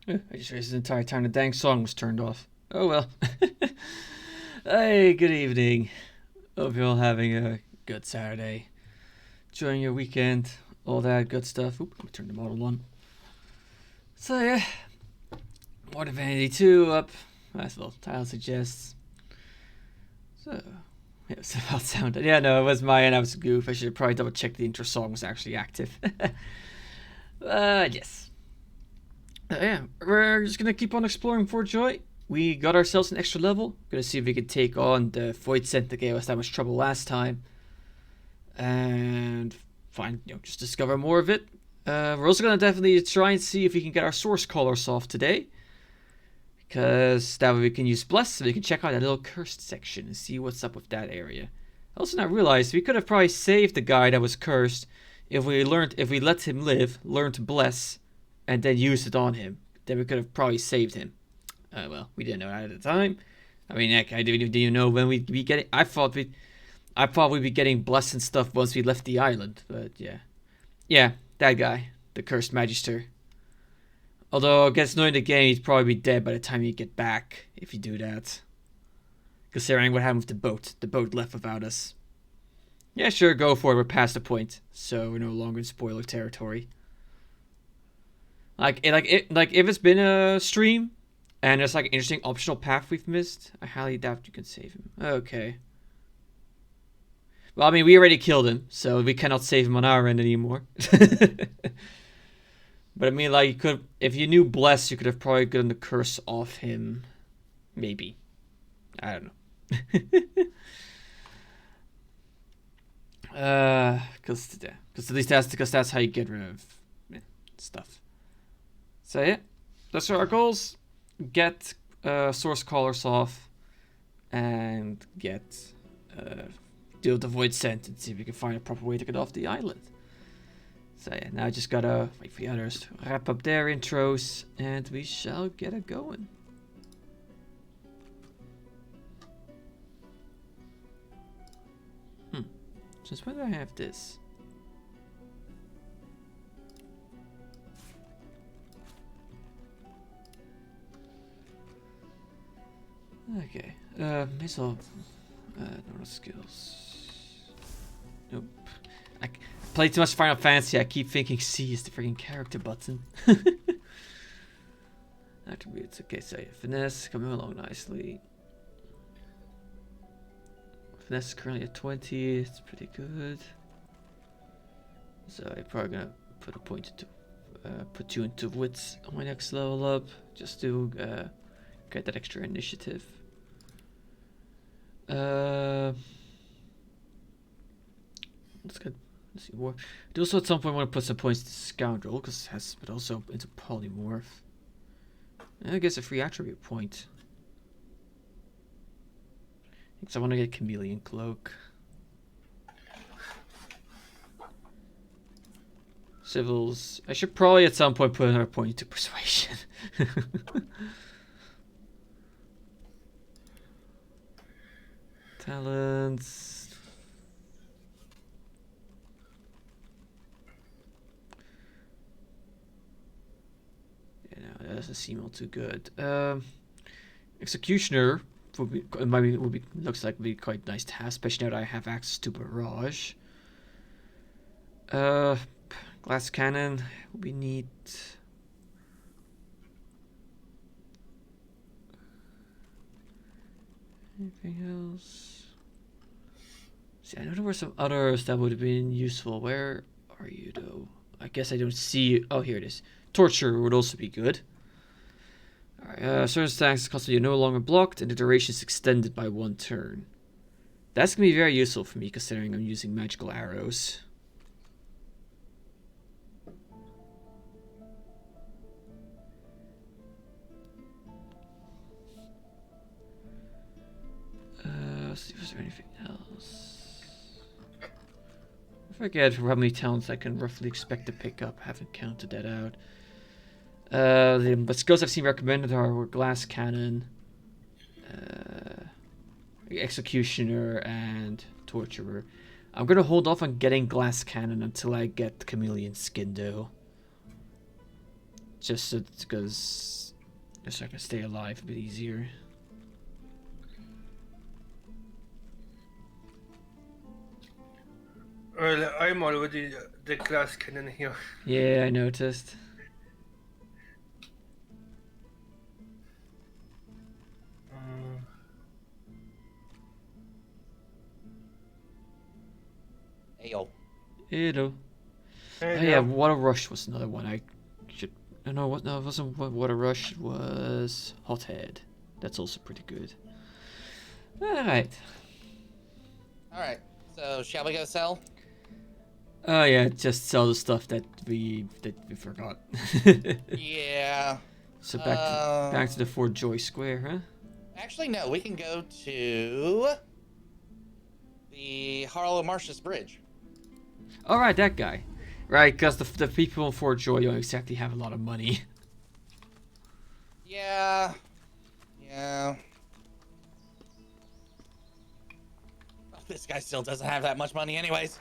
I just realized the entire time the dang song was turned off. Oh well. Hey, good evening. Hope you're all having a good Saturday. Enjoying your weekend. All that good stuff. Oop, let me turn the model on. So yeah. More Vanity 2 up. As well, title suggests. So, yeah, it's about sound. Yeah, no, it was my end. I was a goof. I should have probably double checked the intro song was actually active. Yes. Yeah, we're just gonna keep on exploring Fort Joy. We got ourselves an extra level. Gonna see if we can take on the Void Scent that gave us that much trouble last time. And find, just discover more of it. We're also gonna definitely try and see if we can get our source colors off today. Because that way we can use Bless, so we can check out that little cursed section and see what's up with that area. I also now realized we could have probably saved the guy that was cursed if we let him live, learned to Bless, and then used it on him. Then we could have probably saved him. Well, we didn't know that at the time. I mean, heck, I didn't even know when we'd be getting. I thought we'd be getting Bless and stuff once we left the island. But yeah, that guy, the cursed Magister. Although, I guess knowing the game, he'd probably be dead by the time you get back, if you do that. Considering what happened with the boat. The boat left without us. Yeah, sure, go for it. We're past the point, so we're no longer in spoiler territory. Like if it's been a stream, and there's like an interesting optional path we've missed, I highly doubt you can save him. Okay. Well, I mean, we already killed him, so we cannot save him on our end anymore. But I mean, like, you could, if you knew Bless, you could have probably gotten the curse off him. Maybe. I don't know. Because at least that's how you get rid of stuff. So yeah, those are our goals. Get source colors off, and get deal with the Void Scent and see if we can find a proper way to get off the island. So yeah, now I just gotta wait for the others to wrap up their intros, and we shall get it going. Since when do I have this? Okay, missile, normal skills. Nope. I play too much Final Fantasy. I keep thinking C is the freaking character button. Attributes. Okay, so yeah, finesse coming along nicely. Finesse is currently at 20. It's pretty good. So I'm probably gonna put a point to put you into wits on my next level up, just to get that extra initiative. Let's see more. I do also at some point want to put some points to Scoundrel, because it has, but also into Polymorph. And I guess a free attribute point. Because I want to get Chameleon Cloak. Civils. I should probably at some point put another point into Persuasion. Talents. Yeah, no, that doesn't seem all too good. Executioner looks like would be quite nice to have, especially now that I have access to Barrage. Glass Cannon would be neat. Anything else? See, I know there were some others that would have been useful. Where are you, though? I guess I don't see you. Oh, here it is. Torture would also be good. Alright, certain stacks constantly are no longer blocked, and the duration is extended by 1 turn. That's going to be very useful for me, considering I'm using magical arrows. Let's see if there's anything else. I forget how many talents I can roughly expect to pick up. I haven't counted that out. But skills I've seen recommended are Glass Cannon, Executioner, and Torturer. I'm gonna hold off on getting Glass Cannon until I get Chameleon Skin, though. Just because I can stay alive a bit easier. Well, I'm already the glass cannon here. Yeah, I noticed. Ayo. Ew. Oh Hey, yeah, now. Water Rush was another one I should. No, what? No, it wasn't Water Rush. It was Hothead. That's also pretty good. All right. All right. So shall we go sell? Oh yeah, just sell the stuff that we forgot. Yeah. So back to the Fort Joy Square, huh? Actually, no. We can go to the Harlow Marshes Bridge. All right, that guy. Right, because the people in Fort Joy don't exactly have a lot of money. Yeah. Yeah. Oh, this guy still doesn't have that much money, anyways.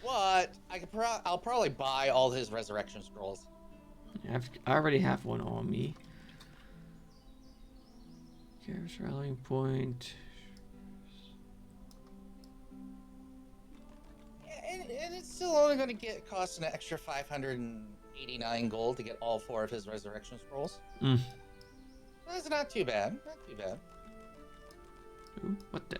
What? I'll probably buy all his resurrection scrolls. I already have one on me. Garrett's rallying point. And it's still only going to cost an extra 589 gold to get all 4 of his resurrection scrolls. That's not too bad. Not too bad. Ooh, what the?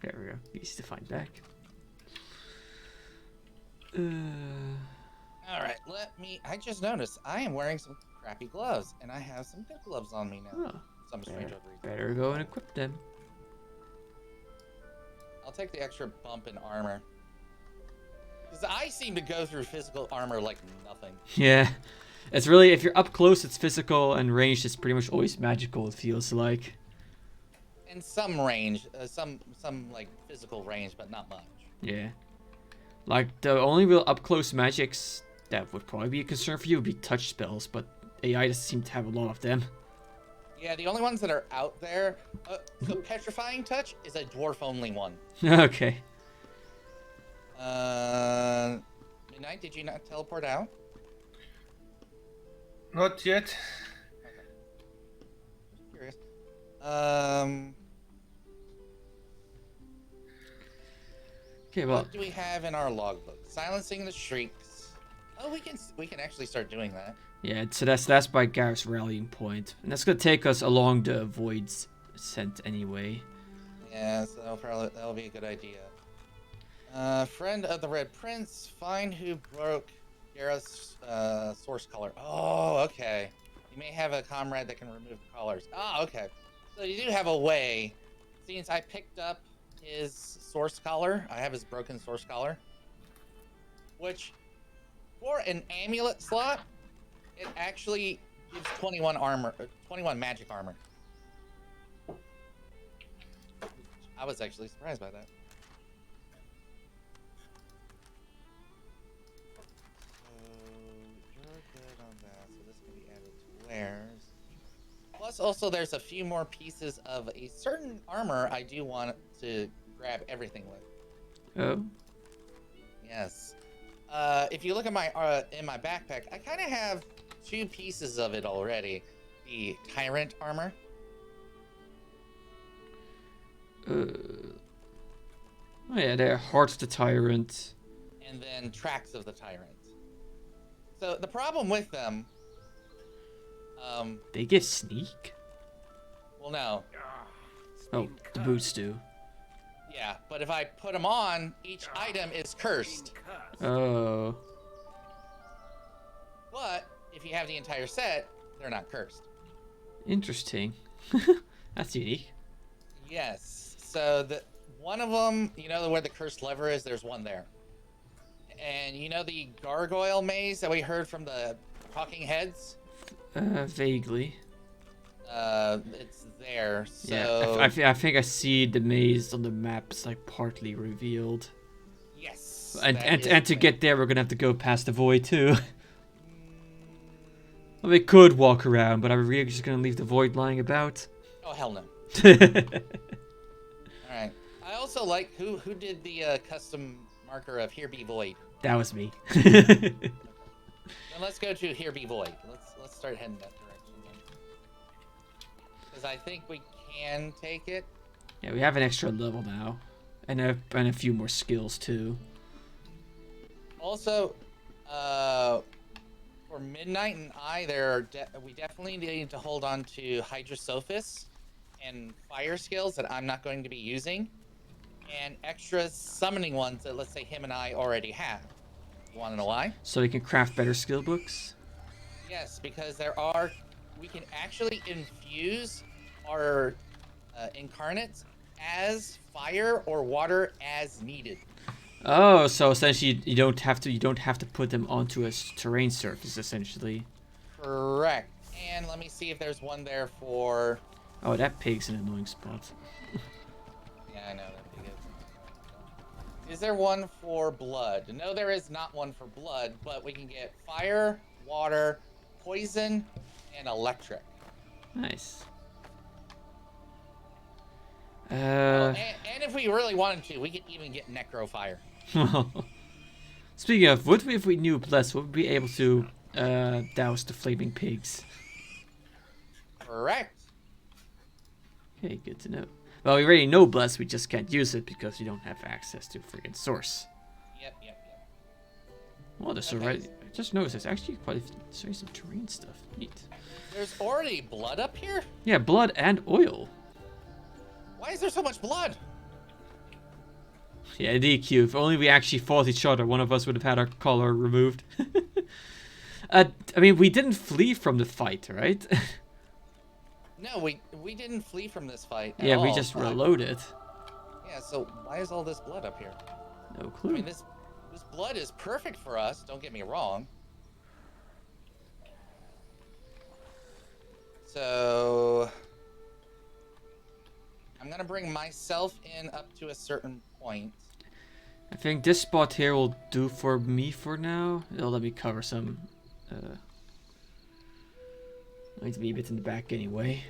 There we go. Easy to find back. All right, I just noticed I am wearing some crappy gloves, and I have some good gloves on me now. Oh, Some strange reason. better go and equip them. I'll take the extra bump in armor. Because I seem to go through physical armor like nothing. Yeah. It's really, if you're up close, it's physical, and ranged, it's pretty much always magical, it feels like. In some range, some like physical range, but not much. Yeah. Like, the only real up-close magics that would probably be a concern for you would be touch spells, but AI doesn't seem to have a lot of them. Yeah, the only ones that are out there, so Petrifying Touch is a dwarf-only one. Okay. Midnight, did you not teleport out? Not yet. Okay. Just curious. Okay, well, What do we have in our logbook? Silencing the shrieks. Oh, we can actually start doing that. yeah, so that's by Garrett's rallying point. And that's gonna take us along the Void's Ascent anyway. Yeah, so that'll be a good idea. Friend of the Red Prince, find who broke Gareth's source collar. Oh, okay. You may have a comrade that can remove the collars. Oh, okay. So you do have a way. Since I picked up his source collar, I have his broken source collar, which for an amulet slot, it actually gives 21 armor, 21 magic armor. I was actually surprised by that. So you're good on that. So this can be added to wares. Plus, also, there's a few more pieces of a certain armor I do want to grab everything with. Oh. Yes. If you look at my in my backpack, I kind of have 2 pieces of it already. The Tyrant armor. Oh yeah, they're Heart of the Tyrant. And then Tracks of the Tyrant. So the problem with them, They give sneak? well, no. Oh, the boots do. Yeah, but if I put them on, each item is cursed. Oh. But if you have the entire set, they're not cursed. Interesting. That's unique. Yes. So the one of them, you know where the cursed lever is? There's one there. And you know the gargoyle maze that we heard from the talking heads? Vaguely. It's there. So Yeah, I think I see the maze on the map. It's like partly revealed. yes. And to get there, we're gonna have to go past the void too. Well, we could walk around, but I'm really just gonna leave the void lying about. Oh, hell no. Alright. I also like, who did the custom marker of Here Be Void? That was me. Then let's go to Here Be Void. Let's start heading that direction then. Because I think we can take it. Yeah, we have an extra level now. And a few more skills, too. Also, for Midnight and I, we definitely need to hold on to Hydrosophis and fire skills that I'm not going to be using, and extra summoning ones that, let's say, him and I already have. You want to know why? So we can craft better skill books? Yes, because we can actually infuse our incarnates as fire or water as needed. Oh, so essentially you don't have to put them onto a terrain surface, essentially. Correct. And let me see if there's one there for... Oh, that pig's an annoying spot. Yeah, I know that pig is. Is there one for blood? No, there is not one for blood, but we can get fire, water, poison, and electric. Nice. And if we really wanted to, we could even get necrofire. Speaking of, what if we knew Bless, would we be able to douse the flaming pigs? Correct. Okay, good to know. Well, we already know Bless, we just can't use it because we don't have access to friggin' source. Yep. Well, there's Okay. already... I just noticed there's actually quite some terrain stuff. Neat. There's already blood up here? Yeah, blood and oil. Why is there so much blood? Yeah, DQ. If only we actually fought each other, one of us would have had our collar removed. I mean, we didn't flee from the fight, right? No, we didn't flee from this fight at Yeah, we all. just reloaded. Yeah, so why is all this blood up here? No I clue. mean, this blood is perfect for us, don't get me wrong. So... I'm gonna bring myself in up to a certain point. I think this spot here will do for me for now. It'll let me cover some... I need to be a bit in the back anyway.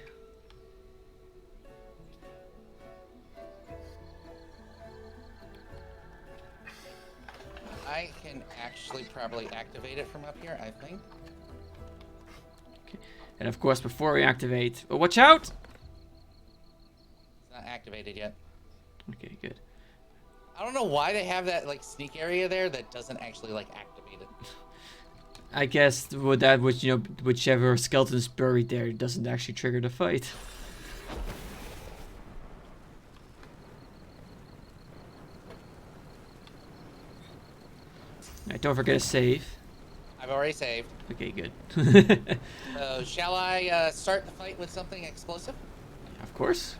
I can actually probably activate it from up here, I think. Okay. And of course, before we activate... Oh, watch out! It's not activated yet. Okay, good. I don't know why they have that like sneak area there that doesn't actually like activate it. I guess with that, whichever skeleton is buried there doesn't actually trigger the fight. Alright, don't forget to save. I've already saved. Okay, good. So shall I start the fight with something explosive? Of course.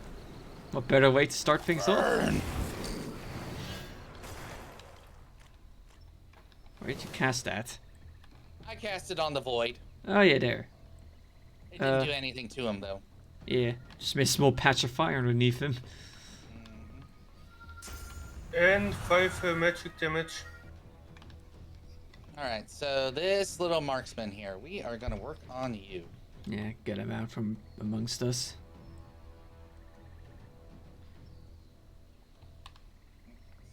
What better way to start things off? Where did you cast that? I cast it on the void. Oh yeah, there. It didn't do anything to him though. Yeah, just made a small patch of fire underneath him. And 5 magic damage. Alright, so this little marksman here, we are gonna work on you. Yeah, get him out from amongst us.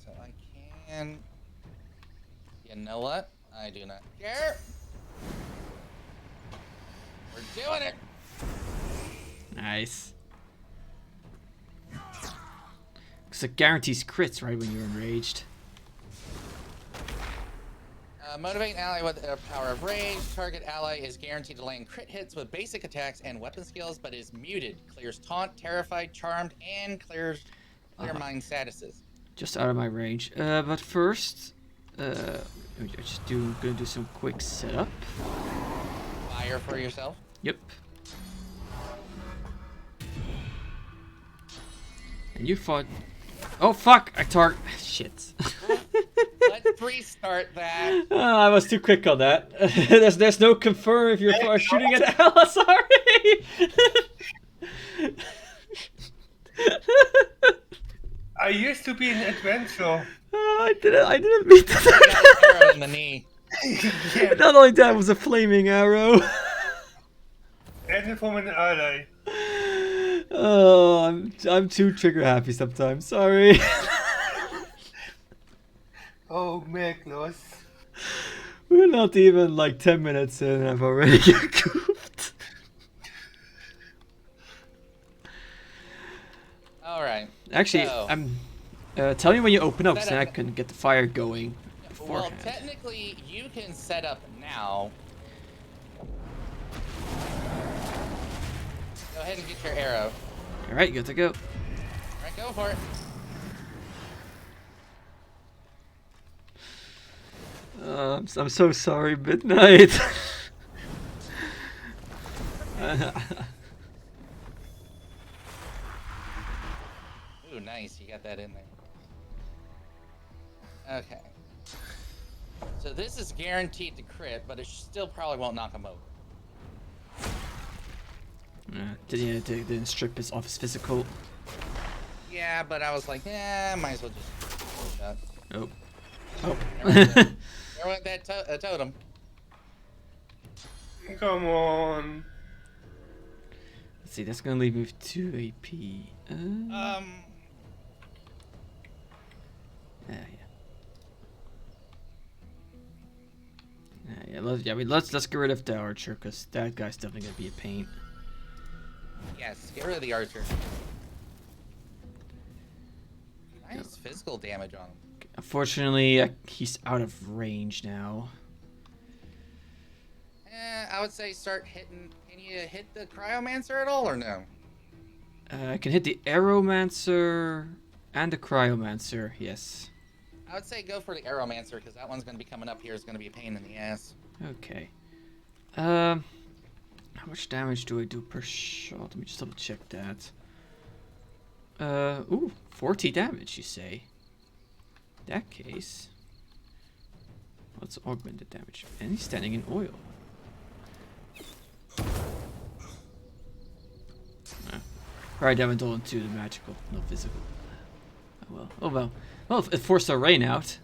So I can... You know what? I do not care. We're doing it! Nice. Because it guarantees crits, right, when you're enraged. Motivate an ally with the power of rage. Target ally is guaranteed to land crit hits with basic attacks and weapon skills, but is muted. Clears taunt, terrified, charmed, and clear mind statuses. Just out of my range. But first, I'm gonna do some quick setup. Fire for yourself. Yep. And you fought. Oh fuck! Shit. Let's restart that. I was too quick on that. there's no confirm if you're shooting at Ella. Sorry. I used to be an adventurer. I didn't mean Got an arrow that. in the knee. Yeah. Not only that, it was a flaming arrow. einde voor mijn ally. Oh, I'm too trigger happy sometimes. Sorry. Oh, merkloos. We're not even like 10 minutes in and I've already got cooped. All right. Actually, So, tell me when you open up, Set so I up- can get the fire going well, beforehand. technically, you can set up now. Go ahead and get your arrow. All right, good to go. All right, go for it. I'm so sorry, Midnight. Ooh, nice. You got that in there. Okay. So this is guaranteed to crit, but it still probably won't knock him over. Didn't strip his off his physical. Yeah, but I was like, might as well just shot. Oh. Oh. There went that totem. Come on. Let's see, that's gonna leave me with 2 AP. Let's get rid of the archer, because that guy's definitely gonna be a pain. Yes, get rid of the archer. Nice physical damage on him. Unfortunately, he's out of range now. I would say start hitting. Can you hit the cryomancer at all, or no? I can hit the Aeromancer and the Cryomancer, yes. I would say go for the Aeromancer, because that one's going to be coming up here. Is going to be a pain in the ass. Okay. How much damage do I do per shot? Let me just double check that. Ooh, 40 damage, you say? In that case, let's augment the damage. And he's standing in oil. Alright, I went all into the magical, no physical. Oh well. Oh well. Well, it forced our rain out.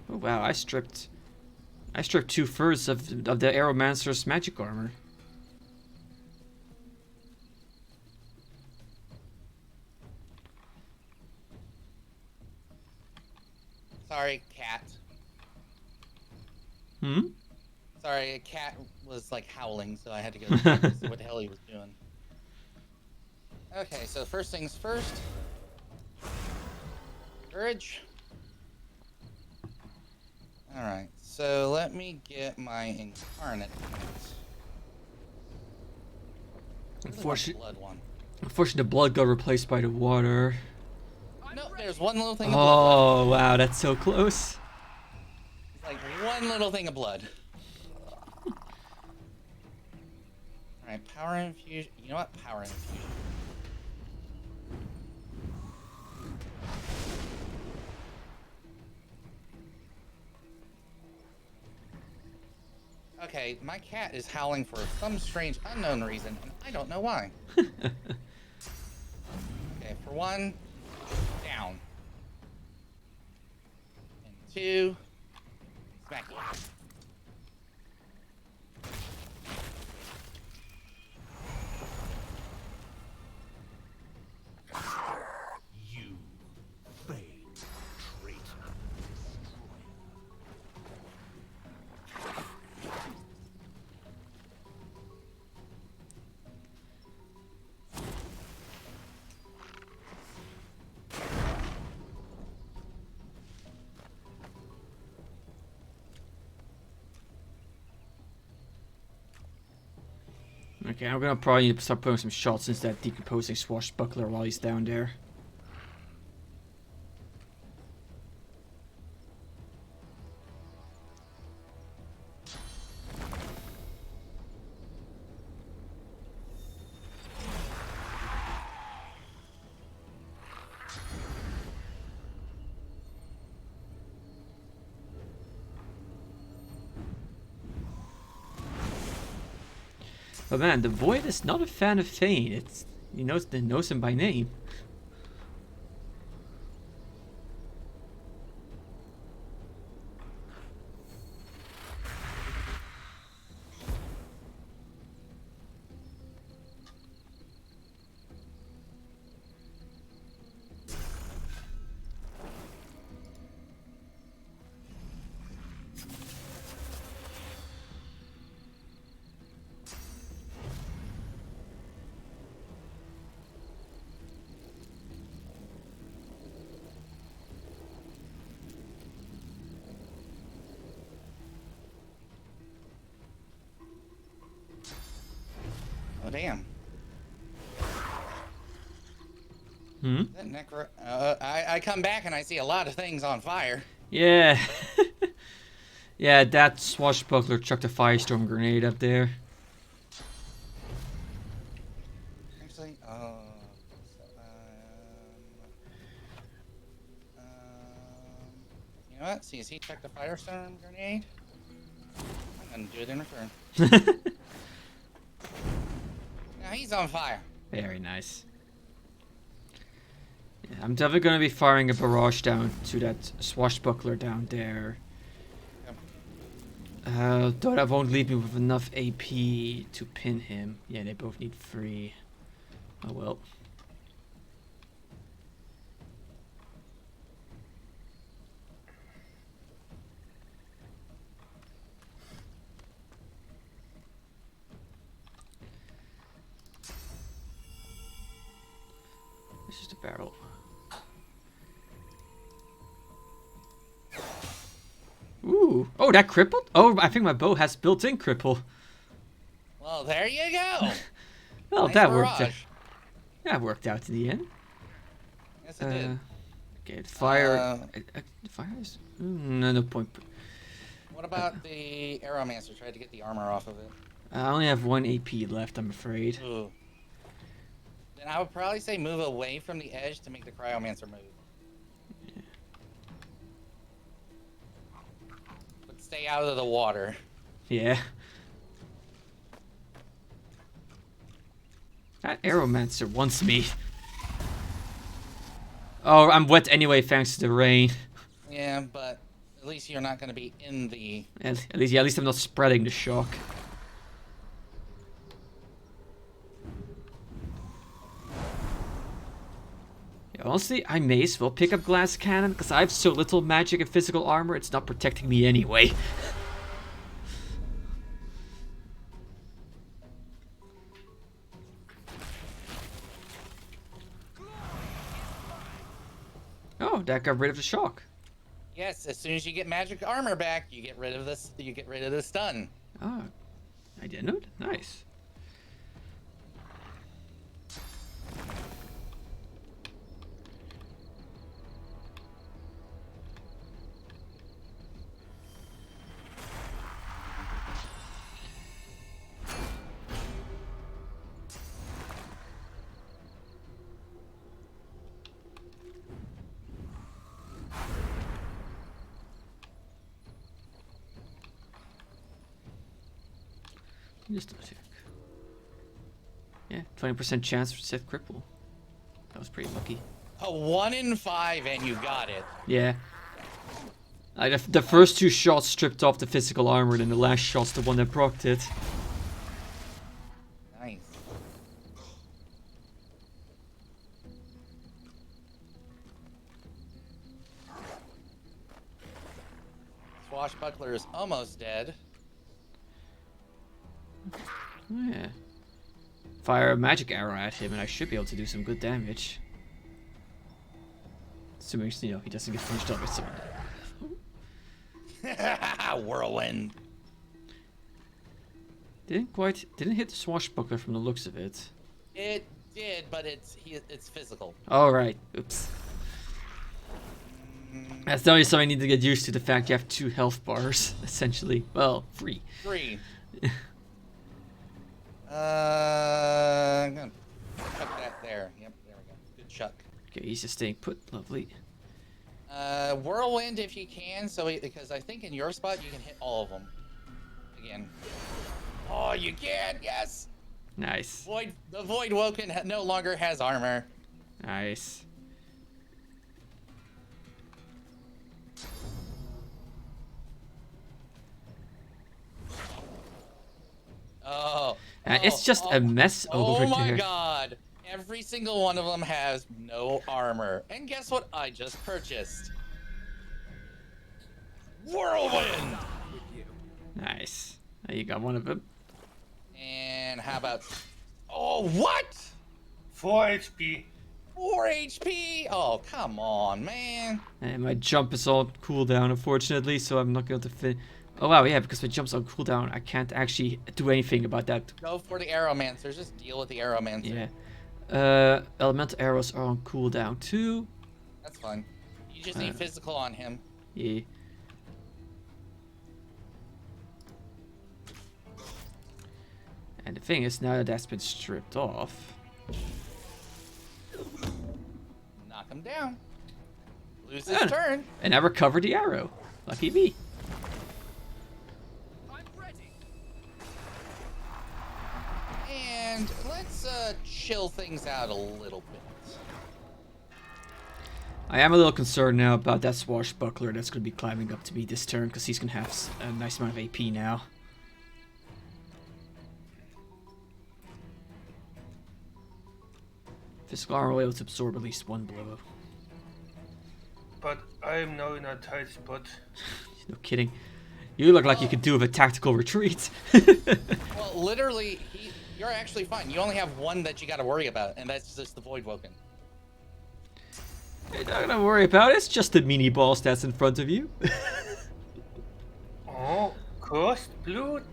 Oh wow, I stripped 2/3 of the Aeromancer's magic armor. Sorry, cat. Hmm? Sorry, a cat was like howling, so I had to go check to see what the hell he was doing. Okay, so first things first. Courage. Alright, so let me get my incarnate. Unfortunately, Blood one. the blood got replaced by the water. No, there's one little thing of blood. Oh wow, that's so close. Like one little thing of blood. Alright, power infusion. You know what? Power infusion. Okay, my cat is howling for some strange unknown reason, and I don't know why. Okay, for one, down. And two, smack it. You failed, traitor. Okay, I'm gonna probably need to start putting some shots into that decomposing swashbuckler while he's down there. But man, the Void is not a fan of Thane. He knows him by name. damn. Hmm? That necro. I come back and I see a lot of things on fire. Yeah. Yeah, that swashbuckler chucked a firestorm grenade up there. Actually, you know what? See, he checked a firestorm grenade. I'm gonna do it in return. Now he's on fire. Very nice. Yeah, I'm definitely going to be firing a barrage down to that swashbuckler down there. Though that won't leave me with enough AP to pin him. Yeah, they both need 3. Oh well. This is the barrel. Ooh. Oh, that crippled? Oh, I think my bow has built-in cripple. Well, there you go. Well, Nice that worked. barrage. That worked out in the end. Yes, it did. Okay, fire. Fire is no point. What about the Arrowmancer? Tried to get the armor off of it. I only have 1 AP left, I'm afraid. Ooh. Then I would probably say move away from the edge to make the Cryomancer move. Yeah. But stay out of the water. Yeah. That Arrowmancer wants me. Oh, I'm wet anyway thanks to the rain. Yeah, but at least you're not going to be in the... At least I'm not spreading the shock. Yeah, honestly, I may as well pick up glass cannon because I have so little magic and physical armor. It's not protecting me anyway. Oh, that got rid of the shock. Yes, as soon as you get magic armor back, you get rid of this. You get rid of the stun. Oh, I didn't know. Nice. Just a check. Yeah, 20% chance for Sith Cripple. That was pretty lucky. A 1 in 5 and you got it. Yeah. The first 2 shots stripped off the physical armor, and then the last shot's the one that procced it. Nice. Swashbuckler is almost dead. Oh, yeah. Fire a magic arrow at him, and I should be able to do some good damage. Assuming, you know, he doesn't get finished up with someone. Whirlwind. Didn't hit the swashbuckler from the looks of it. It did, but it's physical. All right. Oops. That's the only something I need to get used to, the fact you have 2 health bars, essentially. Well, 3. 3. I'm gonna chuck that there. Yep, there we go. Good chuck. Okay, he's just staying put. Lovely. Whirlwind if you can, because I think in your spot you can hit all of them. Again. Oh, you can! Yes! Nice. The Void Woken no longer has armor. Nice. It's just a mess over there. Oh my god! Every single one of them has no armor. And guess what I just purchased? Whirlwind! Nice. You got one of them. And how about... Oh, what? 4 HP. 4 HP? Oh, come on, man. And my jump is all cooldown, unfortunately, so I'm not going to Oh wow, yeah, because if it jumps on cooldown, I can't actually do anything about that. Go for the Arrowmancer. Just deal with the Arrowmancer. Yeah. Elemental arrows are on cooldown too. That's fine. You just need physical on him. Yeah. And the thing is, now that that's been stripped off, Knock him down. Lose his turn. and I recovered the arrow. Lucky me. And let's chill things out a little bit. I am a little concerned now about that swashbuckler that's going to be climbing up to me this turn, because he's going to have a nice amount of AP now. Physical armor will be able to absorb at least one blow. But I am now in a tight spot. No kidding. You look like you could do with a tactical retreat. Well, literally, you're actually fine. You only have one that you got to worry about, and that's just the Void Woken. You're not gonna worry about it. It's just the mini boss that's in front of you. Oh, cursed blood.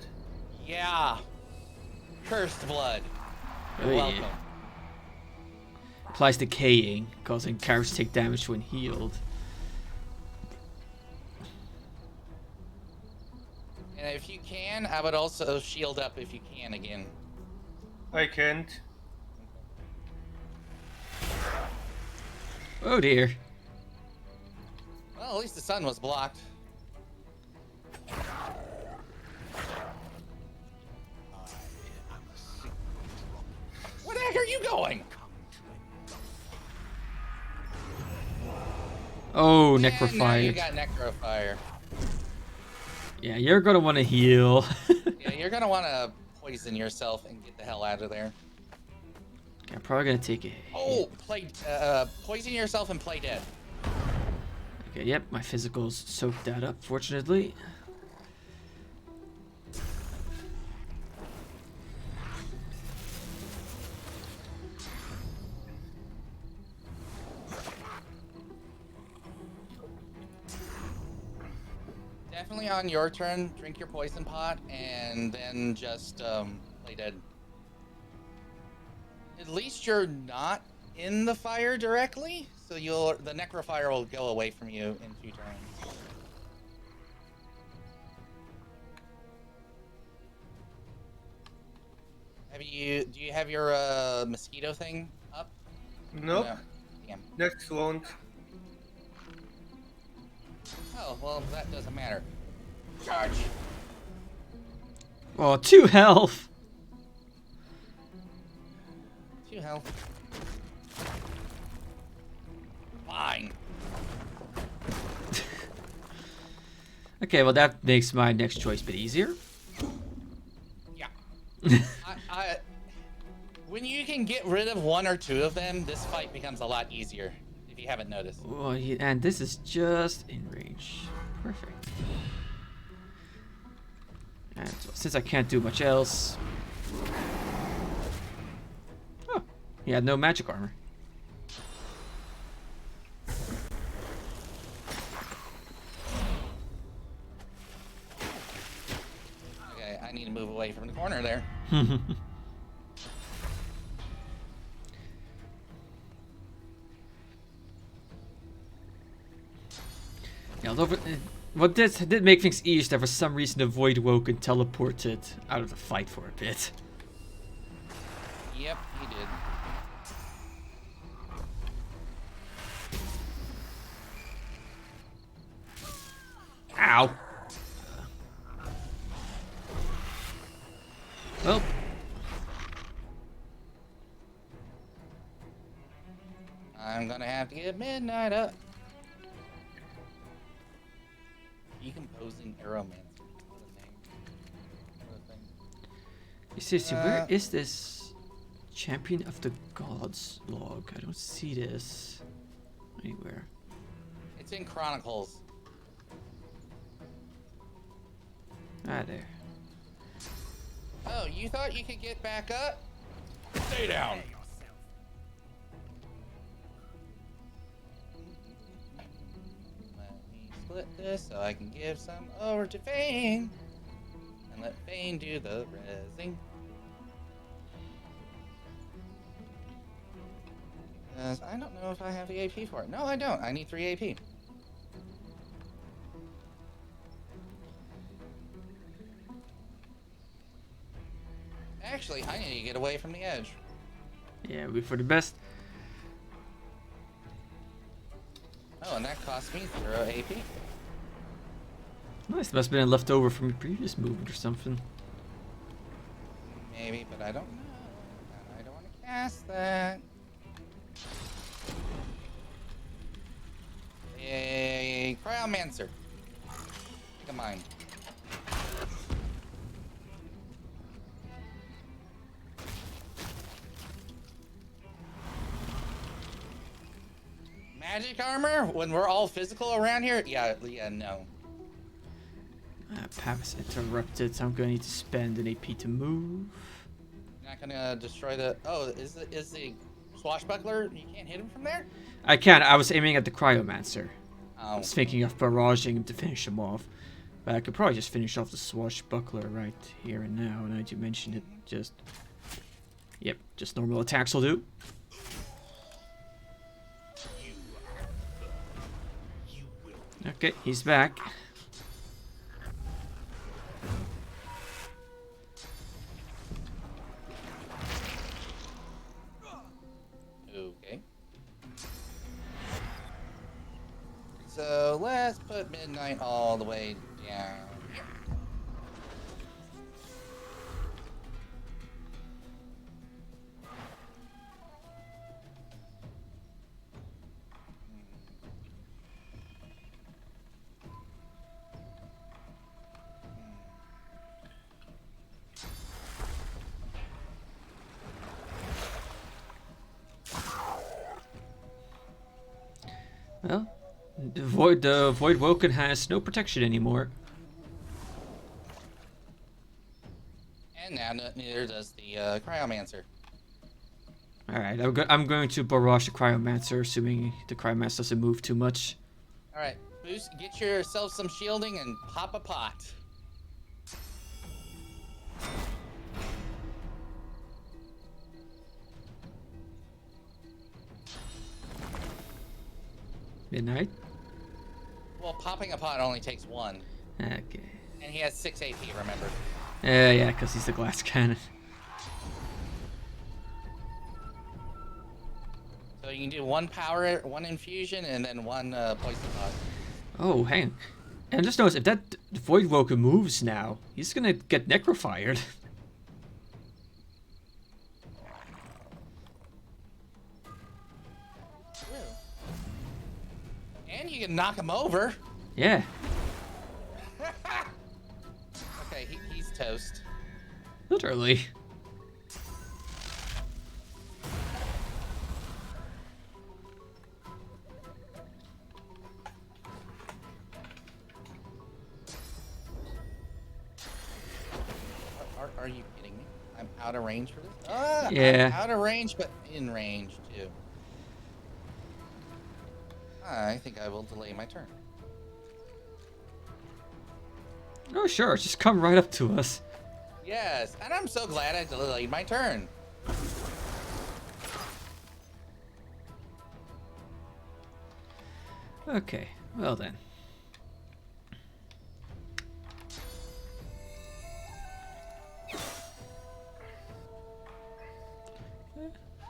Yeah. Cursed blood. You're Oh, yeah. welcome. Applies decaying, causing characters to take damage when healed. And if you can, I would also shield up if you can again. I can't. Oh dear. Well, at least the sun was blocked. Where the heck are you going? Oh, And now necrophired. you got Necrofire. Yeah, you're gonna want to heal. Yeah, you're gonna want to poison yourself and get the hell out of there. Okay, I'm probably gonna take it. Oh, poison yourself and play dead. Okay, yep, my physicals soaked that up, fortunately. Definitely on your turn, drink your poison pot and then just play dead. At least you're not in the fire directly, so the necrofire will go away from you in 2 turns. Do you have your mosquito thing up? Nope. No. Damn. Next round. Oh, well, that doesn't matter. Charge! Oh, 2 health. 2 health. Fine. Okay, well that makes my next choice a bit easier. Yeah. When you can get rid of 1 or 2 of them, this fight becomes a lot easier, if you haven't noticed. Oh, and this is just in range. Perfect. And so, since I can't do much else... Oh, he had no magic armor. Okay, I need to move away from the corner there. Yeah, although what did make things easier is that for some reason the Void Woken teleported out of the fight for a bit. Yep, he did. Ow. Well, I'm gonna have to get midnight up. Decomposing Arrowmancer. What a name. What a thing. seriously, where is this Champion of the Gods log? I don't see this anywhere. It's in Chronicles. Ah, there. Oh, you thought you could get back up? Stay down. Let me split this so I can give some over to Fane. And let Fane do the rezzing. Because I don't know if I have the AP for it. No, I don't. I need 3 AP. Actually, I need to get away from the edge. Yeah, we for the best. Oh, and that cost me 0 AP. Nice, must have been left over from your previous movement or something. Maybe, but I don't know. And I don't want to cast that. Yay, Cryomancer. Come on. Magic armor? When we're all physical around here? Yeah, no. Path is interrupted, so I'm going to need to spend an AP to move. You're not gonna destroy the... Oh, is the swashbuckler? You can't hit him from there? I can. I was aiming at the Cryomancer. I Oh. was thinking of barraging him to finish him off. But I could probably just finish off the swashbuckler right here and now. Now that you mentioned it, just... Yep, just normal attacks will do. Okay, he's back. Okay. So let's put Midnight all the way down here. Well, the Void Woken has no protection anymore. And now neither does the Cryomancer. Alright, I'm going to barrage the Cryomancer, assuming the Cryomancer doesn't move too much. Alright, Boost, get yourself some shielding and pop a pot. Midnight? Well, popping a pot only takes 1. Okay. And he has 6 AP, remember? Yeah, because he's the glass cannon. So you can do 1 power, 1 infusion, and then 1 poison pot. Oh, hang on. And just notice, if that Void Woken moves now, he's gonna get necrofired. And you can knock him over. Yeah. Okay, he's toast. Literally. Are you kidding me? I'm out of range for this? Ah, Yeah. I'm out of range, but in range, too. I think I will delay my turn. Oh, sure. Just come right up to us. Yes, and I'm so glad I delayed my turn. Okay. Well then.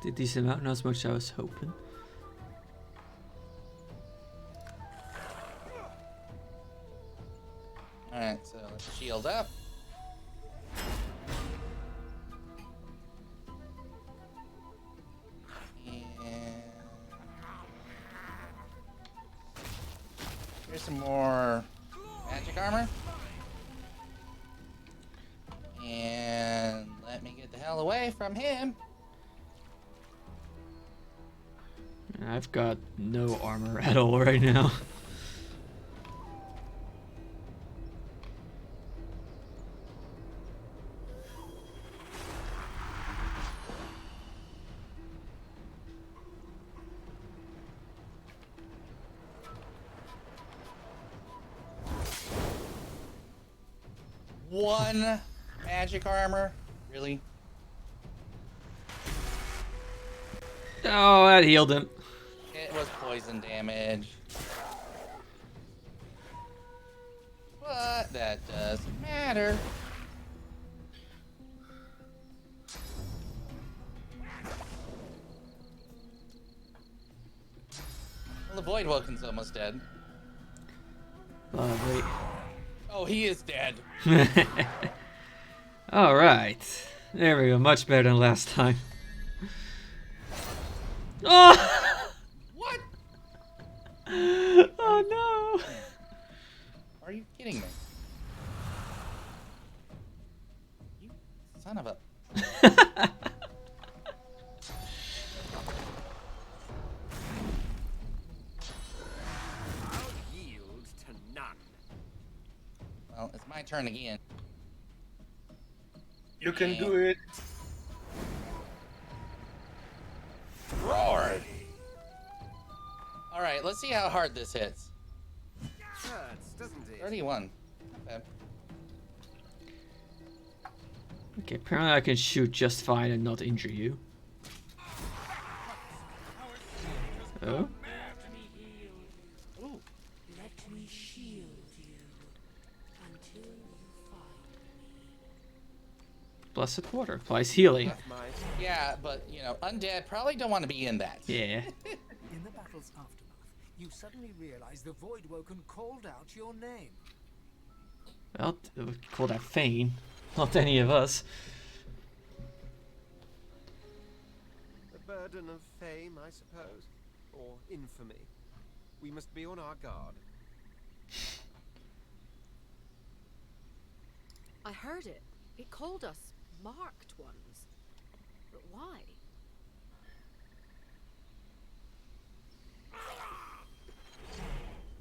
Did decent amount, not as much as I was hoping. Alright, so let's shield up. And here's some more magic armor. And let me get the hell away from him. I've got no armor at all right now. 1 magic armor? Really? Oh, that healed him. It was poison damage. But that doesn't matter. Well, the Void Woken's almost dead. Lovely. Oh, he is dead. Alright. There we go. Much better than last time. Oh! What? Oh no! Are you kidding me? You son of a... I'll yield to none. Well, it's my turn again. You can do it. Roar! Alright, let's see how hard this hits. Hurts, doesn't it? 31. Not bad. Okay, apparently I can shoot just fine and not injure you. Oh? Ooh. Let me shield you until you find Blessed water applies healing. That's mine. Yeah, but, you know, undead probably don't want to be in that. Yeah. In the battle's aftermath, you suddenly realize the Void Woken called out your name. Well, we call that Fane. Not any of us. The burden of fame, I suppose. Or infamy. We must be on our guard. I heard it. It called us marked ones. But why?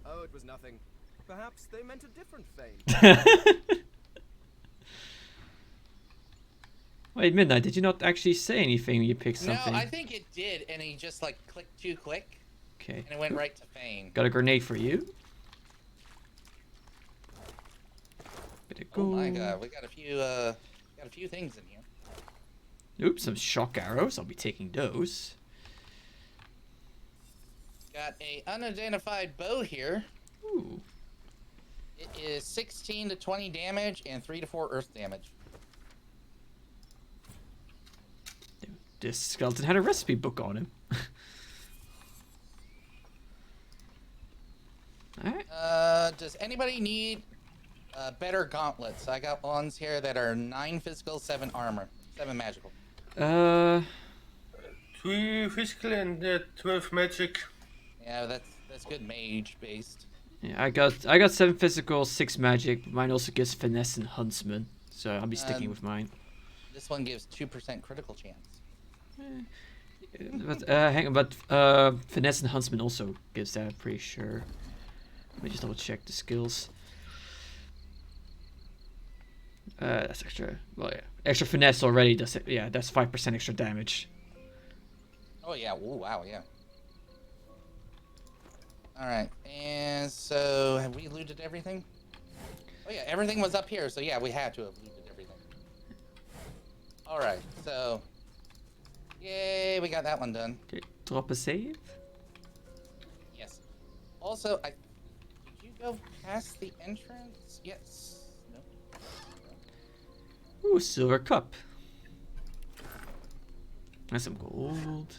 Oh, it was nothing. Perhaps they meant a different fame. Wait, Midnight, did you not actually say anything when you picked No, something? I think it did, and he just, like, clicked too quick, Okay. and it went right to Fane. Got a grenade for you. Bit of Oh my gold. god, we got a few things in here. Oops, some shock arrows. I'll be taking those. Got a unidentified bow here. Ooh. It is 16 to 20 damage and 3 to 4 earth damage. This skeleton had a recipe book on him. Alright. Does anybody need better gauntlets? I got ones here that are 9 physical, 7 armor, 7 magical. 3 physical and 12 magic. Yeah, that's good mage based. Yeah, I got 7 physical, 6 magic. Mine also gives finesse and huntsman, so I'll be sticking with mine. This one gives 2% critical chance. But hang on, but finesse and huntsman also gives that. I'm pretty sure. Let me just double check the skills. That's extra. Well, yeah, extra finesse already does it. Yeah, that's 5% extra damage. Oh yeah, ooh, wow, yeah. Alright, and so have we looted everything? Oh yeah, everything was up here, so yeah, we had to have looted everything. Alright, so yay, we got that one done. Okay, drop a save. Yes. Also, did you go past the entrance? Yes. Nope. Ooh, silver cup. That's some gold.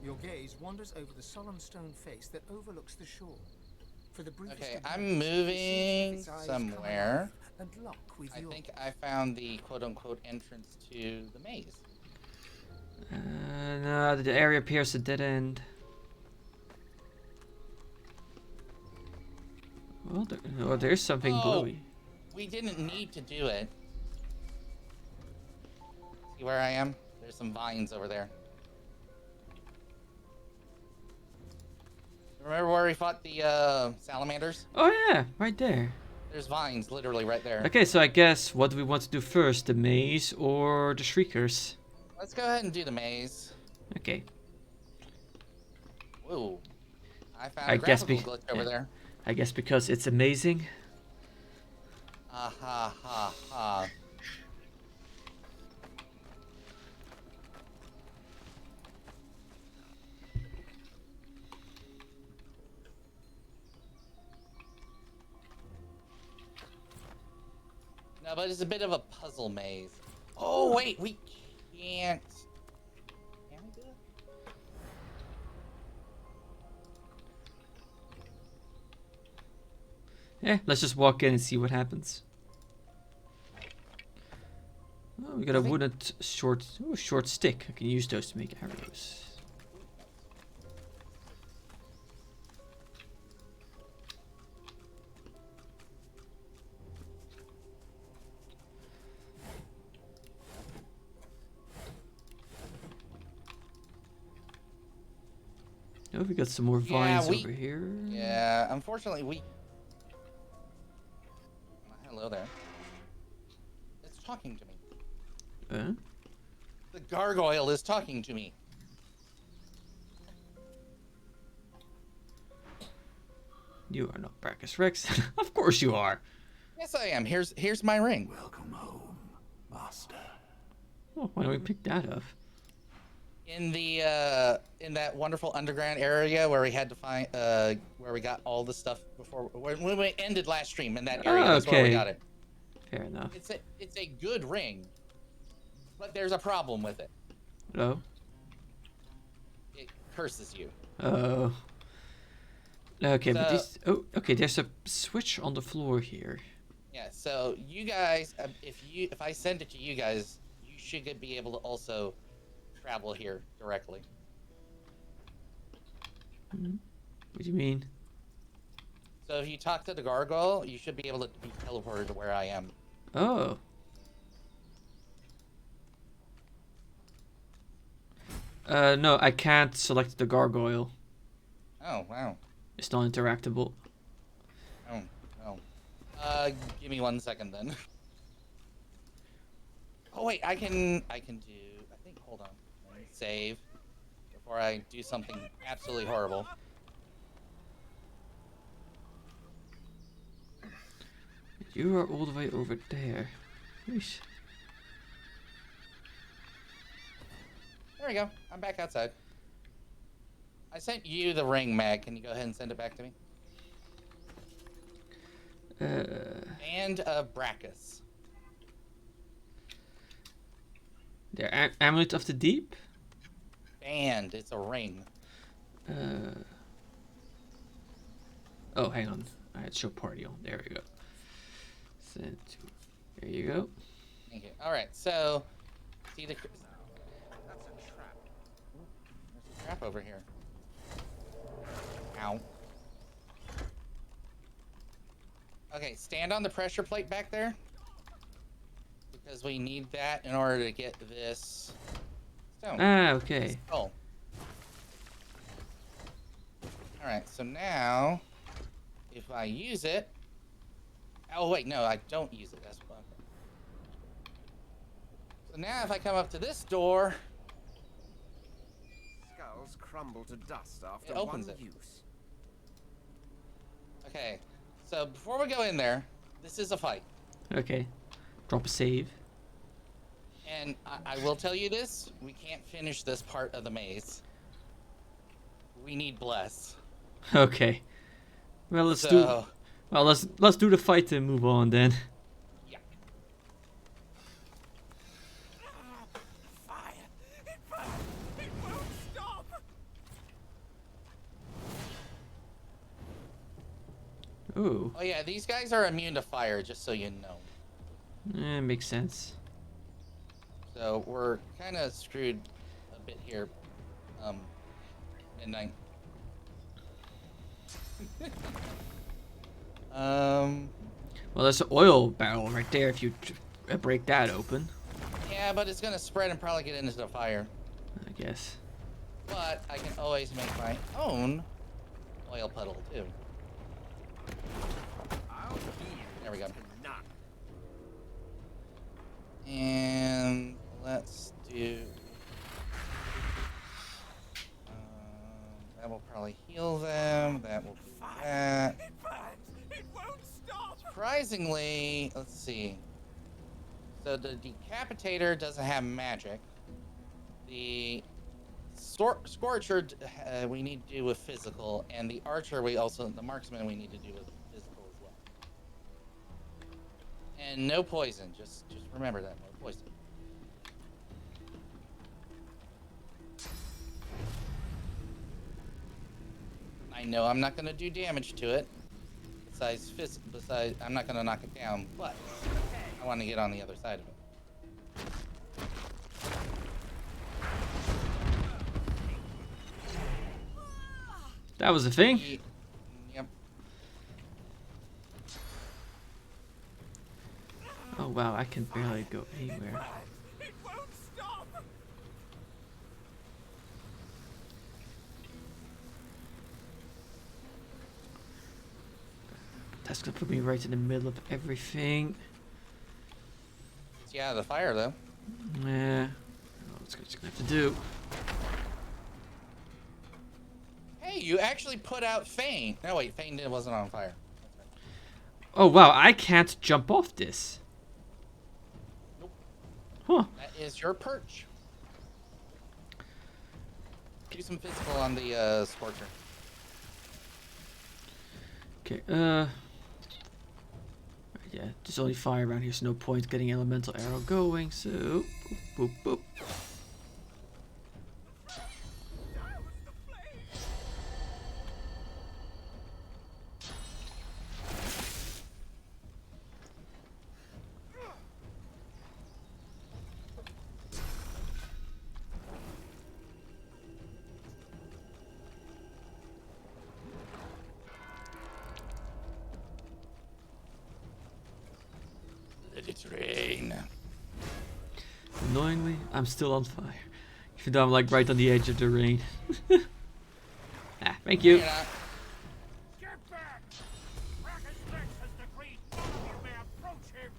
Your gaze wanders over the solemn stone face that overlooks the shore. For the briefest Okay, of I'm moments, you see moving its eyes come somewhere. alive and lock with I yours. think I found the quote-unquote entrance to the maze. No, the area appears a dead end. Well, there's something Oh. glowy. We didn't need to do it. See where I am? There's some vines over there. Remember where we fought the salamanders? Oh yeah, right there. There's vines literally right there. Okay, so I guess what do we want to do first, the maze or the shriekers? Let's go ahead and do the maze. Okay. Whoa. I found I a guess graphical glitch over yeah. there. I guess because it's amazing. Ha ha ha ha. No, but it's a bit of a puzzle maze. Oh, wait, we can't. Can we do it? Yeah, let's just walk in and see what happens. Oh, we got a wooden short stick. I can use those to make arrows. Oh, we got some more vines over here. Yeah, unfortunately, we. Hello there. It's talking to me. The gargoyle is talking to me. You are not Brachus Rex. Of course you are. Yes, I am. Here's my ring. Welcome home, master. Oh, why don't we pick that up? In the in that wonderful underground area where we had to find where we got all the stuff before when we ended last stream in that area. Oh, That's where we okay. got it. Fair enough. It's a good ring, but there's a problem with it. Hello? It curses you. Oh. Okay, but So- this. Oh, okay. There's a switch on the floor here. Yeah. So you guys, if I send it to you guys, you should be able to also travel here directly. What do you mean? So if you talk to the gargoyle, you should be able to be teleported to where I am. Oh. No, I can't select the gargoyle. Oh wow. It's not interactable. Oh no. Give me 1 second then. Oh wait, I can do. I think. Hold on. Let me save before I do something absolutely horrible. You are all the way over there. Yeesh. There we go. I'm back outside. I sent you the ring, Mag. Can you go ahead and send it back to me? And Brachus. The Amulet of the Deep? And it's a ring. Oh, hang on. I had show party on. There we go. Send to. There you go. Thank you. All right. So, see the. That's a trap. There's a trap over here. Ow. Okay, stand on the pressure plate back there. Because we need that in order to get this stone. Ah, okay. Oh. Alright, so now, if I use it... Oh, wait, no, I don't use it. That's what. So now if I come up to this door... Skulls crumble to dust after It opens one it. use. Okay, so before we go in there, this is a fight. Okay. Drop a save. And I will tell you this, we can't finish this part of the maze. We need bless. Okay. Well, let's do. So, Well, let's do the fight and move on then. yeah. Fire! It burns! It won't stop! Ooh. Oh yeah, these guys are immune to fire, just so you know. Makes sense. So we're kind of screwed a bit here. Midnight. Well, there's an oil barrel right there if you break that open. Yeah, but it's gonna spread and probably get into the fire. I guess. But I can always make my own oil puddle too. I'll heal There we go. to none. And let's do. That will probably heal them. That will do that. It burns! It won't stop! Surprisingly, surprisingly, let's see. So the decapitator doesn't have magic. The scorcher we need to do with physical, and the archer the marksman we need to do with physical as well. And no poison. Just remember that, no poison. I know I'm not gonna do damage to it. Besides, I'm not gonna knock it down, but I want to get on the other side of it. That was a thing. Yep. Oh wow, I can barely go anywhere. It won't stop. That's gonna put me right in the middle of everything. It's out of the fire though. Yeah. Oh, it's just gonna have to do. Hey, you actually put out Fane. No wait, Fane wasn't on fire. Oh wow, I can't jump off this. Nope. Huh. That is your perch. Do some physical on the scorcher. Okay, yeah, there's only fire around here, so no point getting elemental arrow going, so boop, boop, boop. Let it rain. Annoyingly, I'm still on fire. Even though I'm like right on the edge of the rain. Ah, thank you. Yeah. Get back! Dragon's Next has decreed all of you may approach him.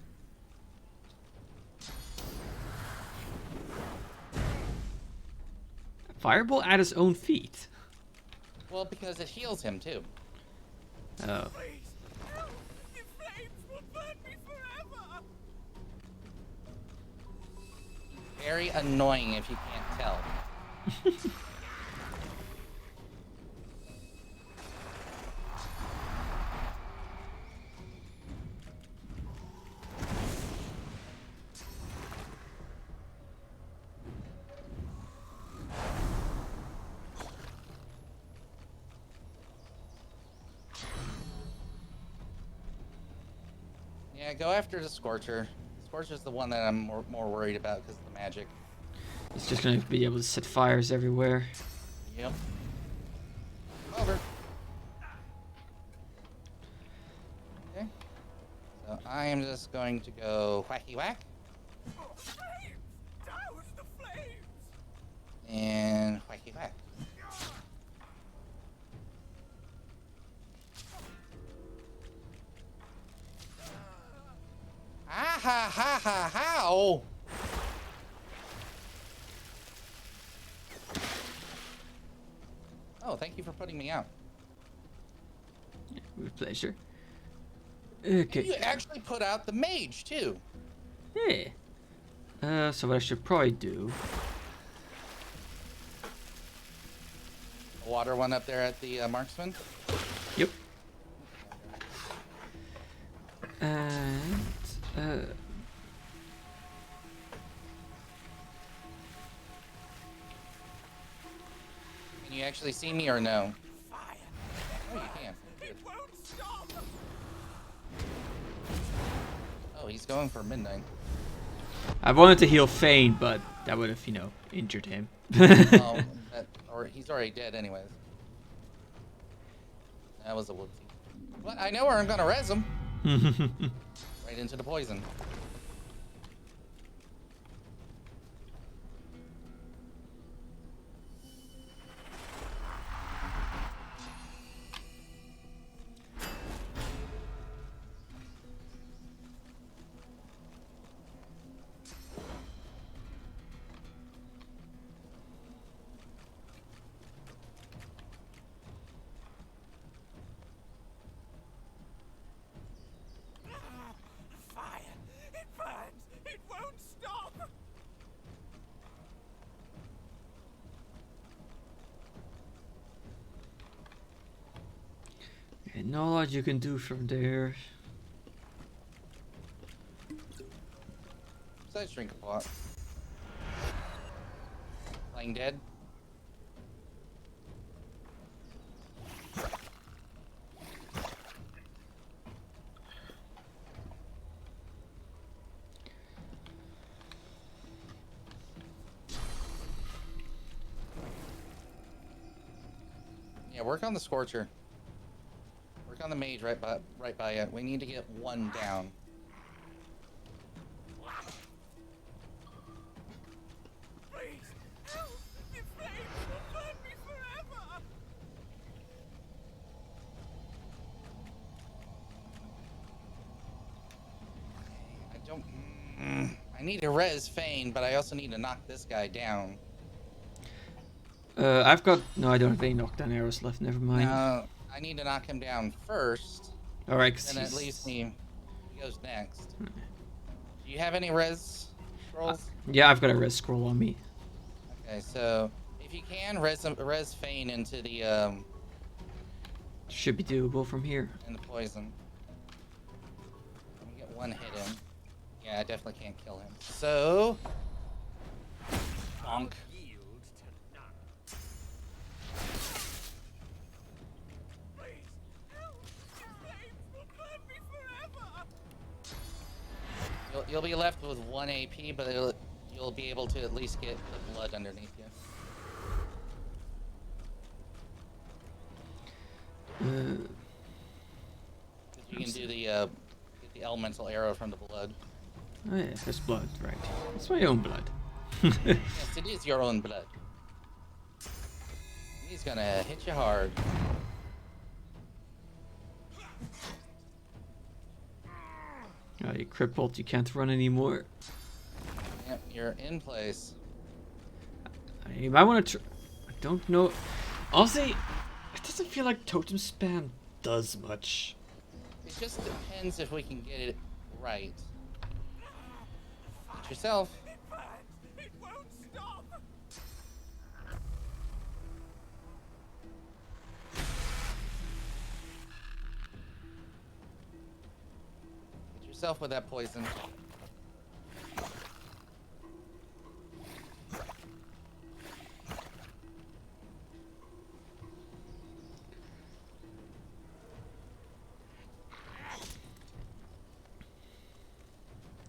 Fireball at his own feet. Well, because it heals him too. Oh. Please, no! The flames will burn me forever! Very annoying if you can't tell. Yeah, go after the Scorcher. Scorcher's the one that I'm more worried about because of the magic. It's just gonna be able to set fires everywhere. Yep. Over. Okay. So I am just going to go whacky whack Flames! Douse the flames! and whacky whack. Ah ha ha ha how! Oh, thank you for putting me out. With pleasure. And Okay. you actually put out the mage too. Yeah. So what I should probably do. The water one up there at the marksman. Yep. And Can you actually see me or no? Fire! Oh, you can. It won't stop! Oh, he's going for midnight. I wanted to heal Fane, but that would have, injured him. Oh, or he's already dead anyways. That was a whoopsie. But I know where I'm gonna res him. Right into the poison. Not a lot you can do from there. Besides drink a pot. Playing dead. Yeah, work on the Scorcher. Work on the Mage right by it. We need to get one down. Please, help! The flames will burn me forever! I don't... I need to res Fane, but I also need to knock this guy down. I've got... No, I don't have any knockdown arrows left. Never mind. Now, I need to knock him down first. Alright, Then it leaves me... He goes next. Do you have any res scrolls? Yeah, I've got a res scroll on me. Okay, so... If you can, res Fane into the, Should be doable from here. in the poison. Let me get one hit in. Yeah, I definitely can't kill him. So... Bonk. Yield to none. Please, help! The flames will burn me forever! You'll be left with 1 AP, but you'll be able to at least get the blood underneath you. You can do the get the elemental arrow from the blood. Oh yeah, there's blood, right. It's my own blood. Yes, it is your own blood. He's gonna hit you hard. Oh, you crippled, you can't run anymore. Yep, you're in place. I might want to I don't know. Honestly, it doesn't feel like totem spam does much. It just depends if we can get it right. Hit yourself. It burns! It won't stop! Hit yourself with that poison.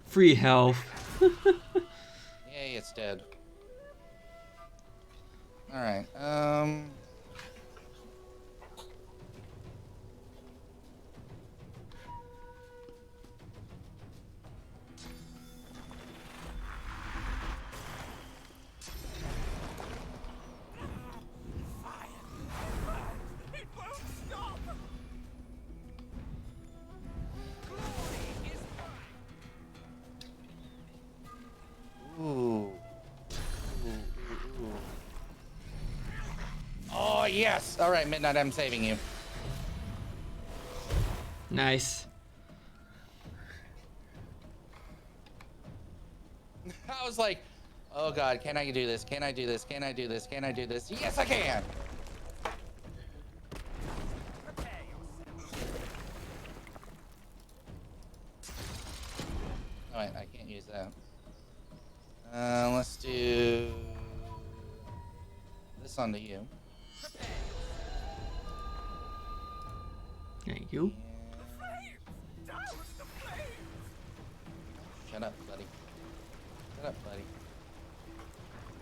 Free health. Yay, it's dead. Alright, It won't stop! Ooh. Ooh, ooh. Oh, yes! Alright, Midnight, I'm saving you. Nice. I was like, oh god, can I do this? Can I do this? Can I do this? Can I do this? Yes, I can! Prepare yourself. Alright, I can't use that. Let's do this onto you. Thank you. Down the flames! Shut up, buddy. Shut up, buddy.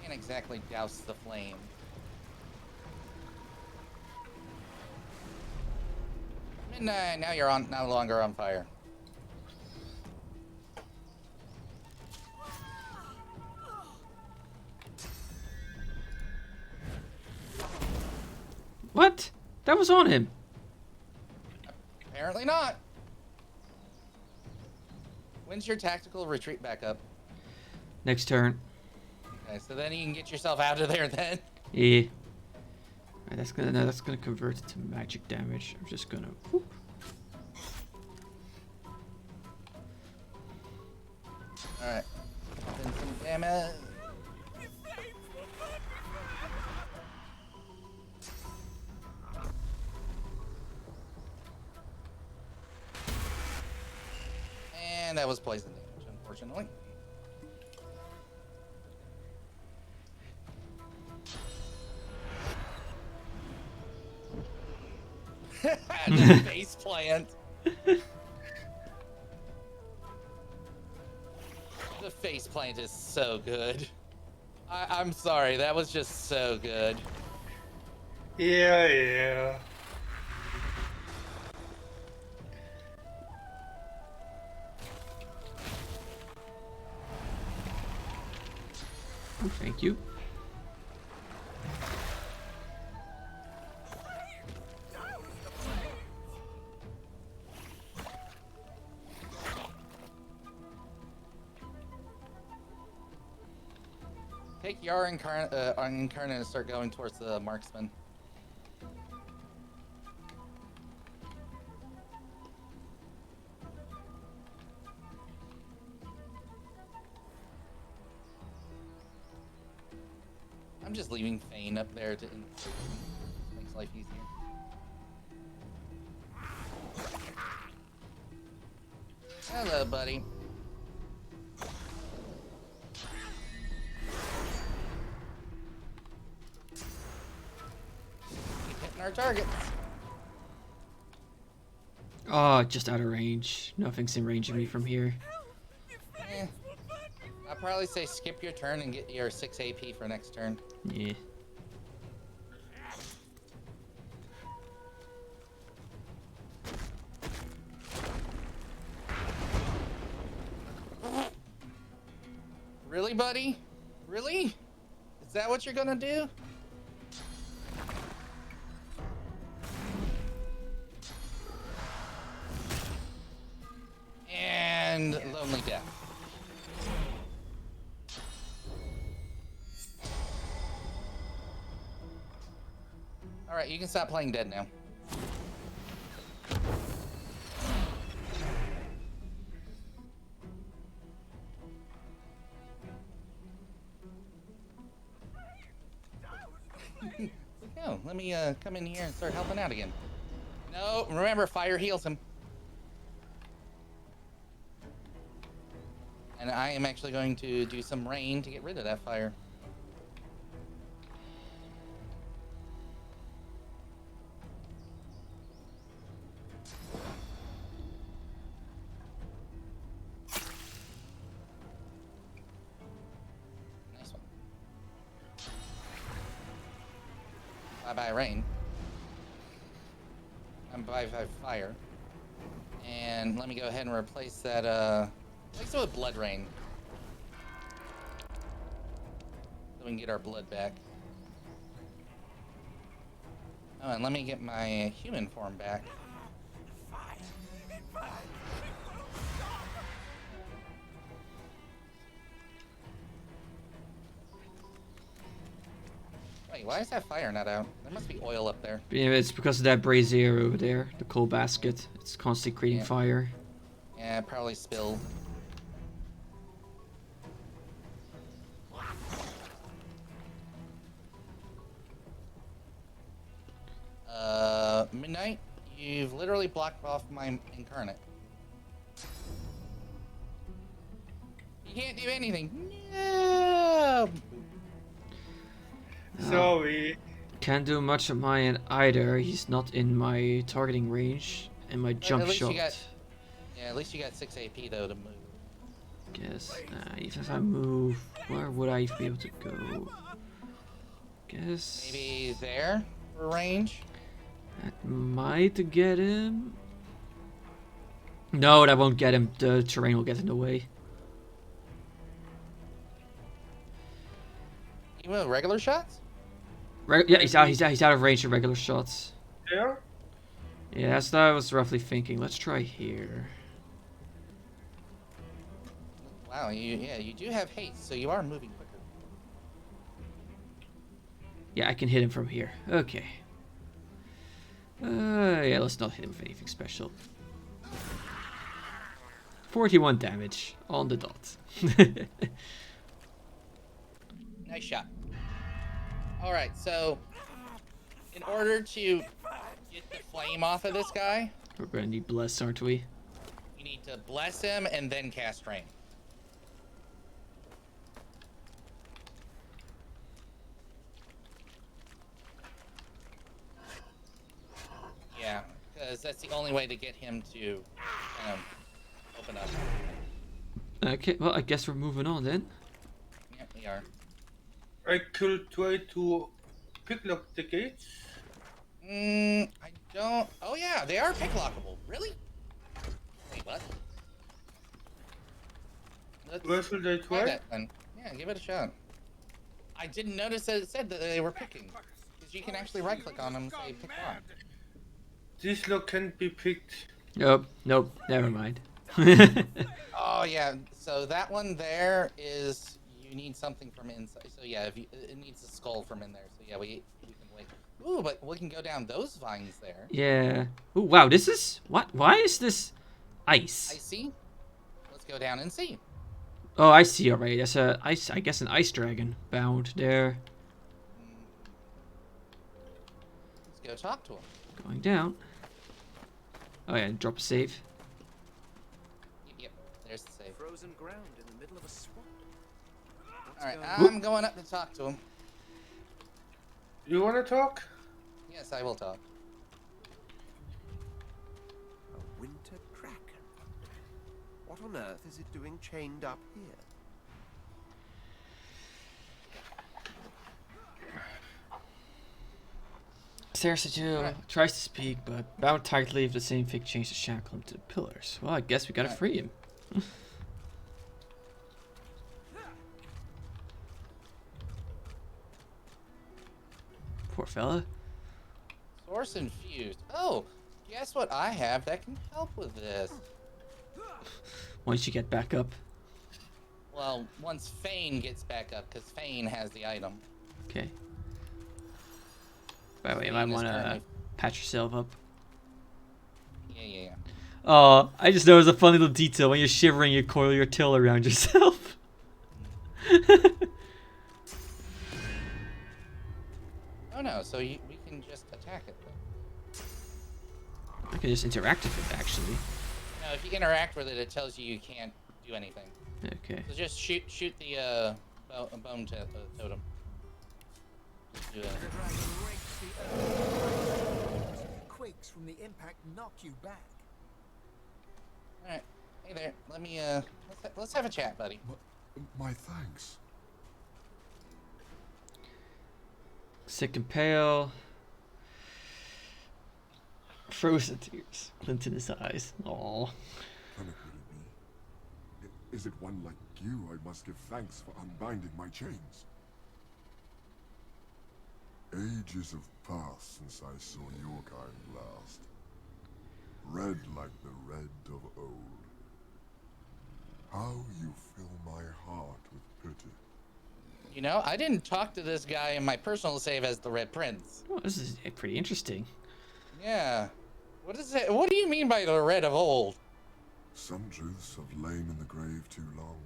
Can't exactly douse the flame. Midnight, now you're no longer on fire. What? That was on him. Apparently not. When's your tactical retreat back up? Next turn. Okay, so then you can get yourself out of there then. Yeah. Alright, that's gonna convert it to magic damage. I'm just gonna whoop. Alright. Then some damage. The flames will burn me forever! that was poison damage, unfortunately. The face plant. The face plant is so good. I'm sorry, that was just so good. Yeah. Oh, thank you. Take your incarnate and start going towards the marksman. I'm just leaving Fane up there to makes life easier. Hello, buddy. Keep hitting our targets. Oh, just out of range. Nothing's in range of me from here. Eh. I'd probably say skip your turn and get your 6 AP for next turn. Yeah. Really, buddy? Really? Is that what you're gonna do? And Lonely Death. Alright, you can stop playing dead now. Oh, let me come in here and start helping out again. No, remember, fire heals him. And I am actually going to do some rain to get rid of that fire. Nice one. Bye-bye rain. I'm bye-bye fire. And let me go ahead and replace that, replace it with blood rain. So we can get our blood back. Oh, and let me get my human form back. Wait, why is that fire not out? There must be oil up there. Yeah, it's because of that brazier over there, the coal basket. It's constantly creating Yeah. fire. Yeah, it probably spilled. Midnight, you've literally blocked off my incarnate. You can't do anything. No! Sorry. Can't do much of mine either. He's not in my targeting range. And my jump least you shot. Yeah, at least you got 6 AP though to move. Guess. Even if I move, where would I be able to go? Guess. Maybe there for range? That might get him. No, that won't get him. The terrain will get in the way. You move regular shots? Yeah, he's out of range of regular shots. There? Yeah, that's what I was roughly thinking. Let's try here. Wow, you do have haste, so you are moving quicker. Yeah, I can hit him from here. Okay. Yeah, let's not hit him with anything special. 41 damage on the dot. Nice shot. Alright, so in order to get the flame off of this guy, We're gonna need bless, aren't we? You need to bless him and then cast rain. Yeah, because that's the only way to get him to kind of open up. Okay, well, I guess we're moving on then. Yeah, we are. I could try to pick lock the gates. I don't. Oh yeah, they are picklockable. Really? Wait, what? Where should I Try try? that then. Yeah, give it a shot. I didn't notice that it said that they were picking. Because you can actually right click on them and say pick lock. This lock can't be picked. Nope, nope, never mind. Oh yeah, so that one there is you need something from inside. So yeah, if you, it needs a skull from in there. So yeah, we can wait. Ooh, but we can go down those vines there. Yeah. Ooh, wow, this is... What? Why is this ice? I see. Let's go down and see. Oh, I see already. That's a ice. I guess an ice dragon bound there. Let's go talk to him. Going down. Oh yeah, drop a save. Yep, there's the save. Frozen ground in the middle of a swamp. What's All right, going I'm going up to talk to him. You wanna talk? Yes, I will talk. A winter kraken. What on earth is it doing chained up here? Sarah tries to speak, but bound tightly with the same fig chains to shackle him to the pillars. Well, I guess we gotta free him. Poor fella. Source infused. Oh, guess what I have that can help with this? Once you get back up. Well, once Fane gets back up, because Fane has the item. Okay. By the way, you Fane might is want to currently- patch yourself up. Yeah. Oh, I just noticed a funny little detail. When you're shivering, you coil your tail around yourself. Oh no, so we can just attack it. I can just interact with it, actually. No, if you interact with it, it tells you you can't do anything. Okay. So just shoot the bone totem. Do The it. dragon rakes the earth. Quakes from the impact knock you back. All right. Hey there. Let me let's have a chat, buddy. My thanks. Sick and pale. Frozen tears glint in his eyes. Aww. Can it really be? Is it one like you I must give thanks for unbinding my chains? Ages have passed since I saw your kind last. Red like the red of old. How you fill my heart with pity. You know, I didn't talk to this guy in my personal save as the Red Prince. Oh, this is pretty interesting. Yeah. What is it? What do you mean by the red of old? Some truths have lain in the grave too long.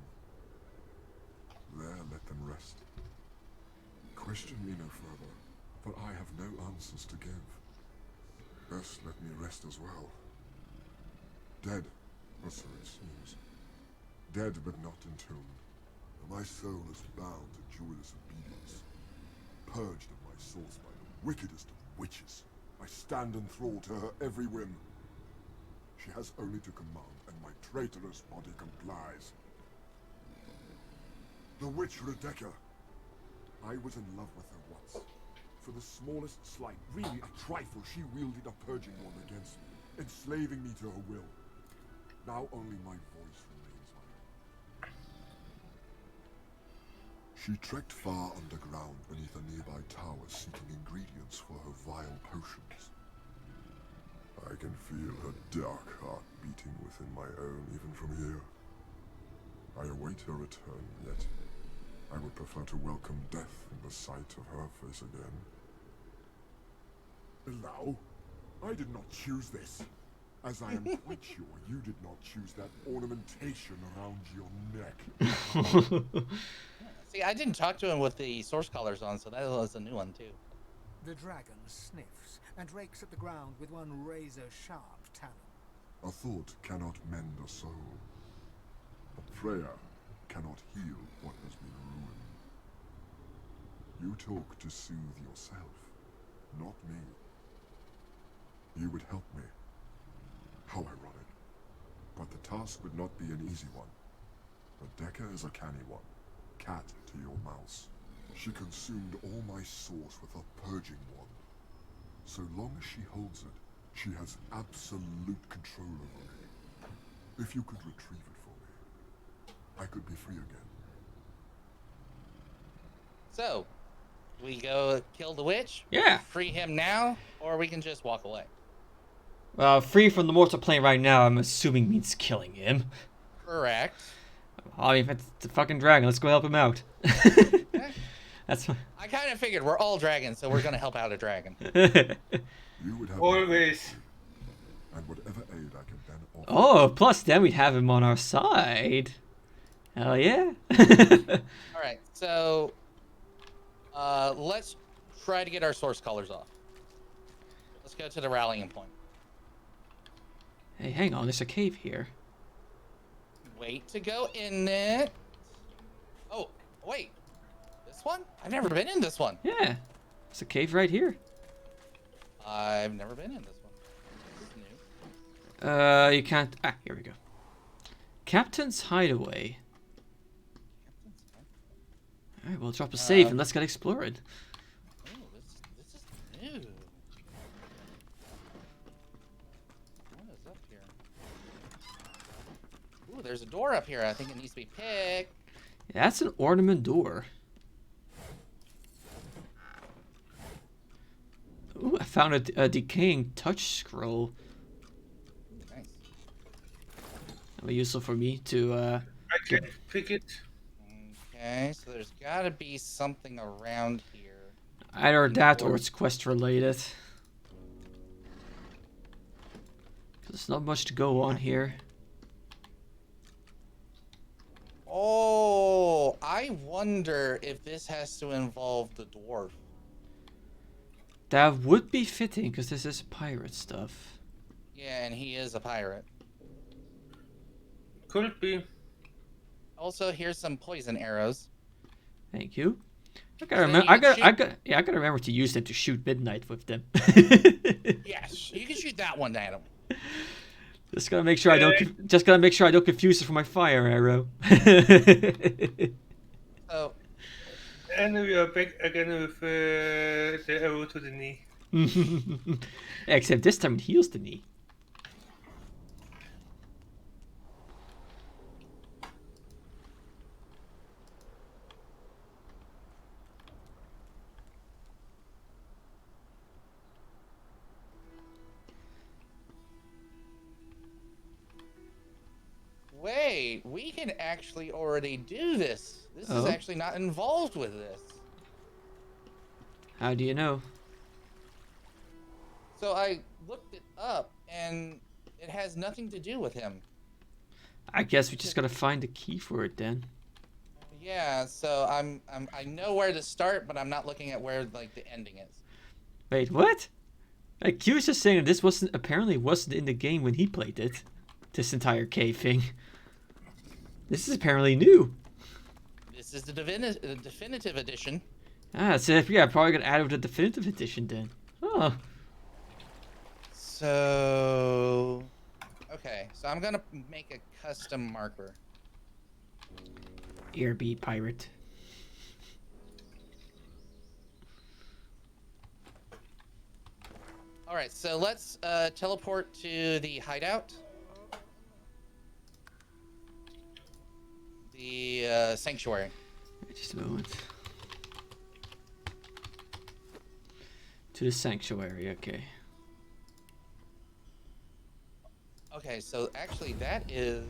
There, let them rest. Question me no further, for I have no answers to give. Best let me rest as well. Dead, or so it seems. Dead but not entombed. My soul is bound to joyless obedience. Purged of my source by the wickedest of witches. I stand enthralled to her every whim. She has only to command, and my traitorous body complies. The witch Rebecca. I was in love with her once. For the smallest slight, really a trifle, she wielded a purging wand against me, enslaving me to her will. Now only my voice remains my own. She trekked far underground beneath a nearby tower, seeking ingredients for her vile potions. I can feel her dark heart beating within my own, even from here. I await her return, yet I would prefer to welcome death in the sight of her face again. Allow? I did not choose this. As I am quite sure you did not choose that ornamentation around your neck. See, I didn't talk to him with the source collars on, so that was a new one too. The dragon sniffs and rakes at the ground with one razor-sharp talon. A thought cannot mend a soul. A prayer cannot heal what has been ruined. You talk to soothe yourself, not me. You would help me. How ironic. But the task would not be an easy one. The Decker is a canny one. Cat to your mouse. She consumed all my source with a purging wand. So long as she holds it, she has absolute control over me. If you could retrieve it for me, I could be free again. So, we go kill the witch? Yeah. Free him now, or we can just walk away? Free from the mortal plane right now, I'm assuming means killing him. Correct. I mean, if it's the fucking dragon, let's go help him out. Okay. That's fine. I kind of figured we're all dragons, so we're gonna help out a dragon. You would have Always. and whatever aid I can then offer. Oh, plus then we'd have him on our side. Hell yeah. All right, so let's try to get our source colors off. Let's go to the rallying point. Hey, hang on, there's a cave here. Wait to go in it. Oh, wait. This one? I've never been in this one. Yeah, there's a cave right here. I've never been in this one. This is new. You can't. Ah, here we go. Captain's Hideaway. All right, we'll drop a save and let's get exploring. Oh, this is new. What is up here? Ooh, there's a door up here. I think it needs to be picked. That's an ornament door. Ooh, I found a decaying touch scroll. Nice. That'll be useful for me to. I can pick it. Okay, so there's got to be something around here. Either that or it's quest related. There's not much to go on here. Oh, I wonder if this has to involve the dwarf. That would be fitting because this is pirate stuff. Yeah, and he is a pirate. Could be. Also, here's some poison arrows. Thank you. I gotta So remember. you can I gotta remember to use them to shoot midnight with them. Yes, you can shoot that one at him. Just gotta make sure I don't. Just gotta make sure I don't confuse it for my fire arrow. So, And we are back again with the arrow to the knee. Except this time it heals the knee. wait, we can actually already do this. This is Oh. actually not involved with this. How do you know? So I looked it up, and it has nothing to do with him. I guess we just gotta find the key for it then. Yeah, so I know where to start, but I'm not looking at where like the ending is. Wait, what? Like Q was just saying that this apparently wasn't in the game when he played it. This entire cave thing. This is apparently new. This is the definitive edition. Ah, so yeah, probably gonna add it with the definitive edition then. Oh. So, okay, so I'm gonna make a custom marker. Airbeat pirate. All right, so let's teleport to the hideout. The sanctuary. Just a moment. To the sanctuary, okay. Okay, so actually that is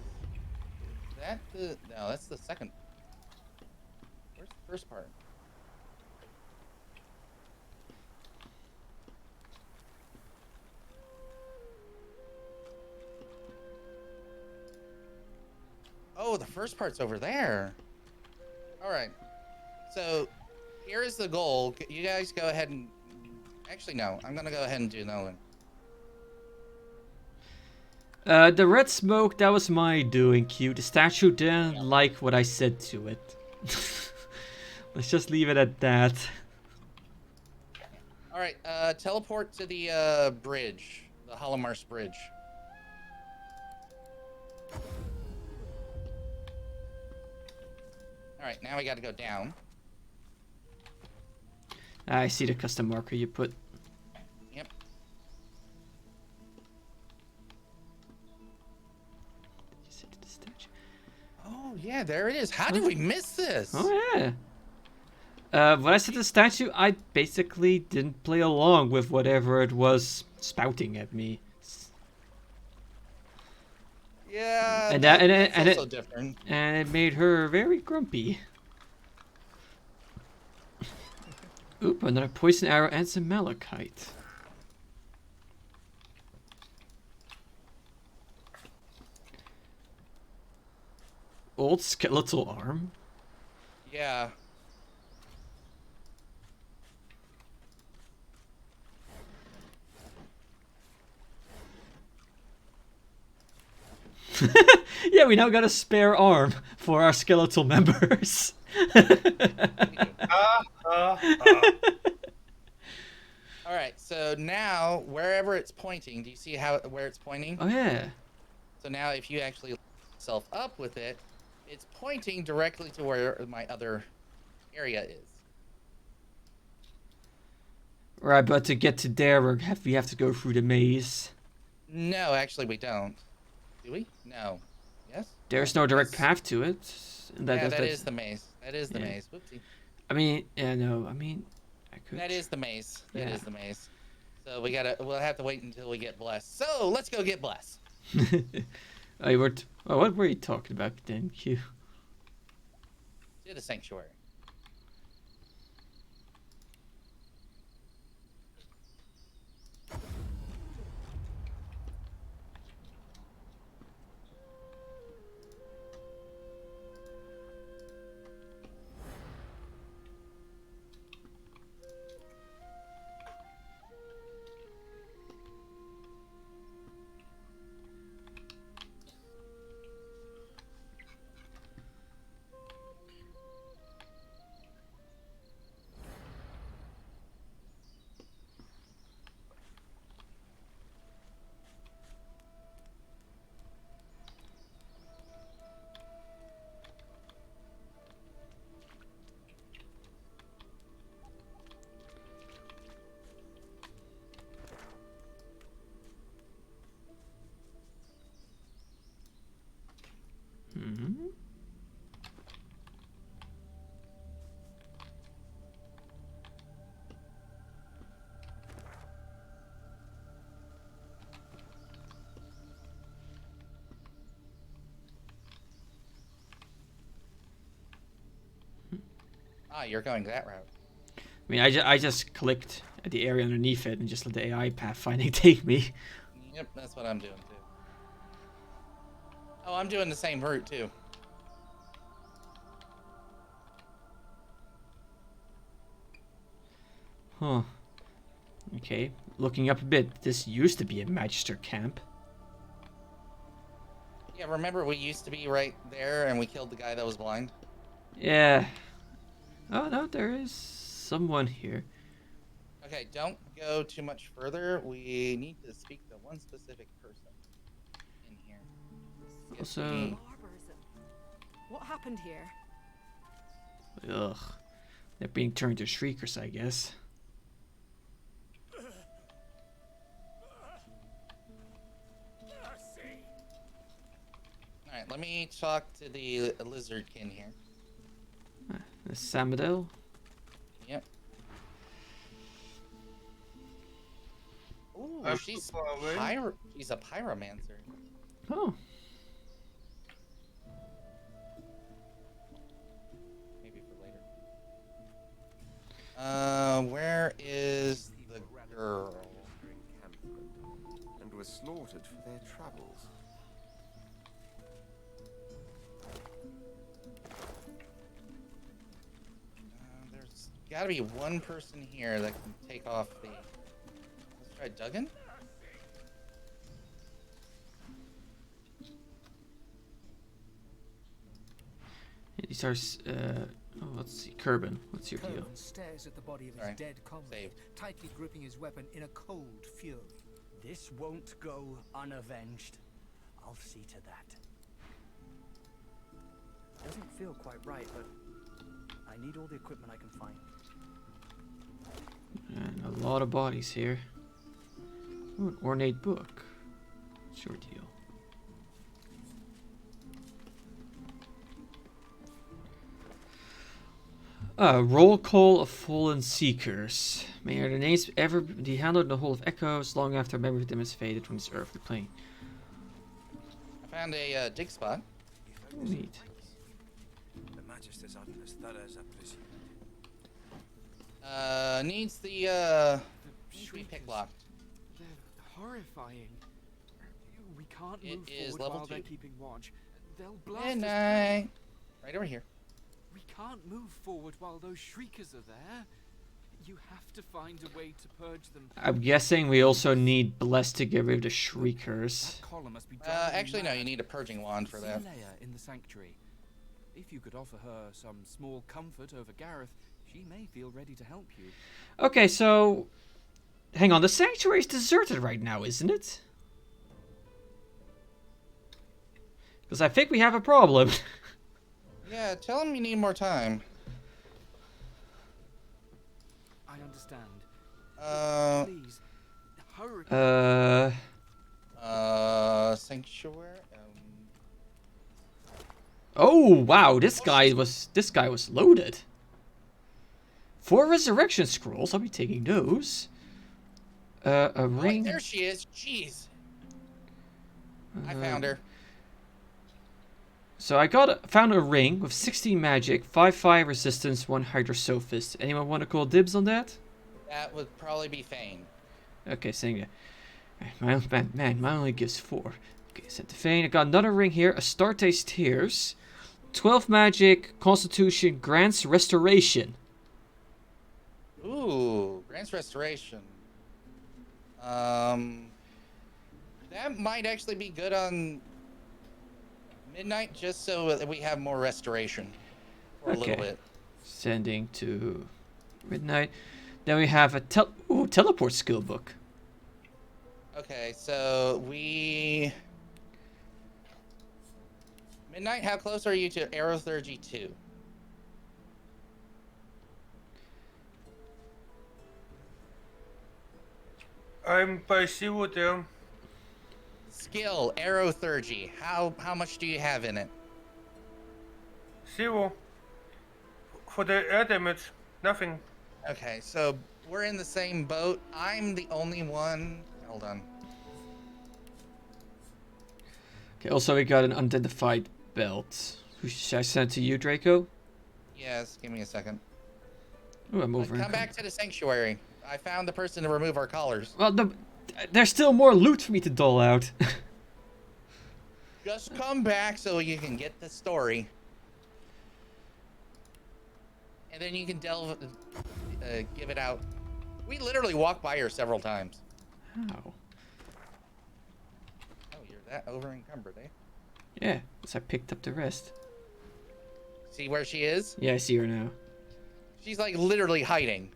that the no, that's the second. Where's the first part? Oh, the first part's over there. All right. So here is the goal. You guys go ahead and actually no, I'm gonna go ahead and do another one. The red smoke, that was my doing, Q. The statue didn't like what I said to it. Let's just leave it at that. Alright, teleport to the bridge. The Holomars Bridge. Alright, now we gotta go down. I see the custom marker you put. Yep. Just hit the statue. Oh, yeah, there it is. How did we miss this? Oh, yeah. When I said the statue, I basically didn't play along with whatever it was spouting at me. Yeah, And that's and also it, different. and it made her very grumpy. Oop, another poison arrow and some malachite. Old skeletal arm. Yeah. Yeah, we now got a spare arm for our skeletal members. All right, so now wherever it's pointing, do you see where it's pointing? Oh yeah. So now if you actually line yourself up with it, it's pointing directly to where my other area is. Right, but to get to there, we have to go through the maze. No, actually we don't. Do we? No. Yes? There's no direct That's- path to it. that is the maze. That is the Yeah. maze. Whoopsie. I mean, yeah, no. I mean, I could. That is the maze. That is Yeah. the maze. So we'll have to wait until we get blessed. So let's go get blessed. Oh, what were you talking about then, Q? To the sanctuary. Mm-hmm. Ah, you're going that route. I mean, I just clicked at the area underneath it and just let the AI pathfinding take me. Yep, that's what I'm doing too. Oh, I'm doing the same route too. Huh. Okay, looking up a bit, this used to be a Magister camp. Yeah, remember we used to be right there and we killed the guy that was blind? Yeah. Oh no, there is someone here. Okay, don't go too much further. We need to speak to one specific person in here. Skip Also- me. Barbarism. What happened here? Ugh. They're being turned to shriekers, I guess. Alright, let me talk to the lizardkin here. The Samadel. Yep. Ooh, I'm she's too far away. she's a pyromancer. Oh. Maybe for later. Where is the girl? And were slaughtered for their troubles. There's gotta be one person here that can take off the... Let's try Duggan? These are. Oh, let's see. Kerbin, what's your deal? Kervin stares at the body of his Sorry. dead comrade, Save. tightly gripping his weapon in a cold fury. This won't go unavenged. I'll see to that. Doesn't feel quite right, but I need all the equipment I can find. And a lot of bodies here. Ooh, an ornate book. What's your deal? Roll call of fallen seekers. May their names ever be handled in the Hall of Echoes long after memory of them has faded from this earthly plane. I found a dig spot. Neat. The Magisters aren't as thorough as I presumed. Needs the pick lock. They're horrifying. We can't It move is forward level while they're 2. keeping watch. They'll blast us. Midnight. Right over here. We can't move forward while those shriekers are there. You have to find a way to purge them. I'm guessing we also need Bless to get rid of the Shriekers. That collar must be driving Actually, no. mad. You need a purging wand for that. See Leia in the sanctuary. If you could offer her some small comfort over Gareth, she may feel ready to help you. Okay, so... Hang on, the sanctuary's deserted right now, isn't it? Because I think we have a problem. Yeah, tell him you need more time. I understand. Please, hurry. Sanctuary. Oh wow, this guy was loaded. 4 resurrection scrolls. I'll be taking those. A ring. Oh, there she is. Jeez. I found her. So I found a ring with 16 magic, 5 fire resistance, 1 hydrosophist. Anyone want to call dibs on that? That would probably be Fane. Okay, saying that. My only gives 4. Okay, sent to Fane. I got another ring here. Astarte's Tears. 12 magic, Constitution, grants restoration. Ooh, grants restoration. That might actually be good on Midnight, just so that we have more restoration for a little bit. Sending to Midnight. Then we have a teleport skill book. Okay, so Midnight, how close are you to Aerotheurgy 2? I'm by zero there. Skill, Aerotheurgy. How much do you have in it? 0. For the air damage, nothing. Okay, so we're in the same boat. I'm the only one. Hold on. Okay, also we got an unidentified belt. Should I send it to you, Draco? Yes, give me a second. Ooh, I'm over. Come back to the sanctuary. I found the person to remove our collars. Well, there's still more loot for me to dole out. Just come back so you can get the story. And then you can give it out. We literally walked by her several times. How? Oh, you're that over encumbered, eh? Yeah, so I picked up the rest. See where she is? Yeah, I see her now. She's like literally hiding.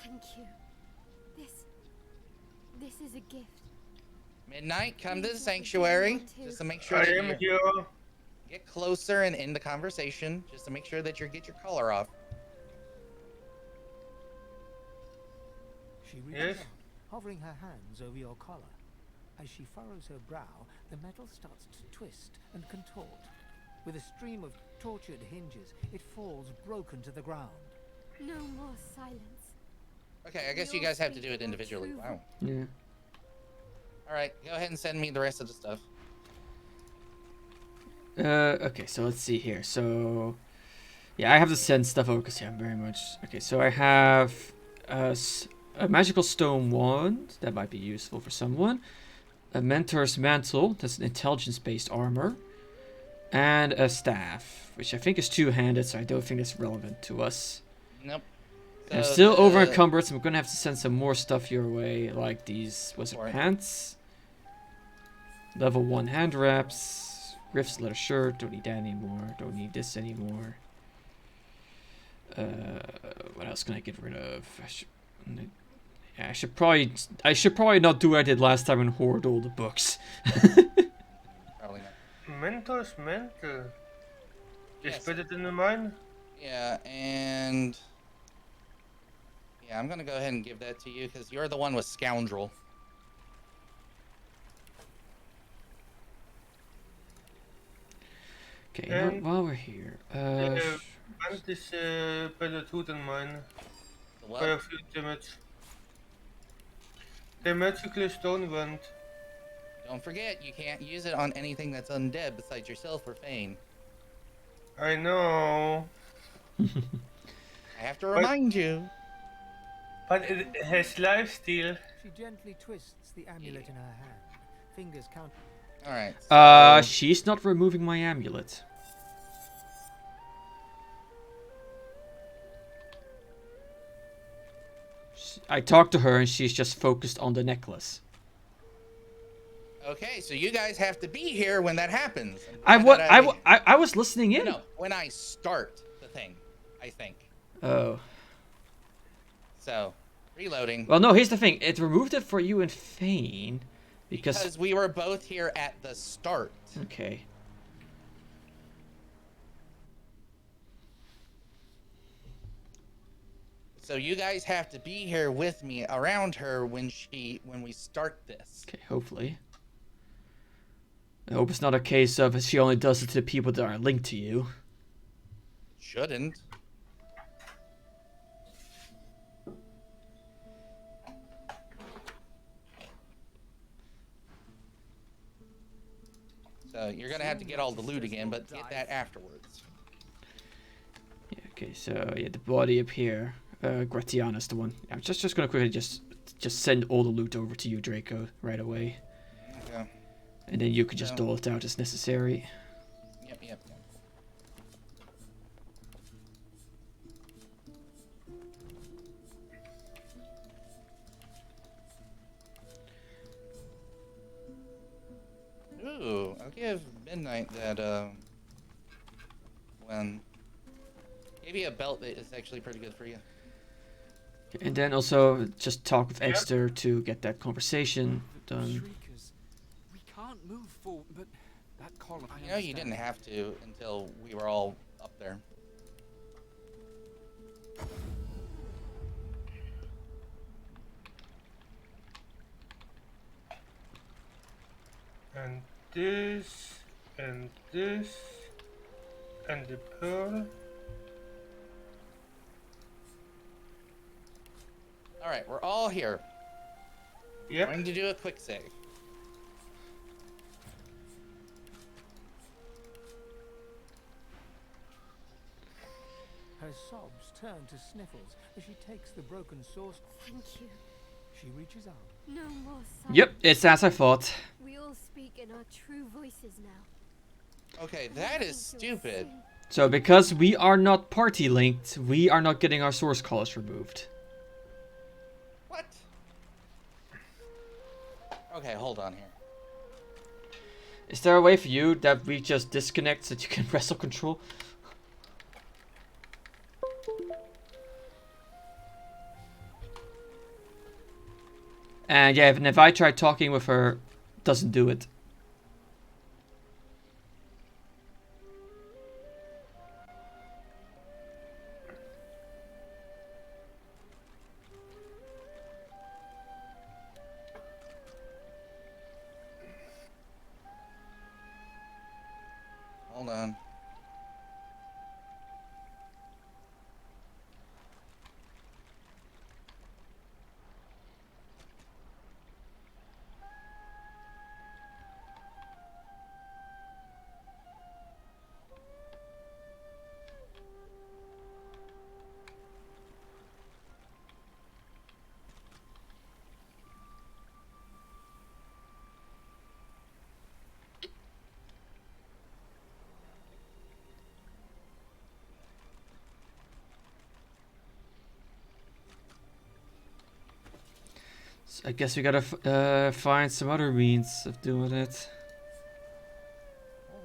Thank you. This is a gift. Midnight, come to the sanctuary just to make sure I that am you here. get closer and in the conversation, just to make sure that you get your collar off. She reaches Yes? out, hovering her hands over your collar. As she furrows her brow, the metal starts to twist and contort. With a stream of tortured hinges, it falls broken to the ground. No more silence. Okay, I guess you guys have to do it individually. Wow. Yeah. Alright, go ahead and send me the rest of the stuff. Okay, so let's see here. So, yeah, I have to send stuff over because, yeah, very much. Okay, so I have a magical stone wand. That might be useful for someone. A mentor's mantle. That's an intelligence-based armor. And a staff, which I think is two-handed, so I don't think that's relevant to us. Nope. I'm still over encumbered, so I'm gonna have to send some more stuff your way, like these, was it Right. pants? Level 1 hand wraps. Griff's leather shirt. Don't need that anymore. Don't need this anymore. What else can I get rid of? I should probably not do what I did last time and hoard all the books. Probably not. Mentor's mental. Just Yes. put it in the mine. Yeah, and yeah, I'm gonna go ahead and give that to you because you're the one with scoundrel. Okay, you know what, And- while we're here, And this pellet hood in mine. The By a what? few damage. The magical stone wand. Don't forget, you can't use it on anything that's undead besides yourself or Fane. I know. I have to remind you. But it has lifesteal. She gently twists the amulet in her hand, fingers count. All right. she's not removing my amulet. I talked to her and she's just focused on the necklace. Okay, so you guys have to be here when that happens. I was listening in. No, when I start the thing, I think. Oh. So, reloading. Well, no, here's the thing. It removed it for you and Fane because we were both here at the start. okay. So you guys have to be here with me around her when we start this. Okay, hopefully. I hope it's not a case of she only does it to people that are linked to you. Shouldn't. So you're gonna have to get all the loot again, but get that afterwards. Yeah, okay, so yeah, the body up here. Gratiana's the one. I'm just gonna quickly just send all the loot over to you, Draco, right away. Okay. And then you could just dole it out as necessary. Yep. Ooh, I'll give Midnight that, when... Maybe a belt that is actually pretty good for you. And then also just talk with Exeter to get that conversation done. Shriekers. We can't move forward, but that column. You know, you didn't have to until we were all up there. And this, and this, and the pearl. Alright, we're all here. Yep. Going to do a quick save. Her sobs turn to sniffles as she takes the broken source. Thank you. She reaches out. No more silence. Yep, it's as I thought. We all speak in our true voices now. Okay, that is stupid. So because we are not party linked, we are not getting our source collars removed. What? Okay, hold on here. Is there a way for you that we just disconnect so that you can wrestle control? And yeah, even if I try talking with her, doesn't do it. Hold on. So I guess we gotta find some other means of doing it. Hold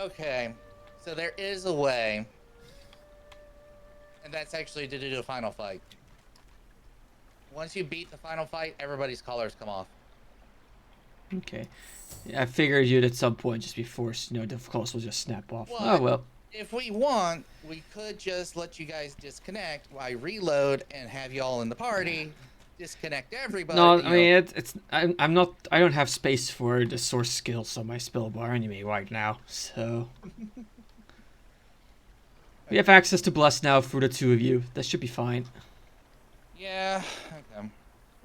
Okay, so there is a way, and that's actually to do a final fight. Once you beat the final fight, everybody's collars come off. Okay. Yeah, I figured you'd at some point just be forced, you know, the collars will just snap off. What? Oh, well. If we want, we could just let you guys disconnect while I reload and have you all in the party. Disconnect everybody. No, I mean, I'm not, I don't have space for the source skills on my spell bar anyway right now, so. We have access to Bless now for the two of you. That should be fine. Yeah, okay.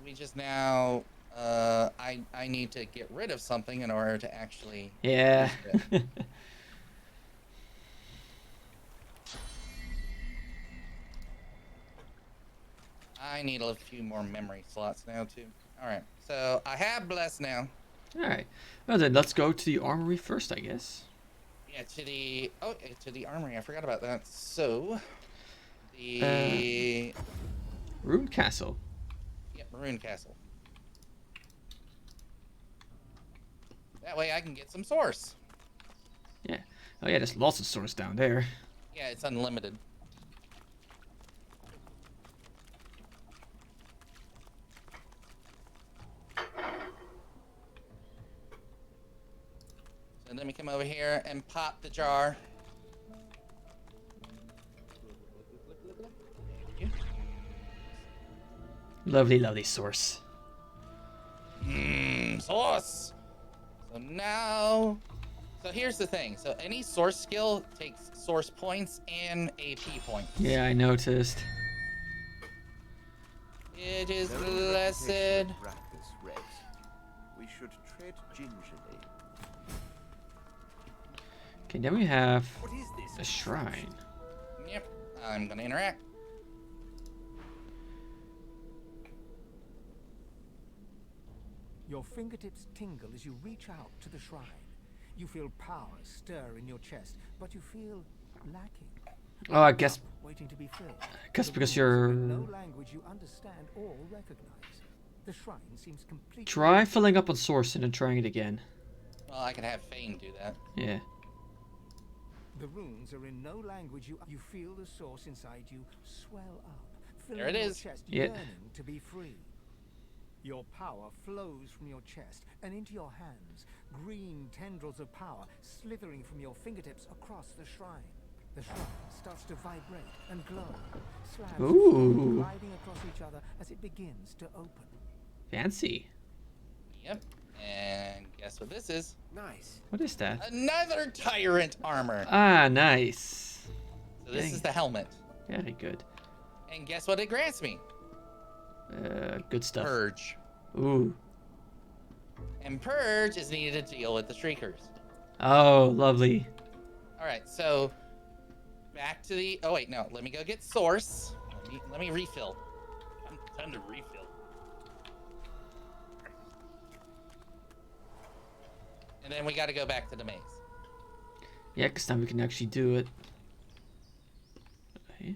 We just now, I need to get rid of something in order to actually... Yeah. I need a few more memory slots now, too. Alright, so I have Bless now. Alright. Well then, let's go to the armory first, I guess. Yeah, to the armory. I forgot about that. So, the... Rune Castle. Yep, Maroon Castle. That way I can get some source. Yeah. Oh yeah, there's lots of source down there. Yeah, it's unlimited. So let me come over here and pop the jar. Lovely, lovely source. Source! So now... So here's the thing. So any source skill takes source points and AP points. Yeah, I noticed. It is Very blessed. reputation of Brackus, Rex. We should tread gingerly. Okay, then we have What is this? a shrine. Yep, I'm gonna interact. Your fingertips tingle as you reach out to the shrine. You feel power stir in your chest, but you feel lacking. Oh, I guess Waiting to be filled. because The rules you're... are in no language you understand or recognize. The shrine seems completely... Try filling up on source and then trying it again. Well, I can have Fane do that. Yeah. The runes are in no language you feel the source inside you swell up, filling There it your is. chest, Yeah. yearning to be free. Your power flows from your chest and into your hands, green tendrils of power slithering from your fingertips across the shrine. The shrine starts to vibrate and glow, slabs of Ooh. stone gliding across each other as it begins to open. Fancy. Yep. And guess what this is? Nice. What is that? Another tyrant armor. Ah, nice. So this dang. is the helmet. Very good. And guess what it grants me? Good stuff. Purge. Ooh. And Purge is needed to deal with the Shriekers. Oh, lovely. Alright, so back to the... Oh, wait, no. Let me go get Source. Let me refill. Time to refill. And then we got to go back to the maze. Yeah, because now we can actually do it. Okay.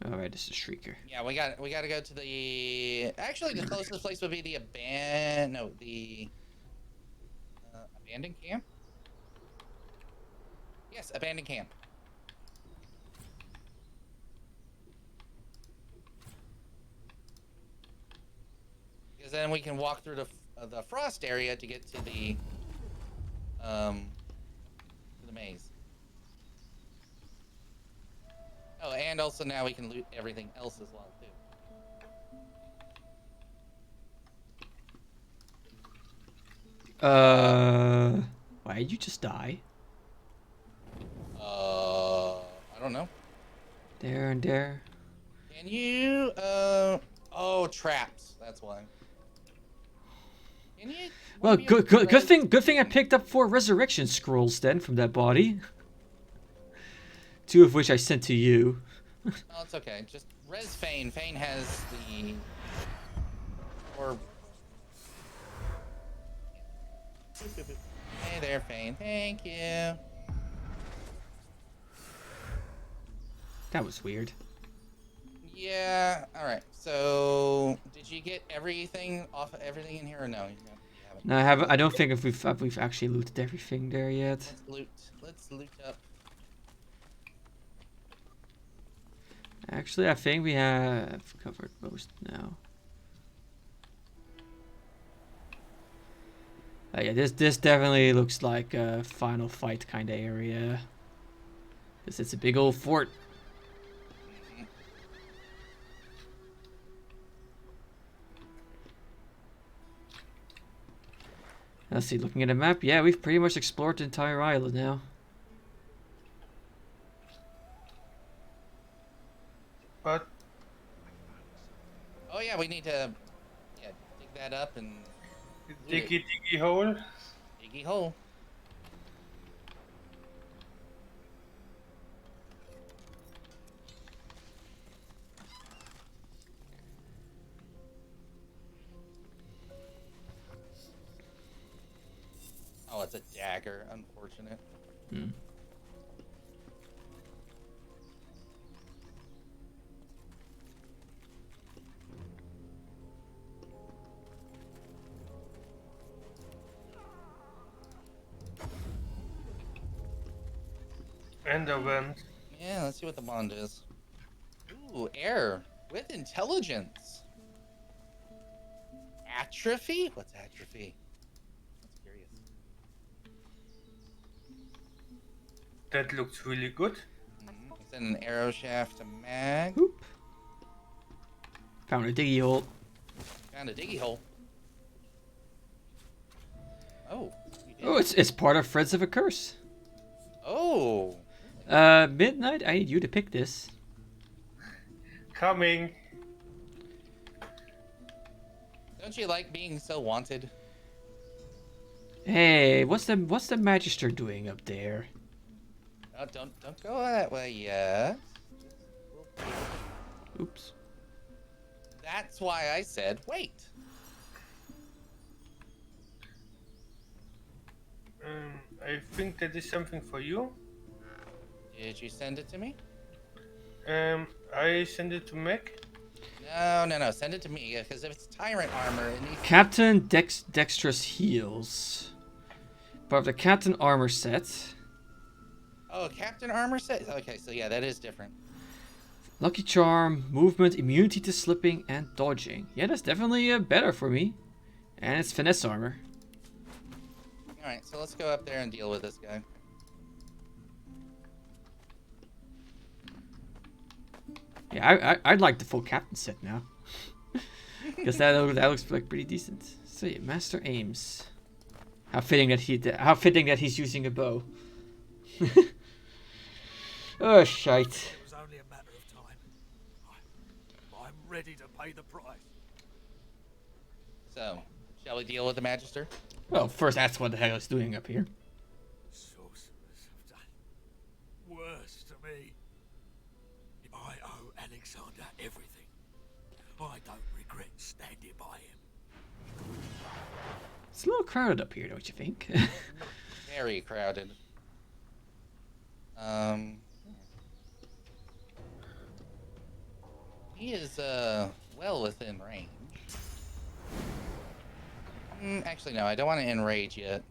Alright, this is Shrieker. Yeah, we got to go to the... Actually, the closest place would be the abandoned camp? Yes, abandoned camp. Because then we can walk through the frost area to get to the maze. Oh, and also now we can loot everything else as well too. Why did you just die? I don't know. There and there. Can you, oh, traps. That's why. Can you? Well, maybe good thing I picked up 4 resurrection scrolls then from that body. 2 of which I sent to you. Oh, it's okay. Just res Fane. Fane has the... Or... Hey there, Fane. Thank you. That was weird. Yeah, alright. So, did you get everything off of everything in here or no? You haven't. No, I haven't. I don't think if we've actually looted everything there yet. Let's loot. Let's loot up. Actually, I think we have covered most now. Yeah, this definitely looks like a final fight kind of area. This is a big old fort. Let's see, looking at the map, yeah, we've pretty much explored the entire island now. But Oh yeah, we need to dig that up and loot diggy diggy hole. diggy hole. Oh, it's a dagger. Unfortunate. Hmm. And a vent. Yeah, let's see what the bond is. Ooh, air with intelligence. Atrophy? What's atrophy? That's curious. That looks really good. Send an arrow shaft to mag. Oop. Found a diggy hole. Found a diggy hole. Oh. You did. Oh, it's part of Threads of a Curse. Oh. Midnight, I need you to pick this. Coming. Don't you like being so wanted? Hey, what's the Magister doing up there? Oh, don't go that way yet. Oops. That's why I said wait. I think that is something for you. Did you send it to me? I send it to Meg. No. Send it to me because if it's tyrant armor, it needs. Captain Dexterous Heals. Part of the Captain Armor set. Oh, Captain Armor set. Okay, so yeah, that is different. Lucky Charm, movement, immunity to slipping, and dodging. Yeah, that's definitely better for me. And it's finesse armor. All right, so let's go up there and deal with this guy. Yeah, I'd like the full captain set now. Because that looks like pretty decent. So yeah, Master Aims. How fitting that he's using a bow. Oh shite. It was only a matter of time. I'm ready to pay the price. So, shall we deal with the Magister? Well, first that's what the hell it's doing up here. Sorcerers have done worse to me. I owe Alexander everything. I don't regret standing by him. It's a little crowded up here, don't you think? Very crowded. He is well within range. Actually, no, I don't want to enrage yet.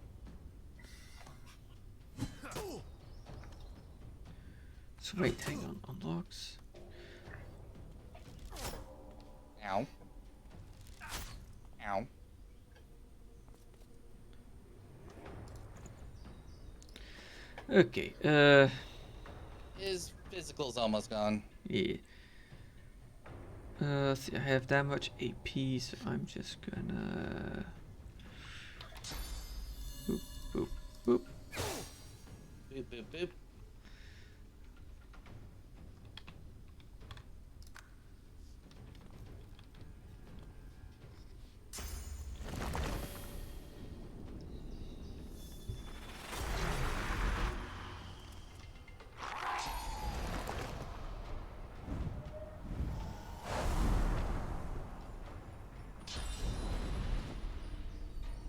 So wait, hang on, unlocks. Ow. Ow. Okay, His physical's almost gone. yeah. See, I have that much AP, so I'm just gonna... Boop, boop, boop. Boop, boop, boop.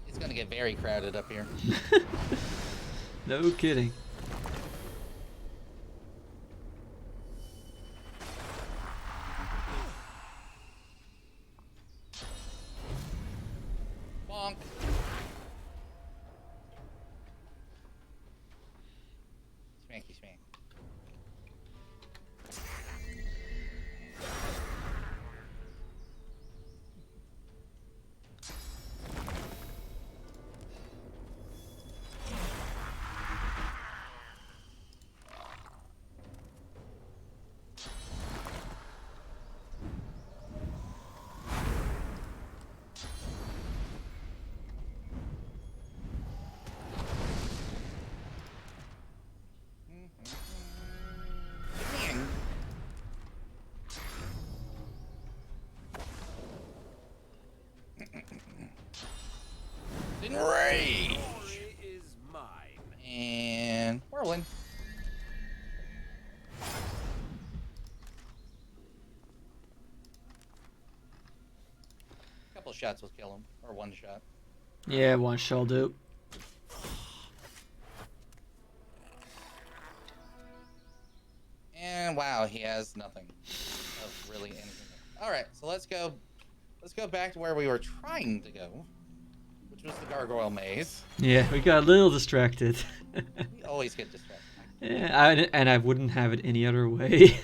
It's gonna get very crowded up here. No kidding. Bonk. couple shots will kill him, or one shot. Yeah, one shall do. And wow, he has nothing of really anything. All right, so let's go back to where we were trying to go, which was the gargoyle maze. Yeah, we got a little distracted. We always get distracted. Yeah, and I wouldn't have it any other way.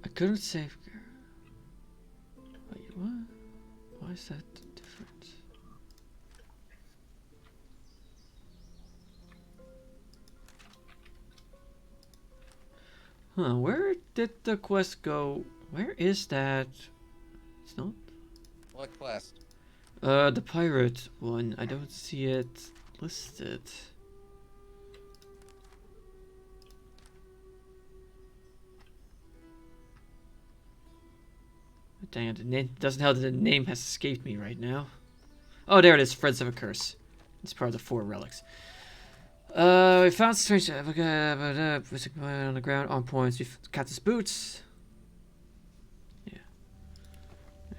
I couldn't save. Wait, what? Why is that different? Huh, where did the quest go? Where is that? It's not. What quest? The pirate one. I don't see it listed. Dang it, the name doesn't help that the name has escaped me right now. Oh, there it is, Friends of a Curse. It's part of the 4 relics. We found strange on the ground on points. We got his boots. Yeah.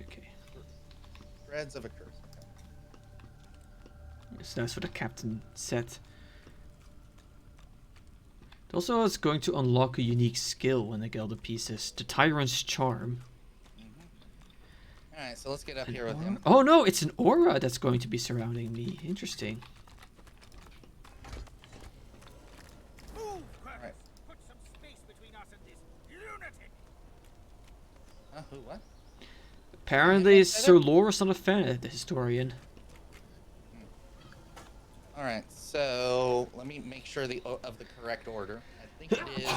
Okay. Threads of a curse. So that's what the captain said. Also, it's going to unlock a unique skill when they get all the pieces. The Tyrant's Charm. Alright, so let's get up here with him. Oh no, it's an aura that's going to be surrounding me. Interesting. Alright. Put some space between us and this lunatic. Who, what? Apparently, Sir Loris not a fan of the historian. Alright, so let me make sure of the correct order. I think it is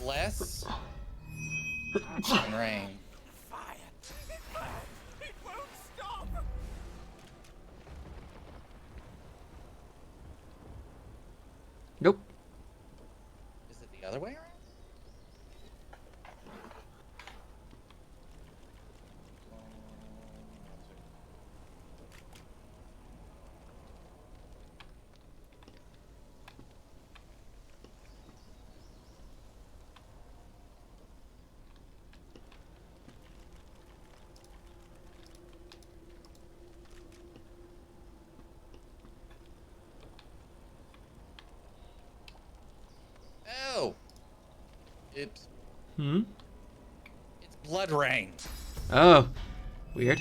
Bless and Rain. It won't stop. Nope. Is it the other way around? Oh! Oops. Hmm? It's Blood Rain. Oh. Weird.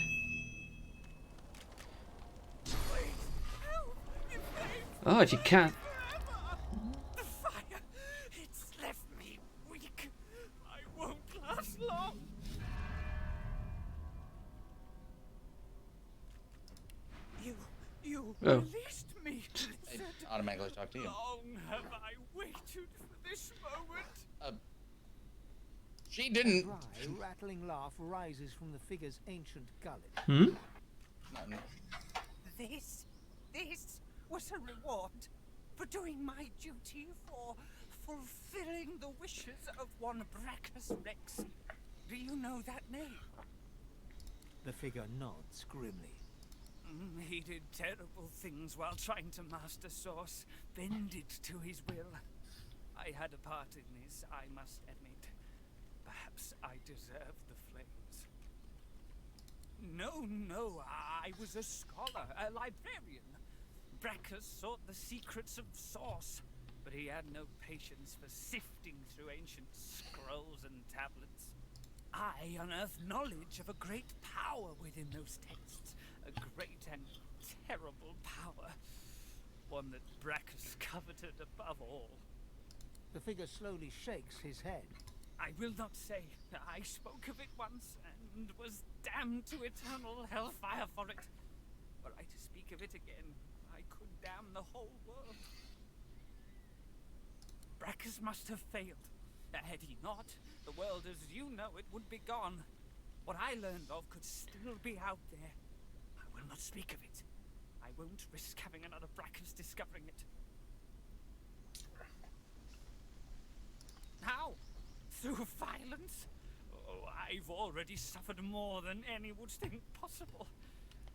Oh, if you can't... The fire, it's left me weak. I won't last long. You Oh. released me. It automatically talk to you. Long have I waited for this moment. She didn't. A dry, rattling laugh rises from the figure's ancient gullet. Hmm? Nothing. This was a reward for doing my duty, for fulfilling the wishes of one Brachus Rex. Do you know that name? The figure nods grimly. He did terrible things while trying to master Source, bended to his will. I had a part in this, I must admit. Perhaps I deserve the flames. No, I was a scholar, a librarian. Brachus sought the secrets of Source, but he had no patience for sifting through ancient scrolls and tablets. I unearthed knowledge of a great power within those texts, a great and terrible power, one that Brachus coveted above all. The figure slowly shakes his head. I will not say. I spoke of it once and was damned to eternal hellfire for it. Were I to speak of it again, I could damn the whole world. Brachus must have failed. Had he not, the world as you know it would be gone. What I learned of could still be out there. I will not speak of it. I won't risk having another Brachus discovering it. How? Through violence? Oh, I've already suffered more than any would think possible.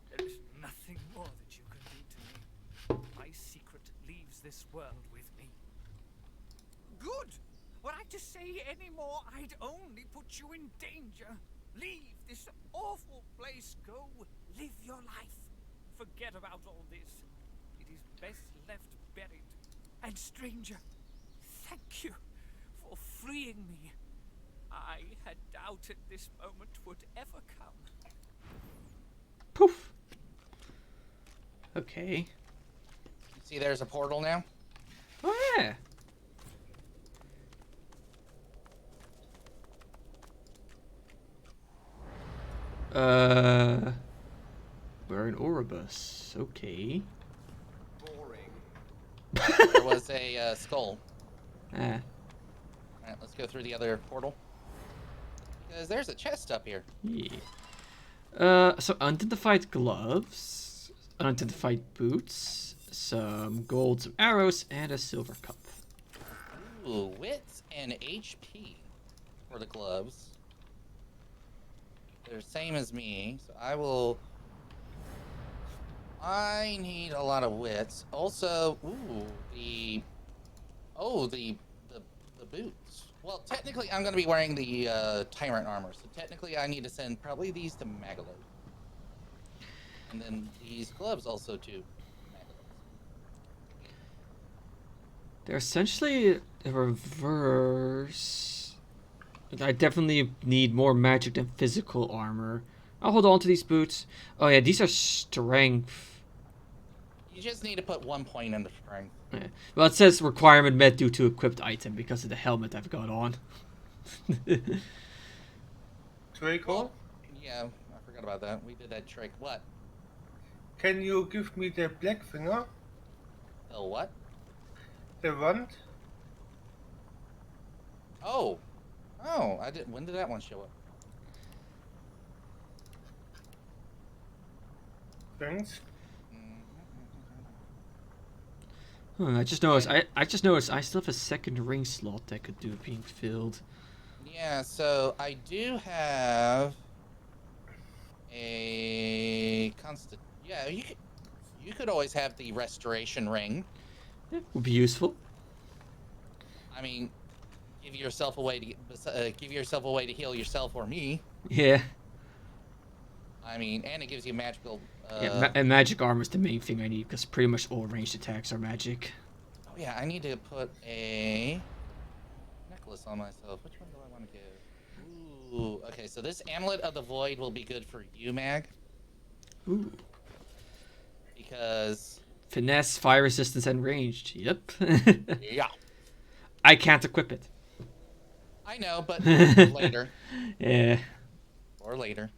There is nothing more that you can do to me. this world with me. Good! Were I to say any more, I'd only put you in danger. Leave this awful place. Go live your life. Forget about all this. It is best left buried. And stranger, thank you for freeing me. I had doubted this moment would ever come. Poof. Okay. See, there's a portal now. Oh yeah. We're in Oribus. Okay. There was a skull. Ah. Alright, let's go through the other portal. Because there's a chest up here. Yeah. So unidentified gloves, unidentified boots, some gold, some arrows, and a silver cup. Ooh, wits and HP for the gloves. They're the same as me, so I need a lot of wits. Also, ooh, the boots. Well, technically, I'm going to be wearing the tyrant armor, so technically, I need to send probably these to Magalo. And then these gloves also to Magalo. They're essentially a reverse. I definitely need more magic than physical armor. I'll hold on to these boots. Oh yeah, these are strength. You just need to put 1 point in the strength. Yeah. Well, it says requirement met due to equipped item because of the helmet I've got on. Draco, Yeah, I forgot about that. We did that trick. What? can you give me the black finger? The what? The wand? Oh, I did. When did that one show up? Thanks. I just noticed. I just noticed I still have a second ring slot that could do being filled. Yeah, so I do have a constant. Yeah, you could always have the restoration ring. That would be useful. I mean, give yourself a way to heal yourself or me. Yeah. I mean, and it gives you magical. Yeah, and magic armor is the main thing I need because pretty much all ranged attacks are magic. Oh yeah, I need to put a necklace on myself. Which one do I want to give? Ooh, okay. So this amulet of the void will be good for you, Mag. Ooh. Because Finesse, fire resistance, and ranged. Yep. yeah, I can't equip it. I know, but later. Yeah. Or later.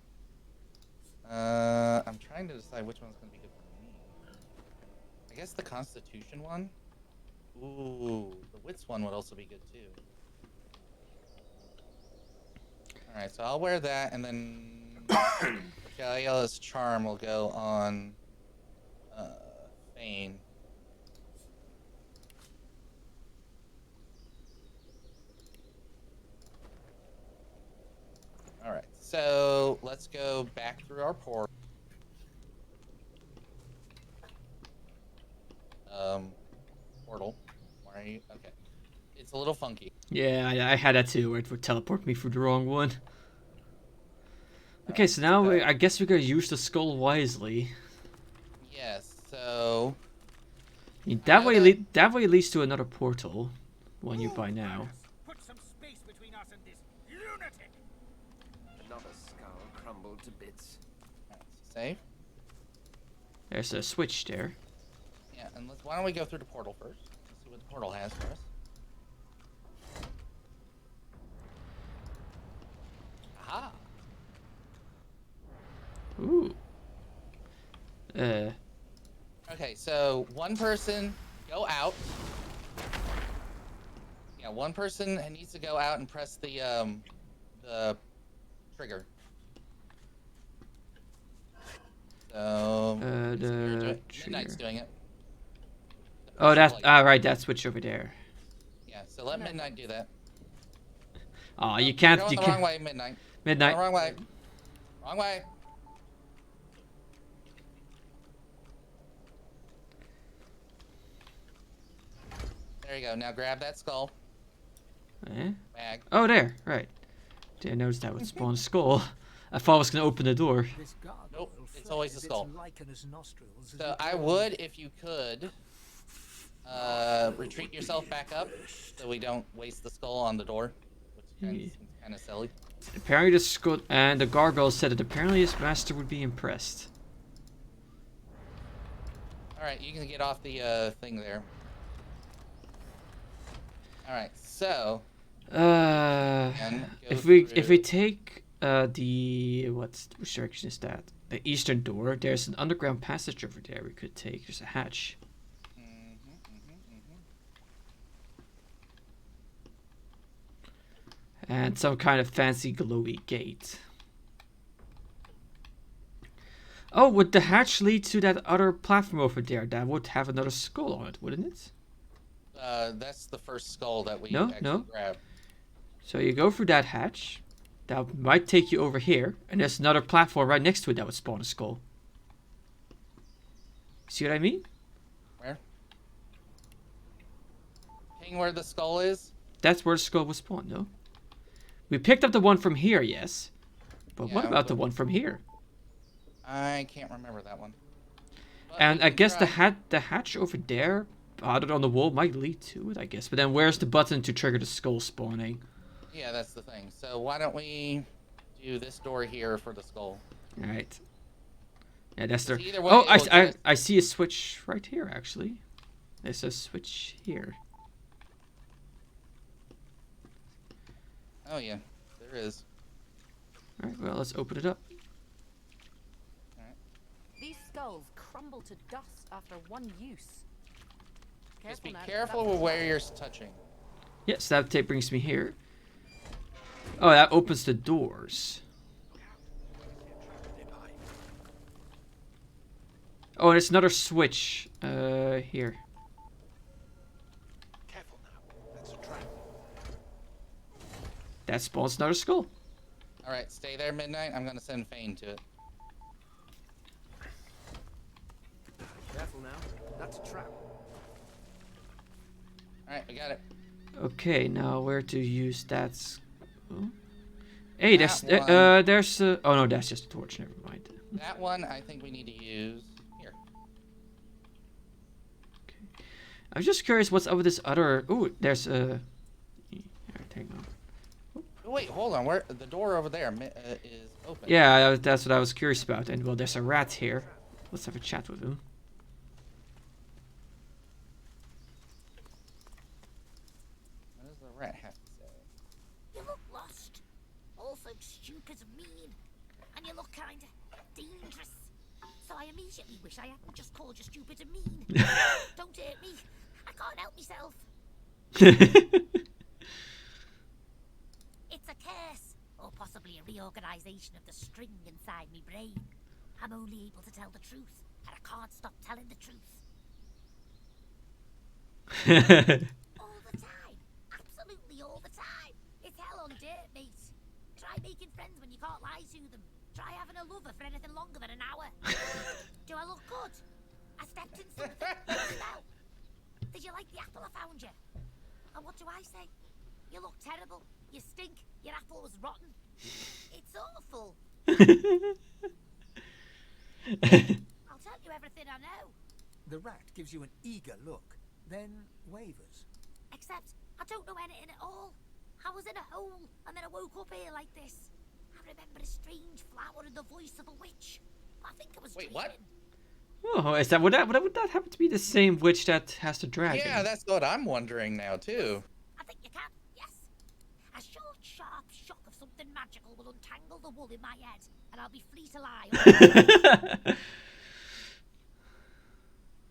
I'm trying to decide which one's gonna be good for me. I guess the Constitution one. Ooh, the Wits one would also be good too. All right, so I'll wear that, and then Galiela's charm will go on Fane. All right, so let's go back through our portal. Portal. Why are you? Okay. It's a little funky. Yeah, I had that too, where it would teleport me through the wrong one. Okay, so now I guess we gotta use the skull wisely. Yes, so... I mean, that way it leads to another portal, one you buy now. Put some space between us and this lunatic. Another skull crumbled to bits. Save. There's a switch there. Yeah, and why don't we go through the portal first? Let's see what the portal has for us. Aha! Ooh. Okay, so one person go out. Yeah, one person needs to go out and press the trigger. So Midnight's doing it. Oh, that's right. That switch over there. Yeah, so let Midnight do that. Oh, you can't. You're going the wrong way, Midnight. Midnight. Wrong way. Wrong way. There you go. Now grab that skull. Eh? Bag. Oh, there. Right. Didn't notice that would spawn a skull. I thought I was gonna open the door. This gargoyle Nope, it's always a flares skull. its lichenous nostrils as So it I crawls would, if you could, retreat yourself back up so we don't waste the skull on the door, which is kind of silly. Apparently the skull and the gargoyle said that apparently his master would be impressed. All right, you can get off the thing there. All right, so if we take which direction is that? The eastern door. There's an underground passage over there we could take. There's a hatch. And some kind of fancy glowy gate. Oh, would the hatch lead to that other platform over there? That would have another skull on it, wouldn't it? That's the first skull that we No. grabbed. So you go through that hatch. That might take you over here. And there's another platform right next to it that would spawn a skull. See what I mean? Where? Ping where the skull is? That's where the skull would spawn, no? We picked up the one from here, yes. But what about the one from here? I can't remember that one. But And I guess the hatch over there, out on the wall, might lead to it, I guess. But then where's the button to trigger the skull spawning? Yeah, that's the thing. So why don't we do this door here for the skull? Alright. Yeah, that's the... Either way, Oh, it'll I see a switch right here, actually. There's a switch here. Oh yeah, there is. Alright, well, let's open it up. These skulls crumble to dust after one use. Just be now, careful that's with where you're touching. Yes, that tape brings me here. Oh, that opens the doors. Oh, and it's another switch here. Careful now. That's a trap. That spawns another skull. All right, stay there, Midnight. I'm gonna send Fane to it. Careful now. That's a trap. All right, we got it. Okay, now where to use that? Hey, That there's oh no, that's just a torch. Never mind. That one I think we need to use here. Okay. I was just curious what's up with this other. Oh, there's a. Alright, hang on. Oh, wait, hold on. Where the door over there is open? Yeah, that's what I was curious about. And well, there's a rat here. Let's have a chat with him. What does the rat have to say? You look lost. Also stupid and mean. And you look kinda dangerous. So I immediately wish I hadn't just called you stupid and mean. Don't hurt me. I can't help myself. It's a curse. Or possibly a reorganization of the string inside me brain. I'm only able to tell the truth. And I can't stop telling the truth. All the time. Absolutely all the time. It's hell on dirt, mate. Try making friends when you can't lie to them. Try having a lover for anything longer than an hour. Do I look good? I stepped in something. Smell. Did you like the apple I found you? And what do I say? You look terrible. You stink. Your apple was rotten. It's awful. I'll tell you everything I know. The rat gives you an eager look, then wavers. Except I don't know anything at all. I was in a hole, and then I woke up here like this. I remember a strange flower and the voice of a witch. I think I was dreaming. What? Oh, is that would that happen to be the same witch that has the dragon? Yeah, that's what I'm wondering now too. I think you can, yes. A short, sharp shock of something magical will untangle the wool in my head, and I'll be free to lie.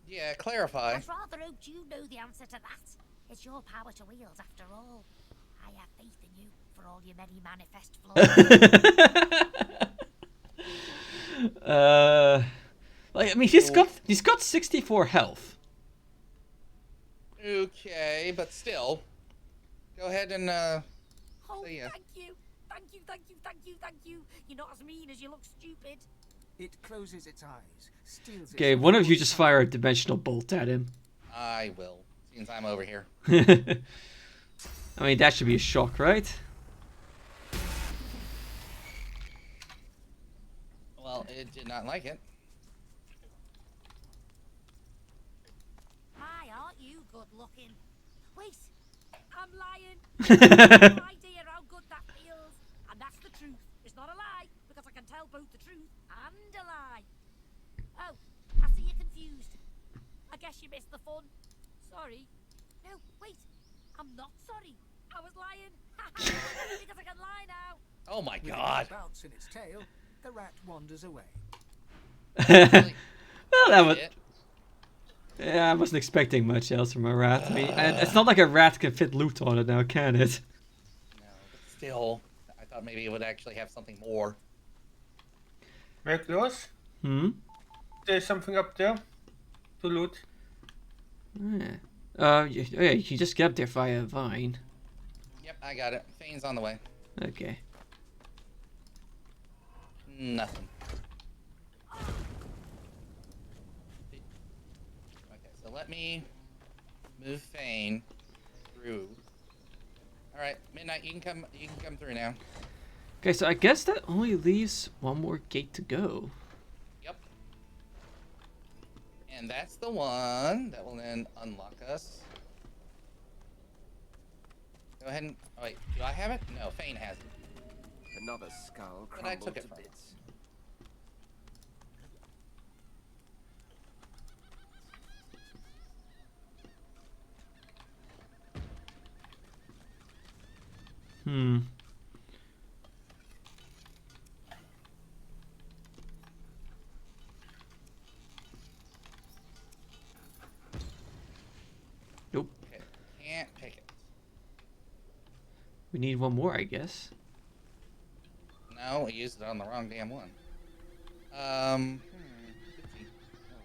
Yeah, clarify. I'd rather hoped you know the answer to that. It's your power to wield, after all. I have faith in you for all your many manifest flaws. Like I mean, he's got 64 health. Okay, but still, go ahead and Oh, say yes. thank you. Thank you, thank you, thank you, thank you. You're not as mean as you look stupid. It closes its eyes, steals Okay, its one of you just fire a dimensional bolt at him. I will. Since I'm over here. I mean, that should be a shock, right? Well, it did not like it. My, aren't you good looking? Wait, I'm lying. No idea how good that feels. And that's the truth. It's not a lie, because I can tell both the truth and a lie. Oh, I see you're confused. I guess you missed the fun. Sorry. No, wait. I'm not sorry. I was lying. Because I can lie now. Oh my With a god. bounce in its tail, the rat wanders away. Well, that was... Yeah, I wasn't expecting much else from a rat. I mean, and it's not like a rat can fit loot on it now, can it? No, but still, I thought maybe it would actually have something more. Very close. Hmm? There's something up there to loot. Yeah. Yeah, you can just get up there via vine. Yep, I got it. Fane's on the way. Okay. Nothing. Okay, so let me move Fane through. All right, Midnight, you can come through now. Okay, so I guess that only leaves one more gate to go. Yep. And that's the one that will then unlock us. Go ahead and... Oh, wait. Do I have it? No, Fane has it. Another skull But I crumbled took it to from him. bits. Hmm. Nope. Okay, can't pick it. We need one more, I guess. No, we used it on the wrong damn one. Oh,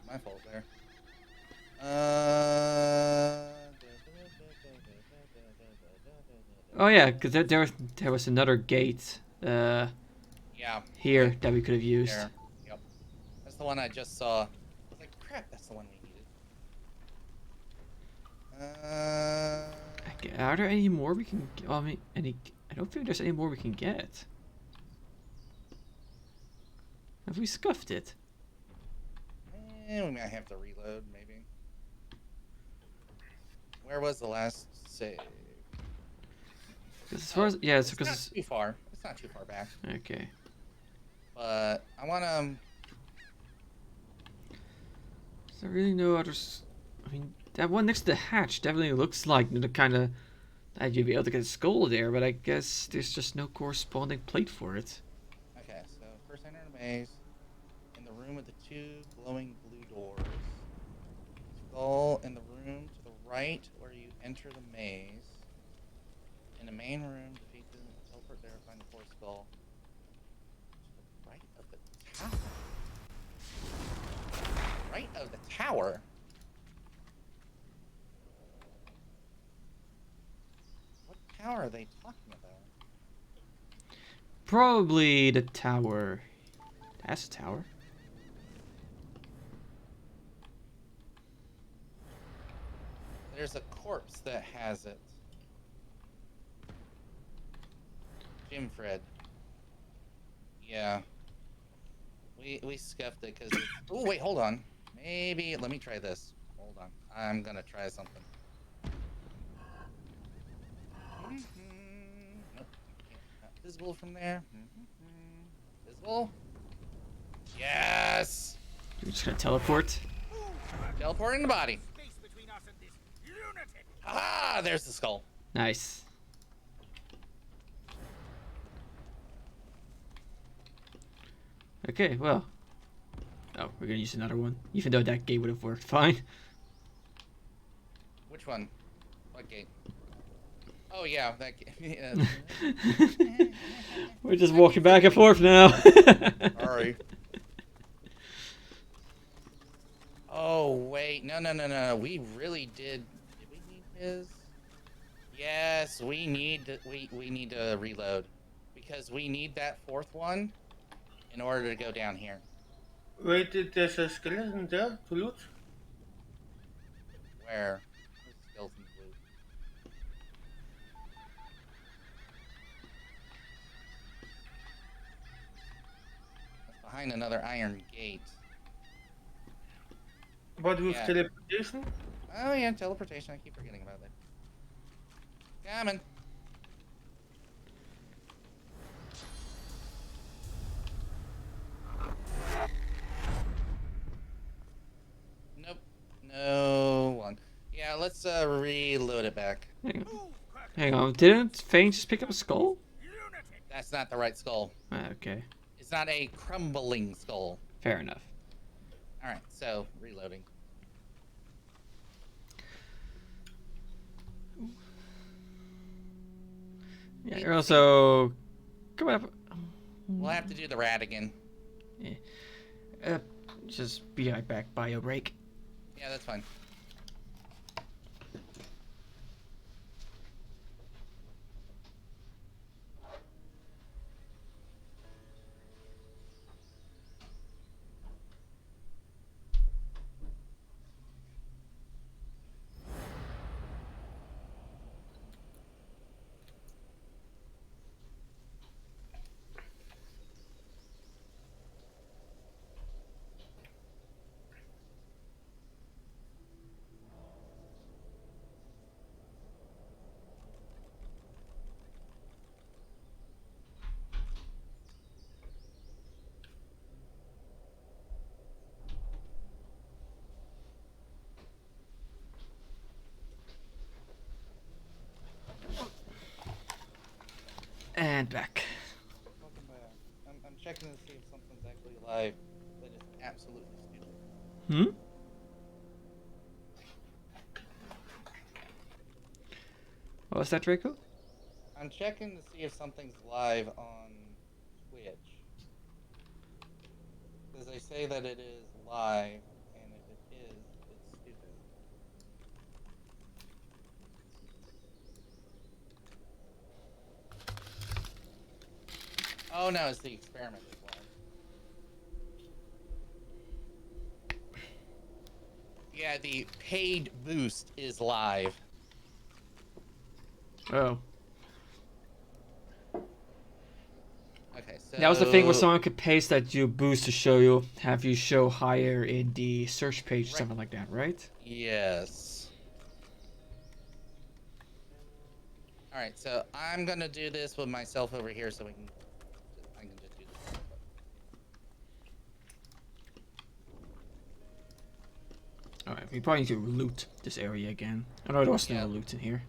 my fault there. Oh yeah, because there was another gate. Yeah. Here that we could have used. There. Yep. That's the one I just saw. I was like, crap, that's the one we needed. Okay, are there any more we can? Well, I mean, I don't think there's any more we can get. Have we scuffed it? We might have to reload, maybe. Where was the last save? Because as far as yeah, it's It's because not too far. It's not too far back. okay. But I want to. Is there really no others? I mean, that one next to the hatch definitely looks like the kind of that you'd be able to get a skull there, but I guess there's just no corresponding plate for it. Okay, so first enter the maze. In the room with the two glowing blue doors. Skull in the room to the right where you enter the maze. In the main room, defeat the teleport there, find the fourth skull. To the right of the tower. Right of the tower? What tower are they talking about? Probably the tower. That's a tower. There's a corpse that has it. Jim Fred. Yeah. We scuffed it because it's... Oh, wait, hold on. Maybe... Let me try this. Hold on. I'm gonna try something. Nope. Not visible from there. Visible? Yes! You're just gonna teleport. Teleporting the body. Ah, there's the skull. Nice. Okay, well. Oh, we're gonna use another one, even though that gate would have worked fine. Which one? What gate? Oh yeah, that gate. Yeah. We're just walking back and forth now. Sorry. Oh wait, no. We really did. Did we need his? Yes, we need to. We need to reload because we need that fourth one in order to go down here. Wait, there's a skeleton there to loot? Where? behind another iron gate. But with Yeah. teleportation? Oh yeah, teleportation. I keep forgetting about that. Coming. Nope. No one. Yeah, let's reload it back. Hang on, didn't Fane just pick up a skull? That's not the right skull. Okay, It's not a crumbling skull. fair enough. Alright, so reloading. Yeah, you're also come up. We'll have to do the rat again. Yeah. Just be right back. Bio break. Yeah, that's fine. And back. Welcome back. I'm checking to see if something's actually live that is absolutely stupid. Hmm? What was that, Draco? I'm checking to see if something's live on Twitch. Because they say that it is live, and if it is, it's stupid. Oh no, it's the experiment as well. Yeah, the paid boost is live. Oh. Okay, so That was the thing where someone could paste that you boost to show you, have you show higher in the search page, or something like that, right? Yes. Alright, so I'm gonna do this with myself over here so I can just do this. Alright, we probably need to loot this area again. I know there was no Yep. loot in here.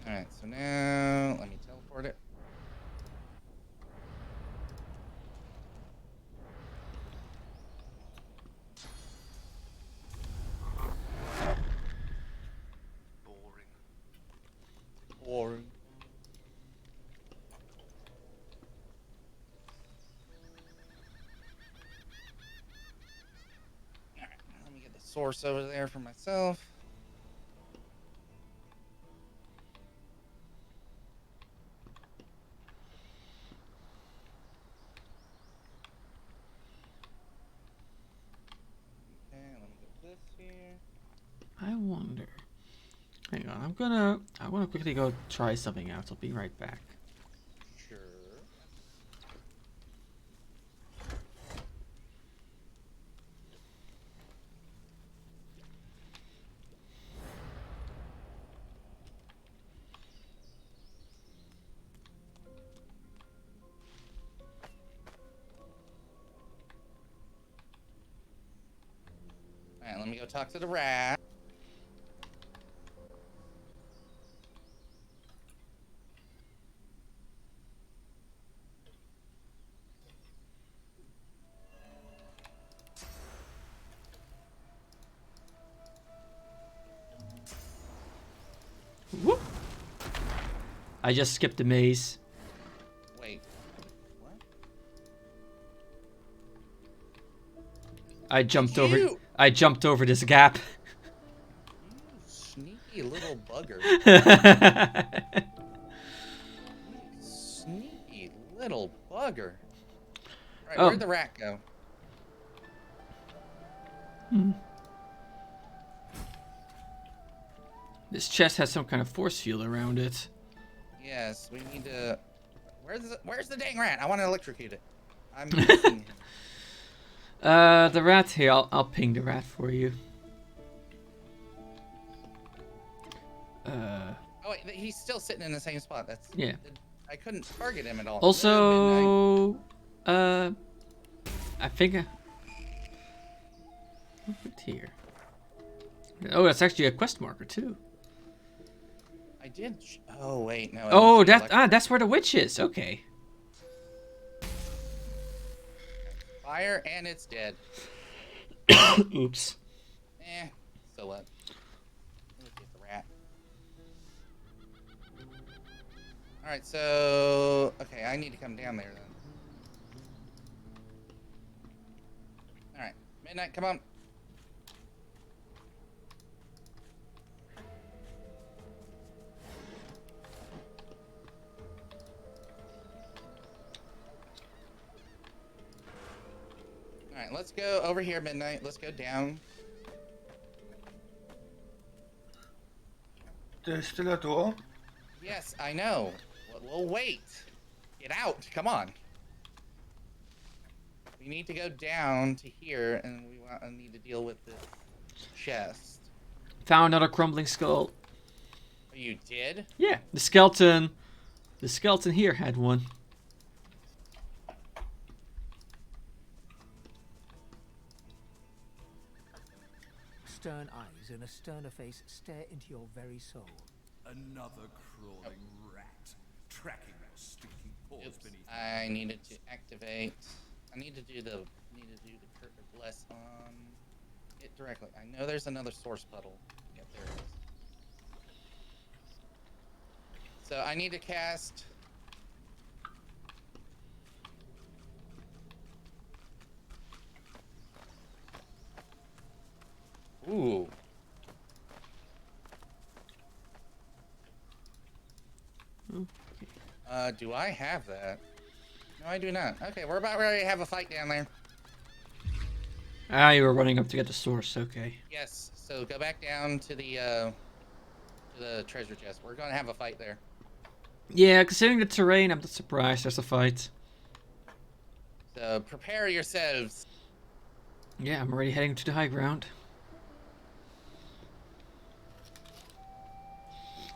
Alright, so now let me teleport it. Boring. Alright, let me get the source over there for myself. Okay, let me get this here. I wonder. Hang on, I wanna quickly go try something out. I'll be right back. Sure. Alright, let me go talk to the rat. Whoop! I just skipped the maze. Wait. What? I jumped over this gap. You sneaky little bugger. Sneaky little bugger. Alright, where'd the rat go? This chest has some kind of force field around it. Yes, we need to... Where's the dang rat? I want to electrocute it. I'm missing him. The rat here. I'll ping the rat for you. Oh wait, he's still sitting in the same spot. That's Yeah. I couldn't target him at all. Also, I think what's here? Oh, that's actually a quest marker too. I did. Oh wait, no. Oh, that's where the witch is. Okay. Fire and it's dead. Oops. So what? Let me get the rat. Alright, so... Okay, I need to come down there then. Alright, Midnight, come on. Alright, let's go over here, Midnight. Let's go down. There's still a door. Yes, I know. We'll wait. Get out. Come on. We need to go down to here, and we need to deal with this chest. Found another crumbling skull. Oh, you did? Yeah, the skeleton here had one. Stern eyes and a sterner face stare into your very soul. Another crawling rat, tracking your stinking paws beneath. I needed to activate. I need to do the Curse of Bless on it directly. I know there's another source puddle. Yep, there it is. So I need to cast. Ooh. Do I have that? No, I do not. Okay, we're about ready to have a fight down there. Ah, you were running up to get the source. Okay. Yes. So go back down to the treasure chest. We're gonna have a fight there. Yeah, considering the terrain, I'm not surprised there's a fight. So prepare yourselves. Yeah, I'm already heading to the high ground.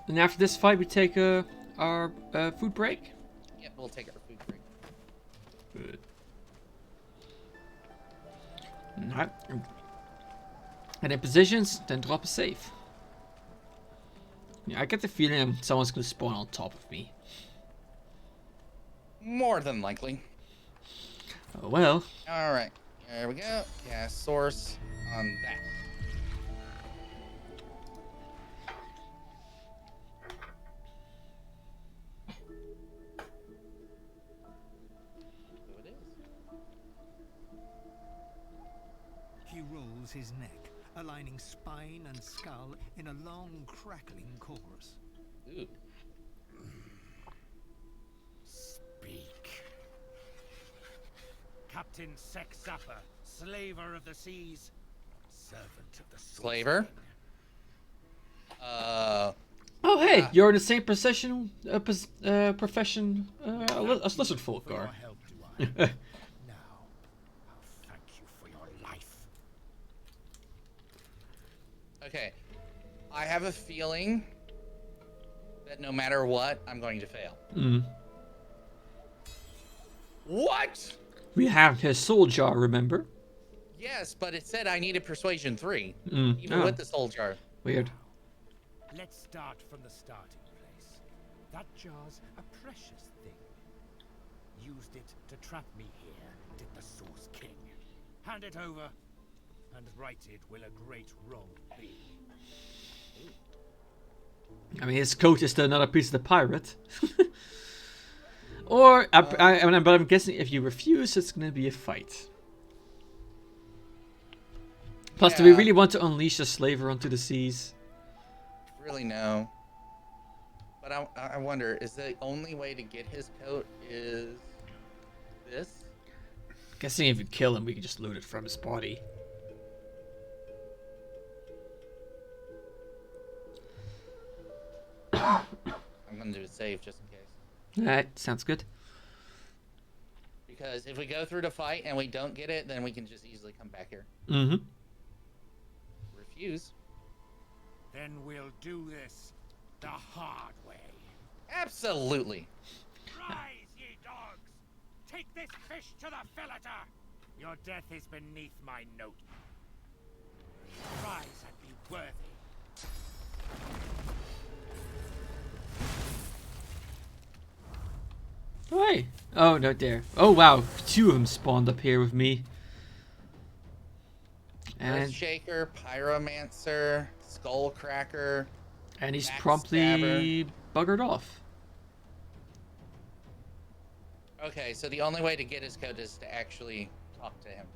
And after this fight, we take our food break. Yep, we'll take our food break. Good. Alright. And in positions, then drop a save. Yeah, I get the feeling someone's gonna spawn on top of me. More than likely. Oh well. Alright, there we go. Cast source on that. So it is. He rolls his neck, aligning spine and skull in a long, crackling chorus. Ooh. Speak. Captain Sexapper, slaver of the seas, servant of the Slaver? Oh hey, you're in the same profession, as lizard folk are. Now, I'll thank you for your life. Okay. I have a feeling that no matter what, I'm going to fail. Mm. What? We have his soul jar, remember? Yes, but it said I needed persuasion 3. Mm. Even Oh. with the soul jar. Weird. Let's start from the starting place. That jar's a precious thing. Used it to trap me here, did the Source King. Hand it over, and righted will a great wrong be. I mean, his coat is another piece of the pirate. Or, but I'm guessing if you refuse, it's gonna be a fight. Plus, do we really want to unleash a slaver onto the seas? Really, no. But I wonder, is the only way to get his coat is this? Guessing if you kill him, we can just loot it from his body. I'm gonna do a save just in case. Alright, sounds good. because if we go through the fight and we don't get it, then we can just easily come back here. Mm-hmm. Refuse. Then we'll do this the hard way. Absolutely. Rise, ye dogs! Take this fish to the filleter! Your death is beneath my note. Rise and be worthy. Hey. Oh, no, there. Oh, wow. 2 of them spawned up here with me. And Earthshaker, Pyromancer, Skullcracker. and he's Backstabber. promptly buggered off. Okay, so the only way to get his code is to actually talk to him.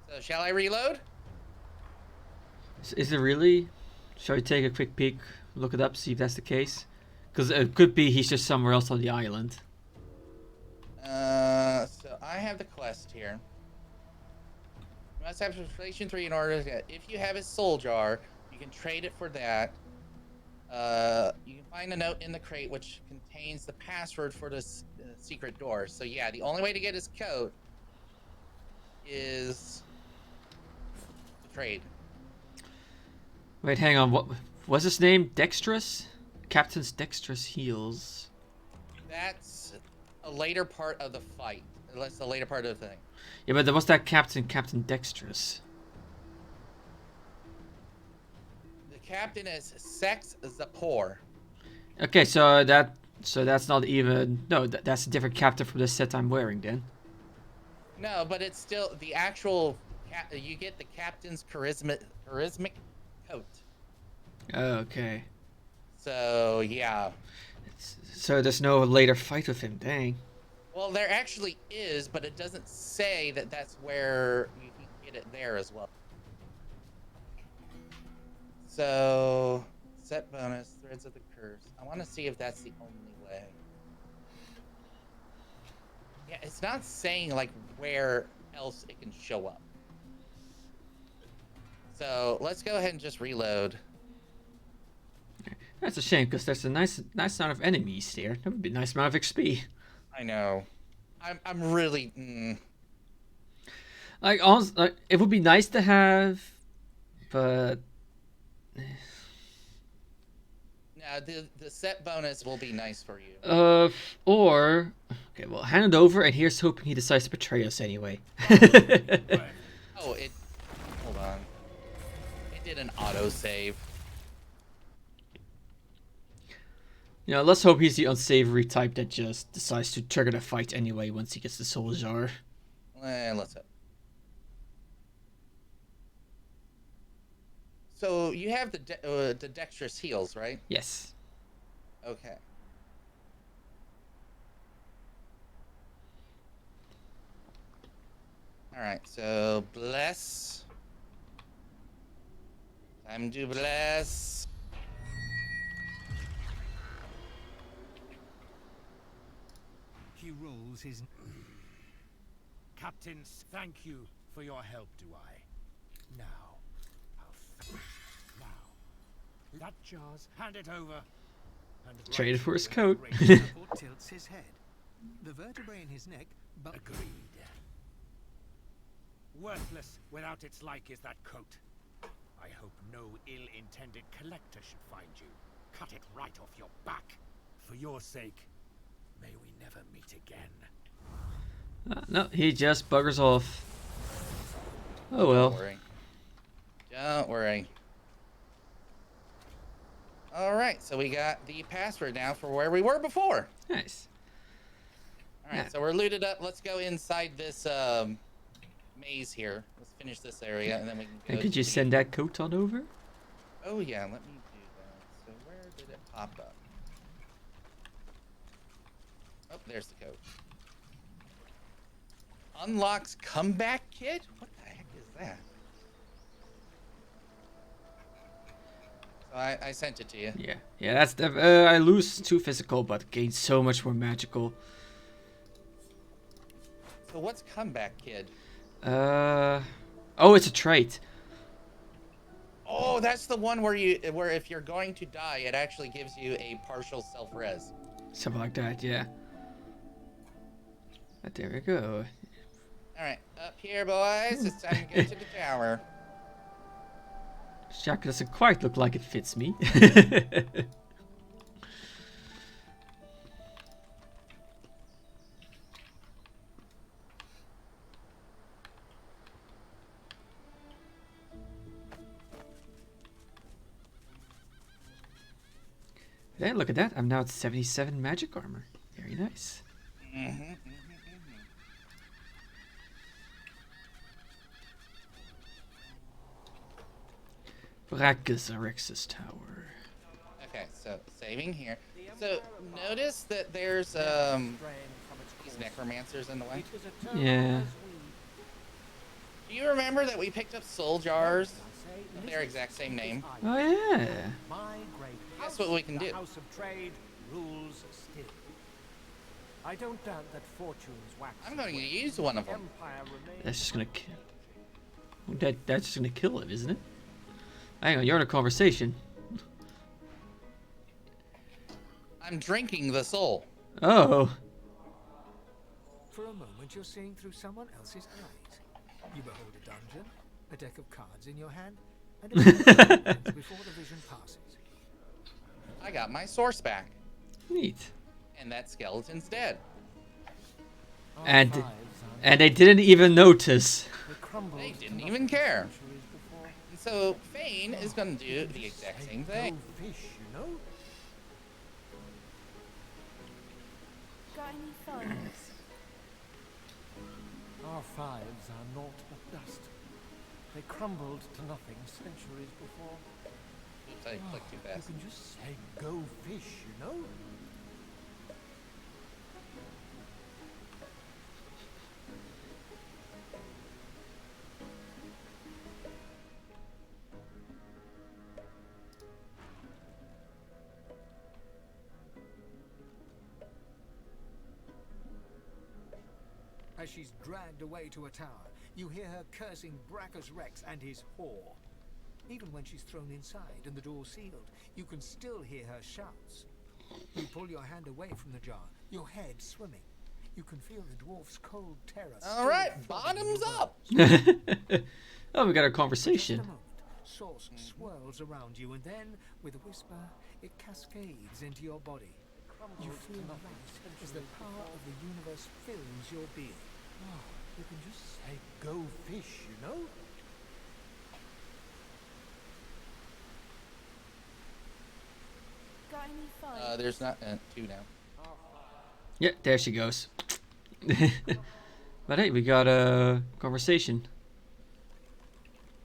So shall I reload? Is it really? Shall we take a quick peek, look it up, see if that's the case? Because it could be he's just somewhere else on the island. So I have the quest here. You must have Persuasion 3 in order to get. If you have his soul jar, you can trade it for that. You can find a note in the crate which contains the password for the secret door. So yeah, the only way to get his code is to trade. Wait, hang on. What was his name? Dexterous? Captain's Dexterous Heels. That's a later part of the fight. That's the later part of the thing. Yeah, but there was that Captain Dexterous. The captain is Sex Zapor. Okay, so that's not even that's a different captain from the set I'm wearing then. No, but it's still the actual. You get the captain's charismatic coat. Okay. So yeah. So there's no later fight with him. Dang. Well, there actually is, but it doesn't say that that's where you can get it there as well. So, set bonus, Threads of the Curse. I want to see if that's the only way. Yeah, it's not saying like where else it can show up. So let's go ahead and just reload. That's a shame because there's a nice amount of enemies there. That would be a nice amount of XP. I know. I'm really. Like, honestly, it would be nice to have, but. Now the set bonus will be nice for you. Or okay, well, hand it over, and here's hoping he decides to betray us anyway. Oh, it. Hold on. It did an autosave. You know, let's hope he's the unsavory type that just decides to trigger the fight anyway once he gets the soul jar. Let's hope. So you have the dexterous heals, right? Yes. Okay. All right. So bless. Time to bless. He rolls his... Captains, thank you for your help, do I? Now, now, that jar's... Hand it over. And Traded for his coat. Tilts his head. The vertebrae in his neck, but... Agreed. Worthless without its like is that coat. I hope no ill-intended collector should find you. Cut it right off your back. For your sake, may we never meet again. No, he just buggers off. Oh well. Don't worry. Don't worry. All right, so we got the password now for where we were before. Nice. All right, so we're looted up. Let's go inside this maze here. Let's finish this area, and then we can go. And could you send that coat on over? Oh yeah, let me do that. So where did it pop up? Oh, there's the code. Unlocks comeback kit? What the heck is that? So I sent it to you. Yeah, yeah. That's I lose 2 physical, but gain so much more magical. So what's comeback kid? Oh, it's a trait. Oh, that's the one where if you're going to die, it actually gives you a partial self-res. Something like that, yeah. There we go. Alright, up here, boys. It's time to get to the tower. Shack doesn't quite look like it fits me. Hey, look at that. I'm now at 77 magic armor. Very nice. DracoAsier tower. Okay, so saving here. So notice that there's these necromancers in the way. Yeah. Do you remember that we picked up soul jars with their exact same name? Oh yeah. Guess what we can do? House of Trade rules still. I don't doubt that fortunes wax. I'm going to use one of them. That's just gonna kill. That's just gonna kill him, isn't it? Hang on, you're in a conversation. I'm drinking the soul. Oh. For a moment, you're seeing through someone else's eyes. You behold a dungeon, a deck of cards in your hand, and a few before the vision passes. I got my source back. Neat. And that skeleton's dead. And they didn't even notice. They didn't even care. And so Fane is going to do the exact same thing. Fish, you know? Got any phones? Our fives are naught but dust. They crumbled to nothing centuries before. Oops, I clicked too fast. You can just say go fish, you know? As she's dragged away to a tower, you hear her cursing Brachus Rex and his whore. Even when she's thrown inside and the door sealed, you can still hear her shouts. You pull your hand away from the jar, your head swimming. You can feel the dwarf's cold terror. All right, bottoms up. Oh, we got a conversation. Just a moment, sauce swirls around you, and then, with a whisper, it cascades into your body. You feel light as the power of the universe fills your being. Oh, you can just say, go fish, you know? Got any phones? There's not two now. Yeah, there she goes. But hey, we got a conversation.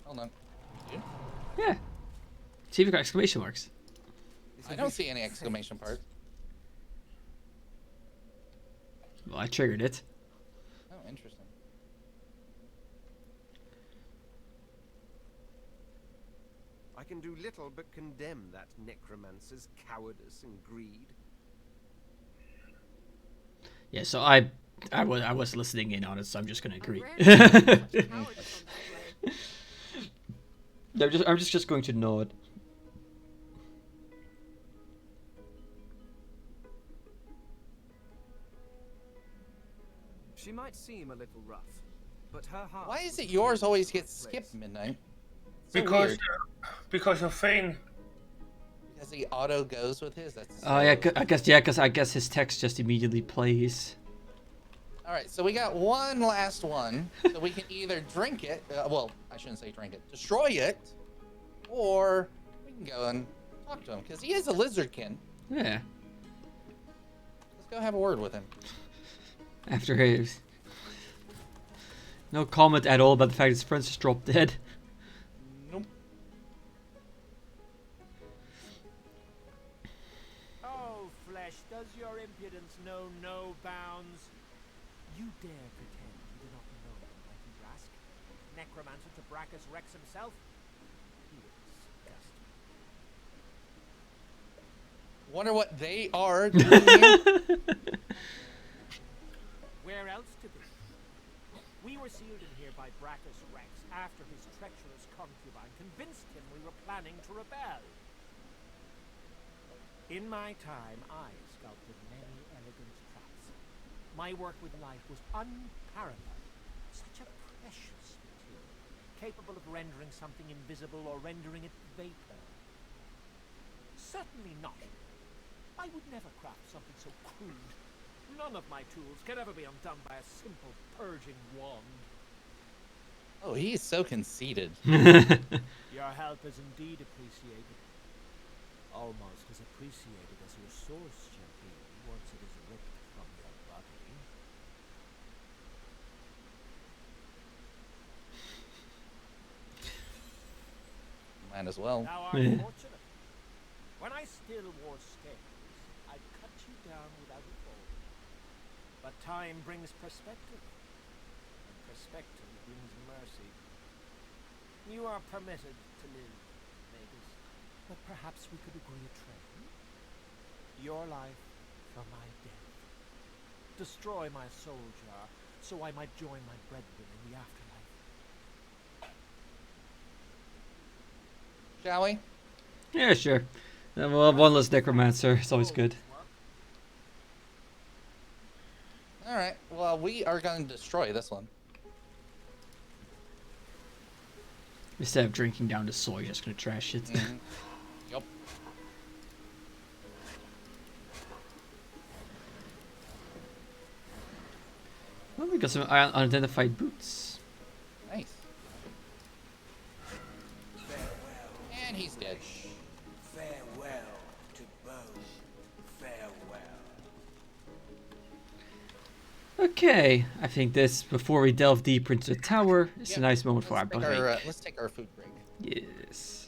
Hold on. You? Yeah. See if we got exclamation marks. I don't see any exclamation parts. Well, I triggered it. Oh, interesting. I can do little but condemn that necromancer's cowardice and greed. Yeah, so I was listening in on it, so I'm just gonna agree. I'm just going to nod. She might seem a little rough, but her heart. Why is it yours always gets skipped midnight? So Because weird. of Fane. Because he auto goes with his. That's. Oh yeah, because I guess his text just immediately plays. All right, so we got one last one, so we can either drink it. Well, I shouldn't say drink it. Destroy it, or we can go and talk to him because he is a lizardkin. Yeah. Let's go have a word with him. After his no comment at all about the fact his friends just dropped dead. Nope. Oh, flesh, does your impudence know no bounds? You dare pretend you do not know the mighty Rask, necromancer to Brachus Rex himself? He would disgust me. Wonder what they are doing here. Where else to be? We were sealed in here by Brachus Rex after his treacherous concubine convinced him we were planning to rebel. In my time, I sculpted many elegant traps. My work with life was unparalleled. Such a precious material, capable of rendering something invisible or rendering it vapor. Certainly not. I would never craft something so crude. None of my tools can ever be undone by a simple purging wand. Oh, he's so conceited. Your help is indeed appreciated. Almost as appreciated as your source shall be once it is ripped from your body. Might as well. Thou art fortunate. When I still wore scales, I'd cut you down without a fall. But time brings perspective, and perspective brings mercy. You are permitted to live, Magus, but perhaps we could agree a trade. Your life for my death. Destroy my soul jar, so I might join my brethren in the afterlife. Shall we? Yeah, sure. We'll have one less necromancer. It's always good. Alright, well, we are going to destroy this one. Instead of drinking down the soil, you're just gonna trash it. Mm-hmm. Yup. Well, we got some unidentified boots. Nice. And he's dead. Farewell to both. Farewell. Okay, I think this, before we delve deeper into the tower, is a nice moment for our break. Let's take our food break. Yes.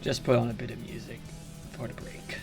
Just put on a bit of music for the break.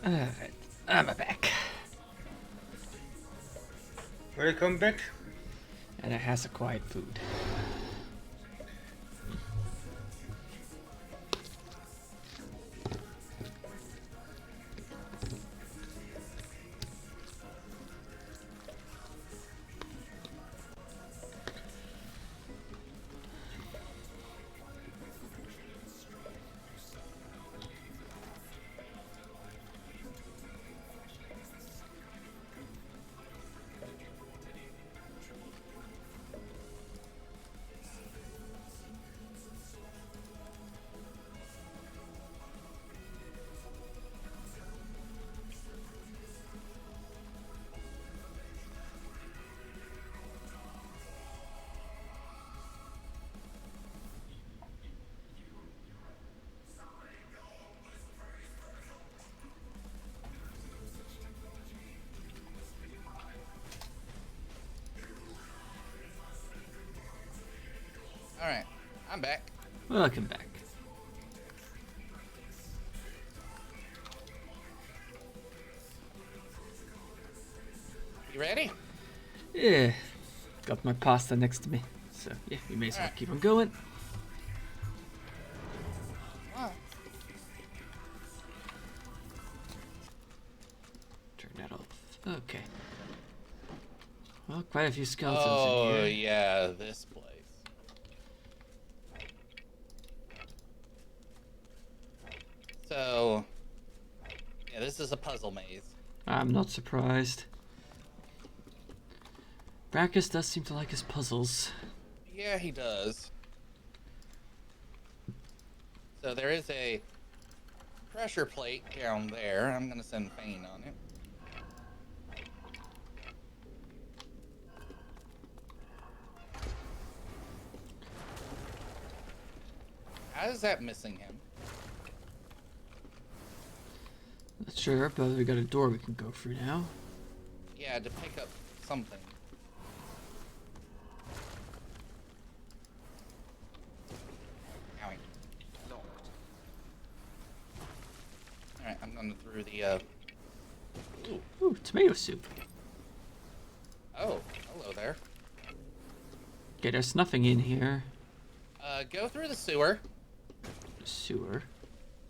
Alright, I'm back. Welcome back. And it has acquired food. Alright, I'm back. Welcome back. You ready? Yeah. Got my pasta next to me. So, yeah, we may as well keep on going. Turn that off. Okay. Well, quite a few skeletons in here. Oh, yeah, this place. So, yeah, this is a puzzle maze. I'm not surprised. Brackus does seem to like his puzzles. Yeah, he does. So there is a pressure plate down there. I'm gonna send Fane on it. How is that missing him? Not sure, but we got a door we can go through now. Yeah, to pick up something. Owie. Alright, I'm going through the, Ooh, tomato soup. Oh, hello there. Okay, there's nothing in here. Go through the sewer. Sewer.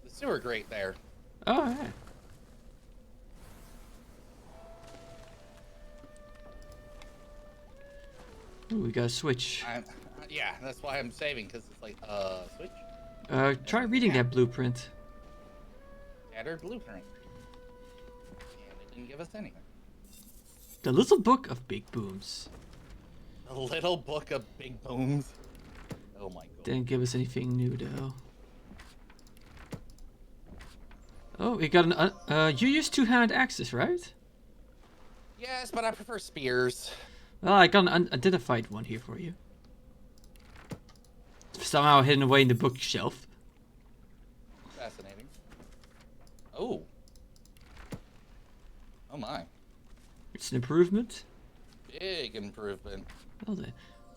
The sewer grate there. Oh, yeah. Ooh, we got a switch. Yeah, that's why I'm saving, because it's like, switch? Try reading that blueprint. Tattered blueprint. And it didn't give us anything. The Little Book of Big Booms. The Little Book of Big Booms. Oh my god. Didn't give us anything new, though. Oh, we got an... you use two-handed axes, right? Yes, but I prefer spears. Well, I got an unidentified one here for you. Somehow hidden away in the bookshelf. Fascinating. Oh. Oh my. It's an improvement. Big improvement. Oh,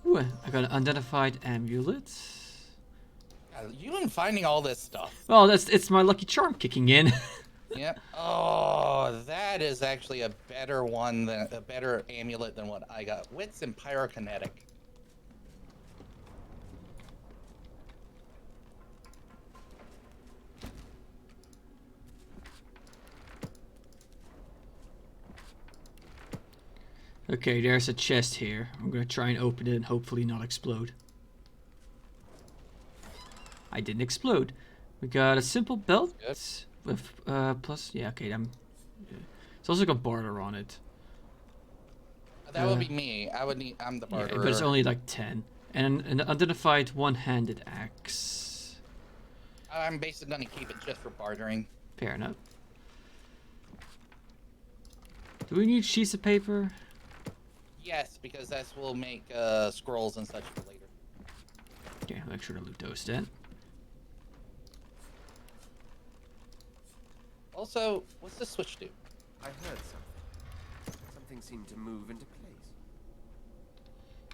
ooh, I got an unidentified amulet. You've been finding all this stuff. Well, it's my lucky charm kicking in. Yep. Oh, that is actually a better one than a better amulet than what I got. Wits and pyrokinetic. Okay, there's a chest here. I'm gonna try and open it and hopefully not explode. I didn't explode. We got a simple belt with plus. Yeah, okay. It's also got barter on it. That would be me. I'm the barterer. Yeah, but it's only like 10. And an unidentified one-handed axe. I'm basically gonna keep it just for bartering. Fair enough. Do we need sheets of paper? Yes, because that will make scrolls and such for later. Okay, make sure to loot those then. Also, what's the switch do? I heard something. Something seemed to move into place.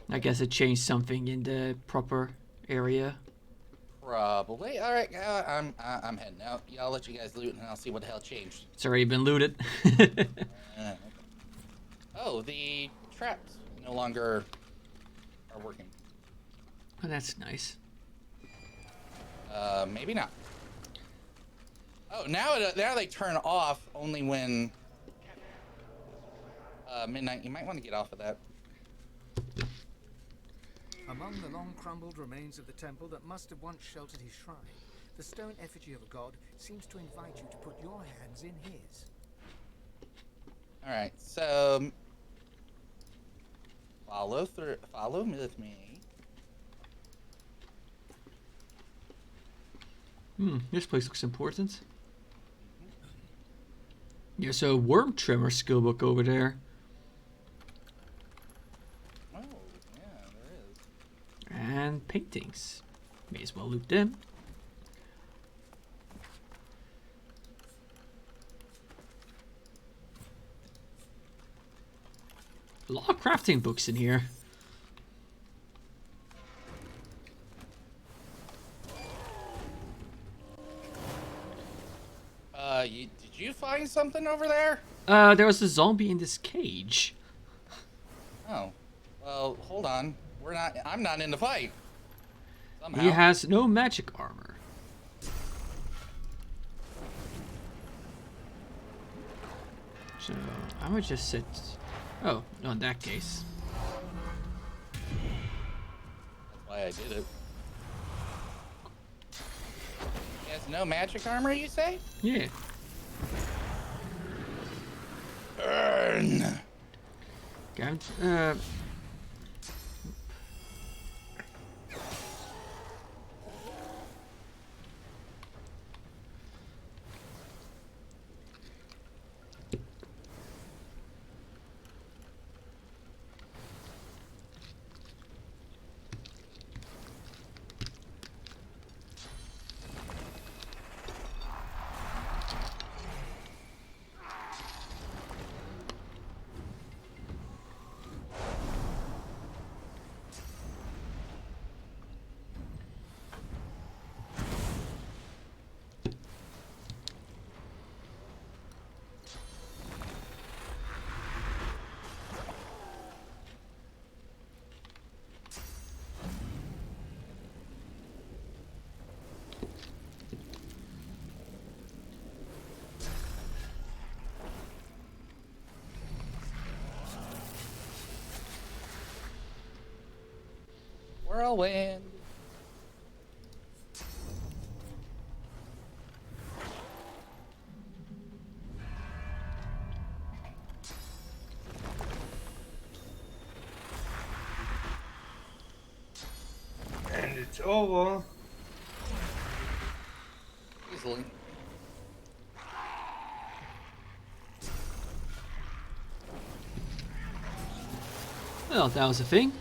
I guess it changed something in the proper area. Probably. All right, I'm heading out. Yeah, I'll let you guys loot, and I'll see what the hell changed. It's already been looted. Okay. Oh, the traps no longer are working. Oh, that's nice. Maybe not. Oh, now they turn off only when midnight. You might want to get off of that. Among the long crumbled remains of the temple that must have once sheltered his shrine, the stone effigy of a god seems to invite you to put your hands in his. All right, so follow with me. This place looks important. There's a worm trimmer skill book over there. Oh, yeah, there is. And paintings. May as well loot them. A lot of crafting books in here. Did you find something over there? There was a zombie in this cage. Oh, well, hold on. I'm not in the fight. Somehow. He has no magic armor. So I would just sit. Oh, no, in that case. That's why I did it. He has no magic armor, you say? Yeah. Burn. Whirlwind. And it's over. Easily. Well, that was a thing.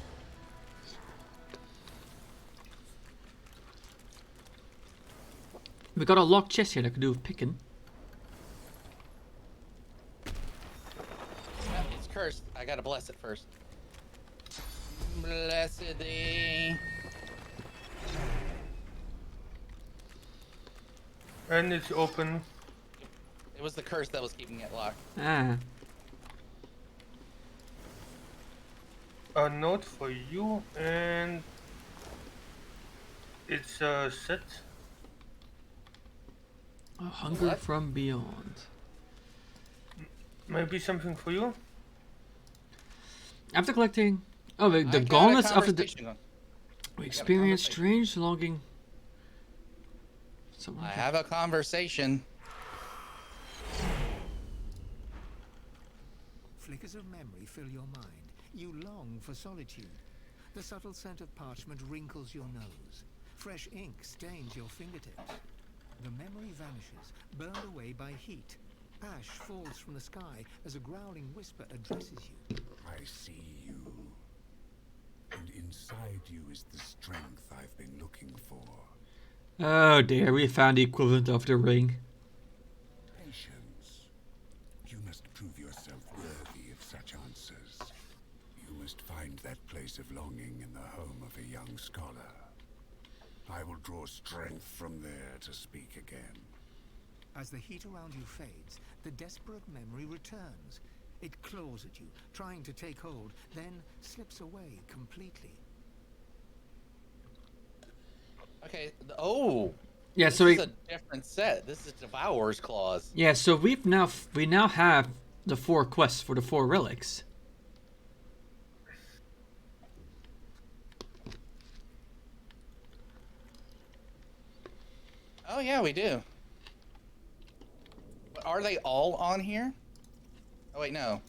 We got a locked chest here that could do with picking. Yeah, it's cursed. I gotta bless it first. Blessed thee. And it's open. It was the curse that was keeping it locked. Ah. A note for you, and it's a set. A hunger What? from beyond. Maybe something for you? After collecting... Oh, the I got a gauntlets after the... conversation going. We experience conversation. strange longing. Someone I have a conversation. Flickers of memory fill your mind. You long for solitude. The subtle scent of parchment wrinkles your nose. Fresh ink stains your fingertips. The memory vanishes, burned away by heat. Ash falls from the sky as a growling whisper addresses you. I see you. And inside you is the strength I've been looking for. Oh dear, we found the equivalent of the ring. Patience. You must prove yourself worthy of such answers. You must find that place of longing in the home of a young scholar. I will draw strength from there to speak again. As the heat around you fades, the desperate memory returns. It claws at you, trying to take hold, then slips away completely. Okay. Oh. Yeah, this so is a different set. This is Devourer's Claws. Yeah, so we now have the 4 quests for the 4 relics. Oh yeah, we do. But are they all on here? Oh wait, no.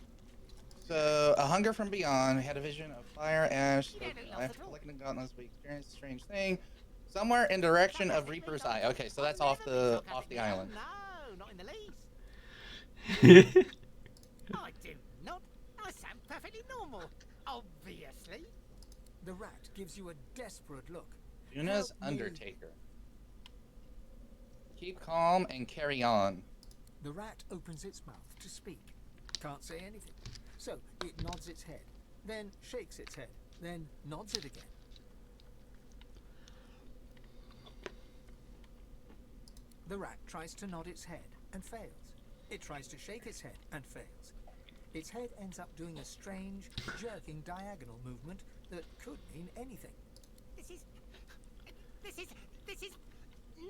So, a hunger from beyond. We had a vision of fire, ash. After collecting the gauntlets, we experienced a strange thing. Somewhere in direction of Reaper's Eye. Okay, so that's off the island. No, not in the least. I do not. I sound perfectly normal. Obviously. The rat gives you a desperate look. Yuna's Undertaker. Keep calm and carry on. The rat opens its mouth to speak. Can't say anything. So it nods its head, then shakes its head, then nods it again. The rat tries to nod its head and fails. It tries to shake its head and fails. Its head ends up doing a strange, jerking diagonal movement that could mean anything. This is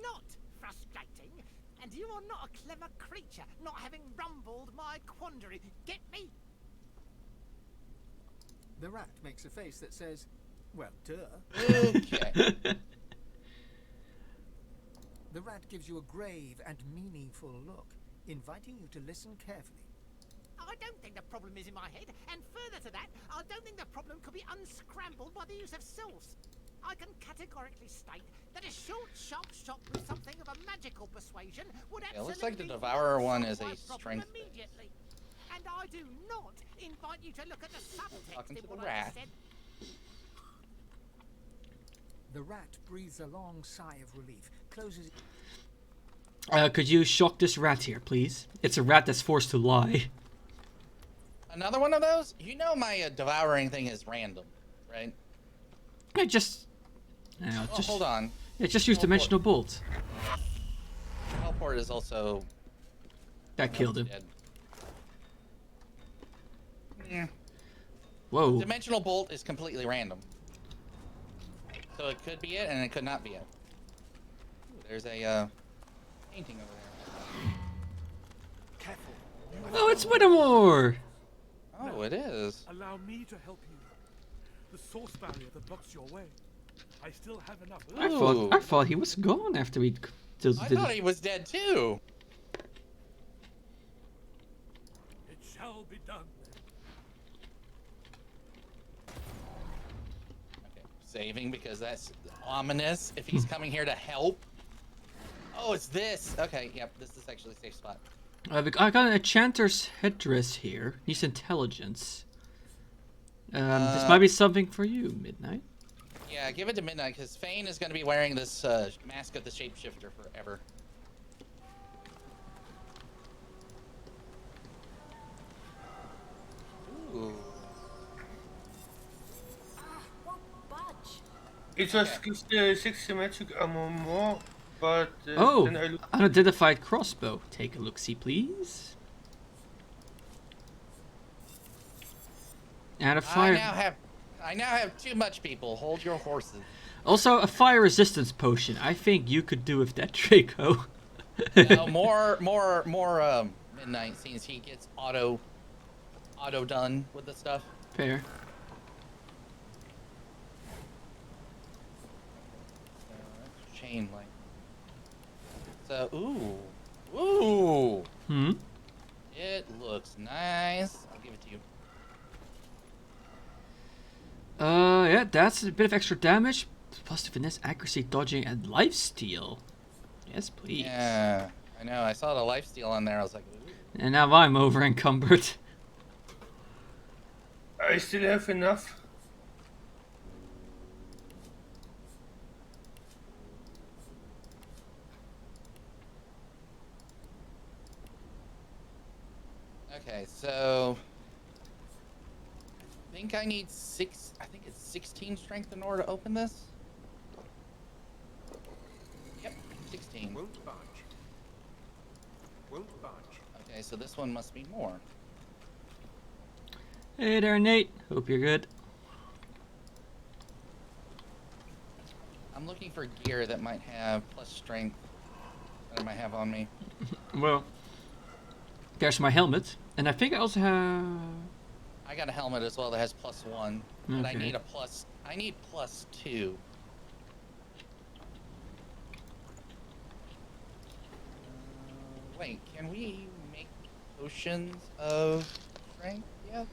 not frustrating, and you are not a clever creature, not having rumbled my quandary. Get me? The rat makes a face that says, well, duh. Okay. The rat gives you a grave and meaningful look, inviting you to listen carefully. I don't think the problem is in my head, and further to that, I don't think the problem could be unscrambled by the use of source. I can categorically state that a short, sharp shot with something of a magical persuasion would absolutely... It looks like the Devourer one is a strength. Immediately. And I do not invite you to look at the subtext in what I rat. said. The rat breathes a long sigh of relief, closes... Could you shock this rat here, please? It's a rat that's forced to lie. Another one of those? You know my devouring thing is random, right? I just... hold on. Yeah, just use Dimensional Bolt. Teleport is also... That killed him. Dead. Yeah. Whoa. Dimensional Bolt is completely random. So it could be it, and it could not be it. Ooh, there's a painting over there. Careful. Oh, it's Whittemore! Oh, it is. Allow me to help you. The source barrier that blocks your way. I still have enough. I thought he was gone after we did I thought he was dead too. It shall be done. Okay, saving because that's ominous. If he's coming here to help. Oh, it's this. Okay, yep, this is actually a safe spot. I got an enchanter's headdress here. Needs intelligence. This might be something for you, Midnight. Yeah, give it to Midnight, because Fane is going to be wearing this mask of the Shapeshifter forever. Ooh. Won't budge. It was 60 magic ammo more, but then I Oh, looked... unidentified crossbow. Take a look-see, please. And a fire. I now have too much people. Hold your horses. Also, a fire resistance potion. I think you could do with that, Draco. No, more Midnight, since he gets auto done with the stuff. Fair. Chain link. So, ooh. It looks nice. I'll give it to you. Yeah, that's a bit of extra damage. Plus finesse, accuracy, dodging, and lifesteal. Yes, please. Yeah, I know. I saw the lifesteal on there. I was like, ooh. And now I'm over encumbered. I still have enough. Okay, so I think I need 16 strength in order to open this. 16. Won't budge. Won't budge. Okay, so this one must be more. Hey there, Nate. Hope you're good. I'm looking for gear that might have plus strength that I might have on me. Well, there's my helmet, and I think I also have. I got a helmet as well that has +1, but I need a plus. I need +2. Wait, can we make potions of strength yet?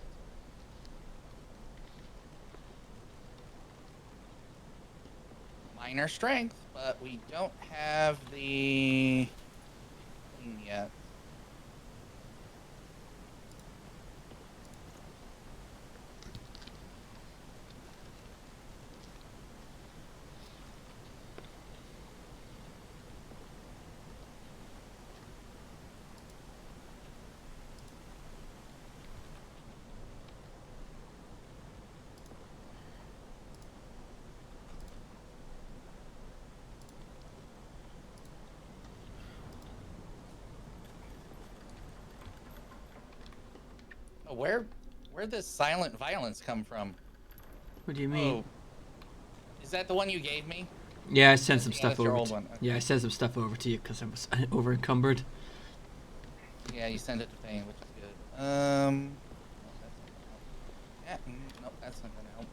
Minor strength, but we don't have the thing yet. Oh, where'd this silent violence come from? What do you mean? Oh, is that the one you gave me? Yeah, I sent some Yeah, stuff that's your over. old one. Okay. Yeah, I sent some stuff over to you because I was over encumbered. Yeah, you sent it to Fane, which is good. No, that's not gonna help.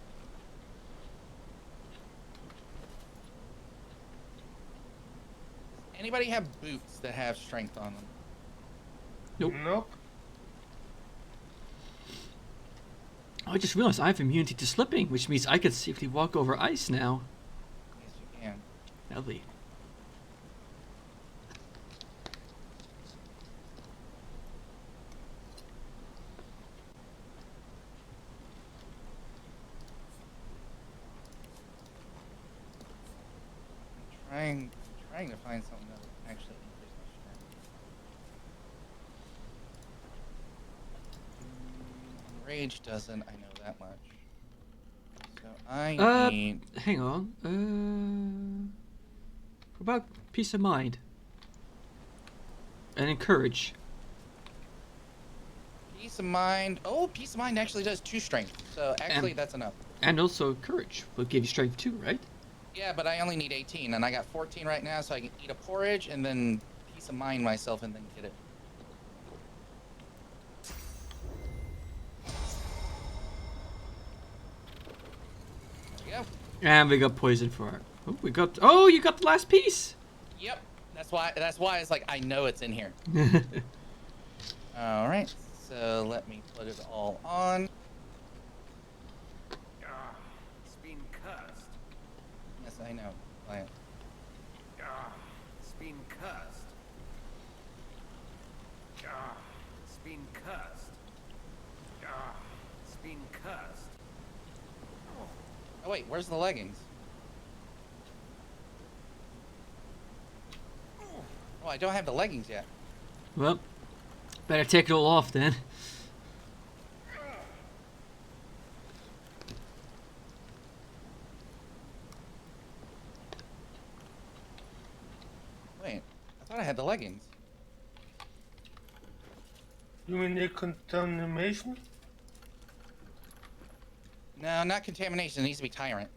Does anybody have boots that have strength on them? Nope. Nope. I just realized I have immunity to slipping, which means I can safely walk over ice now. Yes, you can. Lovely. I'm trying to find something that will actually increase my strength. Rage doesn't, I know that much. So I need... Hang on. What about peace of mind? And encourage. Peace of mind. Oh, peace of mind actually does 2 strength. So actually that's enough. And also courage will give you strength too, right? Yeah, but I only need 18, and I got 14 right now, so I can eat a porridge and then peace of mind myself and then get it. There we go. And we got poison for our... Oh, we got... Oh, you got the last piece! Yep. That's why it's like, I know it's in here. Alright, so let me put it all on. It's been cursed. Yes, I know. Quiet. It's been cursed. It's been cursed. It's been cursed. Oh wait, where's the leggings? Oh, I don't have the leggings yet. Well, better take it all off then. Wait, I thought I had the leggings. You mean the contamination? No, not contamination. It needs to be tyrant.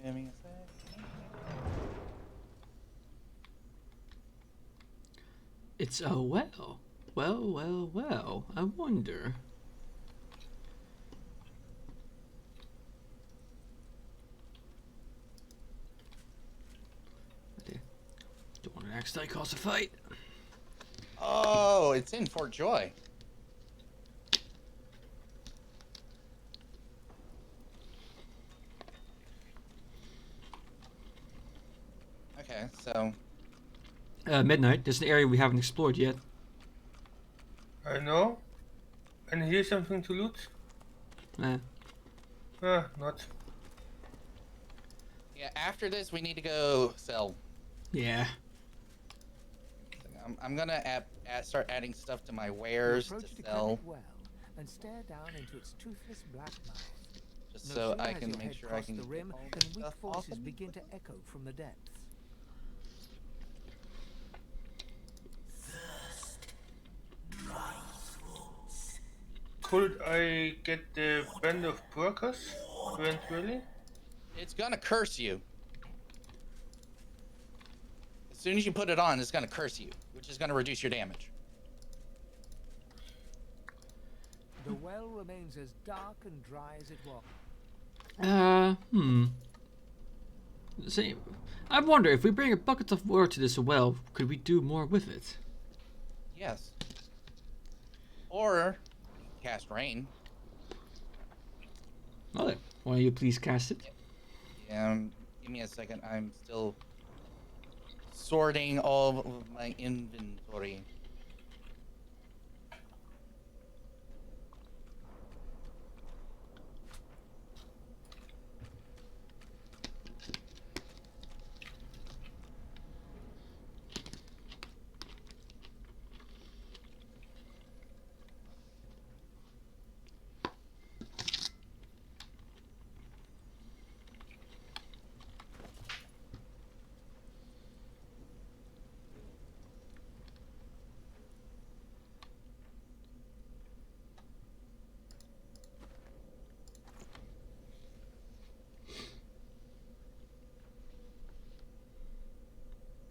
Give me a sec. It's a well. Well. I wonder. Don't want to accidentally cause a fight. Oh, it's in Fort Joy. Okay, so... Midnight. There's an area we haven't explored yet. I know. And here's something to loot? Not. Yeah, after this, we need to go sell. Yeah. I'm gonna start adding stuff to my wares to sell. Well, and stare down into its toothless black mouth. Just No so sooner I has can your make head sure I crossed can the get rim all than this weak stuff off voices of me. begin to echo from the depths. Could I get the band of brokers eventually? It's gonna curse you. As soon as you put it on, it's gonna curse you, which is gonna reduce your damage. The well remains as dark and dry as it was. See, I wonder if we bring a bucket of water to this well, could we do more with it? Yes. Or cast rain. Oh, why don't you please cast it? Yeah, give me a second. I'm still sorting all of my inventory.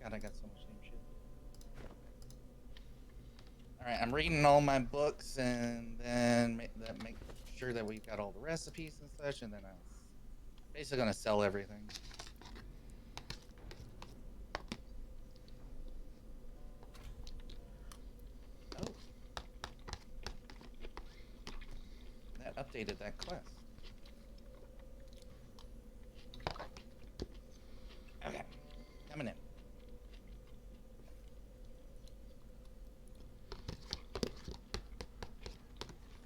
God, I got so much damn shit. Alright, I'm reading all my books and then make sure that we've got all the recipes and such, and then I'm basically gonna sell everything. Oh. That updated that quest. Okay, coming in.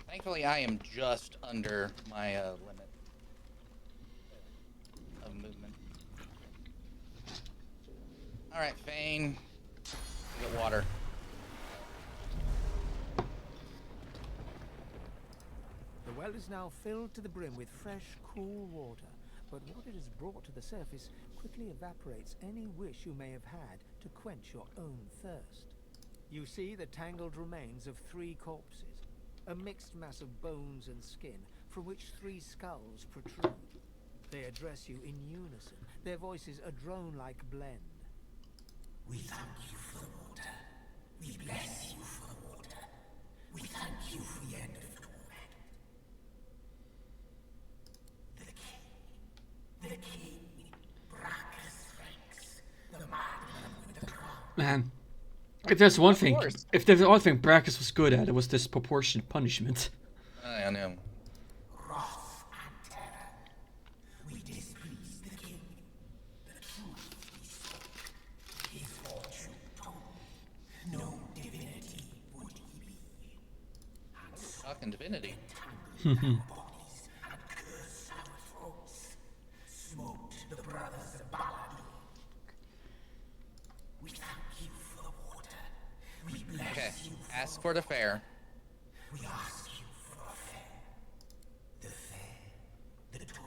Thankfully, I am just under my limit of movement. Alright, Fane. Get water. The well is now filled to the brim with fresh, cool water, but what it has brought to the surface quickly evaporates any wish you may have had to quench your own thirst. You see the tangled remains of 3 corpses, a mixed mass of bones and skin, from which 3 skulls protrude. They address you in unison, their voices a drone-like blend. We thank you for the water. We bless you for the water. We thank you for the end of torment. The king, Brackus Rex, the madman with the crown. Man, if there's one thing, Brackus was good at, it was disproportionate punishment. I know. Wrath and terror. We displeased the king. The truth we spoke. His fortune told. No divinity would he be. And so Fucking divinity. bodies and cursed our throats. Smoked the brothers of Baladin. We thank you for the water. We bless Okay, you for ask for the fair. We ask you for a fair. The fair, the tomb,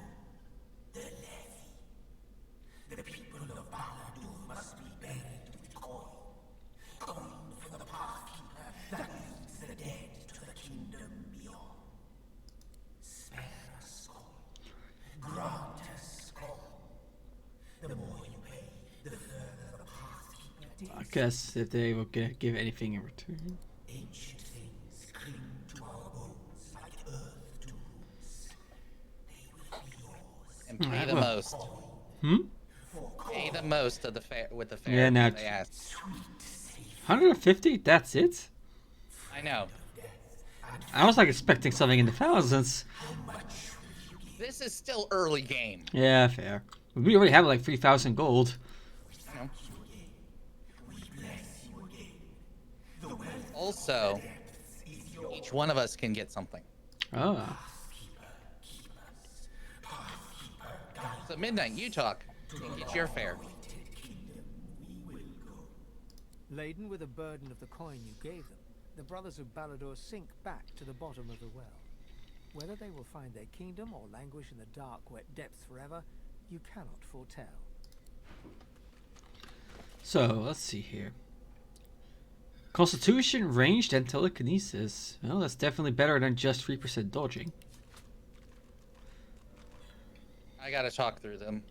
the levy. The people of Baladur must be buried with coin. Coin for the pathkeeper that leads the dead to the kingdom beyond. Spare us coin. Grant us coin. The more you pay, the further the pathkeeper digs. I guess if they will give anything in return. Ancient things cling to our bones like earth to roots. They will be yours. And pay Alright, the well. most. Hmm? Pay the most of the fair with the fair. Yeah, no. They ask. 150? That's it? I know. I was like expecting something in the thousands. This is still early game. Yeah, fair. We already have like 3,000 gold. You know. Also, each one of us can get something. Oh. So Midnight, you talk. Get your fare. Laden with the burden of the coin you gave them, the brothers of Balador sink back to the bottom of the well. Whether they will find their kingdom or languish in the dark, wet depths forever, you cannot foretell. So, let's see here. Constitution, ranged, and telekinesis. Well, that's definitely better than just 3% dodging. I gotta talk through them.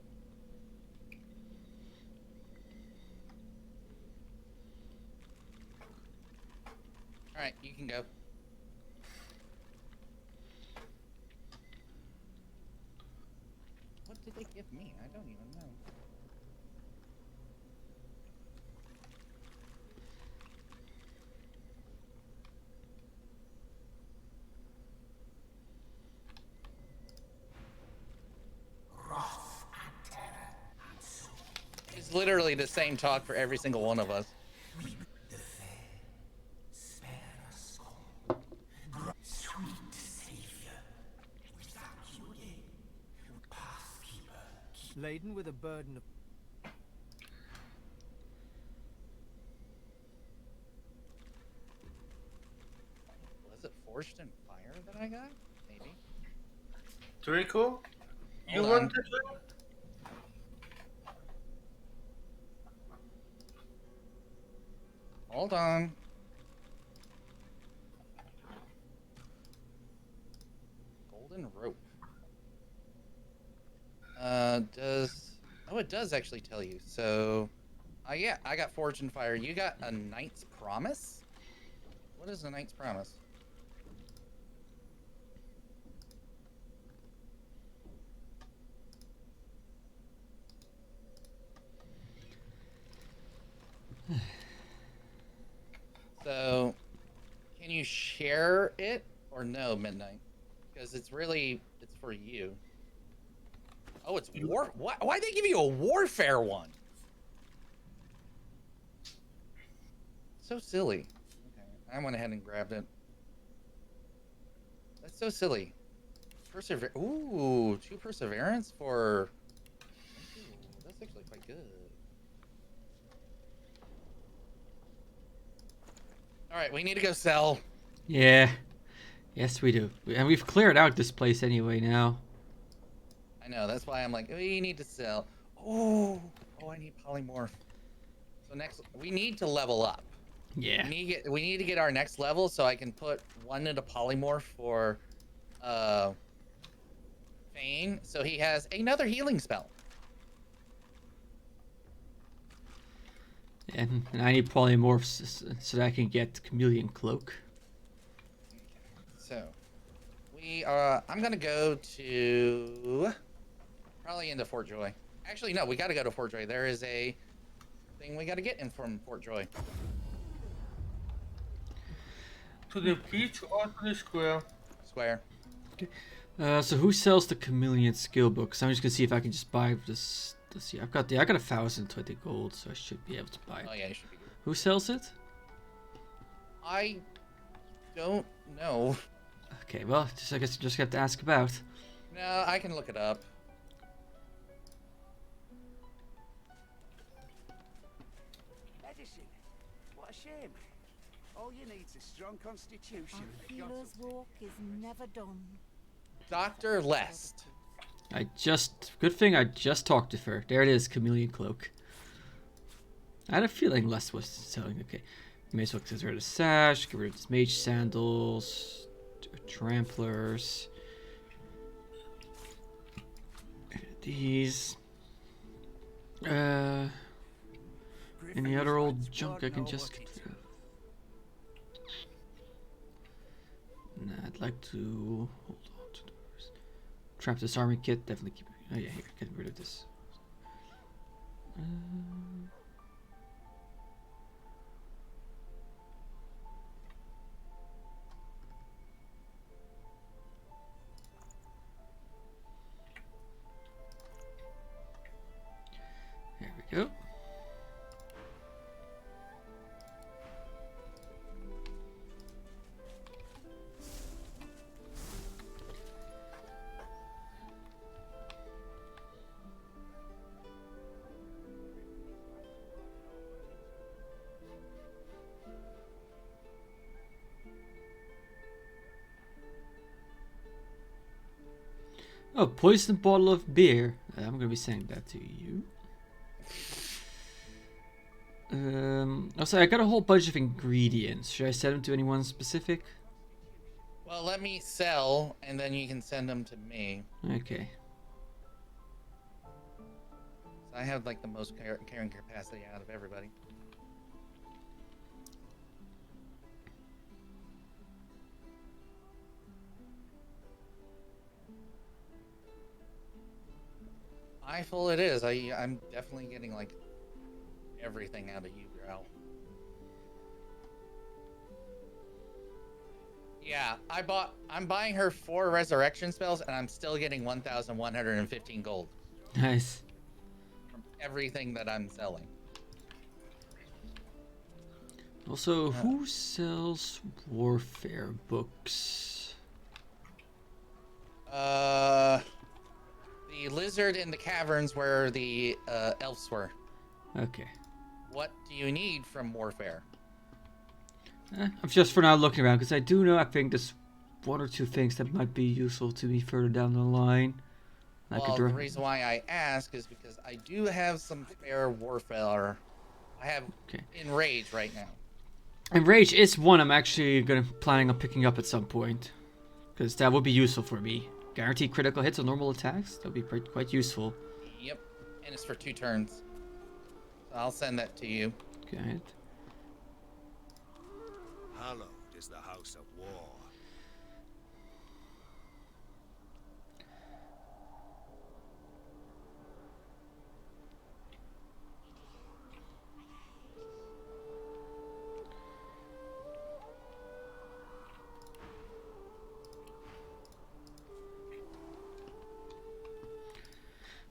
Alright, you can go. What did they give me? I don't even know. It's literally the same talk for every single one of us. Laden with a burden of... Was it Forged in Fire that I got? Maybe. Draco, you Hold want on. this one? Hold on. Golden rope. Oh, it does actually tell you. So, yeah, I got Forged in Fire. You got a Knight's Promise? What is a Knight's Promise? So, can you share it or no, Midnight? Because it's for you. Oh, it's war. Why'd they give you a warfare one? So silly. Okay, I went ahead and grabbed it. That's so silly. Ooh, 2 perseverance for. Ooh, that's actually quite good. All right, we need to go sell. Yeah. Yes, we do. And we've cleared out this place anyway now. I know, that's why I'm like, we need to sell. Oh, I need polymorph. So next, we need to level up. Yeah. We need to get our next level so I can put one into polymorph for Fane, so he has another healing spell. And I need polymorphs so that I can get Chameleon Cloak. So, I'm gonna go to probably into Fort Joy. Actually, no, we gotta go to Fort Joy. There is a thing we gotta get in from Fort Joy. To the beach or to the square? Square. Okay. So who sells the Chameleon skill books? I'm just gonna see if I can just buy this. Let's see. I got 1,020 gold, so I should be able to buy it. Oh yeah, you should be good. Who sells it? I don't know. Okay, well, I guess you just have to ask about. No, I can look it up. Medicine. What a shame. All you need's a strong constitution. A healer's walk is never done. Dr. Lest. Good thing I just talked to her. There it is, Chameleon Cloak. I had a feeling Lest was selling. Okay. May as well get rid of Sash, get rid of his Mage Sandals, Tramplers. These. Any other old junk I can just get rid of? Nah, I'd like to hold on to those. Trap this army kit, definitely keep it. Oh yeah, here, get rid of this. There we go. Oh, poisoned bottle of beer. I'm gonna be sending that to you. Also, I got a whole bunch of ingredients. Should I send them to anyone specific? Well, let me sell, and then you can send them to me. Okay. So I have like the most carrying capacity out of everybody. Full it is. I'm definitely getting like everything out of you, bro. Yeah, I'm buying her 4 resurrection spells, and I'm still getting 1,115 gold. Nice. From everything that I'm selling. Also, who sells warfare books? The lizard in the caverns where the elves were. Okay. What do you need from warfare? I'm just for now looking around, because I do know I think there's 1 or 2 things that might be useful to me further down the line. Well, the reason why I ask is because I do have some spare warfare. I have Enrage right now. Enrage is one I'm actually planning on picking up at some point, because that would be useful for me. Guaranteed critical hits on normal attacks. That would be quite useful. Yep, and it's for 2 turns. So I'll send that to you. Okay. Hallowed is the house of war.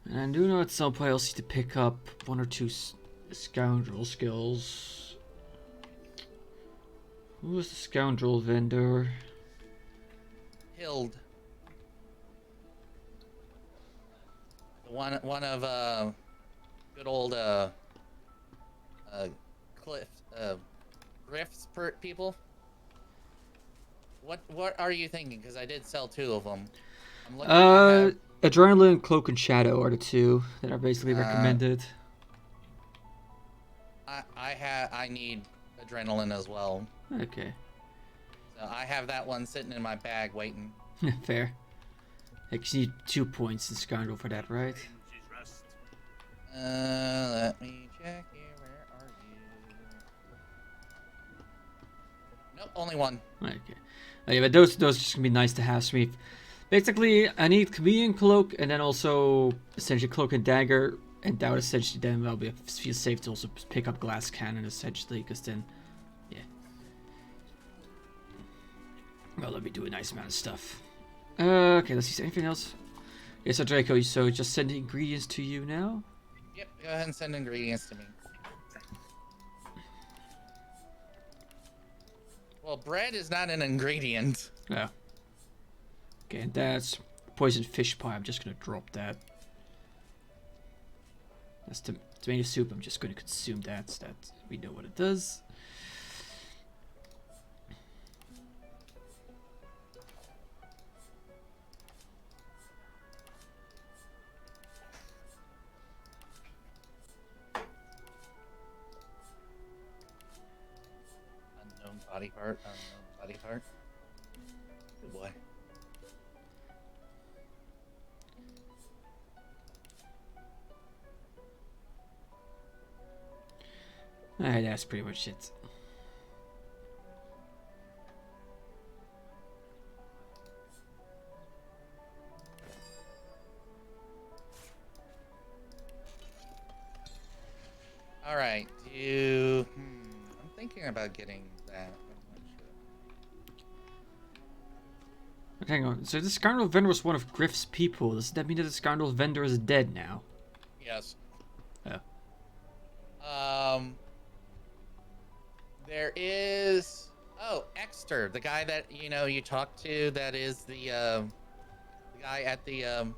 And I do know at some point I'll need to pick up 1 or 2 scoundrel skills. Who was the scoundrel vendor? Hild. One of good old Cliff Griff's people. What are you thinking? Because I did sell 2 of them. I'm looking Adrenaline, Cloak, and Shadow are the 2 that are basically recommended. I need adrenaline as well. Okay. So I have that one sitting in my bag waiting. Fair. I just need 2 points in Scoundrel for that, right? Let me check here. Where are you? Nope, only 1. Okay. Yeah, but those are just gonna be nice to have for me. Basically, I need Chameleon Cloak, and then also essentially Cloak and Dagger, and that would essentially then I'll feel safe to also pick up Glass Cannon essentially, because then, yeah. Well, let me do a nice amount of stuff. Okay, let's see. Anything else? Yeah, so Draco, so just send the ingredients to you now? Yep, go ahead and send ingredients to me. Well, bread is not an ingredient. No. Okay, and that's poisoned fish pie. I'm just gonna drop that. That's tomato soup. I'm just gonna consume that. So that we know what it does. Unknown body part. Unknown body part. Good boy. Alright, that's pretty much it. Alright, I'm thinking about getting that. Okay, hang on. So this scoundrel vendor was one of Griff's people. Does that mean that the scoundrel vendor is dead now? Yes. Oh. There is... Oh, Exter, the guy that, you talked to, that is the guy at the,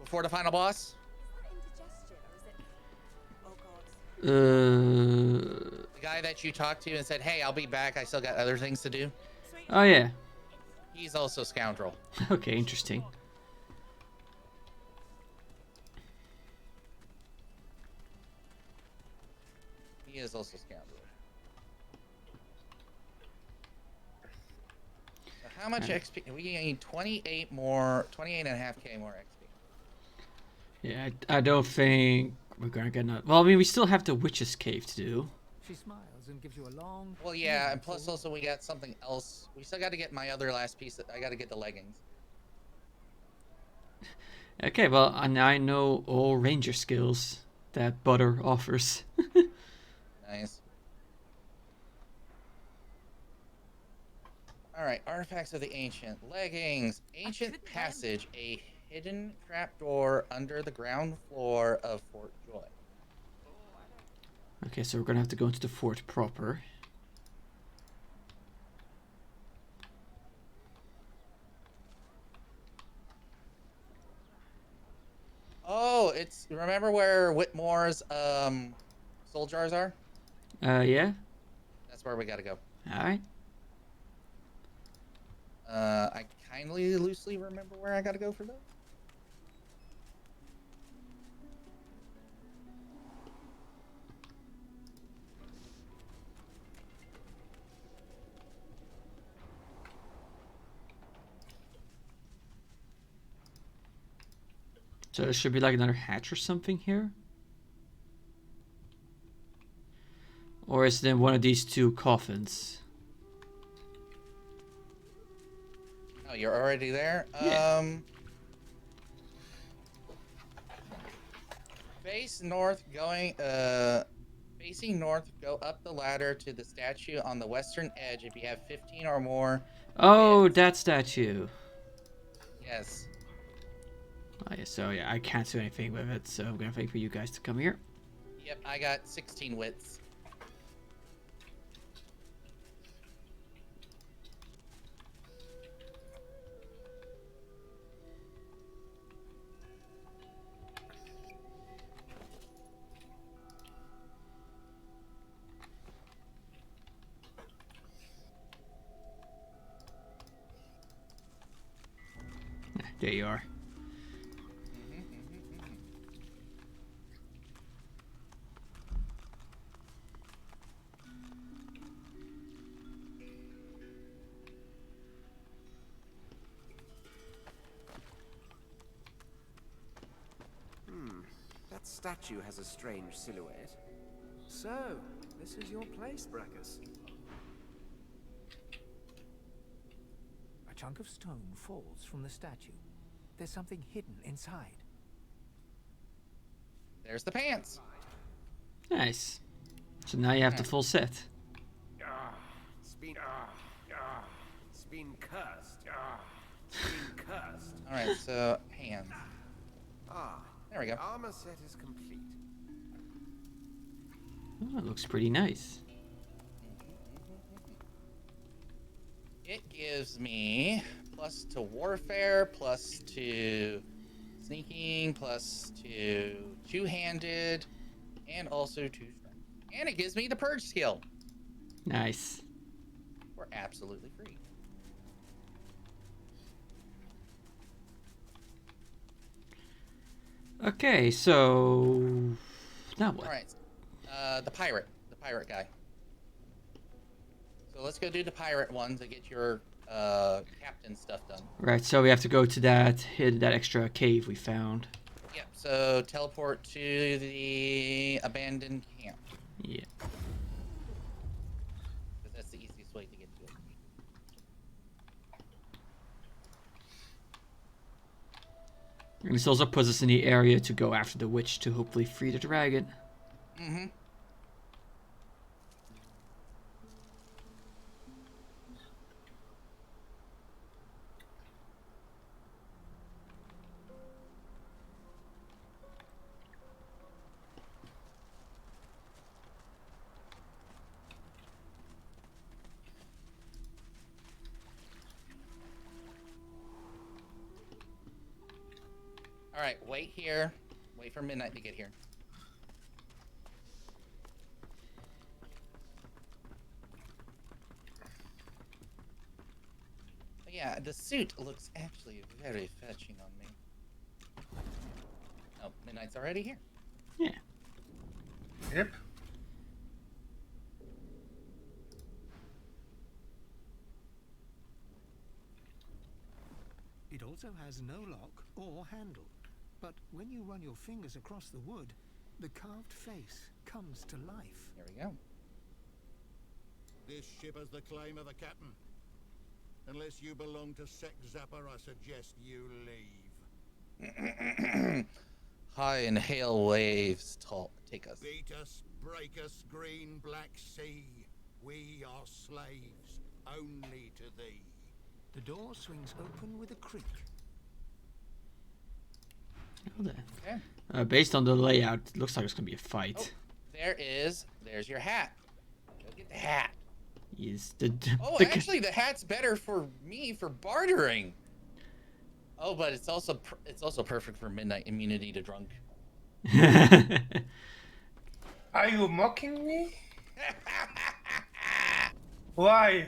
before the final boss? The guy that you talked to and said, hey, I'll be back, I still got other things to do? Oh, yeah. He's also scoundrel. Okay, interesting. He is also scoundrel. So how much XP? We need 28 more, 28.5k more XP. Yeah, I don't think we're gonna get enough. Well, I mean, we still have the Witch's Cave to do. She smiles and gives you a long. Well, yeah, and plus also we got something else. We still got to get my other last piece. I got to get the leggings. Okay, well, and I know all ranger skills that Butter offers. Nice. All right, artifacts of the ancient leggings, ancient passage, a hidden trapdoor under the ground floor of Fort Joy. Okay, so we're gonna have to go into the fort proper. Oh, it's remember where Whitmore's soul jars are? Yeah. That's where we gotta go. All right. I kindly loosely remember where I gotta go for those. So there should be like another hatch or something here. Or is it in one of these two coffins? Oh, you're already there? Yeah. Face north going, facing north, go up the ladder to the statue on the western edge if you have 15 or more. Oh, that statue. Yes. Oh, yeah, so yeah, I can't do anything with it, so I'm gonna wait for you guys to come here. Yep, I got 16 wits. There you are. That statue has a strange silhouette. So, this is your place, Brackus. A chunk of stone falls from the statue. There's something hidden inside. There's the pants. Nice. So now you have the full set. It's been cursed. It's been cursed. All right, so hands. There we go. Armor set is complete. Oh, it looks pretty nice. It gives me plus to warfare, plus to sneaking, plus to two-handed, and also to strength. And it gives me the purge skill. Nice. We're absolutely free. Okay, so now what? All right, the pirate guy. So let's go do the pirate one to get your captain stuff done. Right, so we have to go to that extra cave we found. Yep. So teleport to the abandoned camp. Yeah. Because that's the easiest way to get to it. And this also puts us in the area to go after the witch to hopefully free the dragon. Mm-hmm. All right, wait here. Wait for midnight to get here. Yeah, the suit looks actually very fetching on me. Oh, Midnight's already here. Yeah. Yep. It also has no lock or handle, but when you run your fingers across the wood, the carved face comes to life. There we go. This ship has the claim of the captain. Unless you belong to Sec Zapper, I suggest you leave. High and hail waves take us. Beat us, break us, green black sea. We are slaves, only to thee. The door swings open with a creak. Okay. Based on the layout, it looks like it's gonna be a fight. Oh, there's your hat. Go get the hat. Yes. Oh, actually, the hat's better for me for bartering. Oh, but it's also perfect for midnight immunity to drunk. Are you mocking me? Why?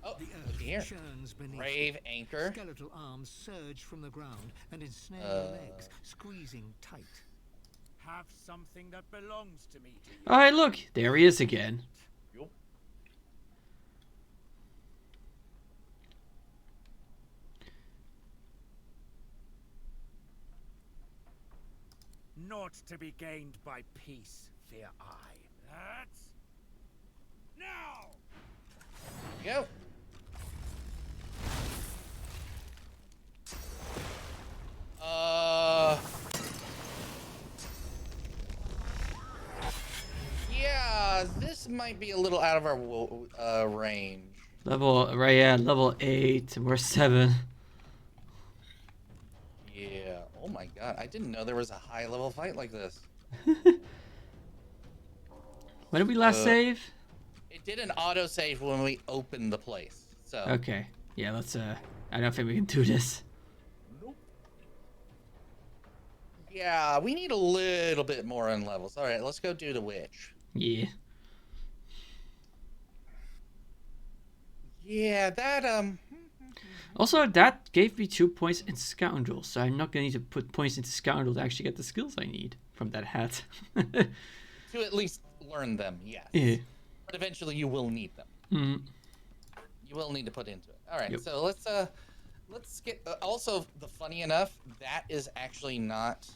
Oh, The look here. earth churns beneath. Brave anchor. Skeletal arms surge from the ground and ensnare your legs, squeezing tight. Have something that belongs to me. Oh, hey, look, there he is again. Yup. Not to be gained by peace, fear I. That's now. Go. Yeah, this might be a little out of our range. Level 8, and we're 7. Yeah. Oh my god, I didn't know there was a high level fight like this. When did we last save? It did an auto save when we opened the place. So. Okay. Yeah, let's I don't think we can do this. Nope. Yeah, we need a little bit more on levels. All right, let's go do the witch. Yeah. Yeah, that Also, that gave me 2 points in Scoundrel, so I'm not gonna need to put points into Scoundrel to actually get the skills I need from that hat. to at least learn them, yes. Yeah. But eventually you will need them. Mm. You will need to put into it. All right, Yep. so let's get. Also, the funny enough, that is actually not.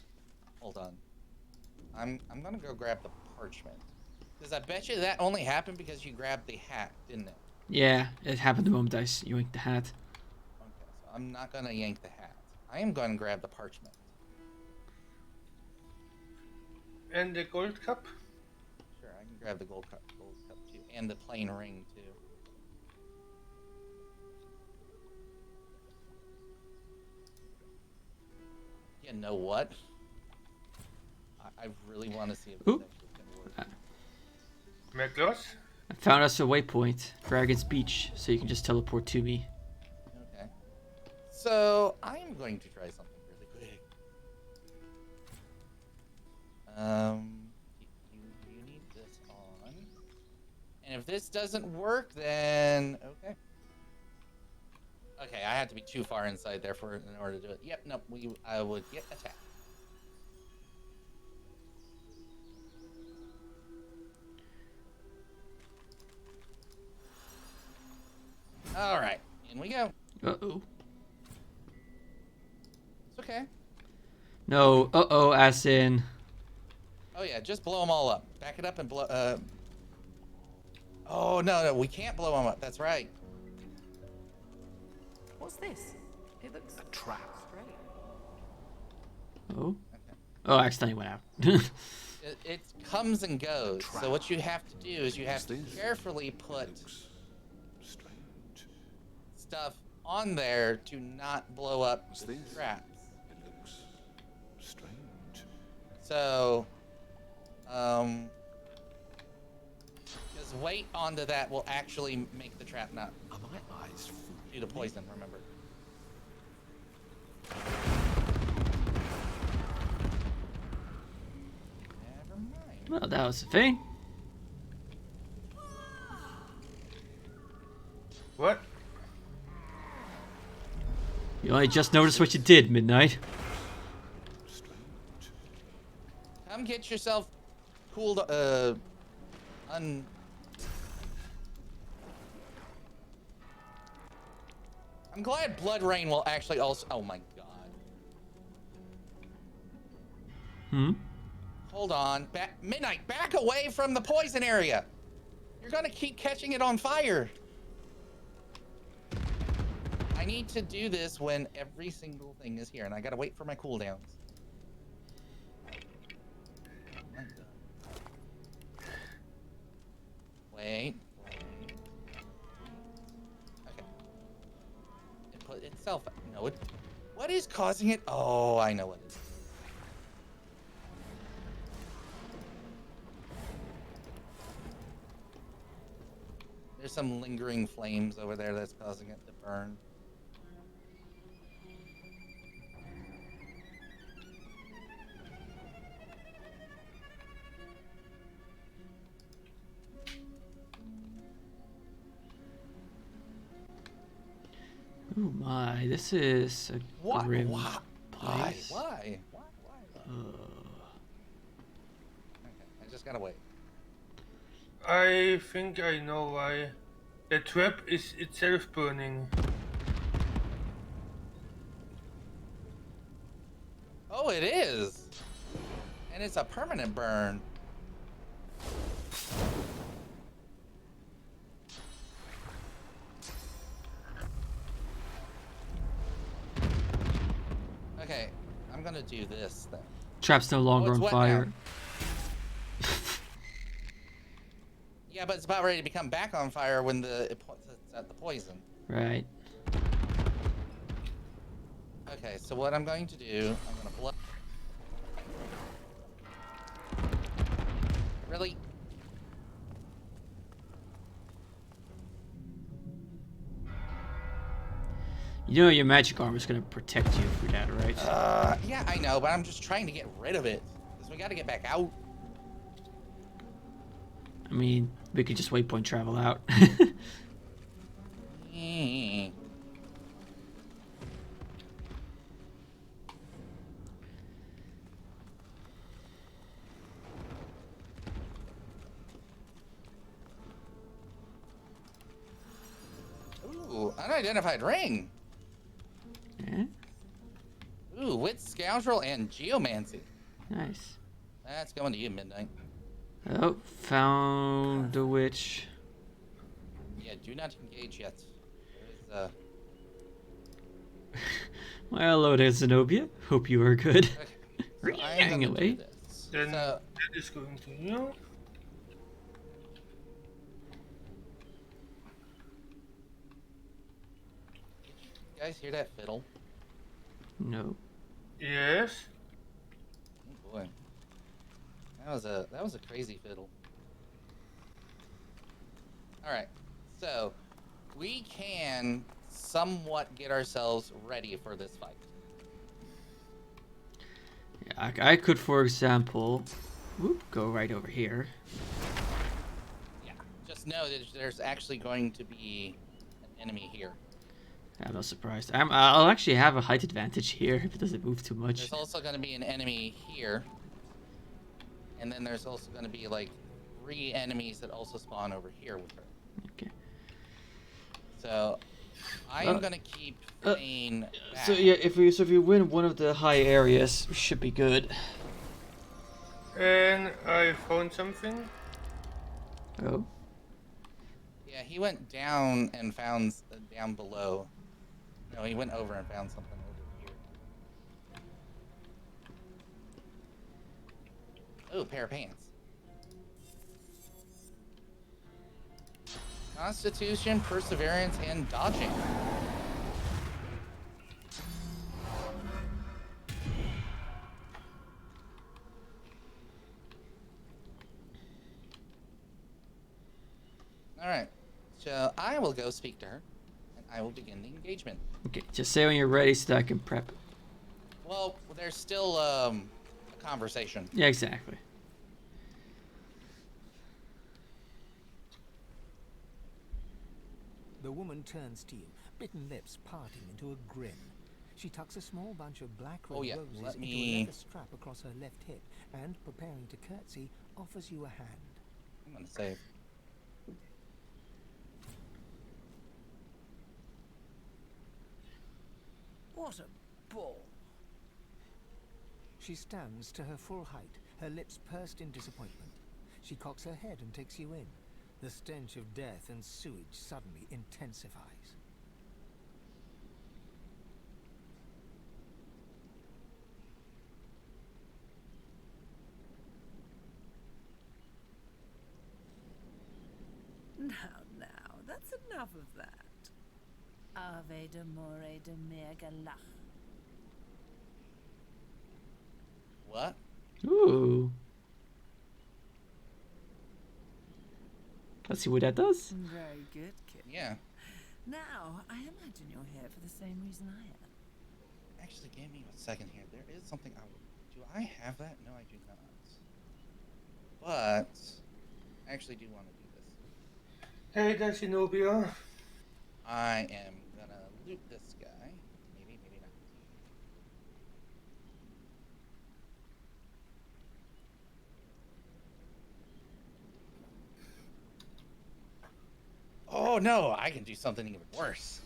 Hold on. I'm gonna go grab the parchment, because I bet you that only happened because you grabbed the hat, didn't it? Yeah, it happened the moment I yoinked the hat. Okay, so I'm not gonna yank the hat. I am going to grab the parchment. And the gold cup? Sure, I can grab the gold cup too, and the plain ring too. You know what? I really want to see if this actually can work. Meglos? I found us a waypoint, Dragon's Beach, so you can just teleport to me. Okay. So I am going to try something really quick. You need this on, and if this doesn't work, then okay. Okay, I have to be too far inside there in order to do it. Yep, no, I would get attacked. All right, in we go. Uh-oh. It's okay. No, uh-oh, as in... Oh yeah, just blow them all up. Back it up and blow. Oh no, we can't blow them up. That's right. What's this? It looks a trap. Straight. Oh? Okay. Oh, I accidentally went out. It comes and goes. So what you have to do is you have to carefully put stuff on there to not blow up the traps. It looks strange. So, because weight onto that will actually make the trap not do the poison, remember. Never mind. Well, that was the thing. What? You only just noticed what you did, Midnight. Come get yourself cooled. I'm glad Blood Rain will actually also. Oh my god. Hmm. Hold on. Midnight, back away from the poison area. You're gonna keep catching it on fire. I need to do this when every single thing is here, and I gotta wait for my cooldowns. Wait. Okay. It put itself. No, it. What is causing it? Oh, I know what it is. There's some lingering flames over there that's causing it to burn. Oh my, this is a grim place. Why? Okay, I just gotta wait. I think I know why. The trap is itself burning. Oh, it is. And it's a permanent burn. Okay, I'm gonna do this then. Trap's no longer it's on wet fire. now. Yeah, but it's about ready to become back on fire when it's at the poison. Right. Okay, so what I'm going to do, I'm gonna blow. Really? You know your magic armor is gonna protect you for that, right? Yeah, I know, but I'm just trying to get rid of it. Because we gotta get back out. I mean, we could just waypoint travel out. Ooh, unidentified ring. Yeah. Ooh, wit, scoundrel, and geomancy. Nice. That's going to you, Midnight. Oh, found the witch. Yeah, do not engage yet. There is Well, hello there, Zenobia. Hope you are good. Okay, so I'm gonna Away. do this. Then So, that is going to you. you guys hear that fiddle? No. Yes. Oh boy, that was a crazy fiddle. All right, so we can somewhat get ourselves ready for this fight. Yeah, I could, for example, go right over here. Yeah, just know that there's actually going to be an enemy here. I'm not surprised. I'll actually have a height advantage here if it doesn't move too much. There's also going to be an enemy here. And then there's also going to be like 3 enemies that also spawn over here with her. Okay. So I am going to keep Thane back. So yeah, if we win one of the high areas, we should be good. And I found something. Oh. Yeah, he went down and found down below. No, he went over and found something over here. Oh, pair of pants. Constitution, perseverance, and dodging. All right, so I will go speak to her, and I will begin the engagement. Okay, just say when you're ready so that I can prep. Well, there's still a conversation. Yeah, exactly. The woman turns to you, bitten lips parting into a grin. She tucks a small bunch of black red Oh, yeah. roses Let into a me- leather strap across her left hip and, preparing to curtsy, offers you a hand. I'm gonna save. What a bore. She stands to her full height, her lips pursed in disappointment. She cocks her head and takes you in. The stench of death and sewage suddenly intensifies. Now, that's enough of that. Ave de more de mergalach. What? Ooh. Let's see what that does. Very good, kid. Yeah. Now, I imagine you're here for the same reason I am. Actually, give me a second here. There is something I would... Do I have that? No, I do not. But I actually do want to do this. Hey, that's Zenobia. I am gonna loot this guy. Maybe, maybe not. Oh no, I can do something even worse.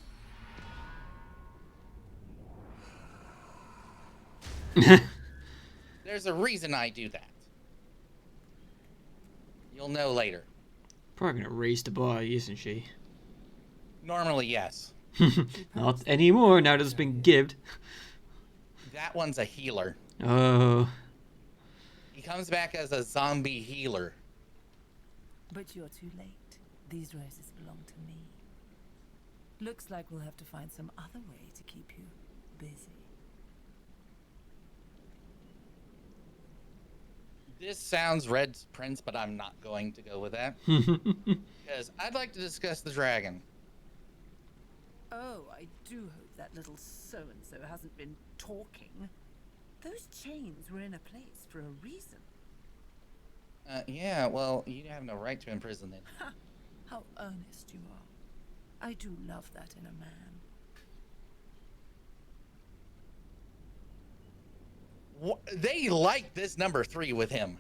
There's a reason I do that. You'll know later. Probably gonna raise the bar, isn't she? Normally, yes. Not anymore, now that it's been gibbed. That one's a healer. Oh. He comes back as a zombie healer. But you're too late. These roses belong to me. Looks like we'll have to find some other way to keep you busy. This sounds Red Prince, but I'm not going to go with that. Because I'd like to discuss the dragon. Oh, I do hope that little so-and-so hasn't been talking. Those chains were in a place for a reason. Yeah, well, you have no right to imprison them. Ha! How earnest you are. I do love that in a man. They like this number 3 with him.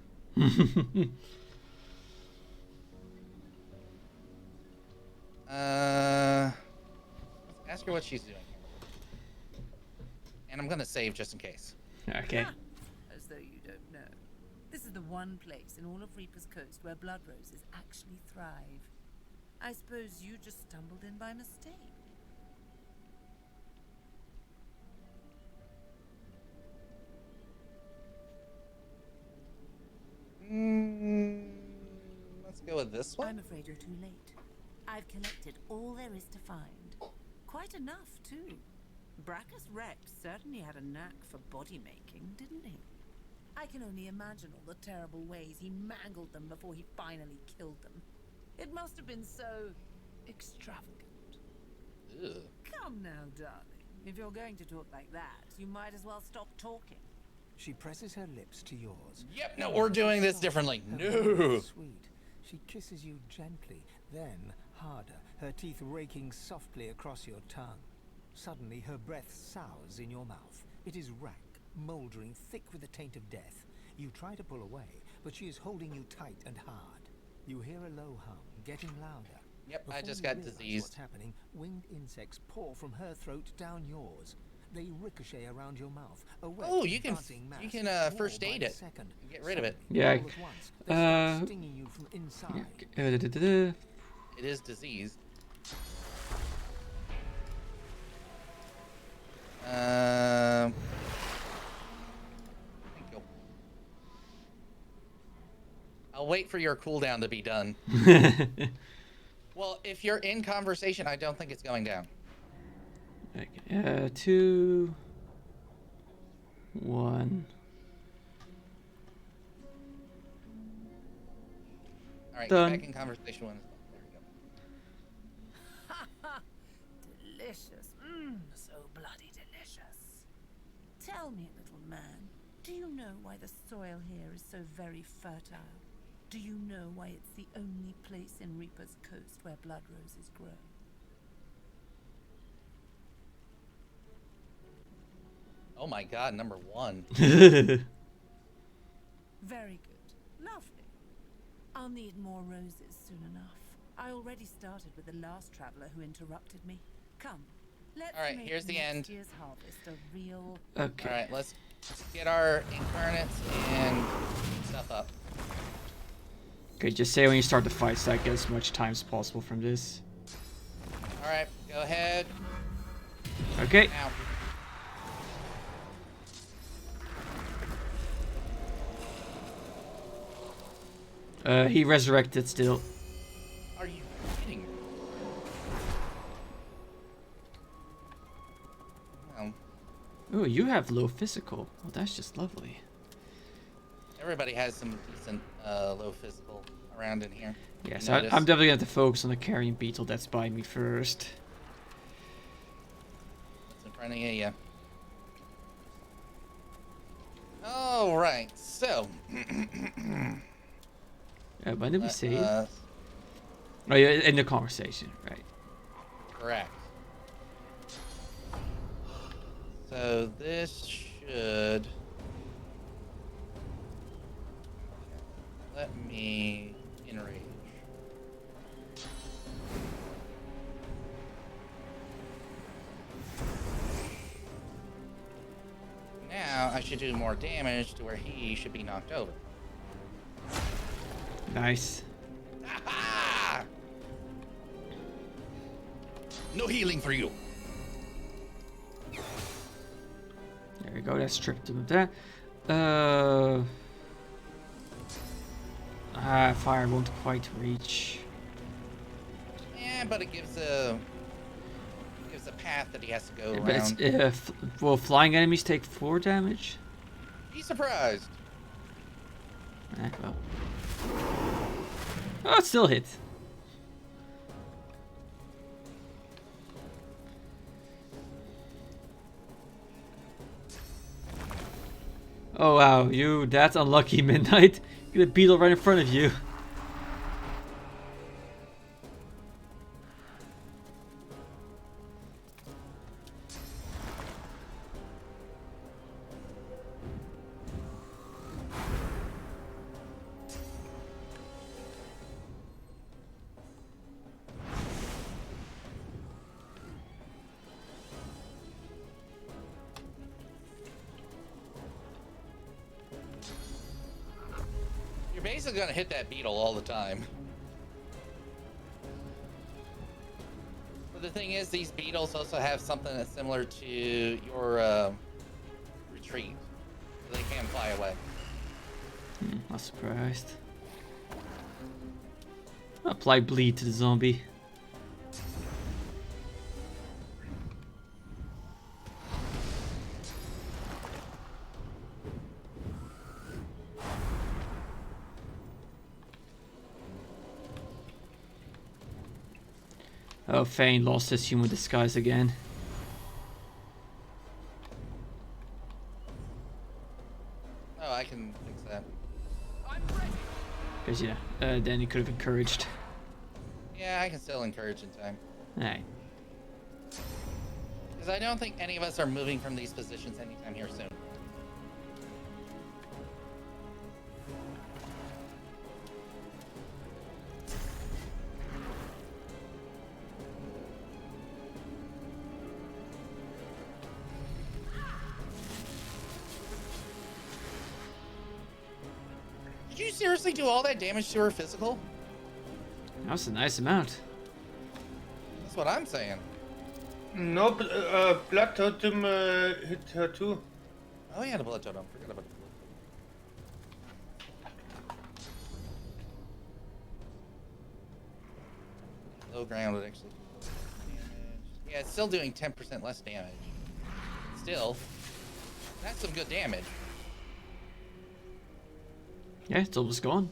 Let's ask her what she's doing here. And I'm gonna save just in case. Okay. Ha! As though you don't know. This is the one place in all of Reaper's Coast where blood roses actually thrive. I suppose you just stumbled in by mistake. Let's go with this one. I'm afraid you're too late. I've collected all there is to find. Quite enough, too. Brackus Rex certainly had a knack for body making, didn't he? I can only imagine all the terrible ways he mangled them before he finally killed them. It must have been so extravagant. Ew. Come now, darling. If you're going to talk like that, you might as well stop talking. She presses her lips to yours. Yep, no, we're doing this differently. Her voice No. is sweet. She kisses you gently, then harder, her teeth raking softly across your tongue. Suddenly, her breath sours in your mouth. It is rank, mouldering, thick with the taint of death. You try to pull away, but she is holding you tight and hard. You hear a low hum, getting louder. Yep, I Before just you got realize diseased. What's happening? Winged insects pour from her throat down yours. They ricochet around your mouth. A wet, Oh, you can dancing mass, first more aid by it. second. And get rid of it. Yeah. All at once, they start stinging you from inside. It is diseased. Thank you. I'll wait for your cooldown to be done. Well, if you're in conversation, I don't think it's going down. Okay, 2, 1. All right, Done. get back in conversation when it's done. There we go. Ha ha! Delicious. So bloody delicious. Tell me, little man, do you know why the soil here is so very fertile? Do you know why it's the only place in Reaper's Coast where blood roses grow? Oh my god, number 1. Very good. Lovely. I'll need more roses soon enough. I already started with the last traveler who interrupted me. Come, let's Alright, here's the end. next year's harvest a real... Okay. Alright, let's get our incarnates and stuff up. Okay, just say when you start the fight so I get as much time as possible from this. Alright, go ahead. Okay. Now. He resurrected still. Are you kidding me? Well, Oh, you have low physical. Well, that's just lovely. everybody has some decent low physical around in here. Yes, You I'm notice? definitely going to have to focus on the carrion beetle that's by me first. What's in front of you? Alright, so. When did we say? uh, Oh, yeah, in the conversation, right? Correct. So this should... Let me enrage. Now I should do more damage to where he should be knocked over. Nice. Aha! No healing for you. There we go. That stripped him of that. Fire won't quite reach. Yeah, but it gives a path that he has to go But around. it's will flying enemies take 4 damage? Be surprised. Well. Oh, it still hit. Oh wow, that's unlucky, Midnight. Get a beetle right in front of you. You're basically gonna hit that beetle all the time. But the thing is, these beetles also have something that's similar to your retreat, so they can fly away. Not surprised. Apply bleed to the zombie. Oh, Fane lost his human disguise again. Oh, I can fix that. Because, yeah, then he could have encouraged. Yeah, I can still encourage in time. Alright. Because I don't think any of us are moving from these positions anytime here soon. Did you seriously do all that damage to her physical? That was a nice amount. That's what I'm saying. No, Blood Totem hit her too. Oh yeah, the blood totem. Forgot about the low ground would actually do damage. Yeah, it's still doing 10% less damage. Still, that's some good damage. Yeah, it's almost gone.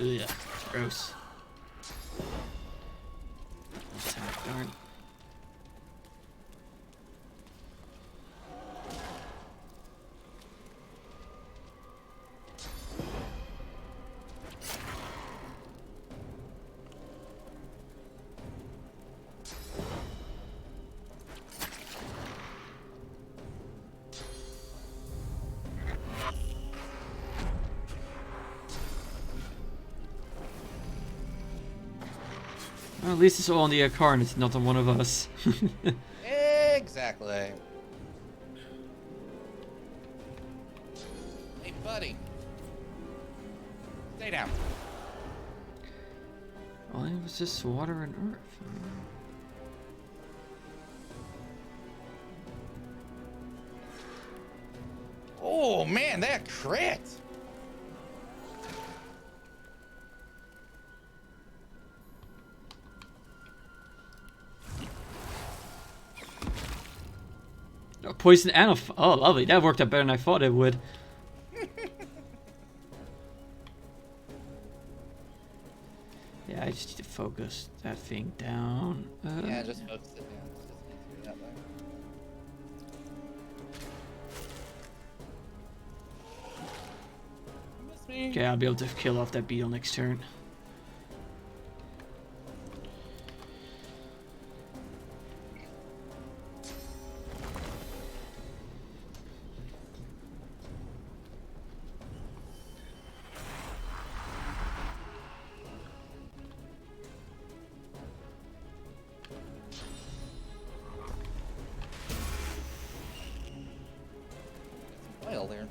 Ugh, gross. Darn. Well, at least it's all on the Incarnate, not on one of us. Exactly. Hey, buddy. Stay down. All it was just water and earth. Oh man, that crit! Oh, poison and oh, lovely. That worked out better than I thought it would. Yeah, I just need to focus that thing down. Yeah, just focus it down. It's just easier that way. Okay, I'll be able to kill off that beetle next turn. Oil there.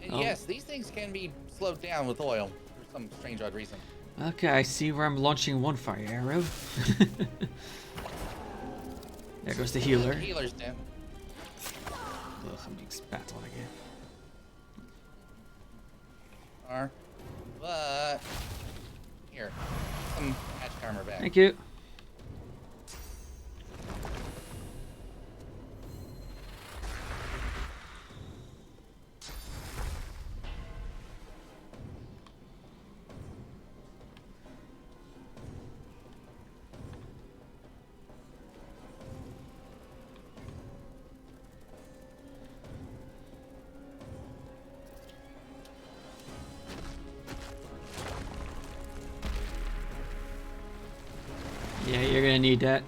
And Oh. yes, these things can be slowed down with oil for some strange odd reason. Okay, I see where I'm launching one fire arrow. There goes the healer. The healer's down. Ugh, I'm being spat on again. But here, some patch armor back. Thank you. Yeah, you're gonna need that.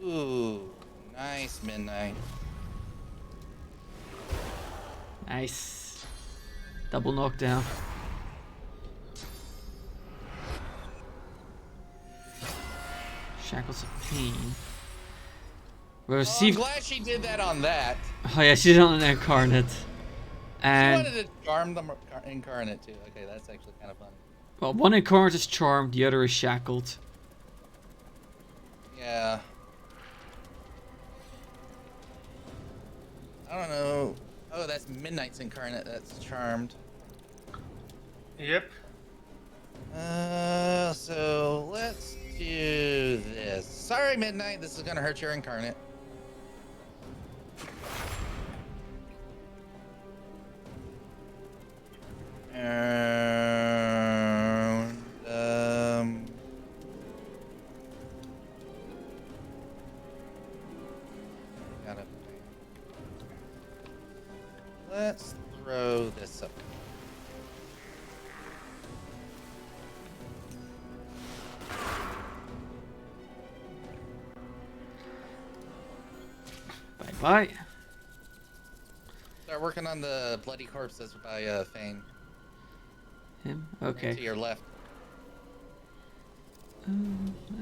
Ooh, nice midnight. Nice. Double knockdown. Shackles of Pain. I'm Received. glad she did that on that. Oh yeah, she's on an Incarnate. She And wanted to charm the incarnate too. Okay, that's actually kind of funny. well, one Incarnate is charmed, the other is shackled. Yeah. I don't know. Oh, that's Midnight's incarnate. That's charmed. Yep. So let's do this. Sorry, Midnight. This is gonna hurt your incarnate. And gotta. Let's throw this up. Bye bye. Start working on the bloody corpses by Fane. Him? Okay. To your left.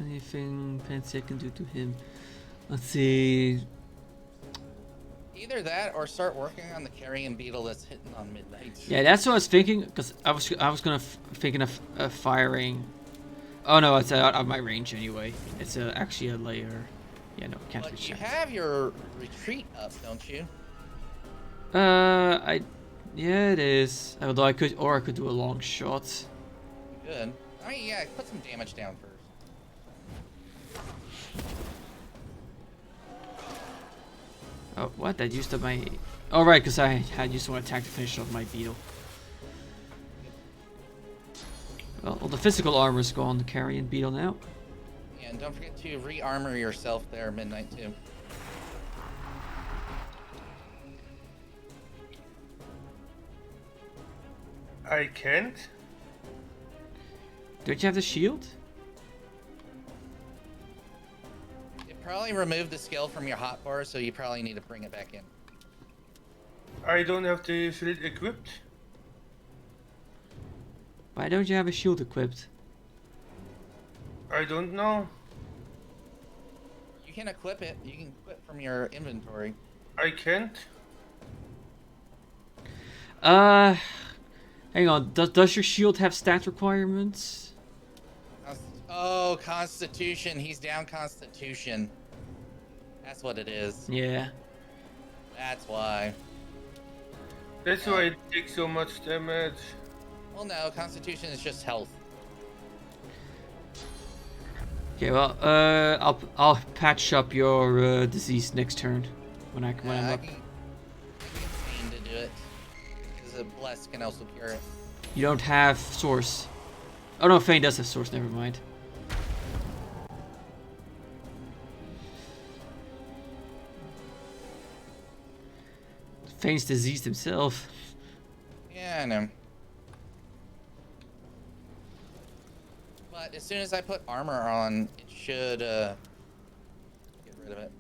Anything fancy I can do to him? Let's see. Either that or start working on the carrion beetle that's hitting on midnight. Yeah, that's what I was thinking. Because I was gonna thinking of firing. Oh no, it's out of my range anyway. It's actually a layer. Yeah, no, can't But reach you that. have your retreat up, don't you? Yeah, it is. Although I could do a long shot. Good. I mean, yeah, put some damage down first. Oh, what? That used up my... Oh, right, because I had used one attack to finish off my beetle. Well, all the physical armor is gone, the carrion beetle now. Yeah, and don't forget to re-armor yourself there, midnight, too. I can't. Don't you have the shield? It probably removed the skill from your hotbar, so you probably need to bring it back in. I don't have the shield equipped. Why don't you have a shield equipped? I don't know. You can equip it. You can equip from your inventory. I can't. Hang on. Does your shield have stat requirements? Oh, Constitution. He's down Constitution. That's what it is. Yeah. That's why. That's why it takes so much damage. Well, no. Constitution is just health. Okay, well, I'll patch up your disease next turn when I'm up. I can Feign to do it. Because a bless can also cure it. You don't have source. Oh no, Fane does have source. Never mind. Fane's diseased himself. Yeah, I know. But as soon as I put armor on, it should get rid of it.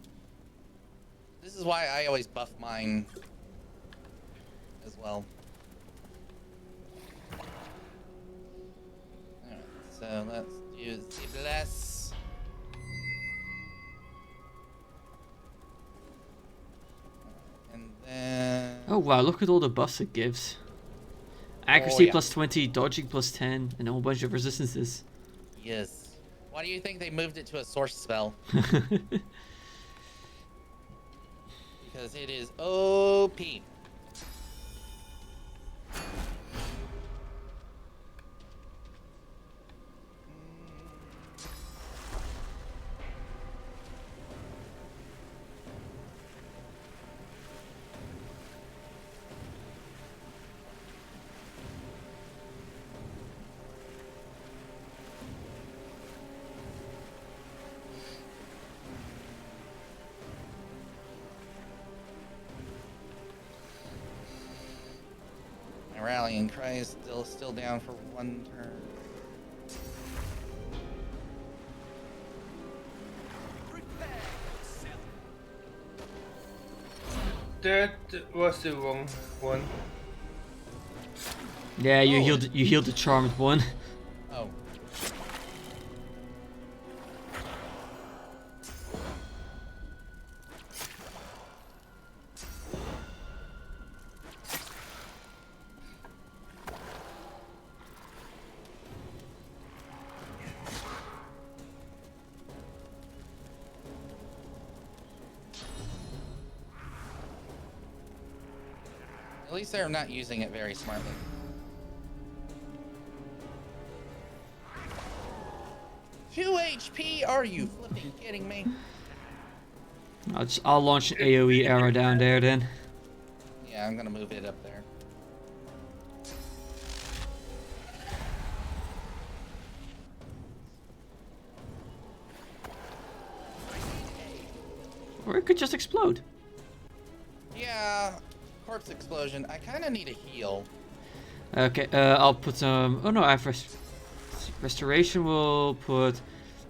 This is why I always buff mine as well. Alright, so let's do the bless. And then... Oh wow, look at all the buffs it gives. Accuracy yeah. plus 20, dodging plus 10, and a whole bunch of resistances. Yes. Why do you think they moved it to a source spell? Because it is OP. Rallying cry is still down for one turn. That was the wrong one. Yeah, you healed the charmed one. Oh. At least they're not using it very smartly. Two HP? Are you flipping kidding me? I'll launch an AoE arrow down there then. Yeah, I'm gonna move it up there. Or it could just explode. Yeah, corpse explosion. I kind of need a heal. Okay, I'll put some... Oh no, I have restoration will put...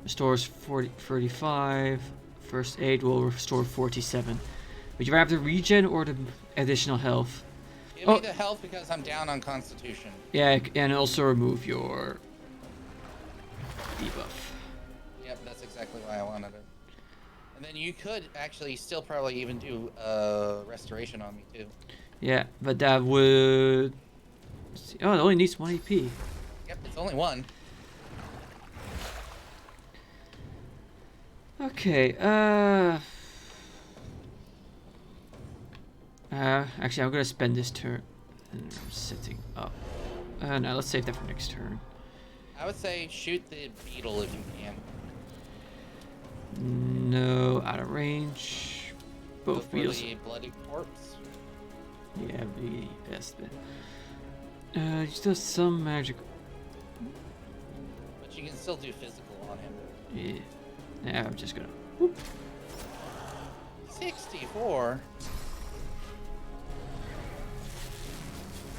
Restores 35. First aid will restore 47. Would you rather have the regen or the additional health? Give me the health because I'm down on Constitution. Yeah, and also remove your debuff. exactly why I wanted it. And then you could actually still probably even do restoration on me too. Yeah, but that would... Let's see. Oh, it only needs 1 AP. Yep, it's only one. Okay, actually, I'm gonna spend this turn. And I'm setting up. No, let's save that for next turn. I would say shoot the beetle if you can. No, out of range. Go Both for beetles. the bloody corpse. Yeah, the best bet. You still have some magic. But you can still do physical on him. Yeah. Yeah, I'm just gonna. 64.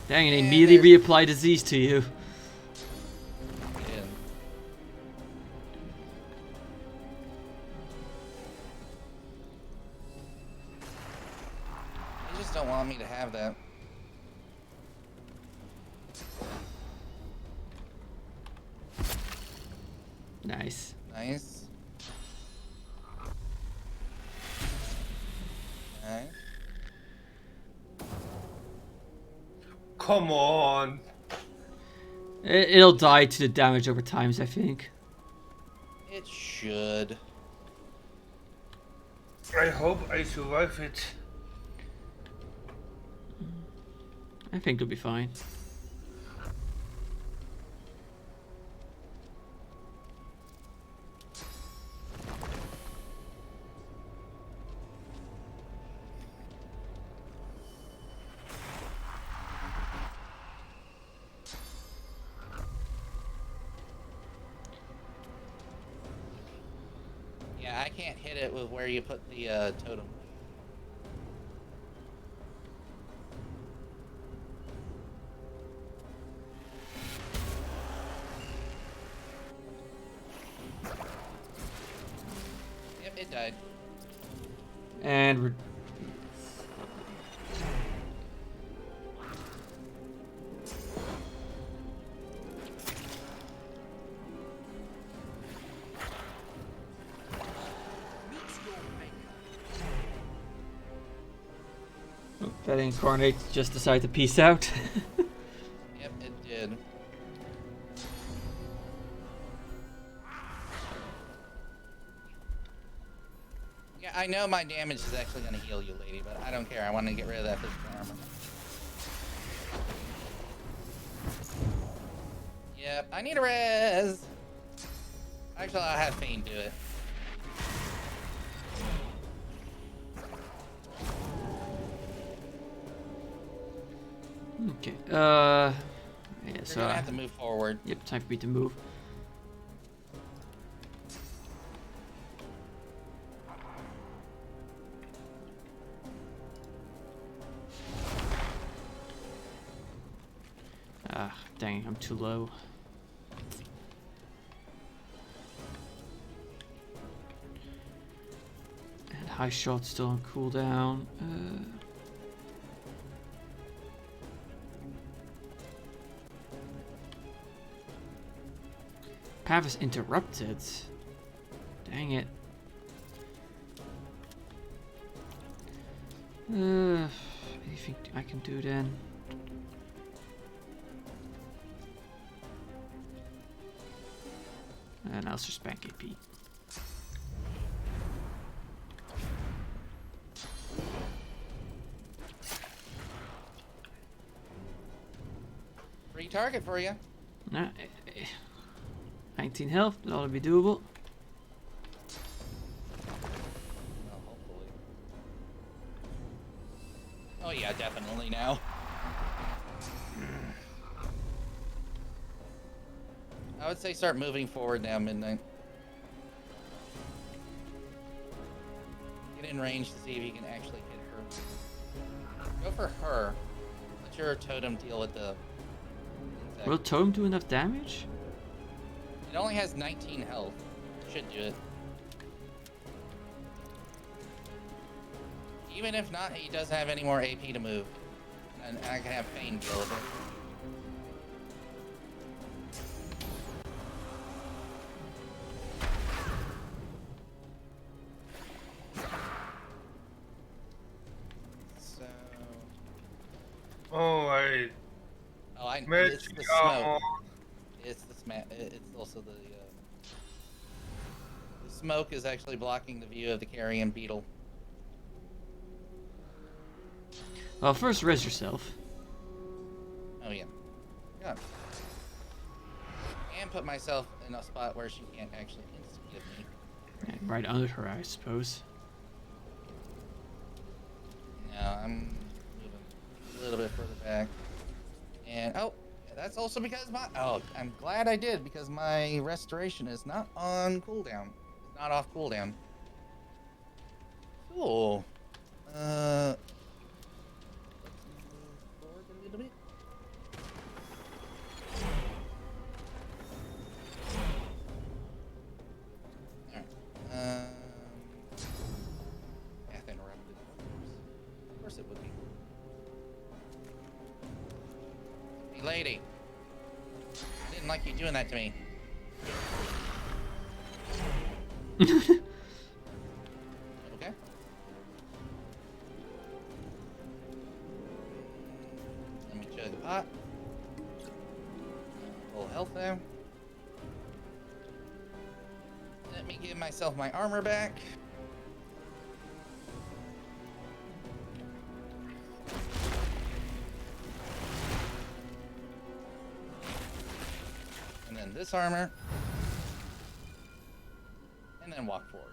Dang it, And immediately reapply disease to you. Yeah. You just don't want me to have that. Nice. Nice. Okay. Come on. It'll die to the damage over times, I think. It should. I hope I survive it. I think it'll be fine. Yeah, I can't hit it with where you put the totem. Yep, it died. And we're... Oh, that incarnate just decided to peace out. Yep, it did. Yeah, I know my damage is actually going to heal you, lady, but I don't care. I want to get rid of that physical armor. Yep, I need a res. Actually, I'll have Fane do it. Okay. Yeah, You're so gonna have to move forward. Yep, time for me to move. Ah, dang, I'm too low. And high shot still on cooldown. Path is interrupted. Dang it. Anything I can do then? And I'll just bank AP. Free target for you. Nah, 19 health, that ought to be doable. Well, hopefully. Oh yeah, definitely now. I would say start moving forward now, Midnight. Get in range to see if you can actually hit her. Go for her. Let your totem deal with the insect. Will Totem do enough damage? It only has 19 health. Should do it. Even if not, he does have any more AP to move. And I can have Fane deal with it. Oh, right. Oh, it's Magic the smoke. armor. It's the It's also the smoke is actually blocking the view of the carrion beetle. Well, first res yourself. Oh yeah. Yeah. And put myself in a spot where she can't actually insta-give me. And right under her, I suppose. No, I'm moving a little bit further back. And oh, that's also because I'm glad I did, because my restoration is not on cooldown. It's not off cooldown. Cool. Let's move forward a little bit. Alright. Path interrupted. Of course it would be. Hey, lady. I didn't like you doing that to me. Okay. Let me chug the pot. Full health there. Let me give myself my armor back. And then this armor. And then walk forward.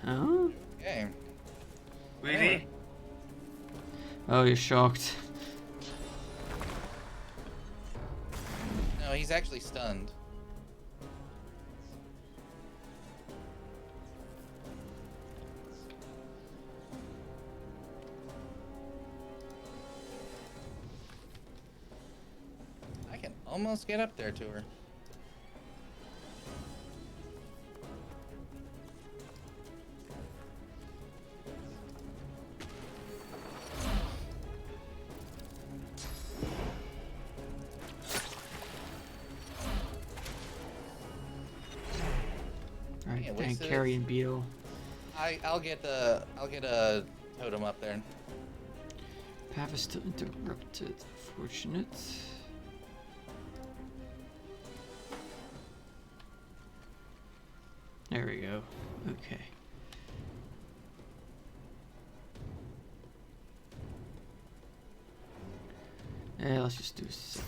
Huh? Okay. Really? Oh, you're shocked. No, he's actually stunned. I can almost get up there to her. Alright, Yeah, thank what's this? carrion beetle. I'll get a totem up there. Path is still interrupted. Fortunate. There we go. Okay. Let's just do setup.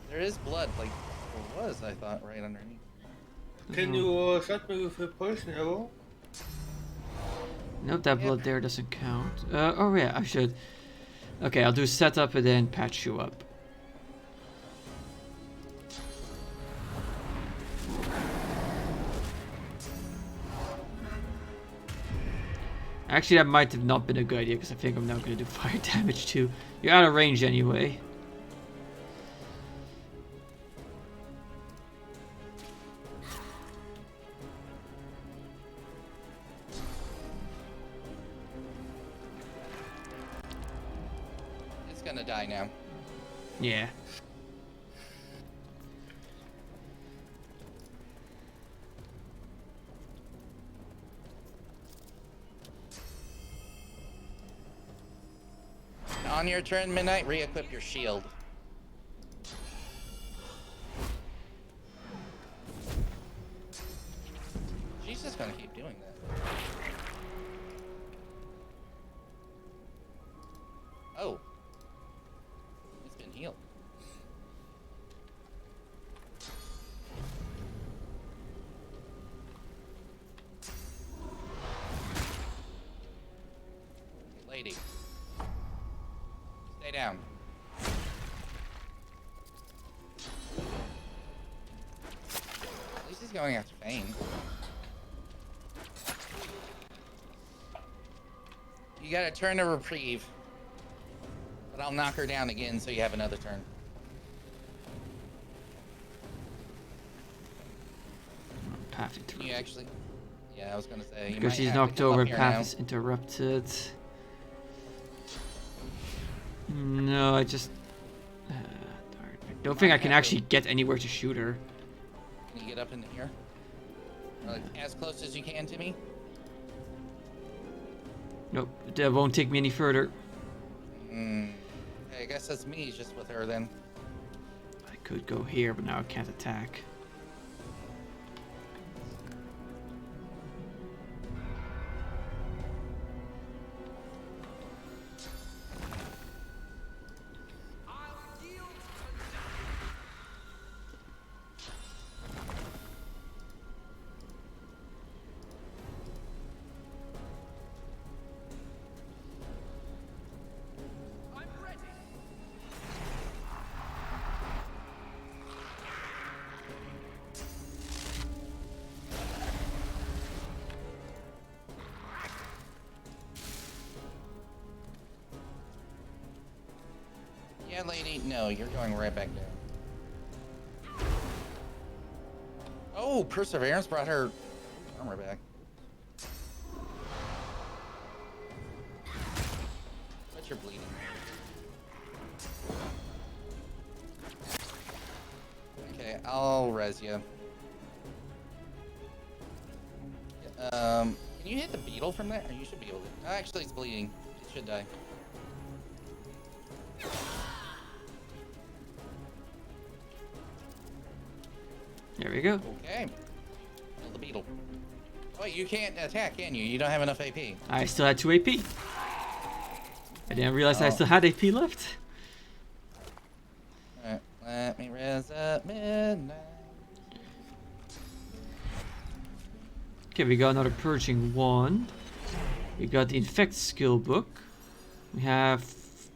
There is blood, like there was, I thought, right underneath. Can you shot me with a poison arrow? Nope, that blood there doesn't count. Oh yeah, I should. Okay, I'll do setup and then patch you up. Actually, that might have not been a good idea, because I think I'm now going to do fire damage too. You're out of range anyway. It's gonna die now. Yeah. On your turn, Midnight, re-equip your shield. She's just gonna keep doing that. Oh. It's been healed. Lady. Stay down. At least he's going after Fane. You got a turn to reprieve. But I'll knock her down again so you have another turn. Path interrupted. You actually... Yeah, I was gonna say... Because she's knocked over, path is interrupted. No, I just... darn. I don't think I can actually get anywhere to shoot her. Can you get up in here? Or, like, as close as you can to me? Nope, that won't take me any further. Okay, I guess that's me just with her then. I could go here, but now I can't attack. Yeah, lady. No, you're going right back down. Oh, Perseverance brought her armor back. But you're bleeding. Okay, I'll res you. Can you hit the beetle from there? Or you should be able to. Oh, actually, it's bleeding. It should die. There we go. Okay. Kill the beetle. Oh, wait, you can't attack, can you? You don't have enough AP. I still had 2 AP. I didn't realize I still had AP left. Alright, let me res up midnight. Okay, we got another purging wand. We got the infect skill book. We have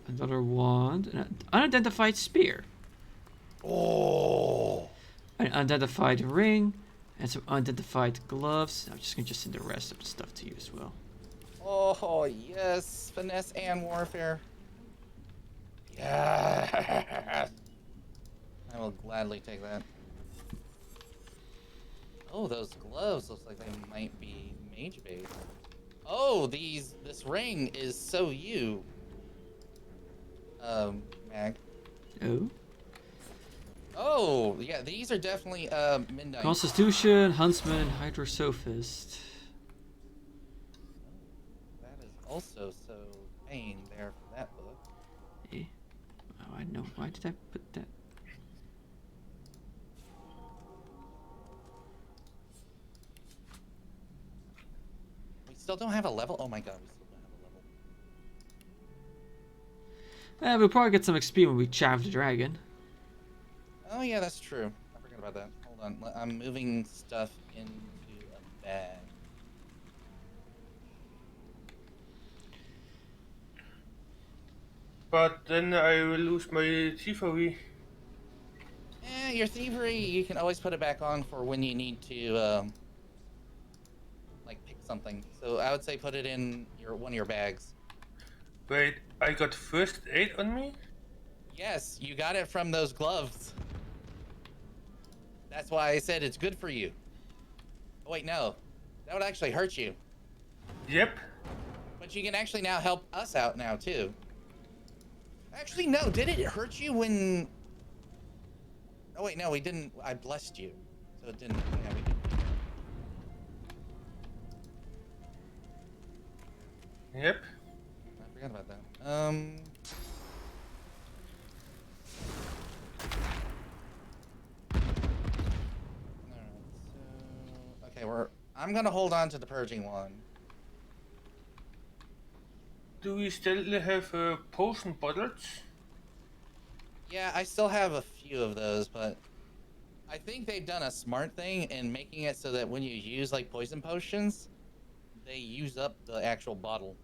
another wand, an unidentified spear. Oh. An unidentified ring, and some unidentified gloves. I'm just gonna send the rest of the stuff to you as well. Oh, yes. Finesse and warfare. Yes. I will gladly take that. Oh, those gloves looks like they might be mage based. Oh, this ring is so you. Mag. Oh. Oh, yeah, these are definitely midnight. Constitution, Huntsman, and Hydrosophist. That is also so pain there for that book. Eh? Oh, I know. Why did I put that? We still don't have a level? Oh my god, we still don't have a level. We'll probably get some XP when we chav the dragon. Oh yeah, that's true. I forgot about that. Hold on, I'm moving stuff into a bag. But then I will lose my thievery. Your thievery, you can always put it back on for when you need to, like pick something. So I would say put it in one of your bags. Wait, I got first aid on me? Yes, you got it from those gloves. That's why I said it's good for you. Oh wait, no. That would actually hurt you. Yep. But you can actually now help us out now, too. Actually, no. Did it hurt you when... Oh wait, no, we didn't. I blessed you. So it didn't. Yeah, we didn't. Yep. I forgot about that. Okay, I'm gonna hold on to the purging one. Do we still have potion bottles? Yeah, I still have a few of those, but I think they've done a smart thing in making it so that when you use like poison potions, they use up the actual bottle.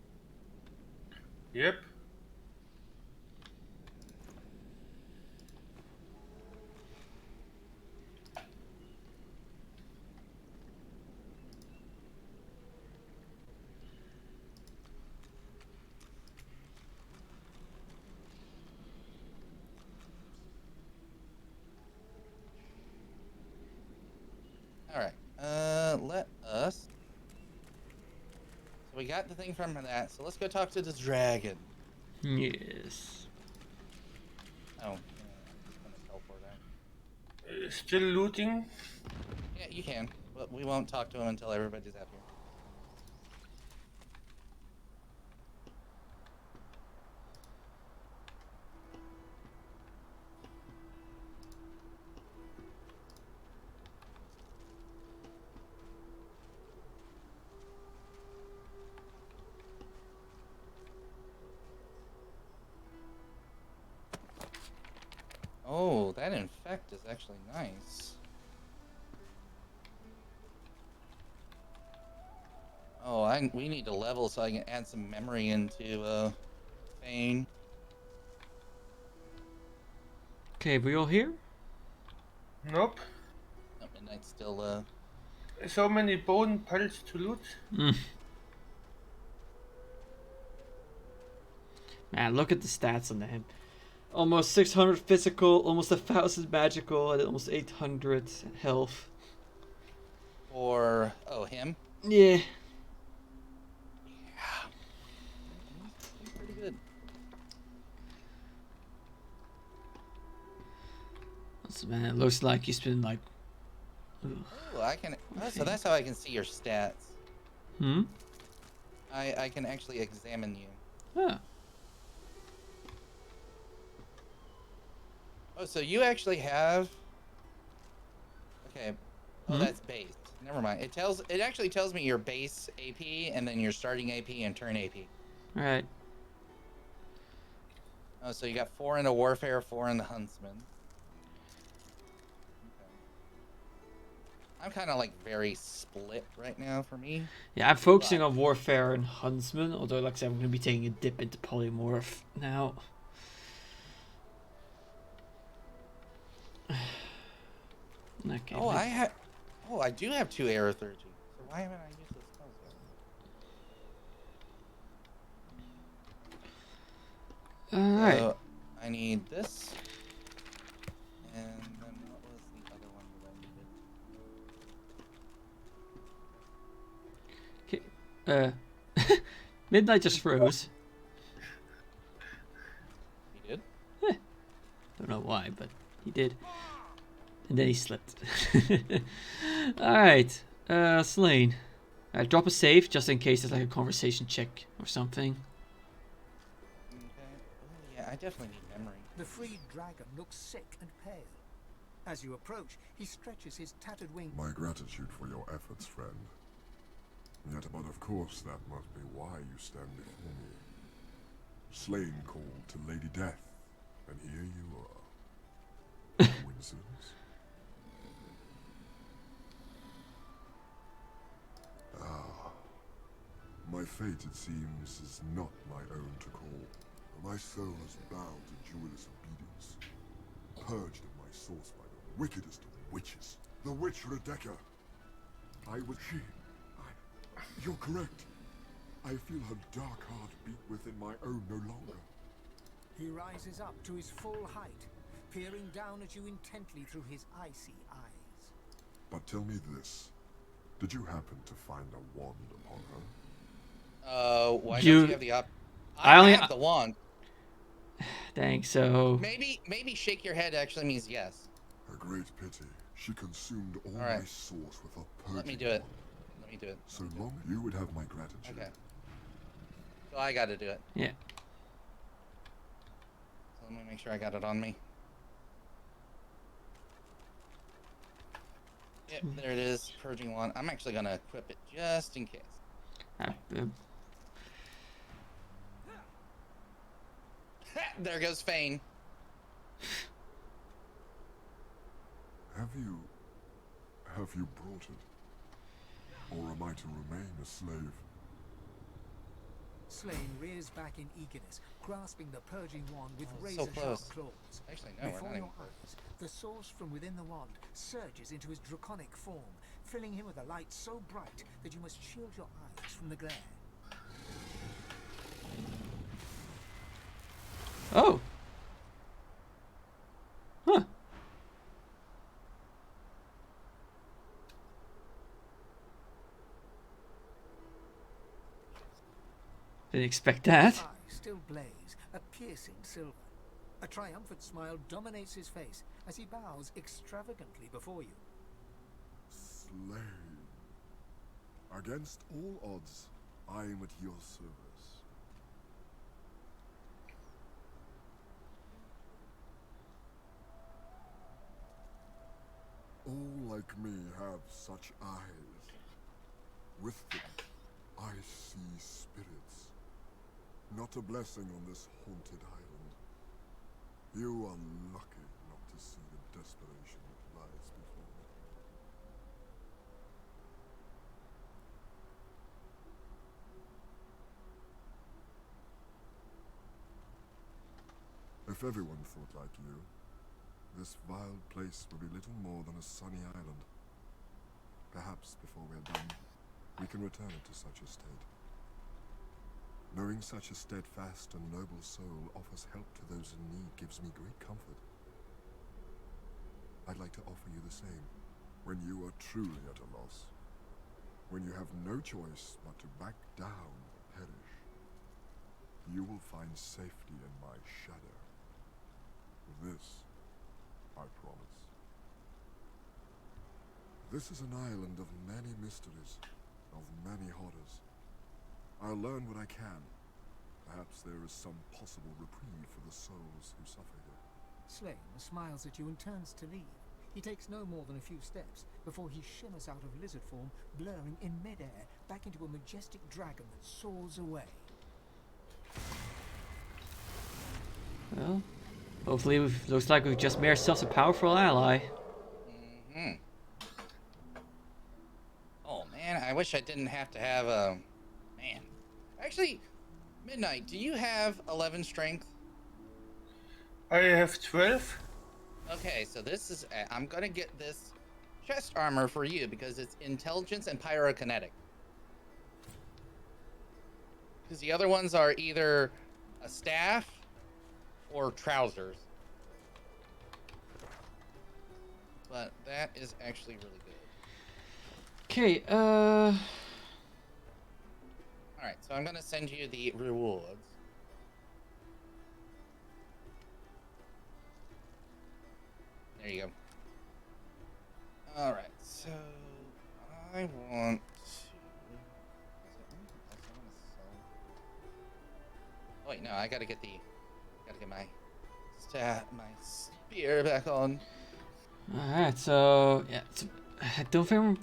Yep. Alright, let us... So we got the thing from that, so let's go talk to this dragon. Yes. Oh, yeah, I'm just gonna teleport out. Still looting? Yeah, you can, but we won't talk to him until everybody's out here. Oh, that infect is actually nice. Oh, we need to level so I can add some memory into Fane. Okay, we all here? Nope. Oh, Midnight's still So many bone pelts to loot. Man, look at the stats on him. Almost 600 physical, almost 1,000 magical, and almost 800 health. For him? Yeah. He's pretty good. So, man, it looks like he's been like. Oh, I can. Oh, so that's how I can see your stats. Hmm. I can actually examine you. Huh. Oh, so you actually have. Okay. Oh, that's base. Never mind. It actually tells me your base AP and then your starting AP and turn AP. All right. Oh, so you got 4 in the warfare, 4 in the huntsman. Okay. I'm kind of like very split right now for me. Yeah, I'm focusing on warfare and huntsman. Although, like I said, I'm going to be taking a dip into polymorph now. Okay. Oh, I do have 2 arrow 13. So why haven't I used those spells yet? Alright. So I need this. And then what was the other one that I needed? Okay. Midnight just froze. He did? Don't know why, but he did. And then he slipped. Alright. Slain. Drop a save just in case there's like a conversation check or something. Okay. Oh, yeah, I definitely need memory. The freed dragon looks sick and pale. As you approach, he stretches his tattered wings. My gratitude for your efforts, friend. Yet, but of course, that must be why you stand before me. Slain called to Lady Death, and here you are. Coincidence? My fate, it seems, is not my own to call. My soul is bound to joyless obedience, purged of my source by the wickedest of witches, the witch Rebecca. You're correct. I feel her dark heart beat within my own no longer. He rises up to his full height, peering down at you intently through his icy eyes. But tell me this. Did you happen to find a wand upon her? Why don't you have the I have the wand. Dang, so... Maybe shake your head actually means yes. A great pity. She consumed all my source with her purging. Let me do it. Let me do it. So long you would have my gratitude. Okay. So I gotta do it. Yeah. So let me make sure I got it on me. Yep, there it is. Purging wand. I'm actually gonna equip it just in case. There goes Fane. Have you brought it? Or am I to remain a slave? Slain rears back in eagerness, grasping the purging wand with so razor-sharp close. claws. Actually, no, we're Before not your even eyes, the source from within the wand surges into his draconic form, filling him with a light so bright that you must shield your eyes from the glare. Oh. Huh. Didn't expect that. Eyes still blaze, a piercing silver. A triumphant smile dominates his face as he bows extravagantly before you. Slain. Against all odds, I am at your service. All like me have such eyes. With them, I see spirits. Not a blessing on this haunted island. You are lucky not to see the desperation that lies before me. If everyone thought like you, this vile place would be little more than a sunny island. Perhaps before we're done, we can return it to such a state. Knowing such a steadfast and noble soul offers help to those in need gives me great comfort. I'd like to offer you the same. When you are truly at a loss, when you have no choice but to back down or perish, you will find safety in my shadow. This, I promise. This is an island of many mysteries, of many horrors. I'll learn what I can. Perhaps there is some possible reprieve for the souls who suffer here. Slain smiles at you and turns to leave. He takes no more than a few steps before he shimmers out of lizard form, blurring in midair back into a majestic dragon that soars away. Well, hopefully looks like we've just made ourselves a powerful ally. Mm-hmm. Oh man, I wish I didn't have to have a... Man. Actually, Midnight, do you have 11 strength? I have 12. Okay, so this is... I'm gonna get this chest armor for you because it's intelligence and pyrokinetic. Because the other ones are either a staff or trousers. But that is actually really good. Okay, Alright, so I'm gonna send you the rewards. There you go. Alright, so I want to... Oh wait, no, I gotta get my spear back on. alright, so yeah, I don't think.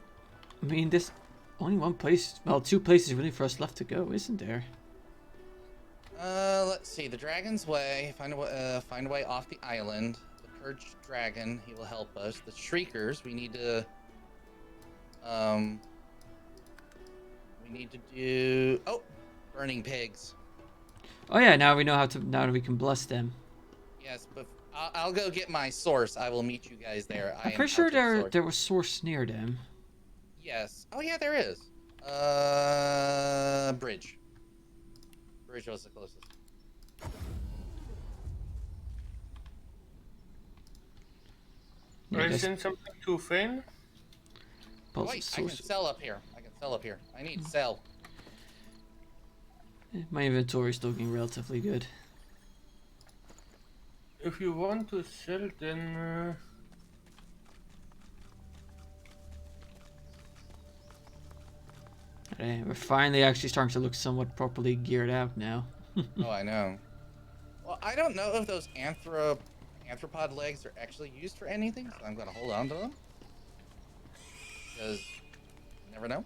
I mean, there's only one place. Well, two places really for us left to go, isn't there? Let's see. The Dragon's Way. Find a way off the island. The Purged Dragon. He will help us. The Shriekers. We need to. We need to do. Oh, Burning Pigs. Oh yeah, now we know how to. Now that we can bless them. Yes, but I'll go get my source. I will meet you guys there. I'm pretty sure there was source near them. Yes. Oh yeah, there is. Bridge. Bridge was the closest. Yeah, I send something to Fane. Oh, wait, I can sell up here. I need to sell. My inventory is looking relatively good. If you want to sell, then... We're finally actually starting to look somewhat properly geared out now. Oh, I know. Well, I don't know if those arthropod legs are actually used for anything, so I'm going to hold on to them. Because you never know.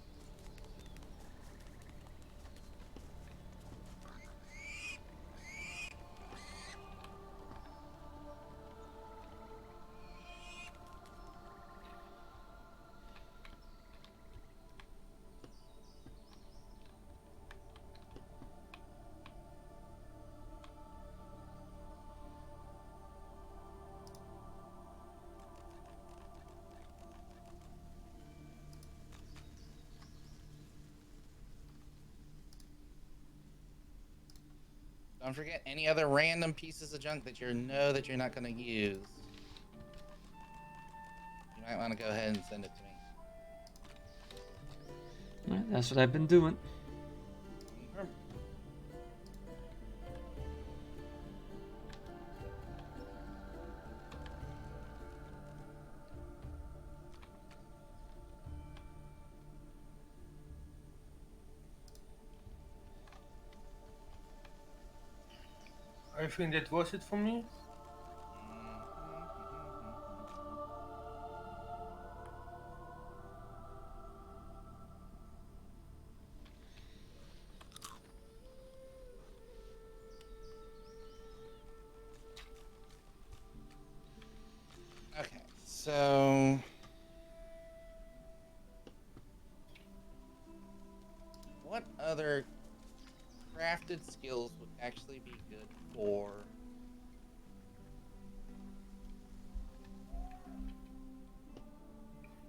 Don't forget any other random pieces of junk that you know that you're not going to use. You might want to go ahead and send it to me. Yeah, that's what I've been doing. I think that was it for me. Okay, so what other crafted skills would actually be good for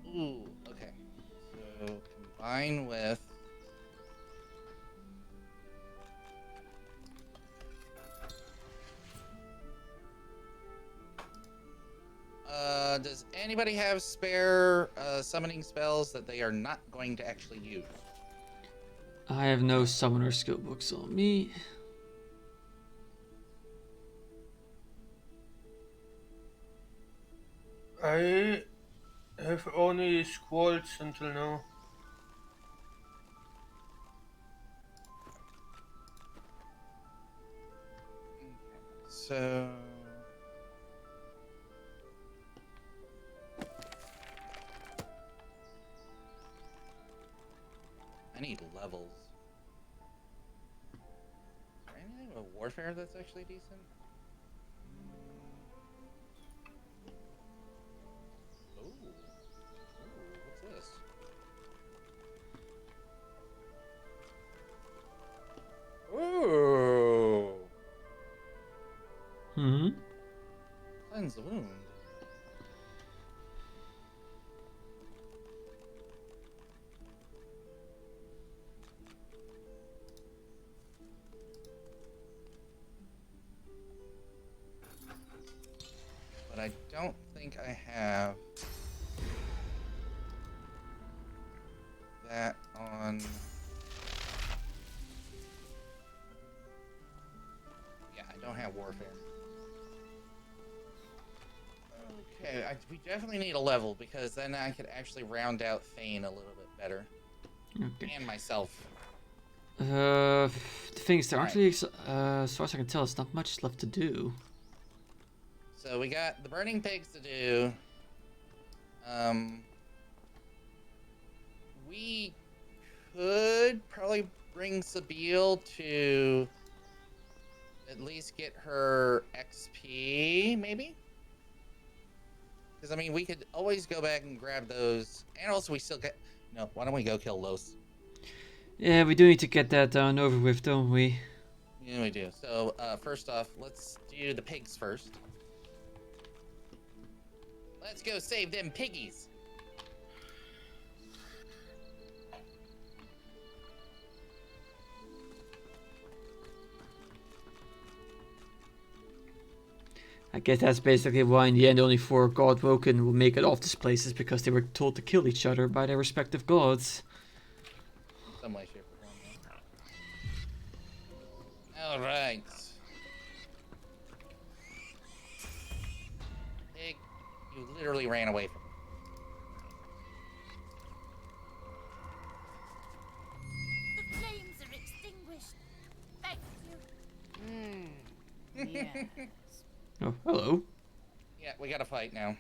ooh, okay. So combine with does anybody have spare summoning spells that they are not going to actually use? I have no summoner skill books on me. I have only scrolls until now. So I need levels. Is there anything with warfare that's actually decent? Ooh. Ooh, what's this? Ooh. Hmm. Cleanse the wound. But I don't think I have that on. Yeah, I don't have warfare. Okay, we definitely need a level because then I could actually round out Thane a little bit better. Okay. And myself. The thing is, there aren't really, as far as I can tell, it's not much left to do. So we got the burning pigs to do. We could probably bring Sabine to at least get her XP, maybe? Because, I mean, we could always go back and grab those. And also we still get... No, why don't we go kill Los? Yeah, we do need to get that done over with, don't we? Yeah, we do. So, first off, let's do the pigs first. Let's go save them piggies. I guess that's basically why in the end only 4 Godwoken will make it off this place, is because they were told to kill each other by their respective gods. Some way, shape, or form. Alright. Pig, you literally ran away from me. The flames are extinguished. Thank you. Yes. Oh, hello. Yeah, we gotta fight now.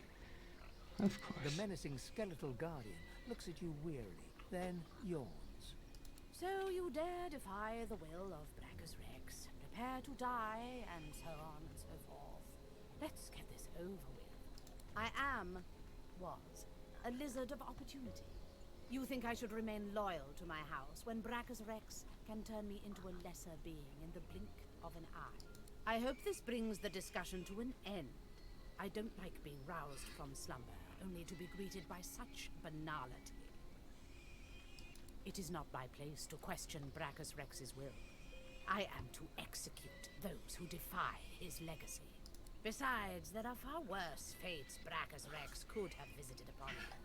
Of course. The menacing skeletal guardian looks at you wearily, then yawns. So you dare defy the will of Brackus Rex, prepare to die, and so on and so forth. Let's get this over with. I was, a lizard of opportunity. You think I should remain loyal to my house when Brackus Rex can turn me into a lesser being in the blink of an eye? I hope this brings the discussion to an end. I don't like being roused from slumber, only to be greeted by such banality. It is not my place to question Brackus Rex's will. I am to execute those who defy his legacy. Besides, there are far worse fates Brackus Rex could have visited upon her.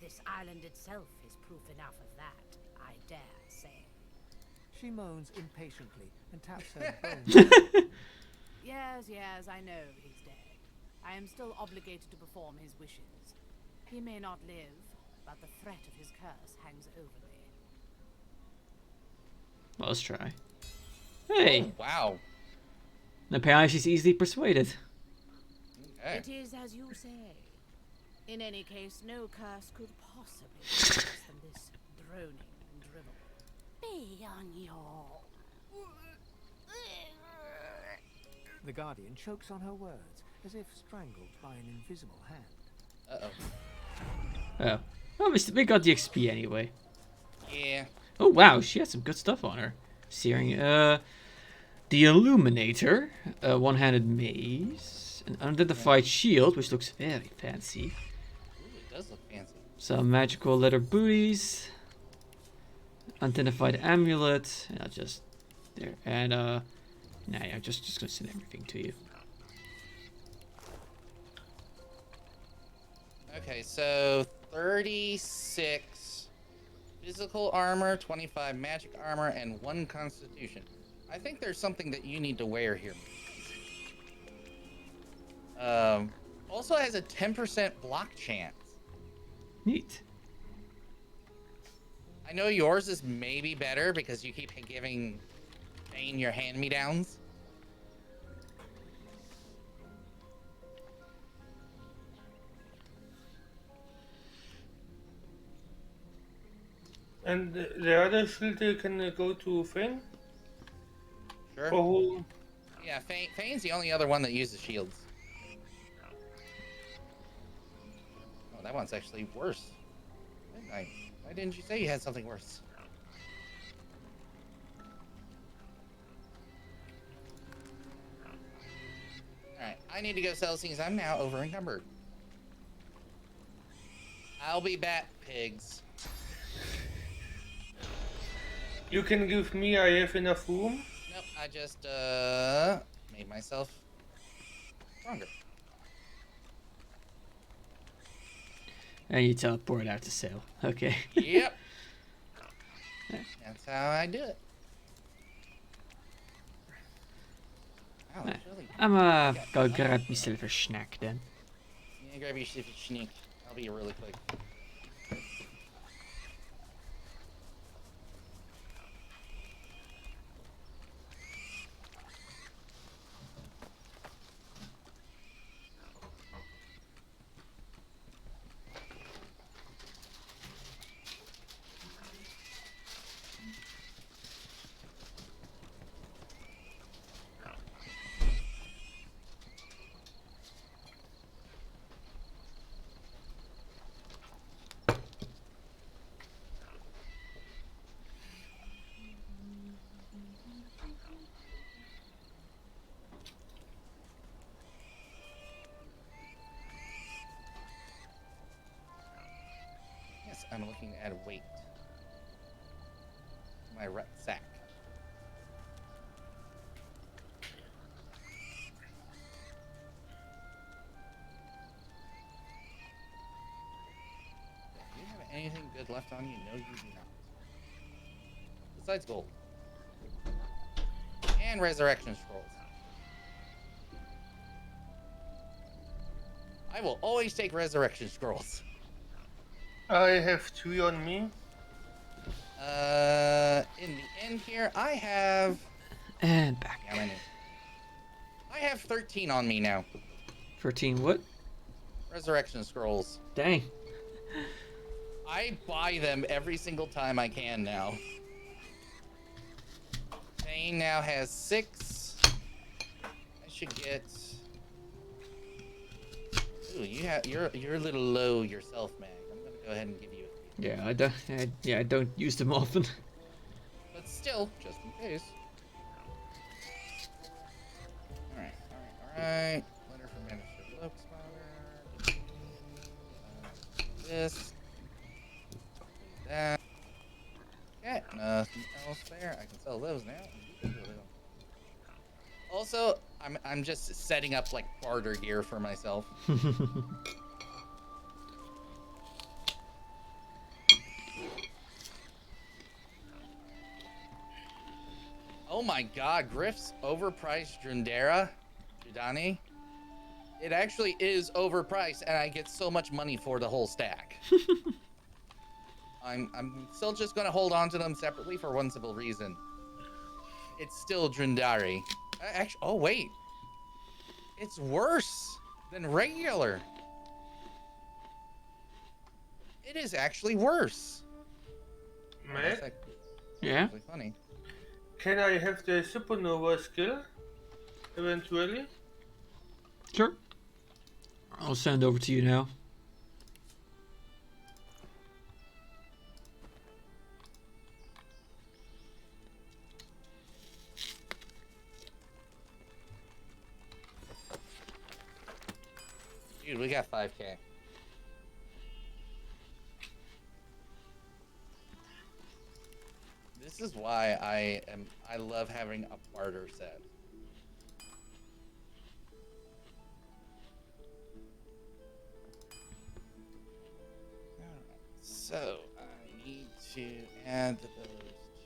This island itself is proof enough of that, I dare say. She moans impatiently and taps her bone. Yes, I know he's dead. I am still obligated to perform his wishes. He may not live, but the threat of his curse hangs over me. Well, let's try. Hey! Oh, wow. Apparently she's easily persuaded. Okay. It is as you say. In any case, no curse could possibly be worse than this droning drivel. Be on your... The Guardian chokes on her words, as if strangled by an invisible hand. Uh-oh. Oh. Well, we got the XP anyway. Yeah. Oh, wow. She has some good stuff on her. Searing, the Illuminator, a one-handed mace, an unidentified shield, which looks very fancy. Ooh, it does look fancy. Some magical leather booties, unidentified amulet, and I'll just there, and nah, I'm just gonna send everything to you. Okay, so 36 physical armor, 25 magic armor, and 1 constitution. I think there's something that you need to wear here. Also has a 10% block chance. Neat. I know yours is maybe better because you keep giving Bane your hand-me-downs. And the other filter can go to Fane? Sure. Or who? Yeah, Fane's the only other one that uses shields. Oh, that one's actually worse. Midnight. Why didn't you say you had something worse? Alright, I need to go sell things. I'm now over encumbered. I'll be back, pigs. You can give me, I have enough room. Nope, I just made myself stronger. And you teleport out to sale. Okay. Yep. That's how I do it. Wow, that's really I'm go grab myself a snack then. Yeah, grab your sneak. I'll be really quick. Yes, I'm looking at weight. My rucksack. Do you have anything good left on you? No, you do not. Besides gold. And resurrection scrolls. I will always take resurrection scrolls. I have 3 on me. In the end here, I have... And back. How many? I have 13 on me now. 13 what? Resurrection scrolls. Dang. I buy them every single time I can now. Bane now has 6. I should get... Ooh, you're a little low yourself, Mag. I'm gonna go ahead and give you a... Yeah, I don't use them often. But still, just in case. Alright. Letter from Minister Lope's this. That. Okay, nothing else there. I can sell those now. Also, I'm just setting up like barter gear for myself. Oh my god, Griff's overpriced Judani. It actually is overpriced and I get so much money for the whole stack. I'm still just gonna hold on to them separately for one simple reason. It's still Drundari. Actually, oh wait, It's worse than regular. It is actually worse. Matt, Yeah? Really funny. can I have the supernova skill? Eventually? Sure. I'll send over to you now. Dude, we got 5K. This is why I love having a barter set. Alright, so I need to add those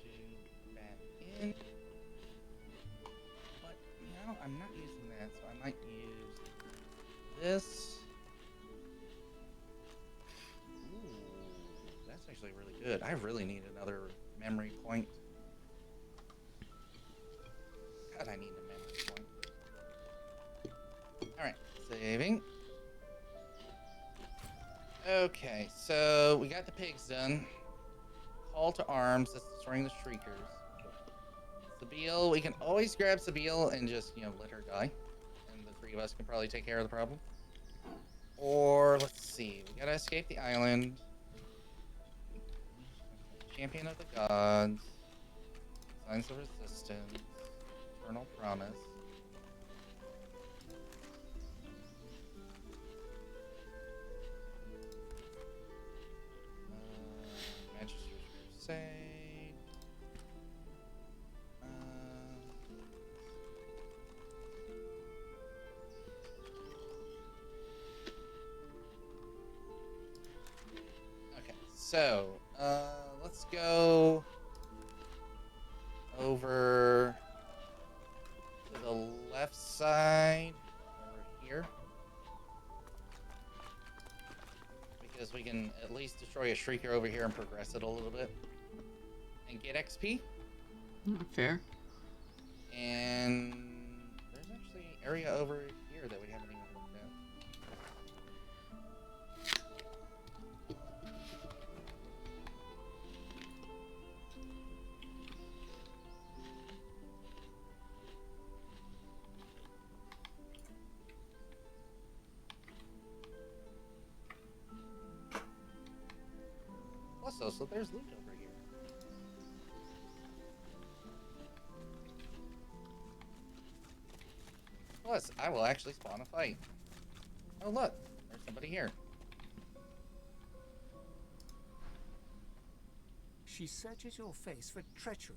two back in. But now I'm not using that, so I might use this. Ooh, that's actually really good. I really need another memory point. God, I need a memory point. Alright, saving. Okay, so we got the pigs done. Call to arms, that's destroying the shriekers. Sabine, we can always grab Sabine and just, let her die. And the three of us can probably take care of the problem. Or, let's see, we gotta escape the island. Champion of the Gods. Signs of Resistance. Eternal Promise. Magister's Crusade. Okay, so, let's go over to the left side, over here. Because we can at least destroy a Shrieker over here and progress it a little bit. And get XP. Fair. And there's actually an area over here that we haven't even looked at. Also, so there's loot over here. Plus, I will actually spawn a fight. Oh look, there's somebody here. She searches your face for treachery.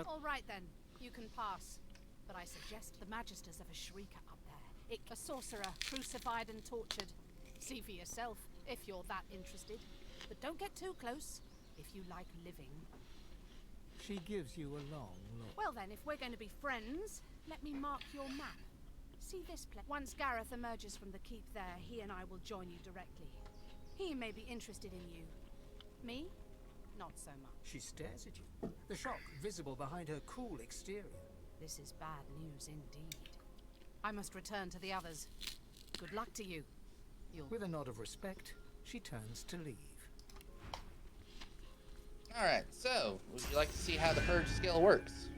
All right then, you can pass. But I suggest the magisters of a shrieker up there. A sorcerer, crucified and tortured. See for yourself, if you're that interested. But don't get too close, if you like living. She gives you a long look. Well then, if we're going to be friends, let me mark your map. See this place? Once Gareth emerges from the keep there, he and I will join you directly. He may be interested in you. Me? Not so much. She stares at you, the shock visible behind her cool exterior. This is bad news indeed. I must return to the others. Good luck to you. With a nod of respect, she turns to leave. Alright, so, would you like to see how the purge skill works?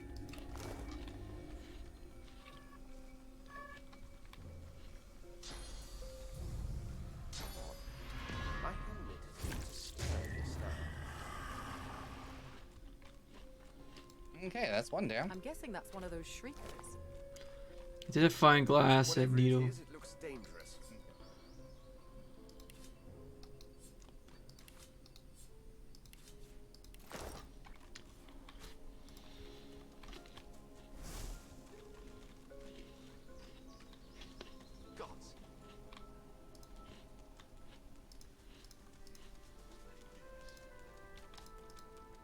My helmet is a sturdy stuff. Okay, that's one down. I'm guessing that's one of those shriekers. Did a fine glass and Whatever needle. it is, it looks dangerous. Gods.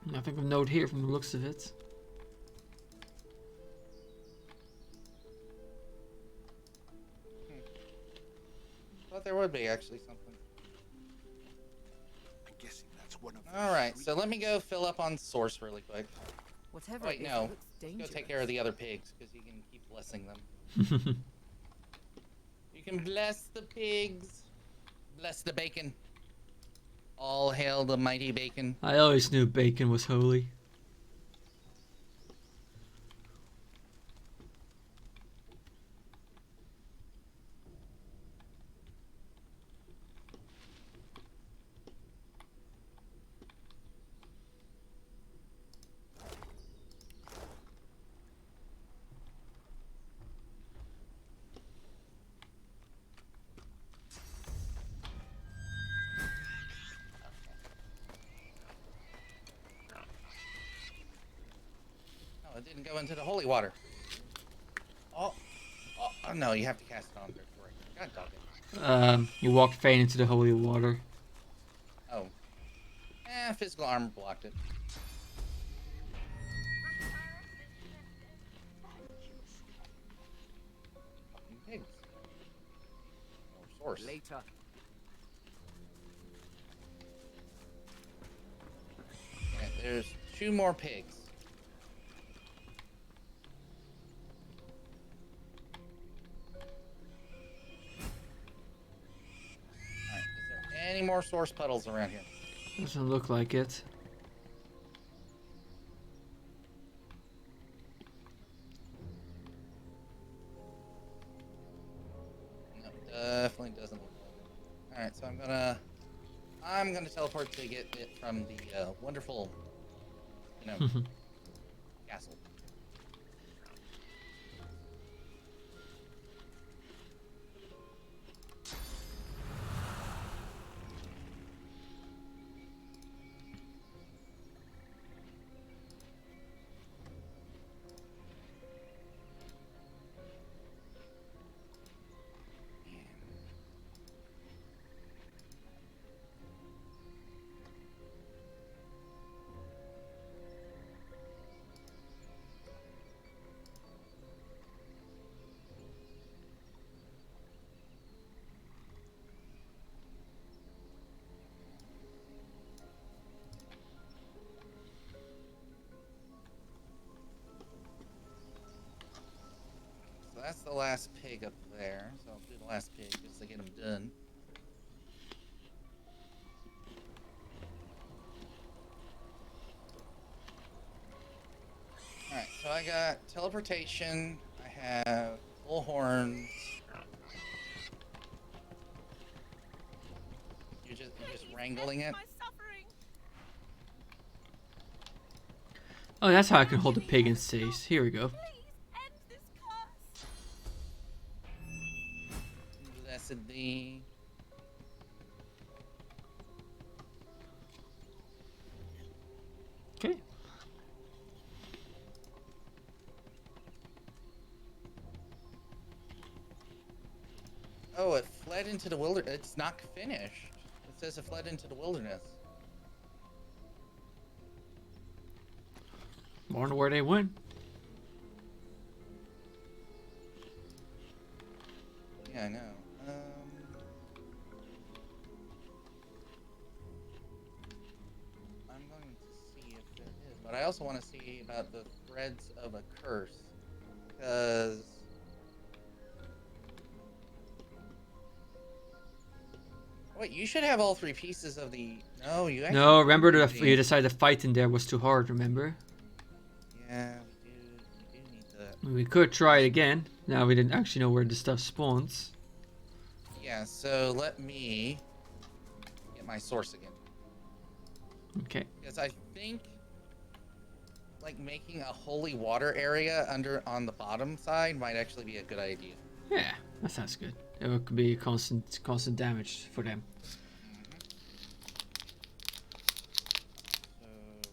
Nothing of note here from the looks of it. Thought there would be actually something. I'm guessing that's one of Alright, so let me go fill up on source really quick. Whatever Wait, it is, no. it looks Let's go dangerous. take care of the other pigs, because you can keep blessing them. You can bless the pigs. Bless the bacon. All hail the mighty bacon. I always knew bacon was holy. Oh, it didn't go into the holy water. Oh, oh no, you have to cast it on there for it. God dog it. You walked faint into the holy water. Oh. Physical armor blocked it. Fucking pigs. More source. Later. Okay, there's 2 more pigs. Alright, is there any more source puddles around here? Doesn't look like it. No, definitely doesn't look like it. Alright, so I'm gonna teleport to get it from the wonderful, castle. So that's the last pig up there. So I'll do the last pig just to get them done. Alright, so I got teleportation. I have full horns. You're just wrangling it? Oh, that's how I can hold the pig in stays. Here we go. Blessed thee. Okay. Oh, it fled into the wilderness. It's not finished. It says it fled into the wilderness. Wonder where they went. Yeah, I know. I'm going to see if there is, but I also want to see about the threads of a curse, because wait, you should have all 3 pieces of the. No, you. Actually No, remember you decided the fight in there was too hard. Remember? Yeah, we do need that. We could try it again. Now we didn't actually know where the stuff spawns. Yeah, so let me get my source again. Okay. Because I think, like, making a holy water area on the bottom side might actually be a good idea. Yeah, that sounds good. It could be constant damage for them. So,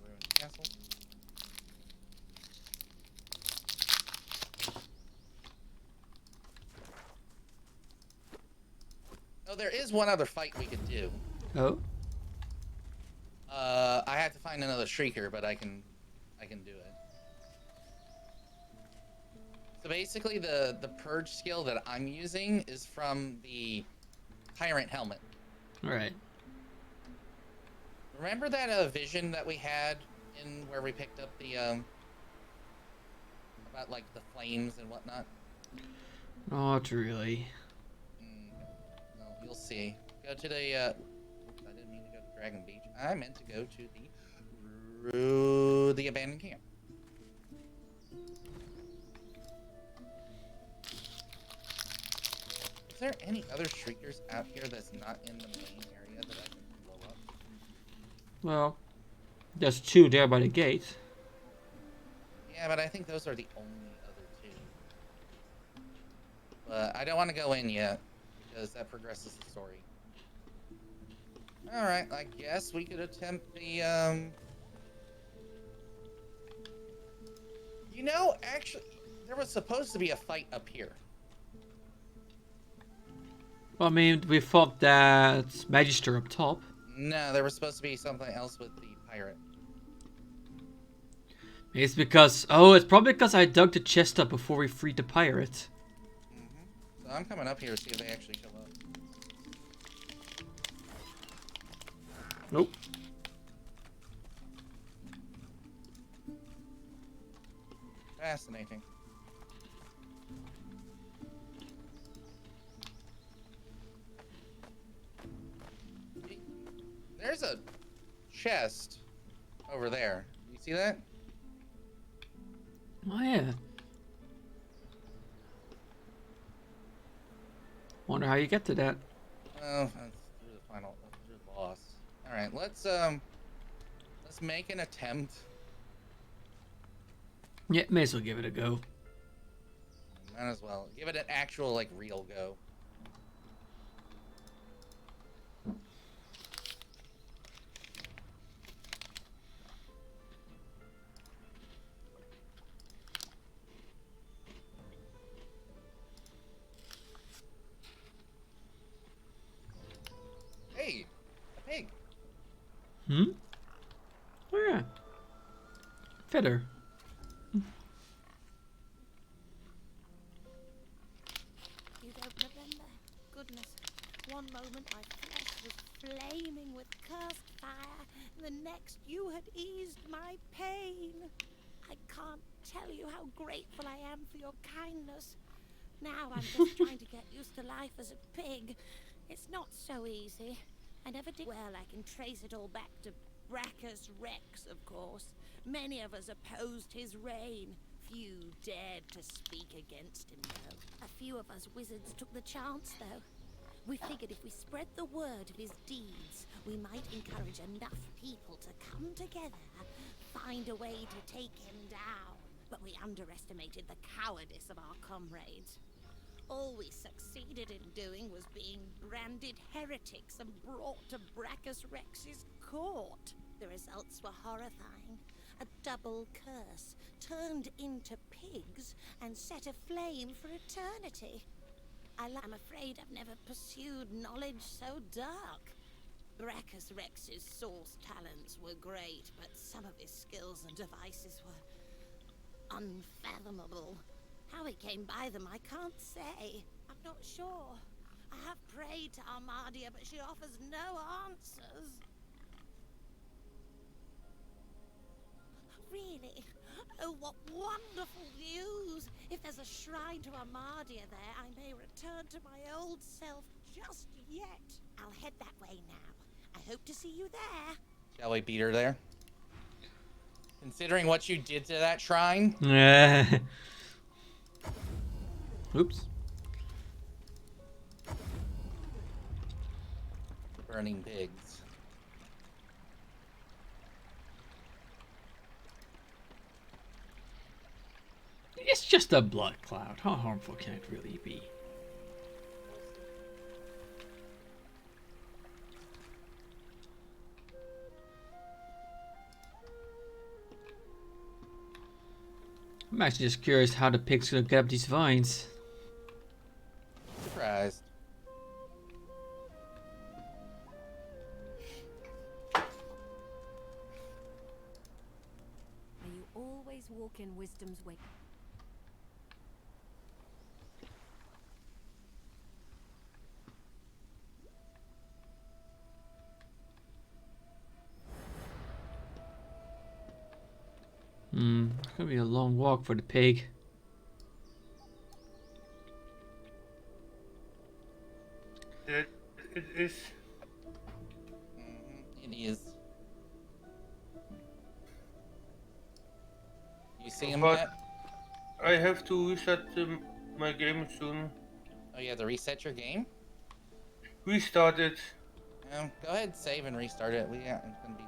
ruined castle. Oh, there is one other fight we could do. Oh. I have to find another shrieker, but I can do it. So basically, the purge skill that I'm using is from the tyrant helmet. All right. Remember that vision that we had in where we picked up the about like the flames and whatnot? Not really. You'll see. Go to the. Oops, I didn't mean to go to Dragon Beach. I meant to go to the abandoned camp. Is there any other Shriekers out here that's not in the main area that I can blow up? Well, there's 2 there by the gate. Yeah, but I think those are the only other 2. But I don't want to go in yet, because that progresses the story. Alright, I guess we could attempt the, You know, actually, there was supposed to be a fight up here. Well, I mean, we fought that Magister up top. No, there was supposed to be something else with the pirate. It's because... Oh, it's probably because I dug the chest up before we freed the pirate. So I'm coming up here to see if they actually show up. Nope. Fascinating. There's a chest over there. You see that? Oh, yeah. Wonder how you get to that. Oh, that's through the final, through the boss. All right, let's make an attempt. Yeah, may as well give it a go. Might as well give it an actual, like, real go. Hey, a pig. Hmm? Oh, yeah. Feather. You don't remember? Goodness. One moment my flesh was flaming with cursed fire, and the next you had eased my pain. I can't tell you how grateful I am for your kindness. Now I'm just trying to get used to life as a pig. It's not so easy. I never did well. I can trace it all back to Brackus Rex, of course. Many of us opposed his reign. Few dared to speak against him, though. A few of us wizards took the chance, though. We figured if we spread the word of his deeds, we might encourage enough people to come together, find a way to take him down. But we underestimated the cowardice of our comrades. All we succeeded in doing was being branded heretics and brought to Brackus Rex's court. The results were horrifying. A double curse, turned into pigs and set aflame for eternity. I'm afraid I've never pursued knowledge so dark. Brackus Rex's source talents were great, but some of his skills and devices were unfathomable. How he came by them, I can't say. I'm not sure. I have prayed to Armadia, but she offers no answers. Really? Oh, what wonderful news! If there's a shrine to Armadia there, I may return to my old self just yet. I'll head that way now. I hope to see you there. Shall we beat her there? Considering what you did to that shrine? Oops. Burning pigs. It's just a blood cloud. How harmful can it really be? I'm actually just curious how the pig's gonna get up these vines. Surprised. May you always walk in wisdom's way. It's gonna be a long walk for the pig. It is. It is. You see him But yet? I have to reset my game soon. Oh, you have to reset your game? Restart it. Go ahead, save and restart it. We aren't going to be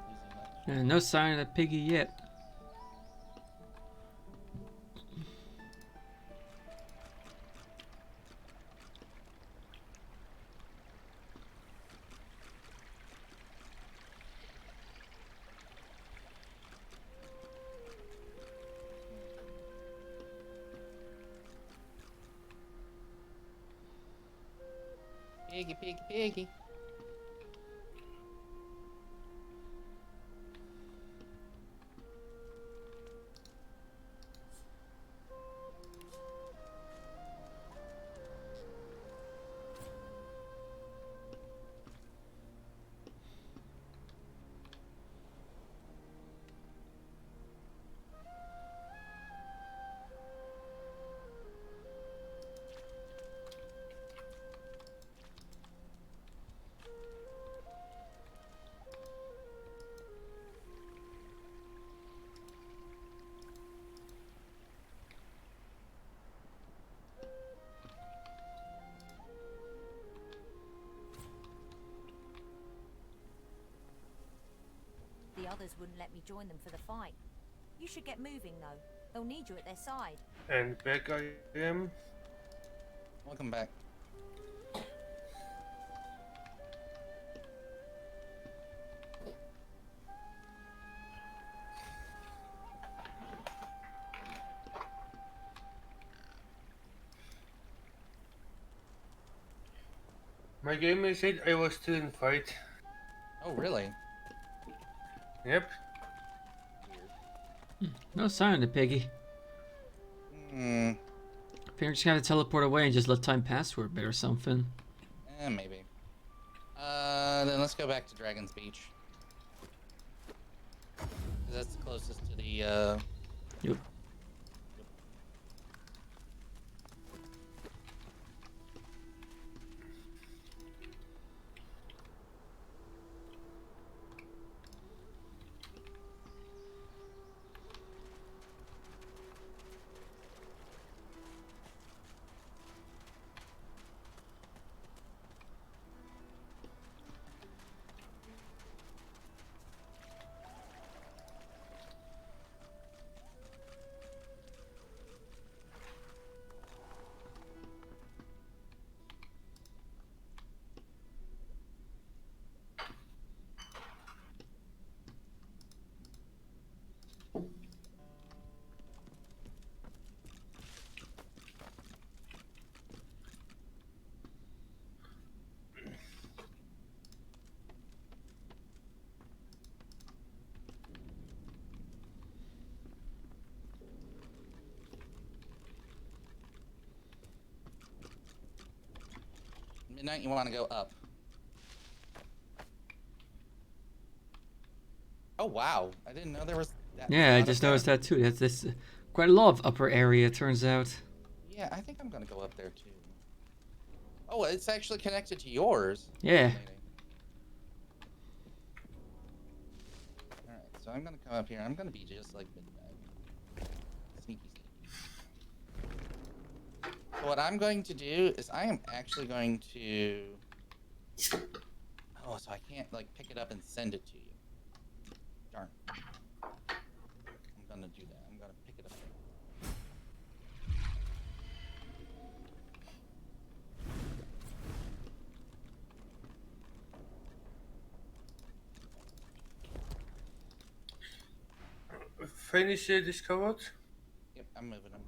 losing much. No sign of the piggy yet. Piggy, piggy, piggy. The others wouldn't let me join them for the fight. You should get moving, though. They'll need you at their side. And back I am. Welcome back. My game is said I was still in fight. Oh, really? Yep. No sign of the piggy. Hmm. Apparently just have to teleport away and just let time pass for a bit or something. Maybe. Then let's go back to Dragon's Beach. 'Cause that's the closest to the, Yep. Midnight, you want to go up. Oh, wow. I didn't know there was that. Yeah, I just noticed that too. That's this quite a lot of upper area, it turns out. Yeah, I think I'm going to go up there too. Oh, it's actually connected to yours. Yeah. Alright, so I'm going to come up here. I'm going to be just like Midnight. Sneaky, sneaky. So what I'm going to do is I am actually going to... Oh, so I can't, like, pick it up and send it to you. Darn. I'm going to do that. I'm going to pick it up. Finish discovered. Yep, I'm moving them.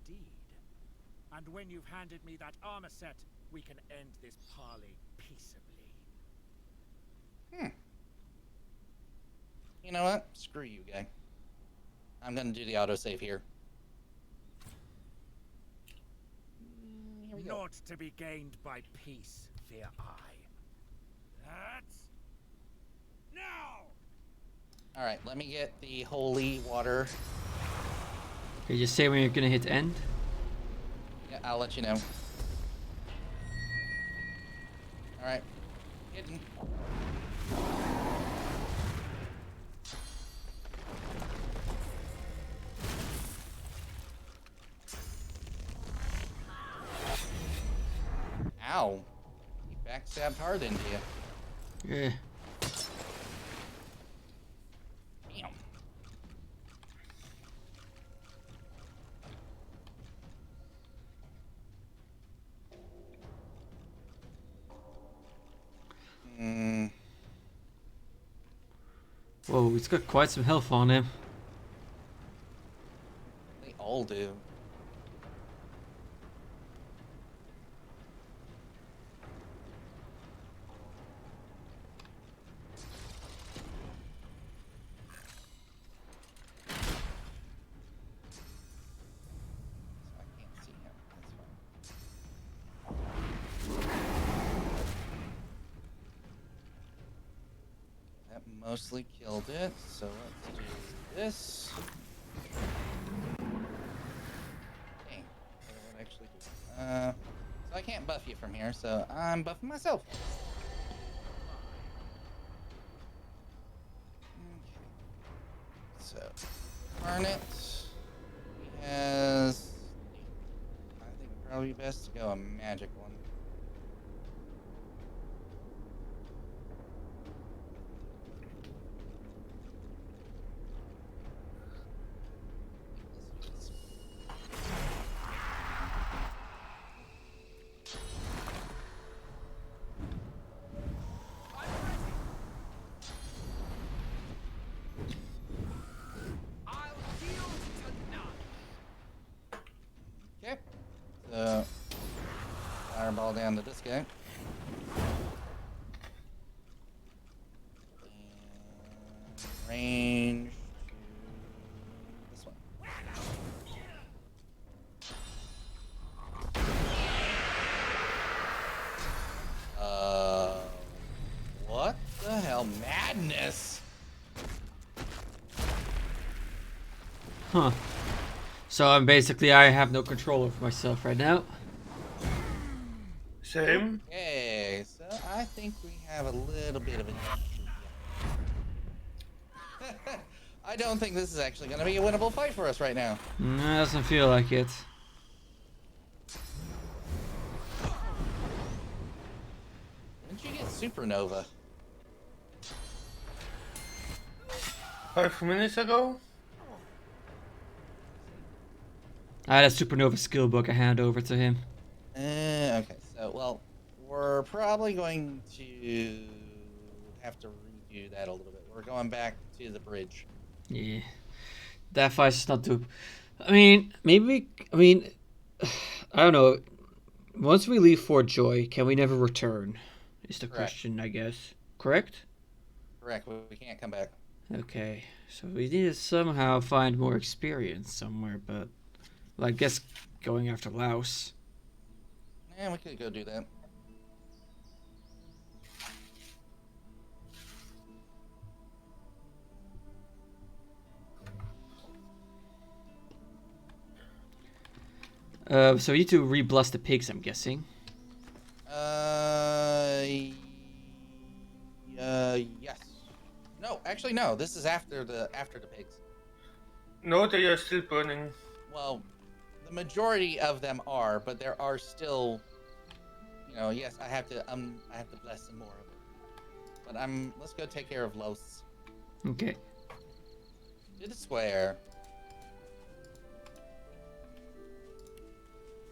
Indeed. And when you've handed me that armor set, we can end this parley peaceably. You know what? Screw you, guy. I'm gonna do the autosave here. naught to be gained by peace, fear I. That's now. All right, let me get the holy water. Okay, just say when you're gonna hit end. Yeah, I'll let you know. All right, hidden. Ow. You backstabbed hard, didn't you? Yeah. Damn. Whoa, he's got quite some health on him. They all do. That mostly killed it, so let's do this. Dang, what would I actually do? So I can't buff you from here, so I'm buffing myself. Okay. So, Garnet, he has. I think it'd probably be best to go a magic one. Okay. So, fireball down to this guy. And range to this one. What the hell? Madness! Huh. So I'm basically, I have no control over myself right now. Same. Okay, so I think we have a little bit of an issue. I don't think this is actually going to be a winnable fight for us right now. No, it doesn't feel like it. When did you get supernova? 5 minutes ago? I had a supernova skill book I hand over to him. Okay, so, well, we're probably going to have to redo that a little bit. We're going back to the bridge. Yeah. That fight's not too... I mean, maybe... I don't know. Once we leave Fort Joy, can we never return? Is the question, I guess. Correct? Correct, we can't come back. Okay. So we need to somehow find more experience somewhere, but... Well, I guess going after Laos. Yeah, we could go do that. So we need to re-bless the pigs, I'm guessing. Yes. No, actually, no. This is after the pigs. No, they are still burning. Well, the majority of them are, but there are still. You know, yes, I have to bless some more of it. But let's go take care of Los. Okay. To the square.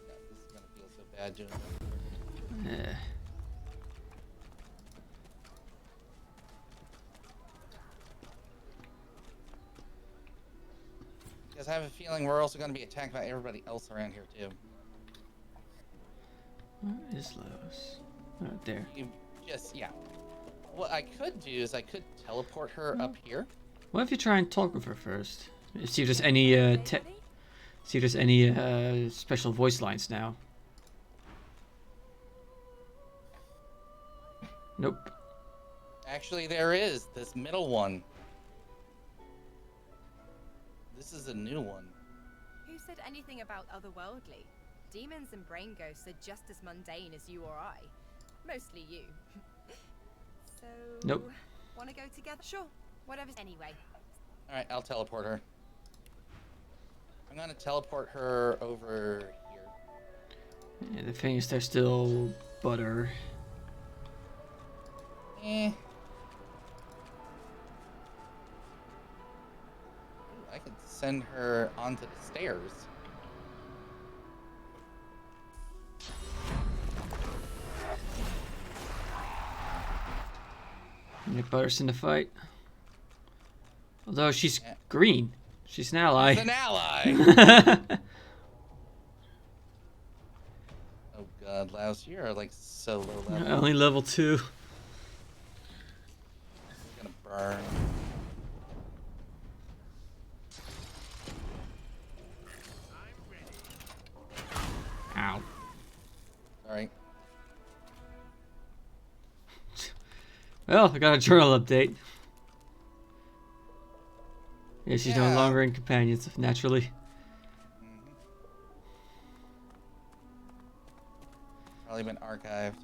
God, this is gonna feel so bad doing that. Yeah. Because I have a feeling we're also going to be attacked by everybody else around here too. Where is Laos? Oh, there. Yeah. What I could do is I could teleport her up here. What if you try and talk with her first? See if there's any see if there's any special voice lines now. Nope. Actually, there is this middle one. This is a new one. Who said anything about otherworldly? Demons and brain ghosts are just as mundane as you or I. Mostly you. So... Nope. Wanna go together? Sure. Whatever. Anyway. Alright, I'll teleport her. I'm gonna teleport her over here. Yeah, the thing is, there's still butter. Eh. Ooh, I could send her onto the stairs. Nick Butter's in the fight. Although she's green. She's an ally. She's an ally! Oh god, Laos, you're like so low level. Only level 2. You're gonna burn. Ow. Sorry. Well, I got a journal update. Yeah, she's no longer in companions, naturally. Probably been archived.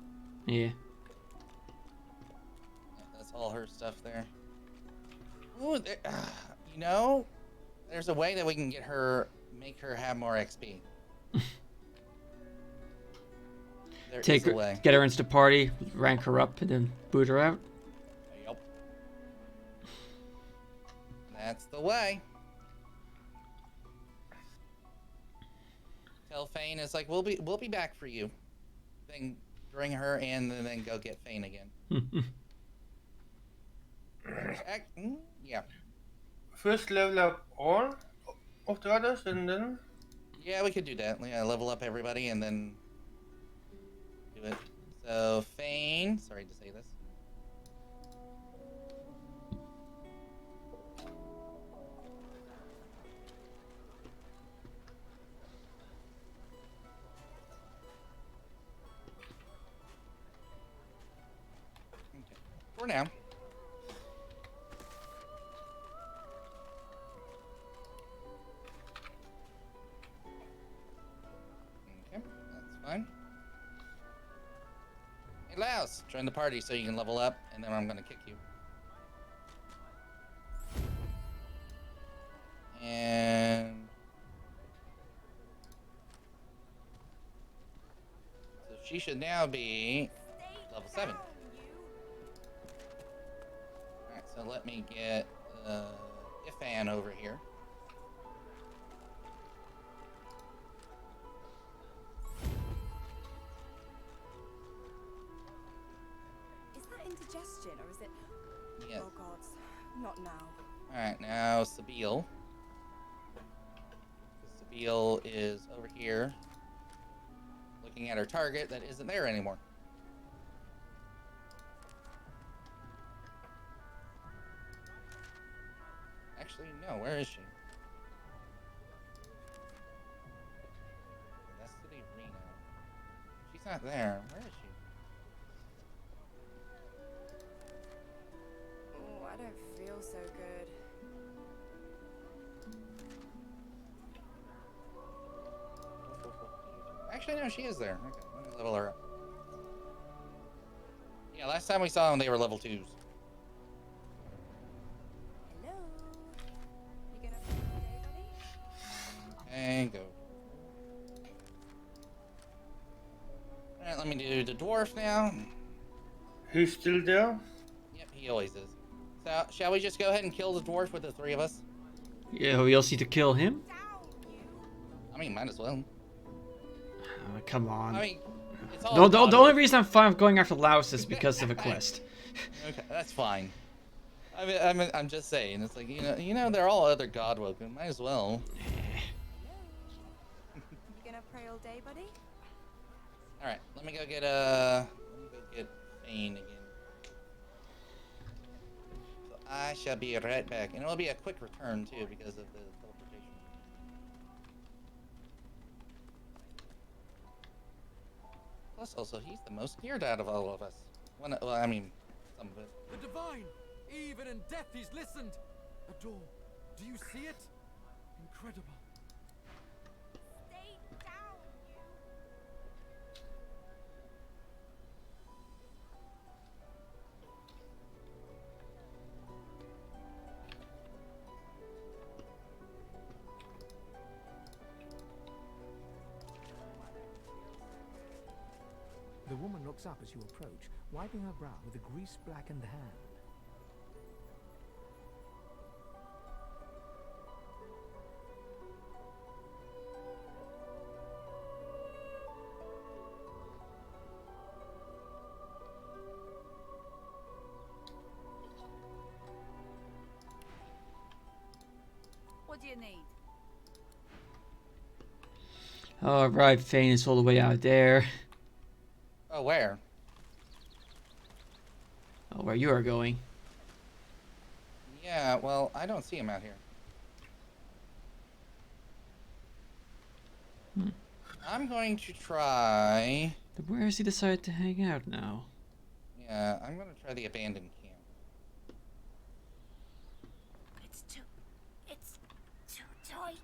Yeah. That's all her stuff there. Ooh, you know, there's a way that we can get her, make her have more XP. There Take is a her, way. get her into the party, rank her up, and then boot her out. Yep. That's the way. Tell Fane it's like we'll be back for you. Then bring her in and then go get Fane again. Yeah. First level up all of the others and then... Yeah, we could do that. Yeah, level up everybody and then do it. So, Fane, sorry to say this. Okay. For now. Okay, that's fine. Hey, Laos, join the party so you can level up, and then I'm gonna kick you. And so she should now be level 7. Alright, so let me get Ifan over here. Is that indigestion or is it... Yes. Oh god, not now. Alright, now Sabil. Sabil is over here looking at her target that isn't there anymore. Actually, no, where is she? Destiny Reno. She's not there. Where is she? Oh, I don't feel so good. Actually, no, she is there. Okay, let me level her up. Yeah, last time we saw them, they were level 2s. Hello? You gonna play today, buddy? And go. Alright, let me do the dwarf now. He's still there? Yep, he always is. So, shall we just go ahead and kill the dwarf with the 3 of us? Yeah, we also need to kill him? I mean, might as well. Oh, come on. I mean, it's all the only reason I'm fine with going after Laos is because of a quest. Okay, that's fine. I'm just saying. It's like you know, they're all other god woken. Might as well. You gonna pray all day, buddy? All right, let me go get Fane again. So I shall be right back, and it'll be a quick return too because of the teleportation. Plus, also, he's the most geared out of all of us. Well, I mean, some of it. The divine! Even in death he's listened! A door. Do you see it? Incredible. Stay down, you. The woman looks up as you approach, wiping her brow with a grease-blackened hand. What do you need? All right, Fane is all the way out there. Oh, where? Oh, where you are going. Yeah, well, I don't see him out here. Hmm. I'm going to try... But where has he decided to hang out now? Yeah, I'm going to try the abandoned camp. It's too tight.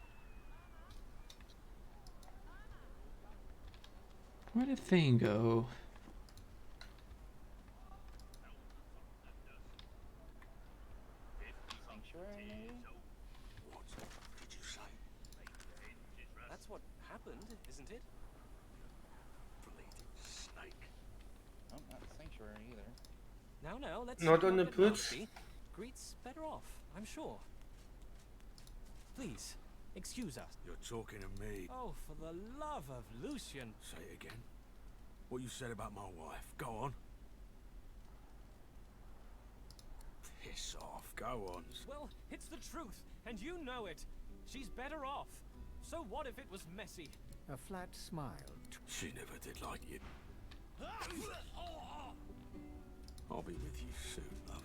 Where did Fane go? Sanctuary, maybe? What did you say? That's what happened, isn't it? Bleeding snake. Oh, not sanctuary either. Now, let's Not not on the get boots. nasty. Greet's better off, I'm sure. Please, excuse us. You're talking to me. Oh, for the love of Lucian. Say it again. What you said about my wife. Go on. Piss off. Go on. Well, it's the truth, and you know it. She's better off. So what if it was messy? A flat smile. She never did like you. I'll be with you soon, love.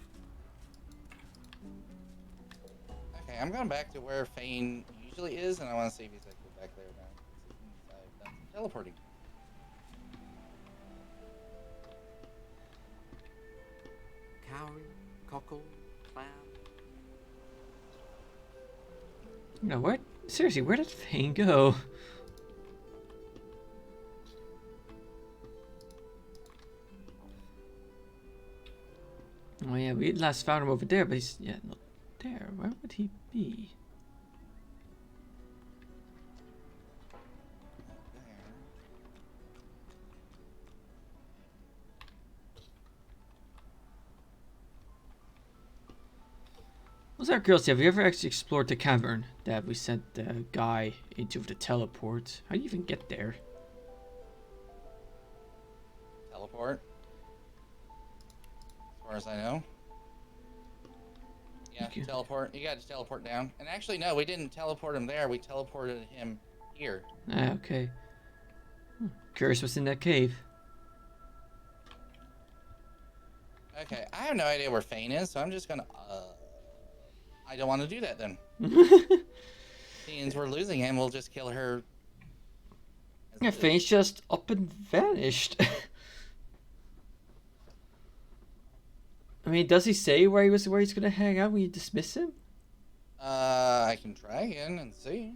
Okay, I'm going back to where Fane usually is, and I want to see if he's like back there now. I've done some teleporting. Cowrie, cockle, clam. No, where? Seriously, where did Fane go? Oh yeah, we last found him over there, but he's not there. Where would he be? What's our curiosity? Have you ever actually explored the cavern that we sent the guy into with the teleport? How do you even get there? Teleport? As far as I know. Yeah, Okay. teleport. You got to teleport down. And actually, no, we didn't teleport him there. We teleported him here. Ah, okay. Curious what's in that cave. Okay, I have no idea where Fane is, so I'm just gonna. I don't want to do that then. Since we're losing him, we'll just kill her. Yeah, Fane's just up and vanished. I mean, does he say where he's gonna hang out when you dismiss him? I can try again and see.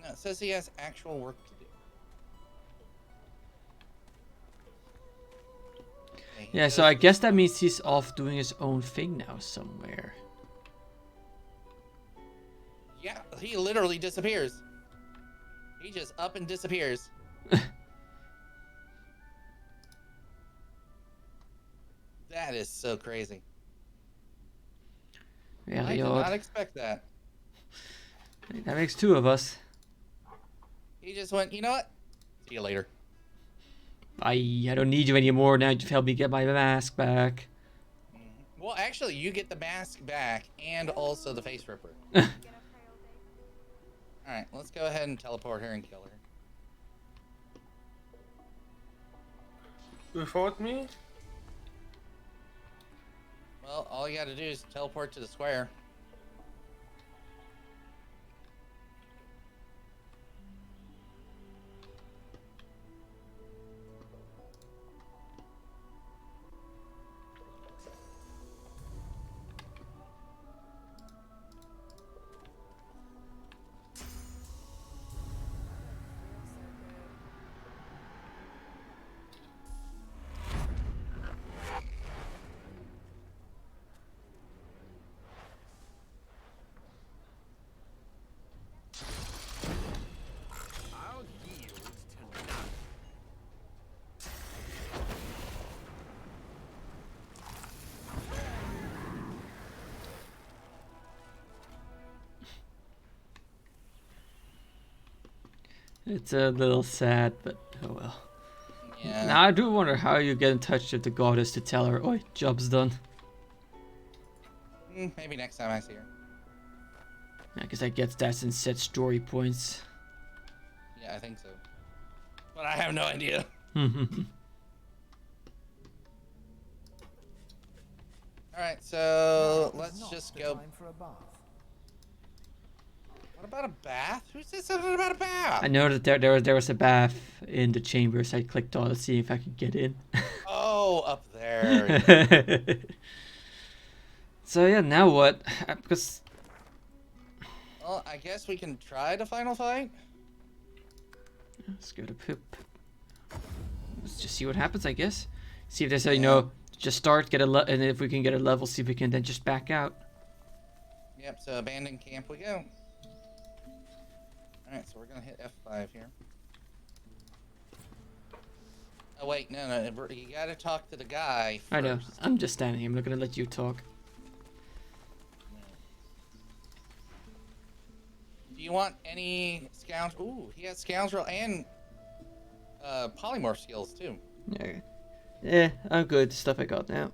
No, it says he has actual work to do. Okay, Yeah, so I guess that means he's off doing his own thing now somewhere. Yeah, he literally disappears. He just up and disappears. That is so crazy. Really I did odd. not expect that. That makes two of us. He just went, you know what? See you later. I don't need you anymore now. You've helped me get my mask back. Well, actually, you get the mask back and also the face ripper. Alright, let's go ahead and teleport her and kill her. Without me? Well, all you gotta do is teleport to the square. I'll yield to none. It's a little sad, but oh well. Yeah. Now I do wonder how you get in touch with the goddess to tell her, "Oi, job's done." Maybe next time I see her. Yeah, because I guess that's in set story points. Yeah, I think so. But I have no idea. Alright, so let's just go. What about a bath? Who said something about a bath? I know that there was a bath in the chambers. I clicked on it to see if I could get in. Oh, up there. So yeah, now what? Because Well, I guess we can try the final fight. let's go to poop. Let's just see what happens, I guess. See if there's a, you know, just start, get a and if we can get a level, see if we can then just back out. Yep, so abandon camp we go. Alright, so we're gonna hit F5 here. Oh wait, no, you gotta talk to the guy first. I know, I'm just standing here, I'm not gonna let you talk. Do you want any scoundrel? Ooh, he has scoundrel and polymorph skills too. Yeah. Yeah, I'm good. Stuff I got now.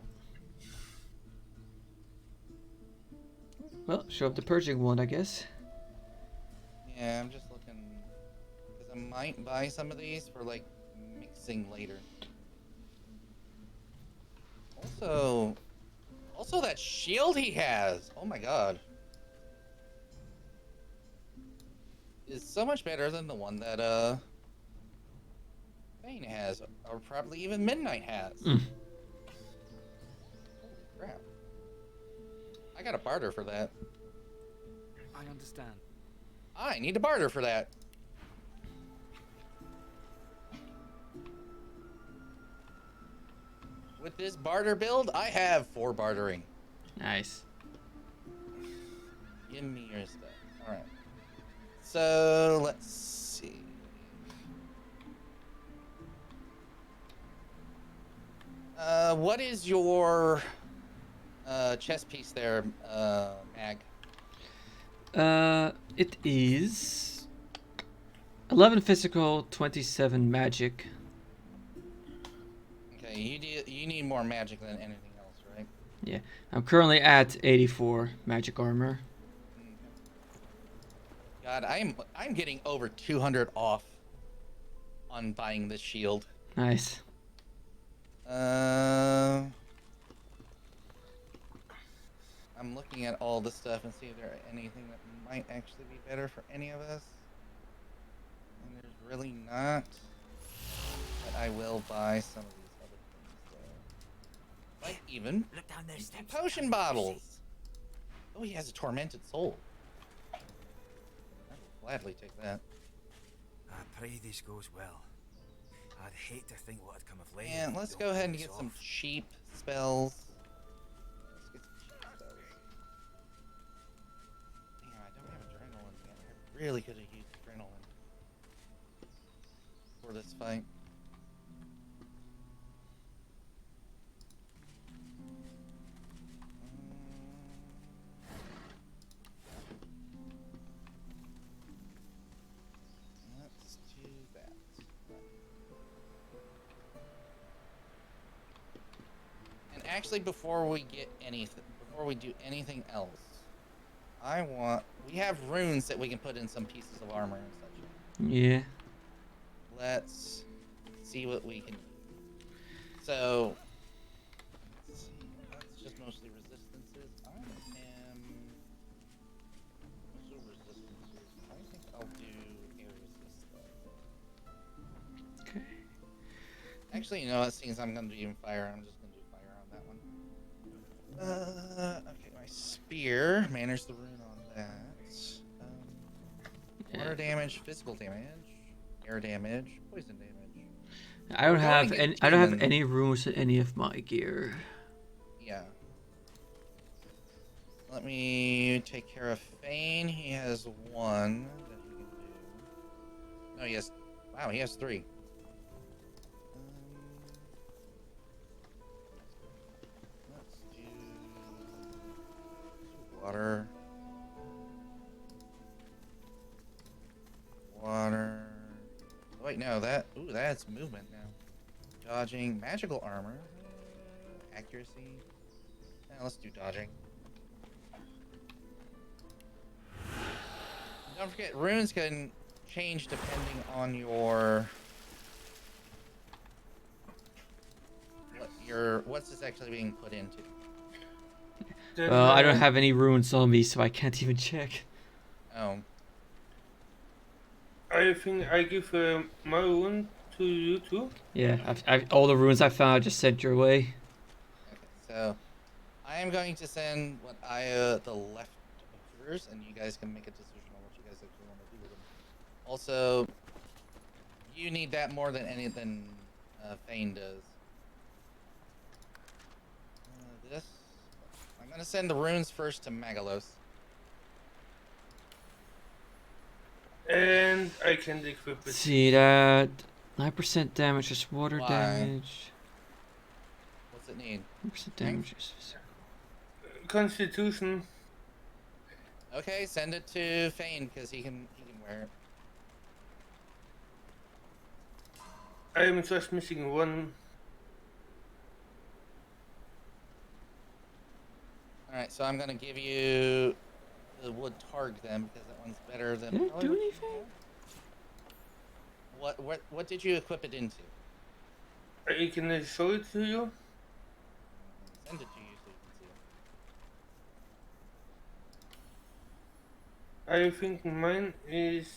Well, show up the purging one, I guess. Yeah, I'm just looking because I might buy some of these for like mixing later. Also that shield he has. Oh my god. Is so much better than the one that Bane has, or probably even Midnight has. Holy crap. I gotta barter for that. I understand. I need to barter for that. With this barter build, I have 4 bartering. Nice. Give me your stuff. Alright. So, let's see. What is your chess piece there, Mag? It is 11 physical, 27 magic. Okay, you need more magic than anything else, right? Yeah, I'm currently at 84 magic armor. God, I'm getting over 200 off on buying this shield. Nice. I'm looking at all the stuff and see if there anything that might actually be better for any of us. And there's really not. But I will buy some of these other things though. Like even Look down those steps. potion bottles. Oh, he has a tormented soul. I will gladly take that. I pray this goes well. I'd hate to think what had come of late. And let's go ahead and get some cheap spells. Let's get some cheap spells. Damn, I don't have adrenaline yet. I really could have used adrenaline for this fight. Let's do that. And actually, before we do anything else, we have runes that we can put in some pieces of armor and such. Yeah. Let's see what we can do. So, let's just mostly Actually, you know what? Since I'm gonna do even fire, I'm just gonna do fire on that one. Okay, my spear. Manners the rune on that. Water damage, physical damage, air damage, poison damage. I don't have any. I don't have any runes in any of my gear. Yeah. Let me take care of Fane. He has one that he can do. No, he has. Wow, he has 3. Let's do water. Water. Oh, wait, no, that. Ooh, that's movement now. Dodging, magical armor, accuracy. Let's do dodging. Don't forget, runes can change depending on what's this actually being put into. Well, I don't have any runes on me, so I can't even check. Oh. I think I give my rune to you too. Yeah, all the runes I found, I just sent your way. Okay, so I am going to send what the leftovers, and you guys can make a decision on what you guys actually want to do with them. Also, you need that more than Fane does. This. I'm gonna send the runes first to Magalos. And I can equip it. See that 9% damage is water Why? damage. What's it need? 9% damage is Constitution. Okay, send it to Fane because he can wear it. I am just missing one. Alright, so I'm gonna give you the wood targ then because that one's better than. Did it do anything? What did you equip it into? I can show it to you. Send it to you so you can see it. I think mine is.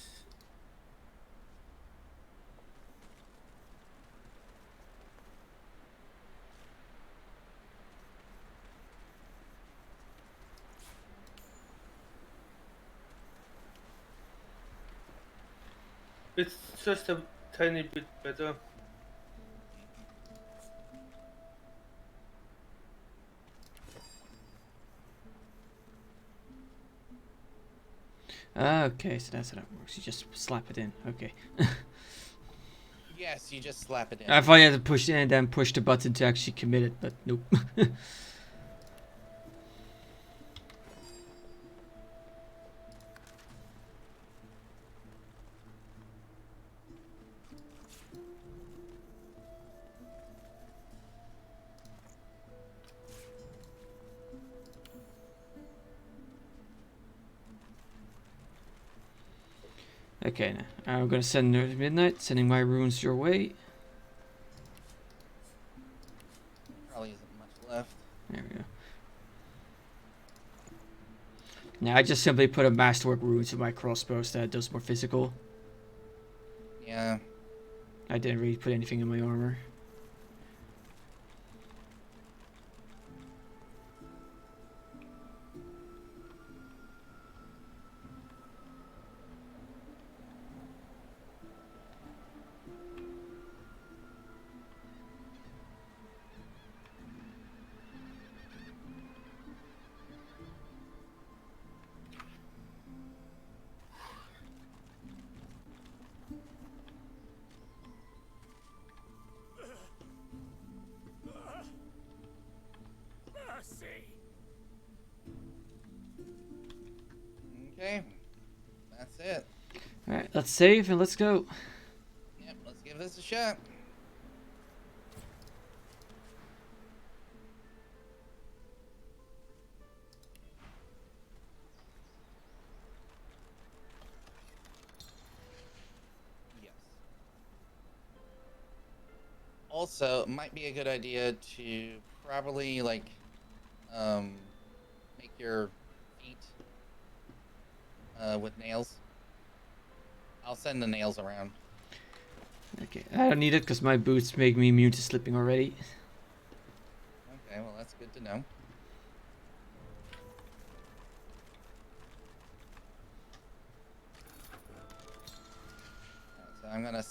It's just a tiny bit better. Okay, so that's how that works. You just slap it in. Okay. Yes, you just slap it in. I thought you had to push it in and then push the button to actually commit it, but nope. Okay, now I'm gonna send her to midnight, sending my runes your way. Probably isn't much left. There we go. Now I just simply put a masterwork rune to my crossbow so that does more physical. Yeah. I didn't really put anything in my armor. Okay. That's it. Alright, let's save and let's go. Yep, let's give this a shot. Yes. Also, it might be a good idea to probably make your feet with nails. I'll send the nails around. Okay, I don't need it because my boots make me immune to slipping already. Okay, well that's good to know. Alright, so I'm gonna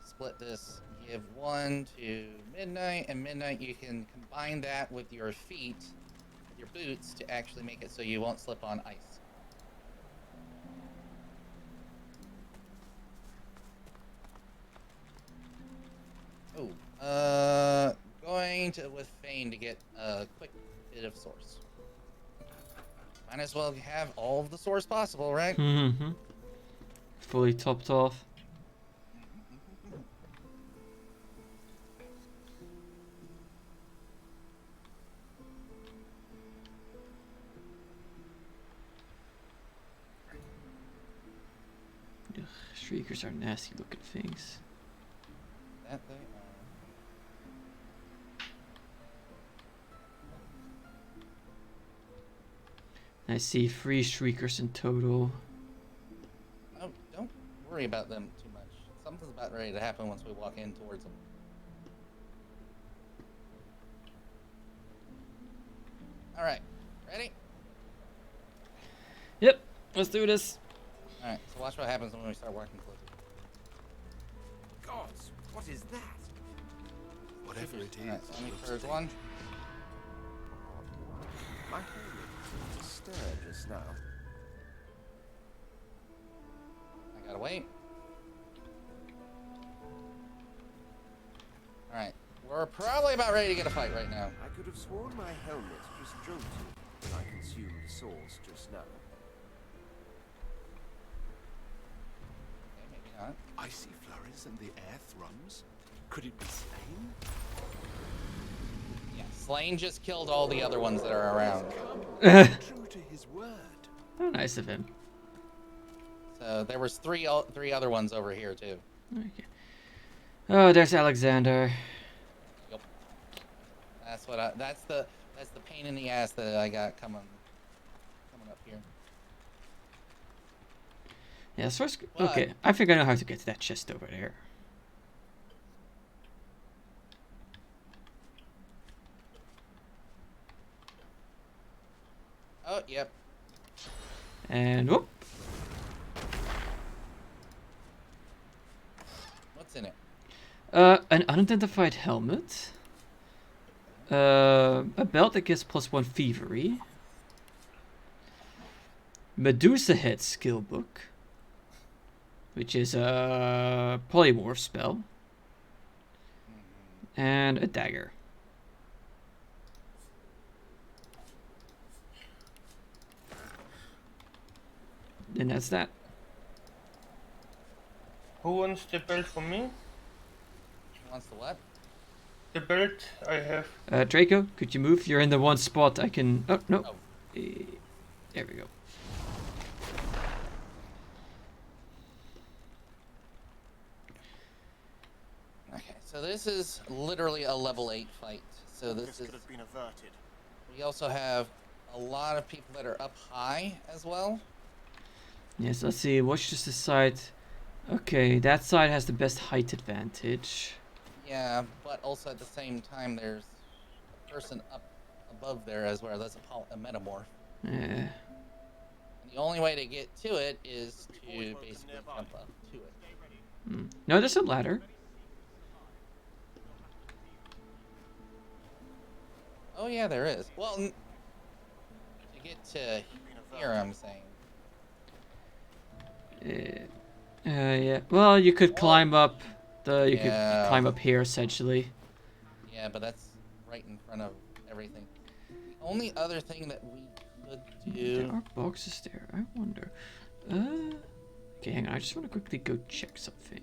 split this. Give 1 to Midnight, and Midnight you can combine that with your feet, with your boots, to actually make it so you won't slip on ice. Oh, going to with Fane to get a quick bit of source. Might as well have all of the source possible, right? Mm-hmm. Fully topped off. Ugh, shriekers are nasty looking things. That they are. I see 3 shriekers in total. Oh, don't worry about them too much. Something's about ready to happen once we walk in towards them. Alright, ready? Yep, let's do this. Alright, so watch what happens when we start walking closer. Gods, what is that? Whatever it is. Alright, so let me first one. My helmet seemed to stir just now. I gotta wait. Alright, we're probably about ready to get a fight right now. I could have sworn my helmet just jolted when I consumed the sauce just now. Okay, maybe not. Icy flurries and the air thrums? Could it be Slain? Yeah, Slain just killed all the other ones that are around. True to his word. How nice of him. So there was three other ones over here too. Okay. Oh, there's Alexander. Yep. That's the pain in the ass that I got coming up here. Yeah, source. Okay, I think I know how to get to that chest over there. Oh, yep. And whoop. What's in it? An unidentified helmet. A belt that gives +1 thievery. Medusa Head skill book, which is a polymorph spell, and a dagger. And that's that. Who wants the belt from me? Who wants the what? The belt I have. Draco, could you move? You're in the one spot I can... Oh, no. Oh. There we go. Okay, so this is literally a level 8 fight. So this could have been averted. We also have a lot of people that are up high as well. Yes, let's see. Watch just the side. Okay, that side has the best height advantage. Yeah, but also at the same time, there's a person up above there as well. That's a metamorph. Yeah. And the only way to get to it is to basically jump up to it. No, there's a ladder. Oh yeah, there is. Well, to get to here, I'm saying. Yeah. Well, you could climb up. You could climb up here essentially. Yeah, but that's right in front of everything. The only other thing that we could do. There are boxes there. I wonder. Okay, hang on. I just want to quickly go check something.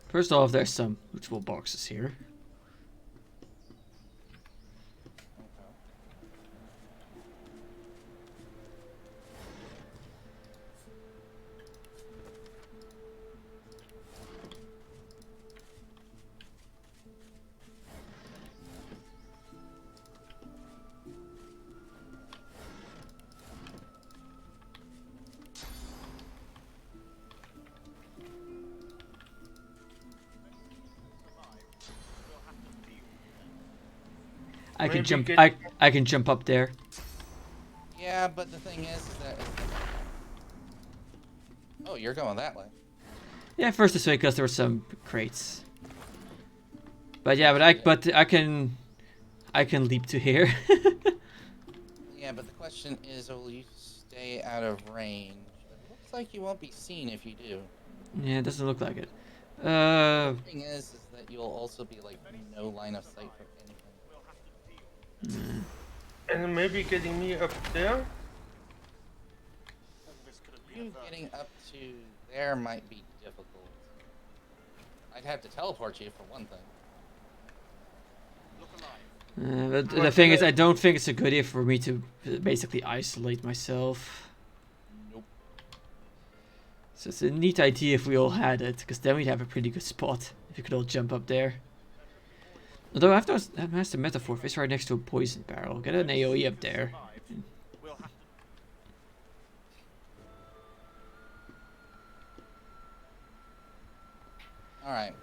First off, there's some lootable boxes here. I can Maybe jump. get- I can jump up there. Yeah, but the thing is that. Oh, you're going that way. Yeah, first this way because there were some crates. But yeah, but I can leap to here. Yeah, but the question is, will you stay out of range? It looks like you won't be seen if you do. Yeah, it doesn't look like it. The thing is that you'll also be like no line of sight for anything. And maybe getting me up there. You getting up to there might be difficult. I'd have to teleport you for one thing. But the thing is, I don't think it's a good idea for me to basically isolate myself. Nope. So it's a neat idea if we all had it, because then we'd have a pretty good spot if you could all jump up there. Although I have to master metaphor, if it's right next to a poison barrel, get an AoE up there. Alright,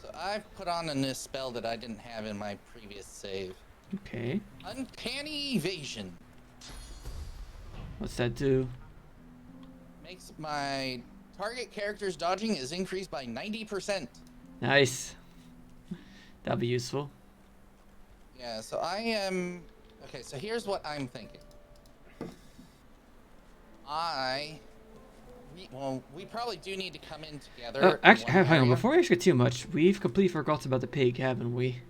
so I've put on a new spell that I didn't have in my previous save. Okay. Uncanny Evasion. What's that do? Makes my target character's dodging is increased by 90%. Nice. That'll be useful. Yeah, so I am... Okay, so here's what I'm thinking. We probably do need to come in together. Actually, hang on, before we actually get too much, we've completely forgotten about the pig, haven't we?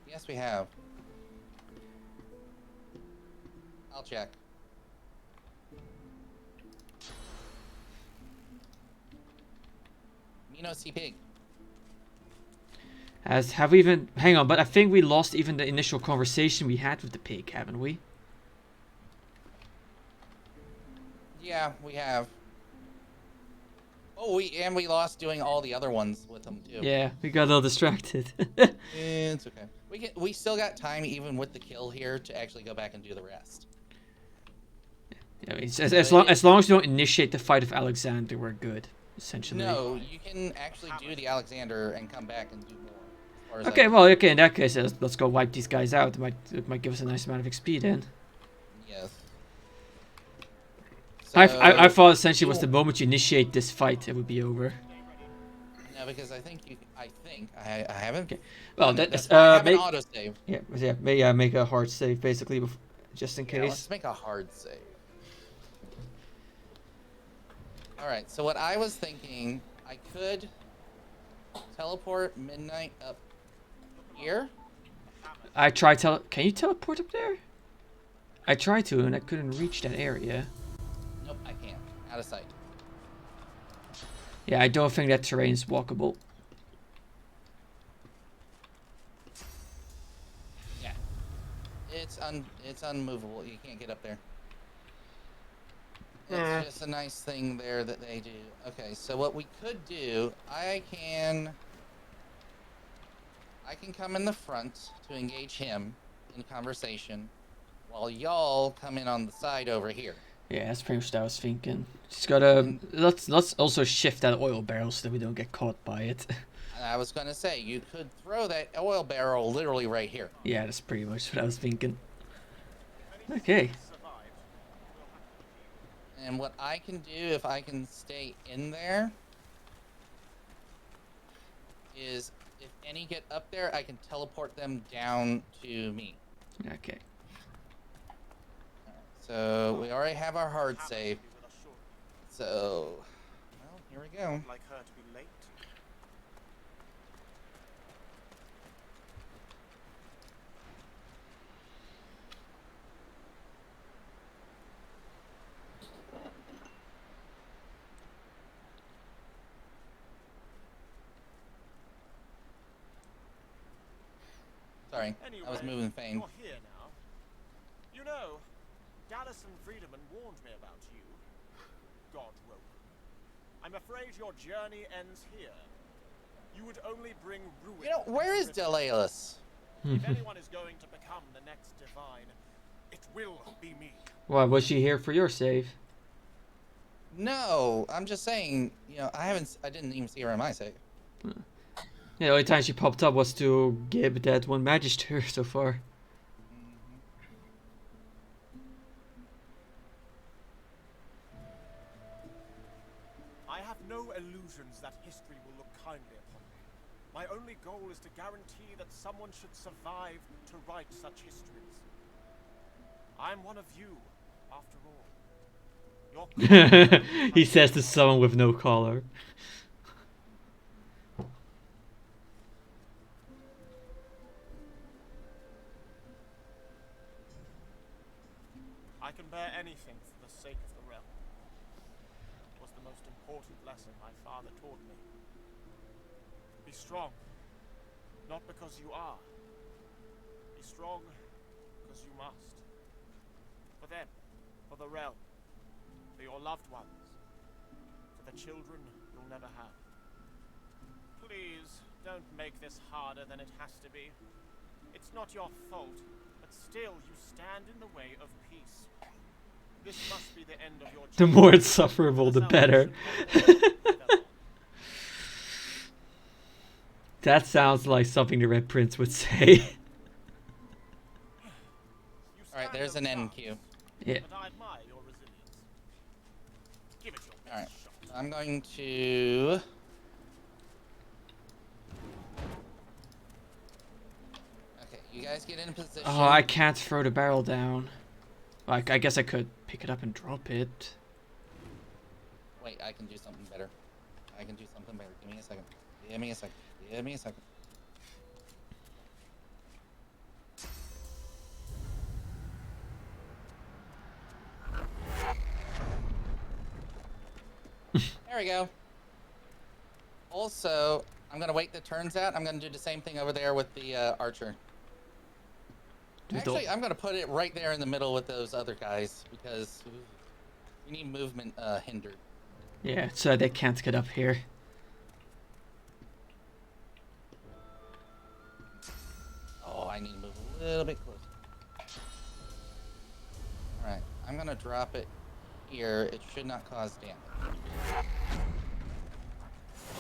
Yes, we have. I'll check. Me no see pig. Have we even... Hang on, but I think we lost even the initial conversation we had with the pig, haven't we? Yeah, we have. Oh, we lost doing all the other ones with them too. Yeah, we got a little distracted. It's okay. We still got time even with the kill here to actually go back and do the rest. Yeah, as long as you don't initiate the fight of Alexander, we're good. Essentially. No, you can actually do the Alexander and come back and do more. Okay, well, okay. In that case, let's go wipe these guys out. It might give us a nice amount of XP then. Yes. So, I thought essentially was the moment you initiate this fight, it would be over. No, because I haven't. Okay. Well, that's make an autosave. Yeah, make a hard save basically, just in case. Let's make a hard save. All right. So what I was thinking, I could teleport Midnight up here. Can you teleport up there? I tried to, and I couldn't reach that area. Nope, I can't. Out of sight. Yeah, I don't think that terrain is walkable. Yeah. It's unmovable. You can't get up there. It's just a nice thing there that they do. Okay, so what we could do, I can come in the front to engage him in conversation, while y'all come in on the side over here. Yeah, that's pretty much what I was thinking. Just gotta let's also shift that oil barrel so that we don't get caught by it. I was gonna say you could throw that oil barrel literally right here. Yeah, that's pretty much what I was thinking. Okay. And what I can do if I can stay in there is if any get up there, I can teleport them down to me. Okay. So we already have our hard save. So, well, here we go. Like her to be late. Sorry, I was moving Fane. You're here now. You know, Dallas and Friedemann warned me about you. God woke. I'm afraid your journey ends here. You would only bring ruin. You know, where is Delaeus? If anyone is going to become the next divine, it will be me. Why was she here for your save? No, I'm just saying, you know, I didn't even see her in my save. Yeah, the only time she popped up was to give that one Magister so far. I have no illusions that history will look kindly upon me. My only goal is to guarantee that someone should survive to write such histories. I'm one of you, after all. Your He says to someone with no collar. I can bear anything for the sake of the realm. It was the most important lesson my father taught me. Be strong, not because you are. Be strong because you must. For them, for the realm, for your loved ones, for the children you'll never have. Please, don't make this harder than it has to be. It's not your fault, but still you stand in the way of peace. This must be the end of your The more insufferable, the better. That sounds like something the Red Prince would say. Alright, there's an end cue. Yeah. Alright, I'm going to... Okay, you guys get in position. Oh, I can't throw the barrel down. Like, I guess I could pick it up and drop it. Wait, I can do something better. I can do something better. Give me a second. Give me a second. Give me a second. There we go. Also, I'm gonna wait the turns out. I'm gonna do the same thing over there with the archer. Actually, I'm gonna put it right there in the middle with those other guys because we need movement hindered. Yeah, so they can't get up here. Oh, I need to move a little bit closer. Alright, I'm gonna drop it here. It should not cause damage.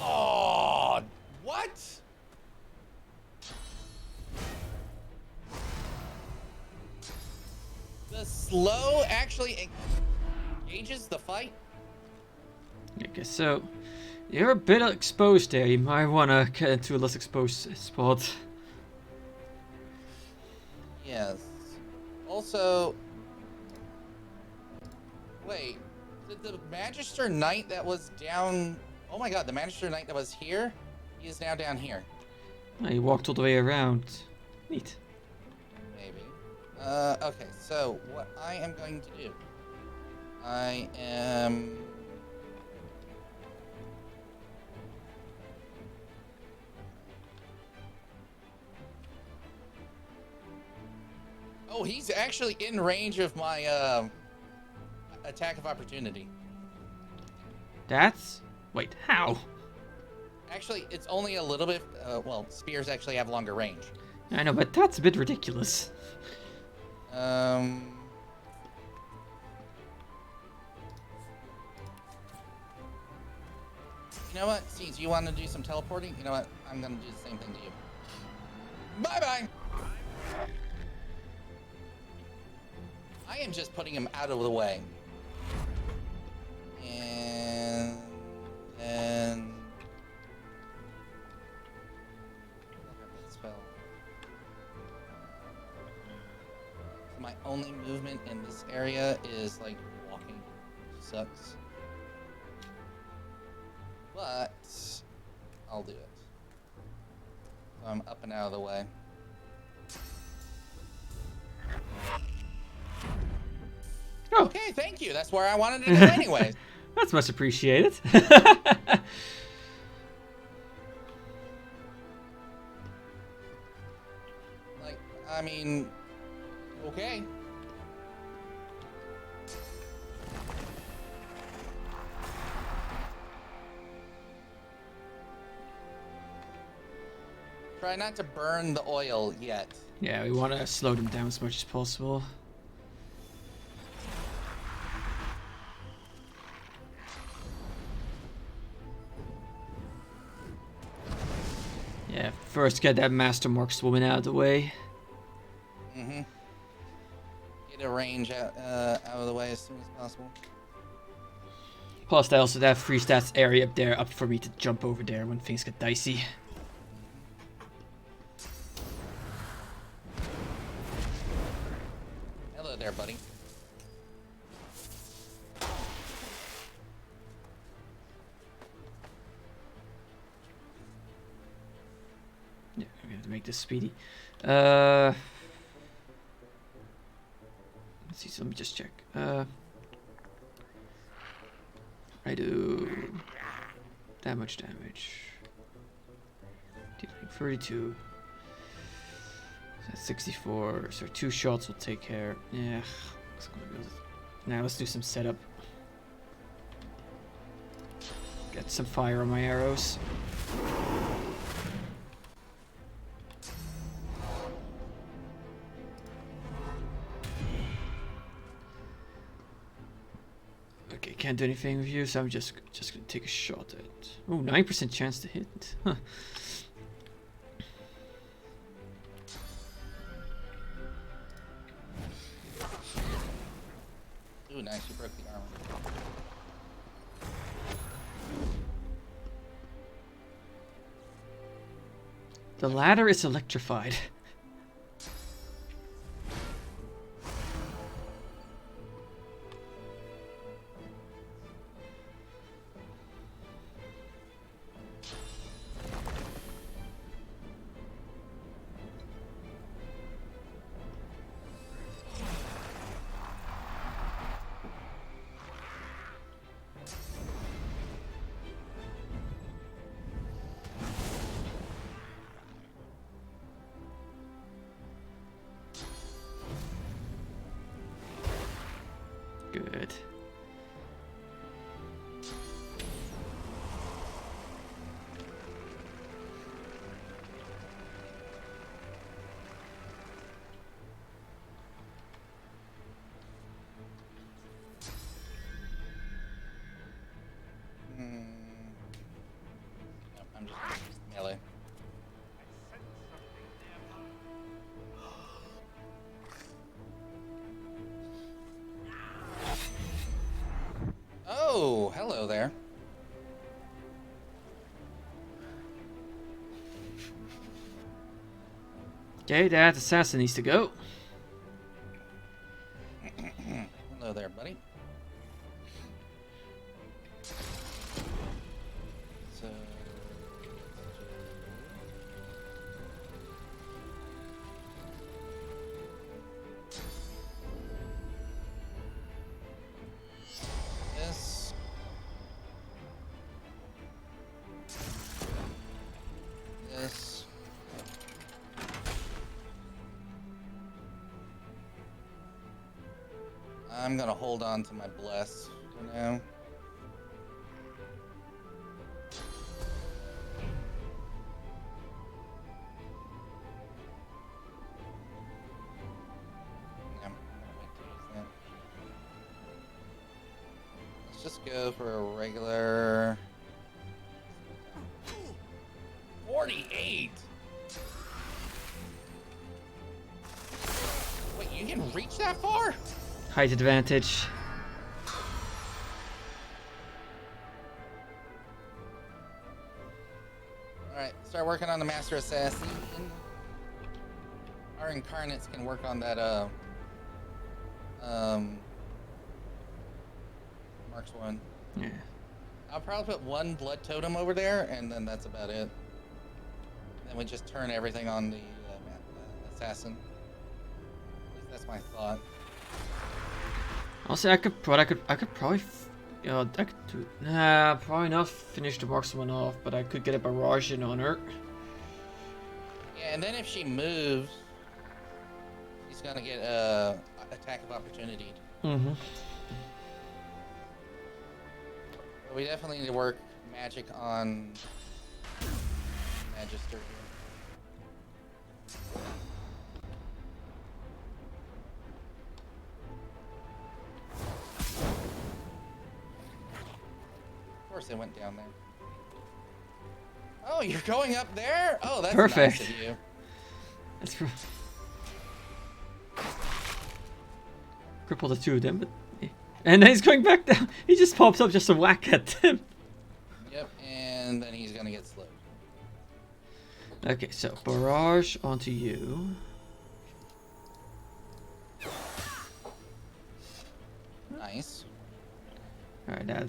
Oh, what? The slow actually engages the fight? I guess so. You're a bit exposed there. You might want to get into a less exposed spot. Yes. Also, wait, did the Magister Knight that was down... Oh my god, the Magister Knight that was here, he is now down here. He walked all the way around. Neat. Maybe. Okay, so what I am going to do, I am... Oh, he's actually in range of my attack of opportunity. That's... Wait, how? Actually, it's only a little bit... well, spears actually have longer range. I know, but that's a bit ridiculous. You know what? Since you want to do some teleporting, you know what? I'm going to do the same thing to you. Bye-bye! I am just putting him out of the way. And then... Spell. My only movement in this area is like walking. Sucks. But I'll do it. So I'm up and out of the way. Oh. Okay, thank you. That's where I wanted to go anyway. That's much appreciated. Like, I mean, okay. Try not to burn the oil yet. Yeah, we want to slow them down as much as possible. first get that Master Markswoman out of the way. Mm-hmm. Get a range out of the way as soon as possible. Plus, that free stats area up there, up for me to jump over there when things get dicey. Hello there, buddy. Yeah, we have to make this speedy. Let's see, so let me just check. I do that much damage. Dealing 32. That's 64. So 2 shots will take care. Yeah. Now let's do some setup. Get some fire on my arrows. Okay, can't do anything with you, so I'm just gonna take a shot at. Oh, 9% chance to hit. Huh. Ooh, nice, you broke the armor. The ladder is electrified. Good. Nope, I'm just gonna use melee. Oh, hello there. Okay, that assassin needs to go. Hello there, buddy. So, this. This. I'm gonna hold on to my bless for now. Yeah, I'm gonna wait to use that. Let's just go for a regular 48. Wait, you can reach that far? Height advantage. Alright, start working on the Master Assassin. Our incarnates can work on that, Mark's one. Yeah. I'll probably put one blood totem over there, and then that's about it. Then we just turn everything on the assassin. At least that's my thought. Honestly, I could probably, I could do. Nah, probably not finish the marksman off, but I could get a barrage in on her. Yeah, and then if she moves, she's gonna get attack of opportunity. Mm-hmm. But we definitely need to work magic on Magister here. Of course they went down there. Oh, you're going up there? Oh, that's Perfect. nice of you. That's cripple the two of them, but and then he's going back down. He just pops up just to whack at them. Yep, and then he's gonna get slowed. Okay, so barrage onto you. Nice. Alright, now.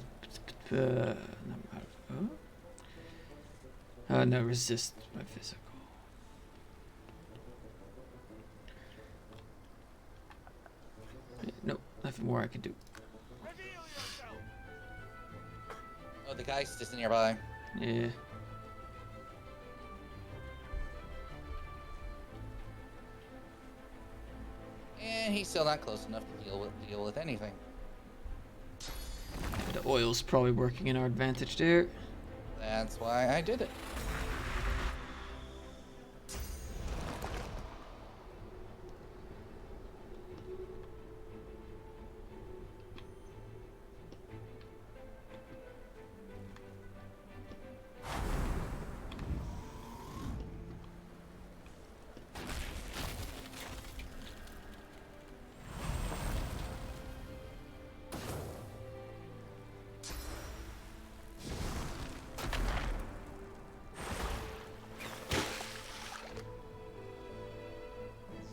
No, resist my physical. Nope, nothing more I can do. Oh, the guy's just nearby. Yeah. And he's still not close enough to deal with anything. The oil's probably working in our advantage there. That's why I did it.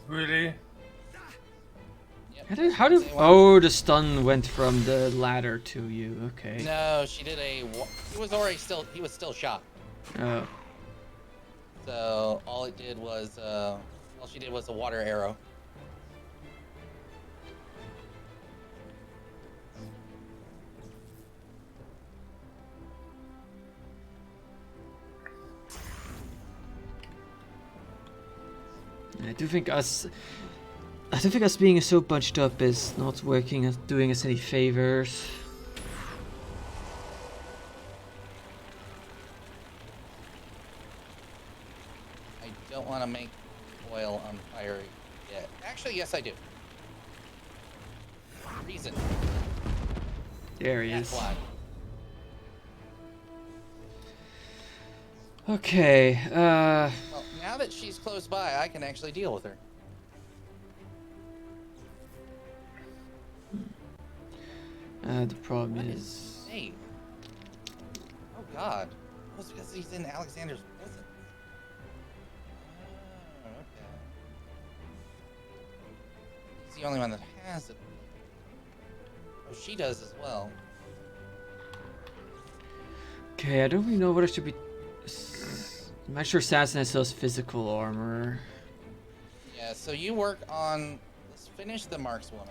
Really? How did oh, the stun went from the ladder to you. Okay. No, she did a. He was still shot. Oh. So all it did was all she did was a water arrow. I do think us being so bunched up is not doing us any favors. I don't want to make oil on fire yet. Actually, yes, I do. Reason. There he is. Why. Okay. Well, now that she's close by, I can actually deal with her. The problem is. Hey. Oh God. It was because he's in Alexander's prison. Oh, okay. He's the only one that has it. Oh, she does as well. Okay, I don't really know what I should be. I'm not sure Assassin still has physical armor. Yeah, so you work on. Let's finish the markswoman.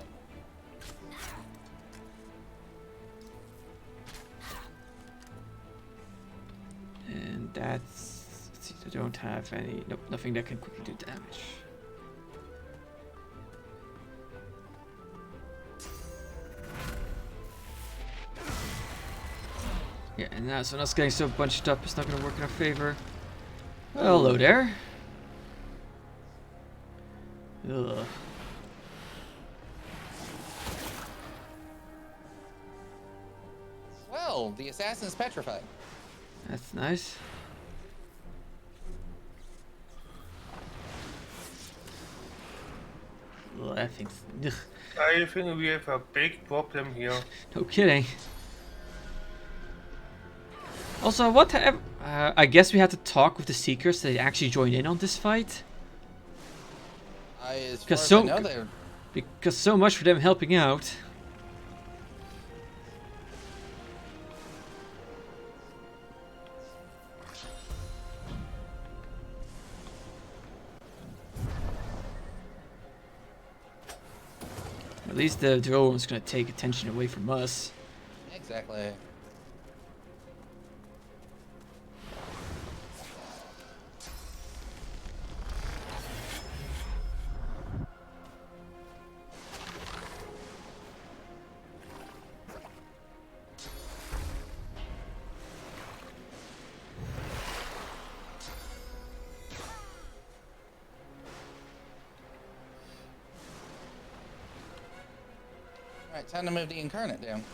And that's. Let's see, I don't have any. Nope, nothing that can quickly do damage. Yeah, and now so us getting so bunched up, it's not going to work in our favor. Well, hello there. Ugh. Well, the assassin's petrified. That's nice. Ugh, that thing's. Ugh. I think we have a big problem here. No kidding. Also, what? I guess we had to talk with the Seekers so they actually join in on this fight. As far as I know, they're... Because so much for them helping out. At least the drone's gonna take attention away from us. Exactly. Alright, time to move the incarnate down.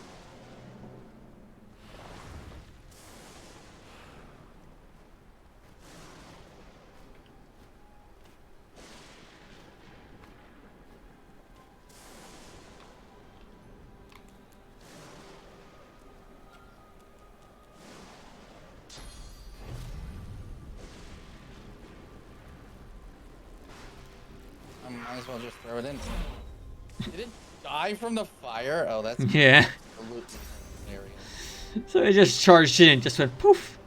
as well just throw it in. Did it die from the fire? Oh, that's Yeah. absolutely hilarious. So it just charged in and just went poof.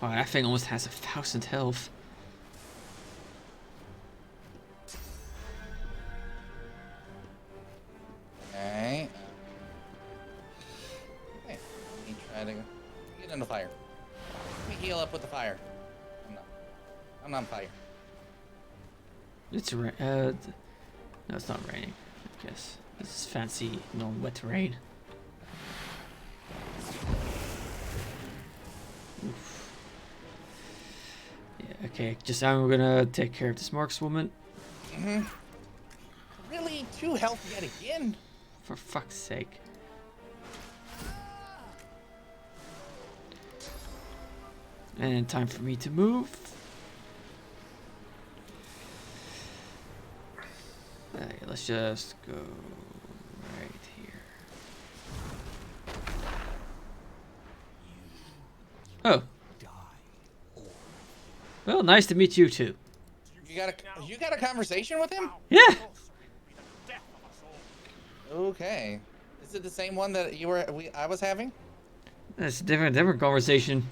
Oh, that thing almost has 1,000 health. Okay. Okay. Let me try to get in the fire. Let me heal up with the fire. I'm not on fire. It's no, it's not raining. I guess this is fancy non-wet rain. Oof. Yeah. Okay. Just now we're gonna take care of this markswoman. Really? 2 health yet again? For fuck's sake. And time for me to move. Okay, let's just go right here. Oh. Well, nice to meet you too. You got a conversation with him? Yeah. Okay. Is it the same one that I was having? That's a different conversation.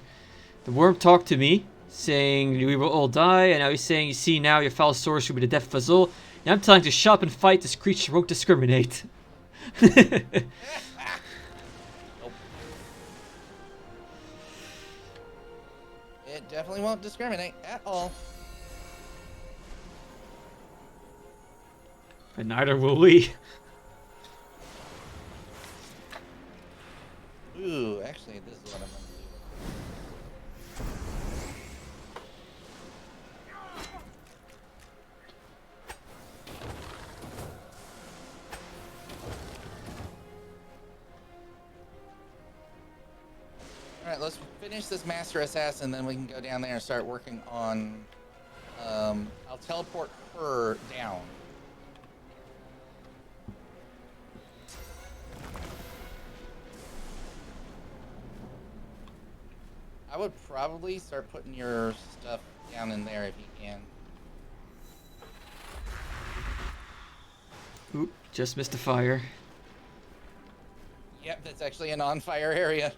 The worm talked to me, saying we will all die, and now he's saying, you see now, your foul source should be the death of us all. And I'm telling to shut up and fight, this creature won't discriminate. Nope. It definitely won't discriminate at all. And neither will we. Ooh, actually, this is what I'm gonna do. Alright, let's finish this Master Assassin, then we can go down there and start working on... I'll teleport her down. I would probably start putting your stuff down in there if you can. Oop, just missed a fire. Yep, that's actually an on-fire area.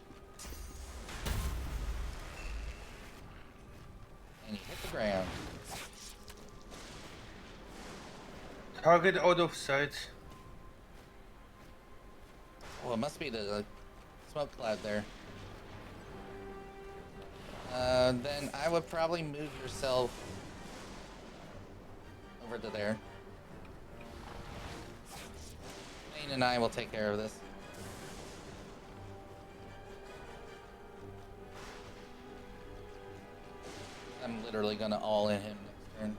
And you hit the ground. Target out of sight. Well, it must be the smoke cloud there. Then I would probably move yourself over to there. Zane and I will take care of this. I'm literally gonna all in him next turn.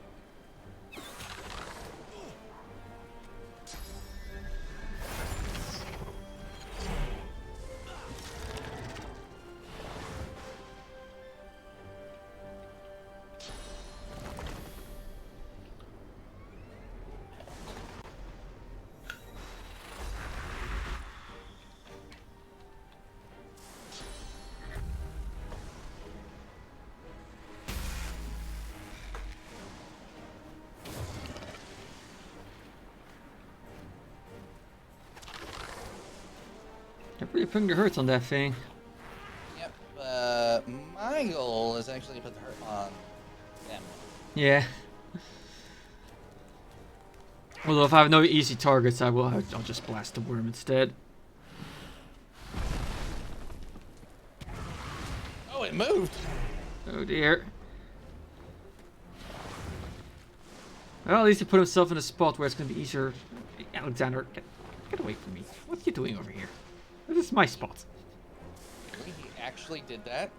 You're really putting the hurt on that thing. Yep, my goal is actually to put the hurt on them. Yeah. Although if I have no easy targets, I'll just blast the worm instead. Oh, it moved! Oh dear. Well, at least he put himself in a spot where it's going to be easier. Alexander, get away from me. What are you doing over here? This is my spot. He actually did that?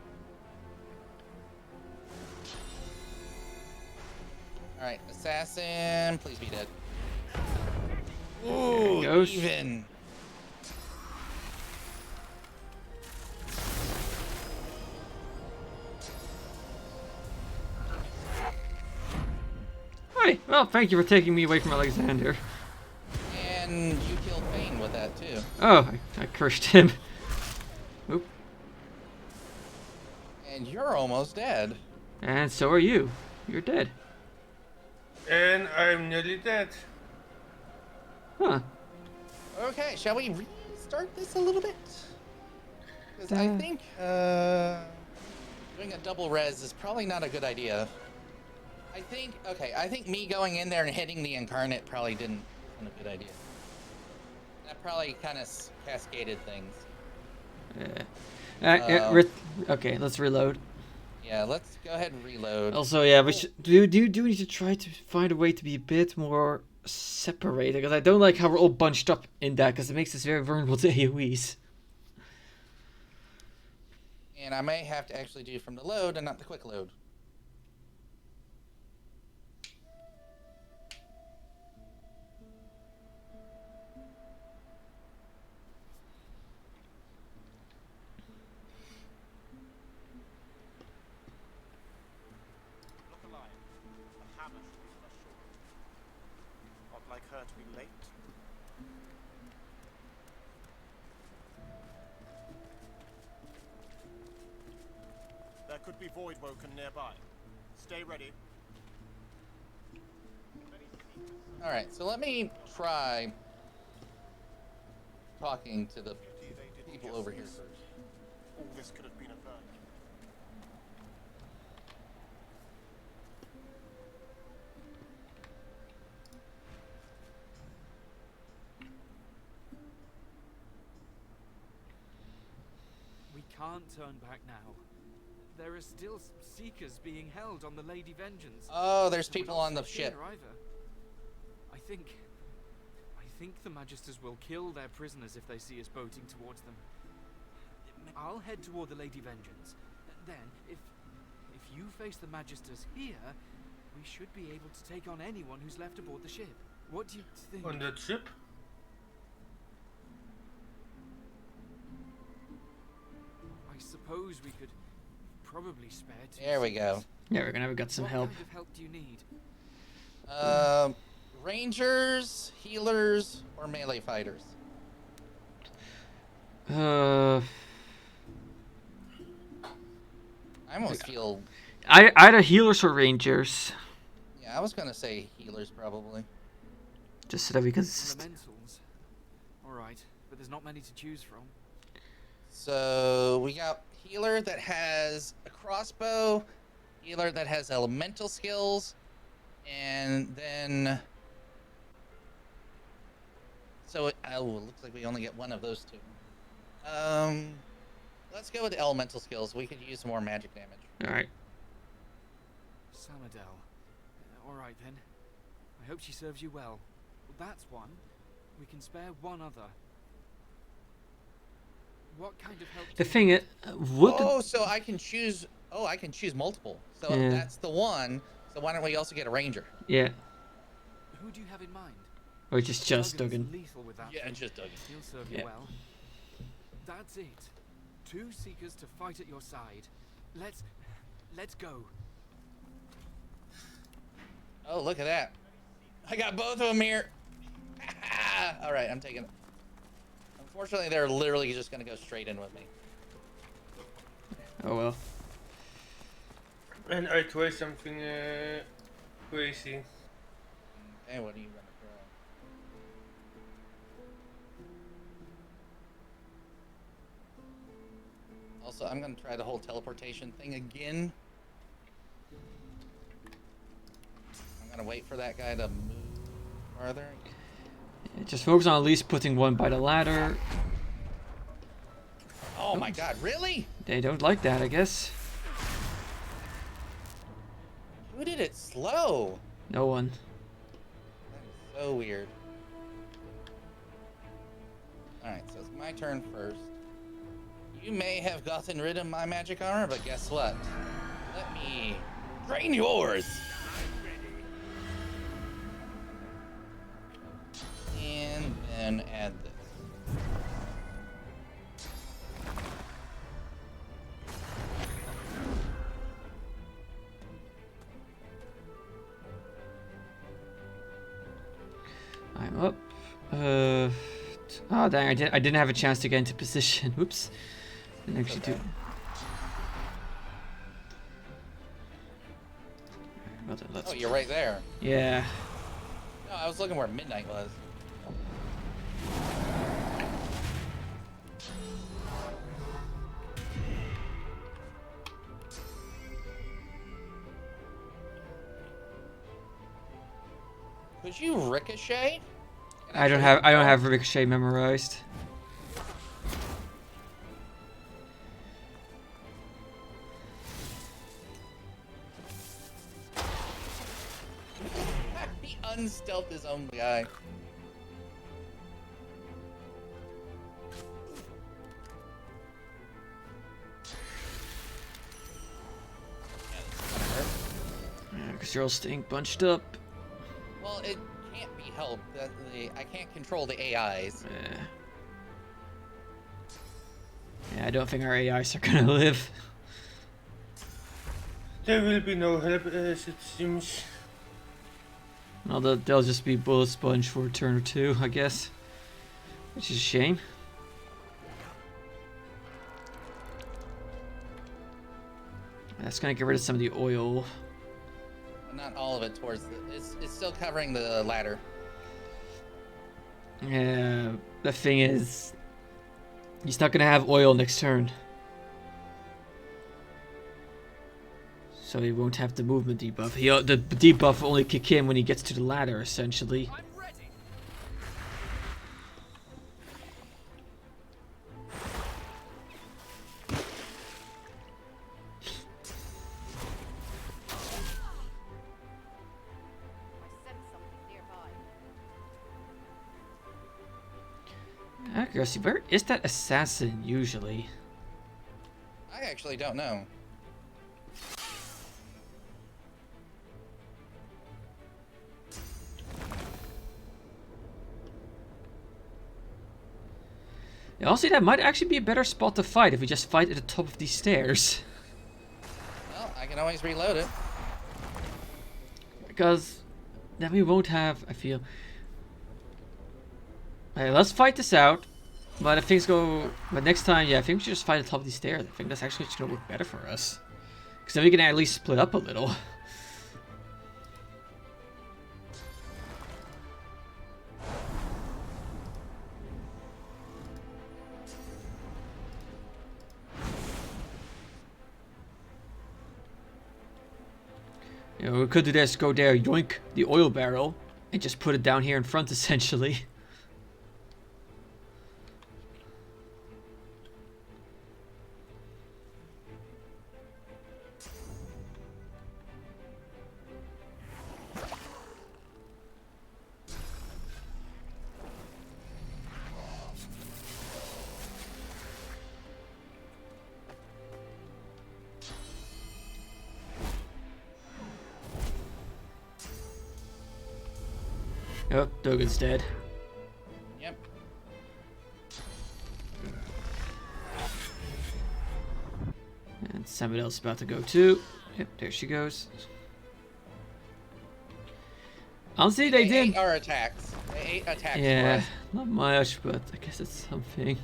Alright, assassin, please be dead. Ooh, goes. even. Hi. Well, thank you for taking me away from Alexander. then you killed Bane with that too. Oh, I cursed him. Oop. And you're almost dead. And so are you. You're dead. And I'm nearly dead. Huh. Okay, shall we restart this a little bit? Because I think doing a double res is probably not a good idea. I think me going in there and hitting the incarnate probably isn't a good idea. That probably kind of cascaded things. Okay, let's reload. Yeah, let's go ahead and reload. Also, yeah, we should do need to try to find a way to be a bit more separated, because I don't like how we're all bunched up in that, because it makes us very vulnerable to AoEs. And I may have to actually do from the load and not the quick load. Look alive. A hammer should be fresh short. Not like her to be late. There could be Void Woken nearby. Stay ready. Alright, so let me try talking to the people over here first. All this could have been averted. We can't turn back now. There are still seekers being held on the Lady Vengeance. Oh, there's And we're people not on the safe ship. here either. I think the Magisters will kill their prisoners if they see us boating towards them. I'll head toward the Lady Vengeance. Then, if you face the Magisters here, we should be able to take on anyone who's left aboard the ship. What do you think? On that ship? I suppose we could probably spare two. There we go. Yeah, we got some help. What kind of help do you need? Rangers, healers, or melee fighters? I almost feel... Either healers or rangers. Yeah, I was gonna say healers probably. Just so that we can... Elementals. Alright, but there's not many to choose from. So, we got healer that has a crossbow, healer that has elemental skills, and then... So, it looks like we only get one of those two. Let's go with the elemental skills. We could use some more magic damage. Alright. Samadel. Alright then. I hope she serves you well. Well, that's one. We can spare one other. What kind of help? The thing is, would so I can choose... Oh, I can choose multiple. So Yeah. that's the one. So why don't we also get a ranger? Yeah. Who do you have in mind? Or just Duggan. Lethal with that Yeah, thing. just Duggan. He'll serve Yeah. you well. That's it. 2 seekers to fight at your side. Let's go. Oh, look at that. I got both of them here. All right, I'm taking it. Unfortunately, they're literally just going to go straight in with me. Oh well. And I try something crazy. Okay, what are you going to try? Also, I'm going to try the whole teleportation thing again. I'm going to wait for that guy to move farther. Yeah, just focus on at least putting one by the ladder. Oh my god, really? They don't like that, I guess. Who did it slow? No one. That is so weird. Alright, so it's my turn first. You may have gotten rid of my magic armor, but guess what? Let me drain yours! And then add this. I'm up. Oh dang! I didn't have a chance to get into position. Whoops! Didn't actually do. Oh, you're right there. Yeah. No, I was looking where midnight was. Could you ricochet? I don't have ricochet memorized. He unstealthed his own guy. Because you're all staying bunched up. Well, it can't be helped. I can't control the AIs. Yeah, I don't think our AIs are gonna live. There will be no help, as it seems. Well, they'll just be bullet sponge for a turn or two, I guess. Which is a shame. That's gonna get rid of some of the oil. Not all of it towards the... It's still covering the ladder. Yeah, the thing is... He's not gonna have oil next turn. So he won't have the movement debuff. The debuff will only kick in when he gets to the ladder, essentially. Accuracy, where is that assassin usually? I actually don't know. Yeah, honestly, that might actually be a better spot to fight if we just fight at the top of these stairs. Well, I can always reload it. Because then we won't have, I feel... Alright, let's fight this out. But if things go... But next time, yeah, I think we should just fight at the top of these stairs. I think that's actually just going to work better for us. Because then we can at least split up a little. You know, we could do this, go there, yoink the oil barrel, and just put it down here in front, essentially. Oh, Dogan's dead. Yep. And somebody else about to go too. Yep, there she goes. Honestly, they did. Ate our attacks. They ate attacks. Yeah, not much, but I guess it's something.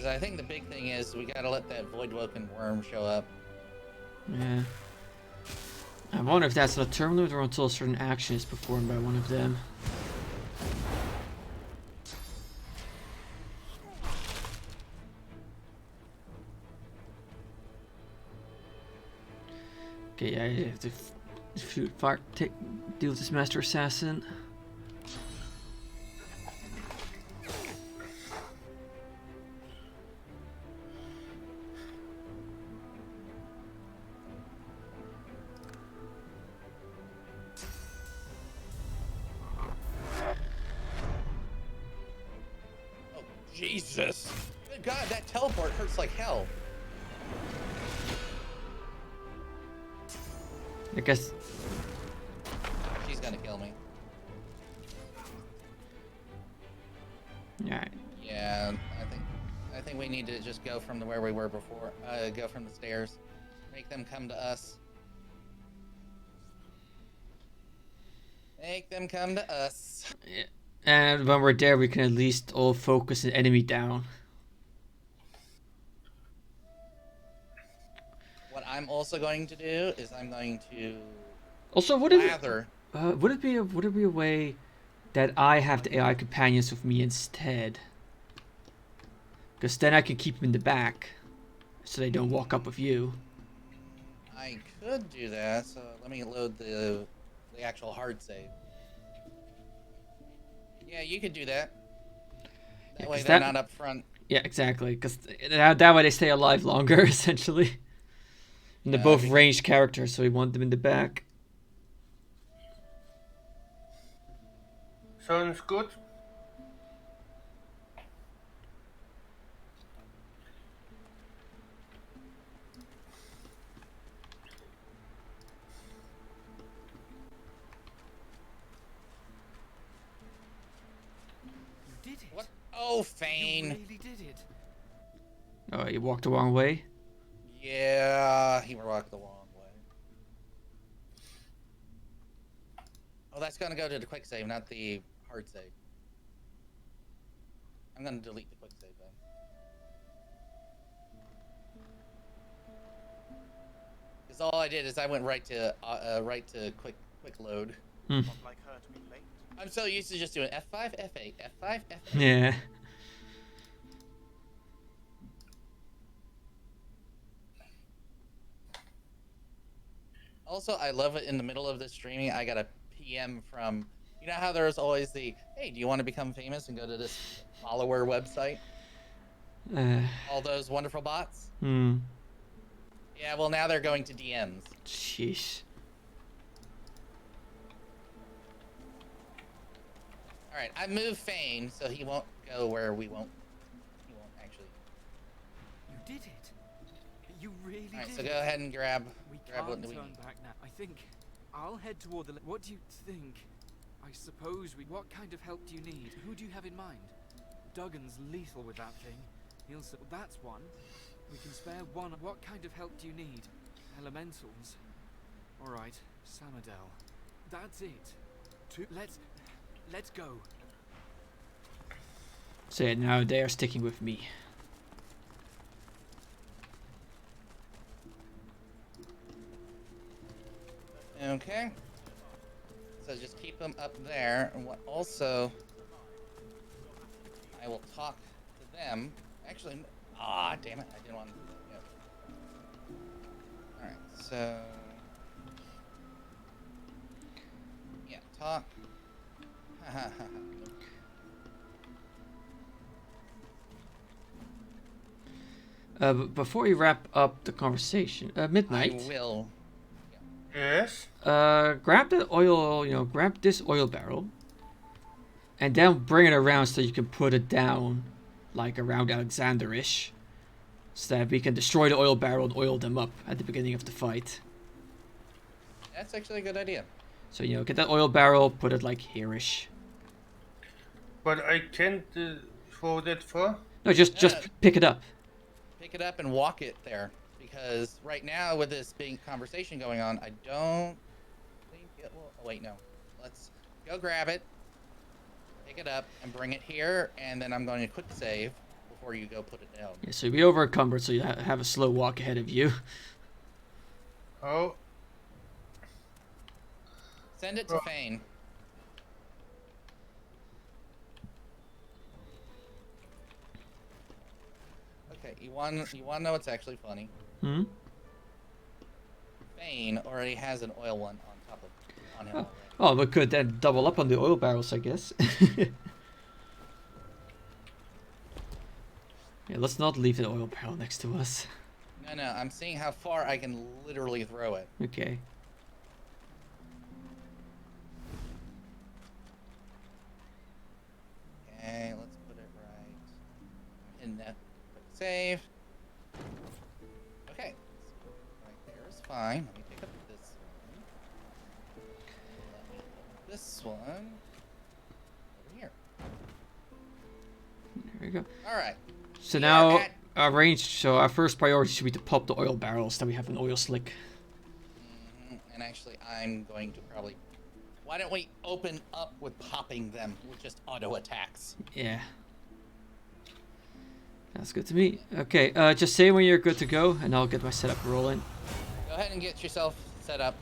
I think the big thing is we gotta let that void-woken worm show up. Yeah. I wonder if that's not terminated or until a certain action is performed by one of them. Okay, yeah, I have to shoot, fire, deal with this Master Assassin. Jesus! Good God, that teleport hurts like hell. I guess she's gonna kill me. need to just go from where we were before. Go from the stairs. Make them come to us. Make them come to us. Yeah. And when we're there, we can at least all focus an enemy down. What I'm also going to do is I'm going to Also, would it be a way that I have the AI companions with me instead? Because then I can keep them in the back, so they don't walk up with you. I could do that, so let me load the actual hard save. Yeah, you could do that. That way they're not up front. Yeah, exactly. Because that way they stay alive longer, essentially. And they're both ranged characters, so we want them in the back. Sounds good. You did it. What? Oh, Fane. You really did it. Oh, you walked the wrong way? Yeah, he walked the wrong way. Oh, that's gonna go to the quick save, not the hard save. I'm gonna delete the quick save then. Because all I did is I went right to quick load. Hmm. Like her to be late. I'm so used to just doing F5, F8, F5, F8. Yeah. Also, I love it in the middle of this streaming. I got a PM from, you know how there's always the, hey, do you want to become famous and go to this follower website? All those wonderful bots? Hmm. Yeah, well, now they're going to DMs. Sheesh. Alright, I moved Fane so he won't go where he won't actually. You did it. You really did. Alright, so go ahead and grab what we turn need. back now. I think I'll head toward the. What do you think? I suppose we. What kind of help do you need? Who do you have in mind? Duggan's lethal with that thing. He'll. That's one. We can spare one. What kind of help do you need? Elementals. All right, Samadel. That's it. Let's go. So yeah, now they are sticking with me. Okay. So just keep them up there. And what also, I will talk to them. Actually, damn it, I didn't want to do that yet. Alright, so. Yeah, talk. But before we wrap up the conversation, Midnight. I will. Yes. Grab the oil. Grab this oil barrel, and then bring it around so you can put it down, like around Alexander-ish, so that we can destroy the oil barrel and oil them up at the beginning of the fight. That's actually a good idea. So get that oil barrel, put it like here-ish. But I can't throw that far. No, just pick it up. Pick it up and walk it there. Because right now, with this big conversation going on, I don't think it will. Oh, wait, no. Let's go grab it, pick it up, and bring it here, and then I'm going to quick save before you go put it down. Yeah, so you'll be over encumbered, so you have a slow walk ahead of you. Oh. Send it to Fane. Okay, you want to know what's actually funny? Hmm? Fane already has an oil one on him already. Oh, we could then double up on the oil barrels, I guess. Yeah, let's not leave the oil barrel next to us. No, I'm seeing how far I can literally throw it. Okay. Okay, let's put it right in that. Quick save. Okay, right there is fine. Let me pick up this one. Let me put this one over here. There we go. All right. So now our range. So our first priority should be to pop the oil barrels. Then we have an oil slick. And actually, I'm going to probably. Why don't we open up with popping them with just auto attacks? Yeah. That's good to me. Okay, just say when you're good to go, and I'll get my setup rolling. Go ahead and get yourself set up.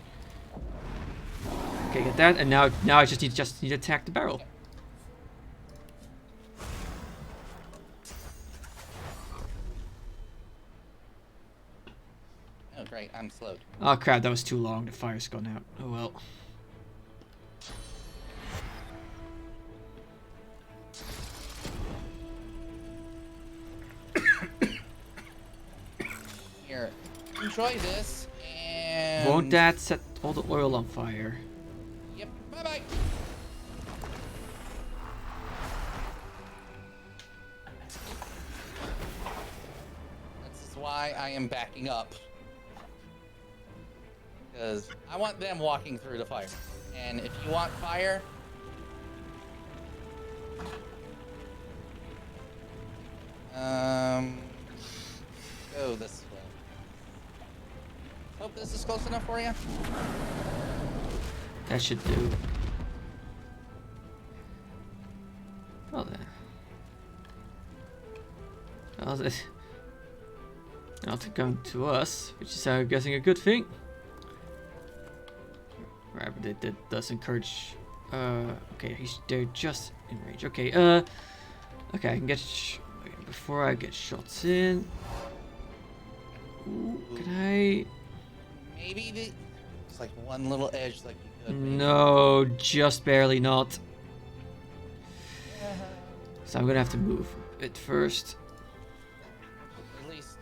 Okay, get that, and now I just need to attack the barrel. Okay. Oh great, I'm slowed. Oh crap, that was too long. The fire's gone out. Oh well. Here, enjoy this, and... Won't that set all the oil on fire? Yep, bye-bye! This is why I am backing up. Because I want them walking through the fire. And if you want fire... Go this way. Hope this is close enough for you. That should do. Well then. Well, not going to us, which is I'm guessing a good thing. Right, but that does encourage. Okay, they're just in range. Okay, okay, I can get. Before I get shots in. Ooh, can I? Maybe it's like one little edge, like you could. Maybe. No, just barely not. So I'm gonna have to move it first. At least.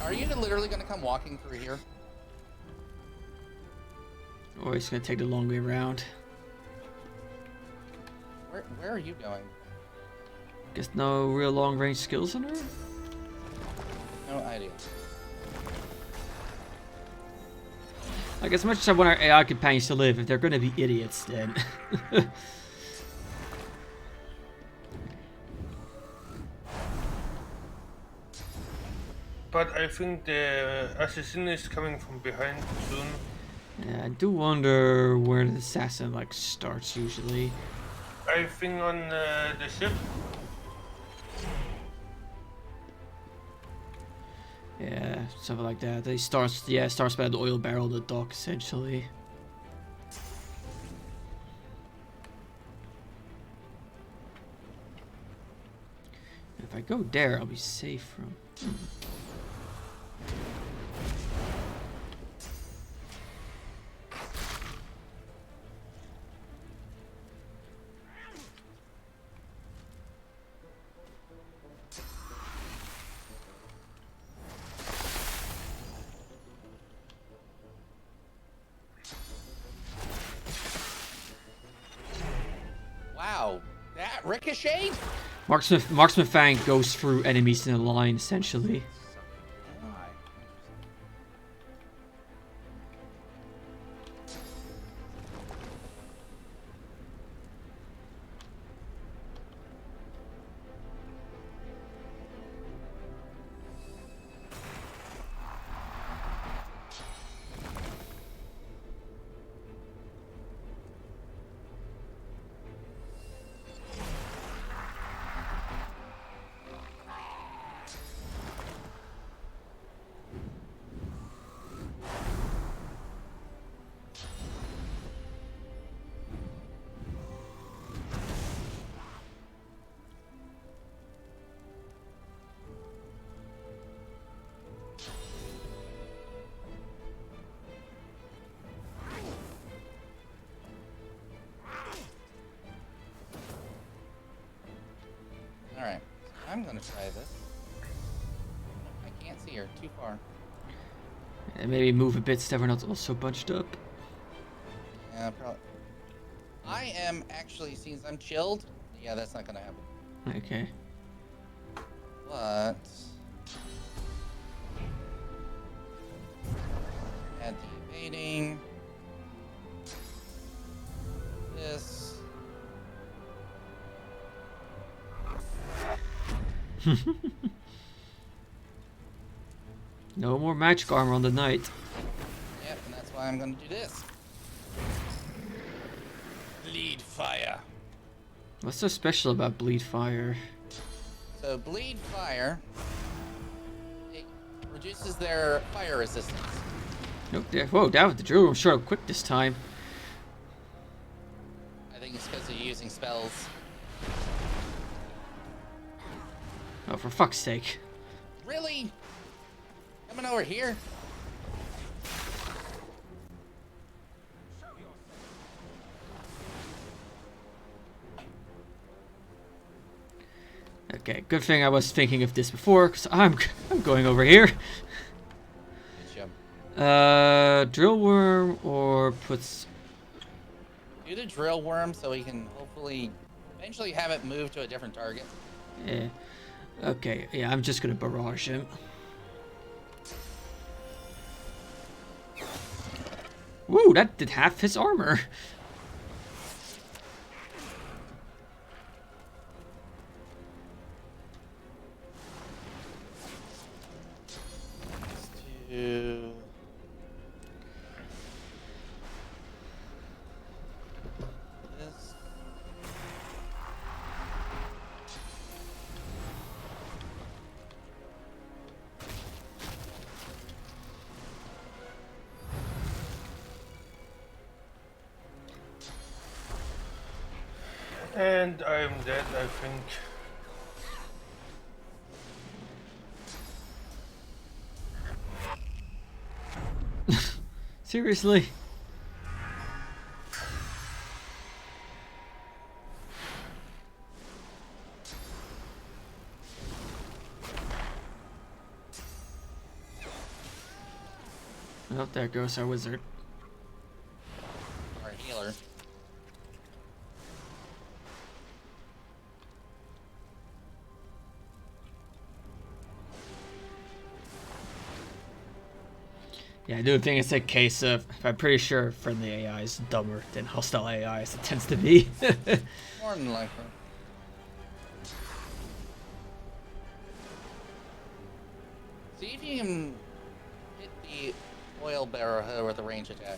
Are you literally gonna come walking through here? Or it's gonna take the long way around. Where are you going? Guess no real long range skills on her? No idea. Like, as much as I want our AI companions to live, if they're gonna be idiots, then... But I think the assassin is coming from behind soon. Yeah, I do wonder where the assassin, like, starts usually. I think on the ship. Yeah, something like that. He starts by the oil barrel, the dock, essentially. If I go there, I'll be safe from... Wow, that ricocheted? Marksman Fang goes through enemies in a line, essentially. Alright, I'm gonna try this. I can't see her, too far. And maybe move a bit so we're not all so bunched up. Yeah, probably. I am actually, since I'm chilled, yeah, that's not gonna happen. Okay. But add the evading. This. No more magic armor on the knight. Yep, and that's why I'm gonna do this. Bleed fire. What's so special about bleed fire? So bleed fire, it reduces their fire resistance. Nope. Whoa, the drill room showed up quick this time. I think it's because they're using spells. Oh, for fuck's sake. Really? Coming over here? Okay, good thing I was thinking of this before, because I'm going over here. Good job. Drill worm or puts... Do the drill worm so we can hopefully eventually have it move to a different target. Yeah. Okay, yeah, I'm just gonna barrage him. Woo, that did half his armor. Let's do... this. And I'm dead, I think. Seriously? Oh, there goes our wizard. Our healer. Yeah, I do think it's a case of, I'm pretty sure friendly AI is dumber than hostile AI as it tends to be. More than likely. See if you can hit the oil barrel with a range attack.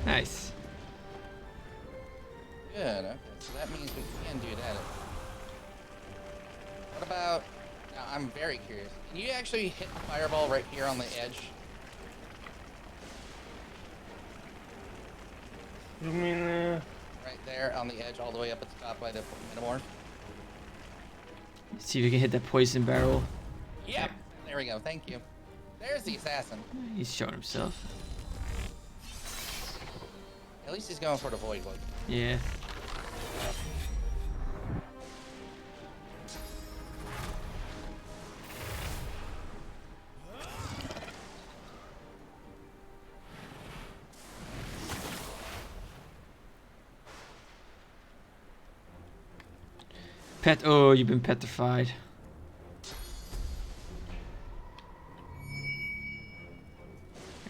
Nice. Good, okay. So that means we can do that. What about... Now, I'm very curious. Can you actually hit the fireball right here on the edge? You mean... Right there on the edge, all the way up at the top by the metamorph? See if you can hit that poison barrel. Yep! There we go, thank you. There's the assassin. He's showing himself. At least he's going for the void one. Yeah. Oh, you've been petrified.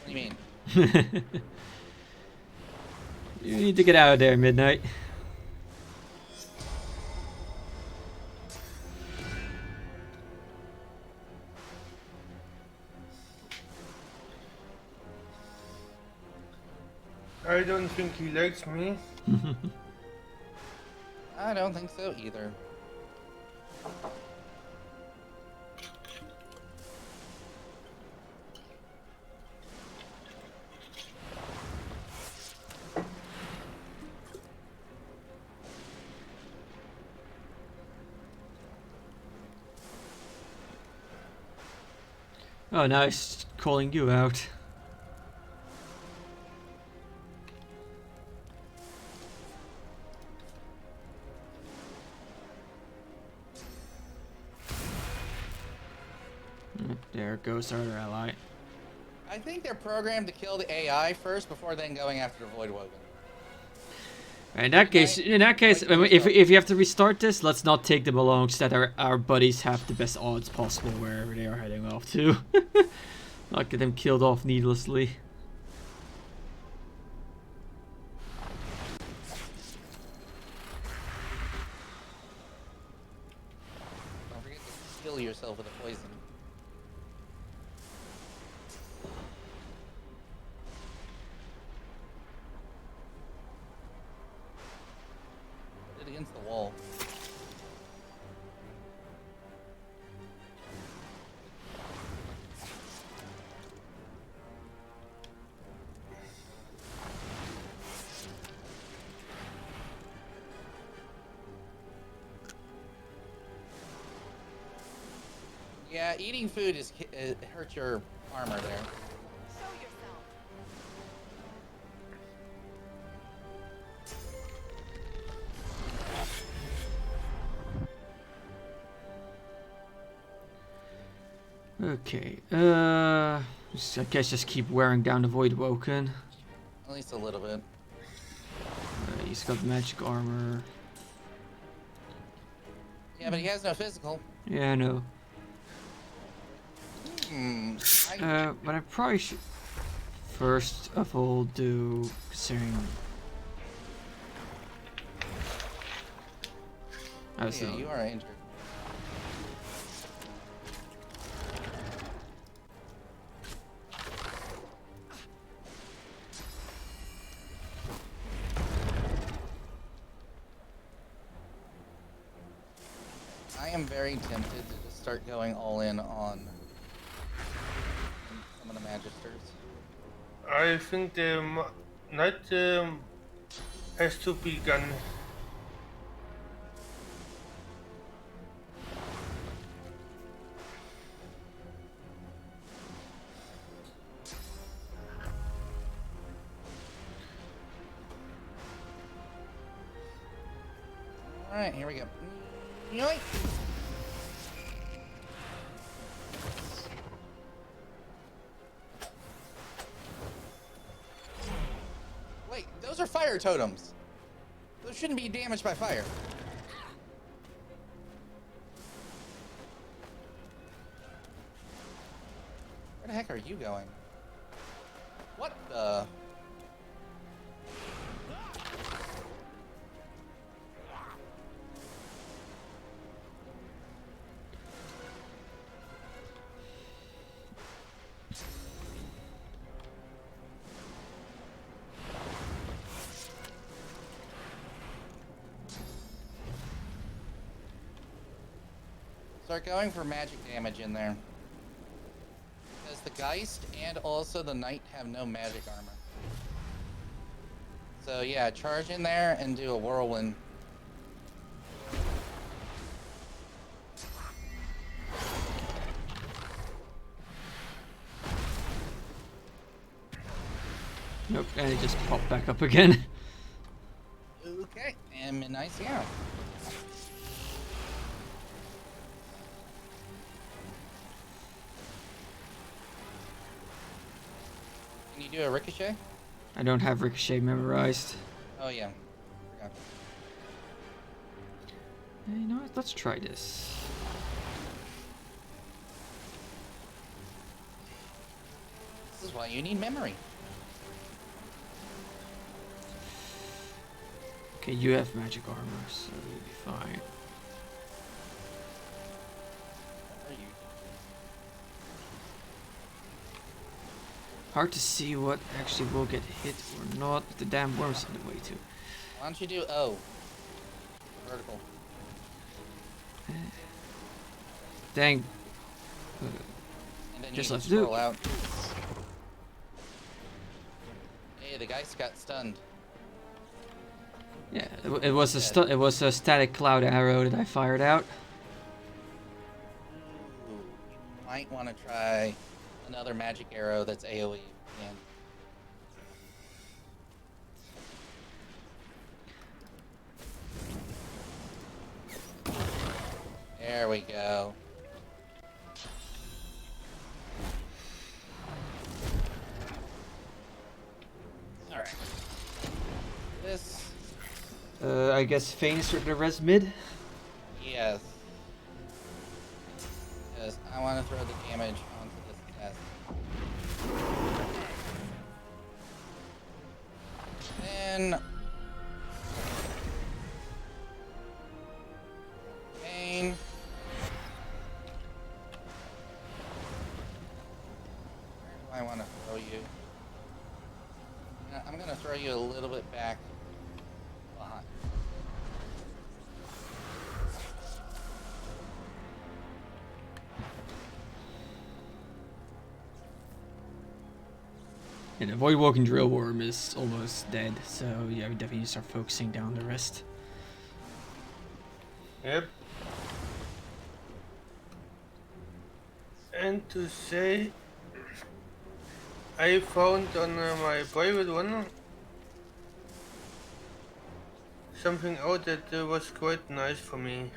What do you mean? You need to get out of there, Midnight. I don't think he likes me. I don't think so either. Oh, now he's calling you out. There goes our ally. I think they're programmed to kill the AI first before then going after the Void Woken. In that case, if you have to restart this, let's not take them along so that our buddies have the best odds possible wherever they are heading off to. Not get them killed off needlessly. Don't forget to kill yourself with a poison. Put it against the wall. Yeah, eating food it hurts your armor there. Okay, I guess just keep wearing down the Void Woken. At least a little bit. He's got magic armor. Yeah, but he has no physical. Yeah, I know. But I probably should first of all do, considering... Yeah, you are injured. I am very tempted to just start going all in on some of the Magisters. I think the Knight has to be gone. Alright, here we go. Yoink! Wait, those are fire totems. Those shouldn't be damaged by fire. Where the heck are you going? What the? Start going for magic damage in there. Because the Geist and also the Knight have no magic armor. So yeah, charge in there and do a whirlwind. Nope, and it just popped back up again. Okay, and Midnight's out. Can you do a ricochet? I don't have Ricochet memorized. Oh yeah, forgot. Hey, you know what? Let's try this. This is why you need memory. Okay, you have magic armor, so you'll be fine. Hard to see what actually will get hit or not, but the damn worm's in the way too. Why don't you do O? Vertical. Dang. And then Just you let's do scroll out. Hey, the Geist got stunned. Yeah, it was a static cloud arrow that I fired out. Ooh, you might want to try another magic arrow that's AoE again. There we go. I guess Fane is going to res mid. Yes. Because I want to throw the damage onto this test. Then... Pain. Where do I want to throw you? I'm going to throw you a little bit back behind. And the Void Walking Drill Worm is almost dead, so yeah, we definitely need to start focusing down the rest. Yep. And to say, I found on my private one something out that was quite nice for me.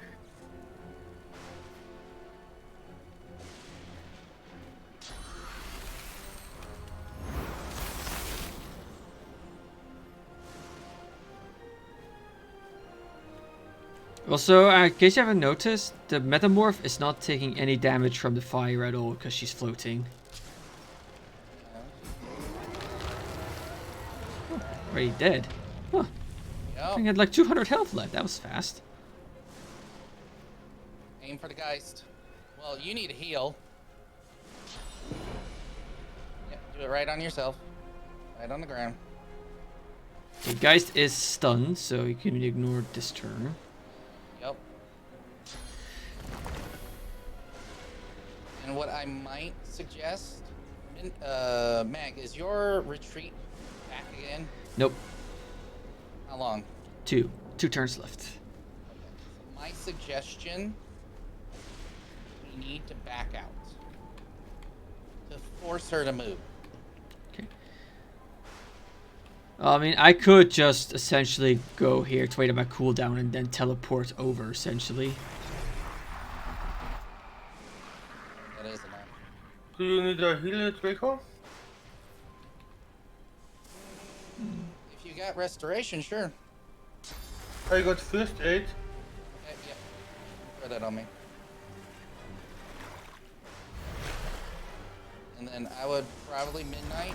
Also, in case you haven't noticed, the Metamorph is not taking any damage from the fire at all because she's floating. Oh, already dead. Huh. Yep. I had like 200 health left. That was fast. Aim for the Geist. Well, you need a heal. Yep, do it right on yourself. Right on the ground. The Geist is stunned, so you can ignore this turn. Yep. And what I might suggest, Mag, is your retreat back again? Nope. How long? 2 turns left. Okay. So my suggestion, we need to back out to force her to move. Okay. I mean, I could just essentially go here to wait on my cooldown and then teleport over, essentially. That is enough. Do you need a healer, Draco? If you got restoration, sure. I got first aid. Okay, yep. Throw that on me. And then I would probably midnight,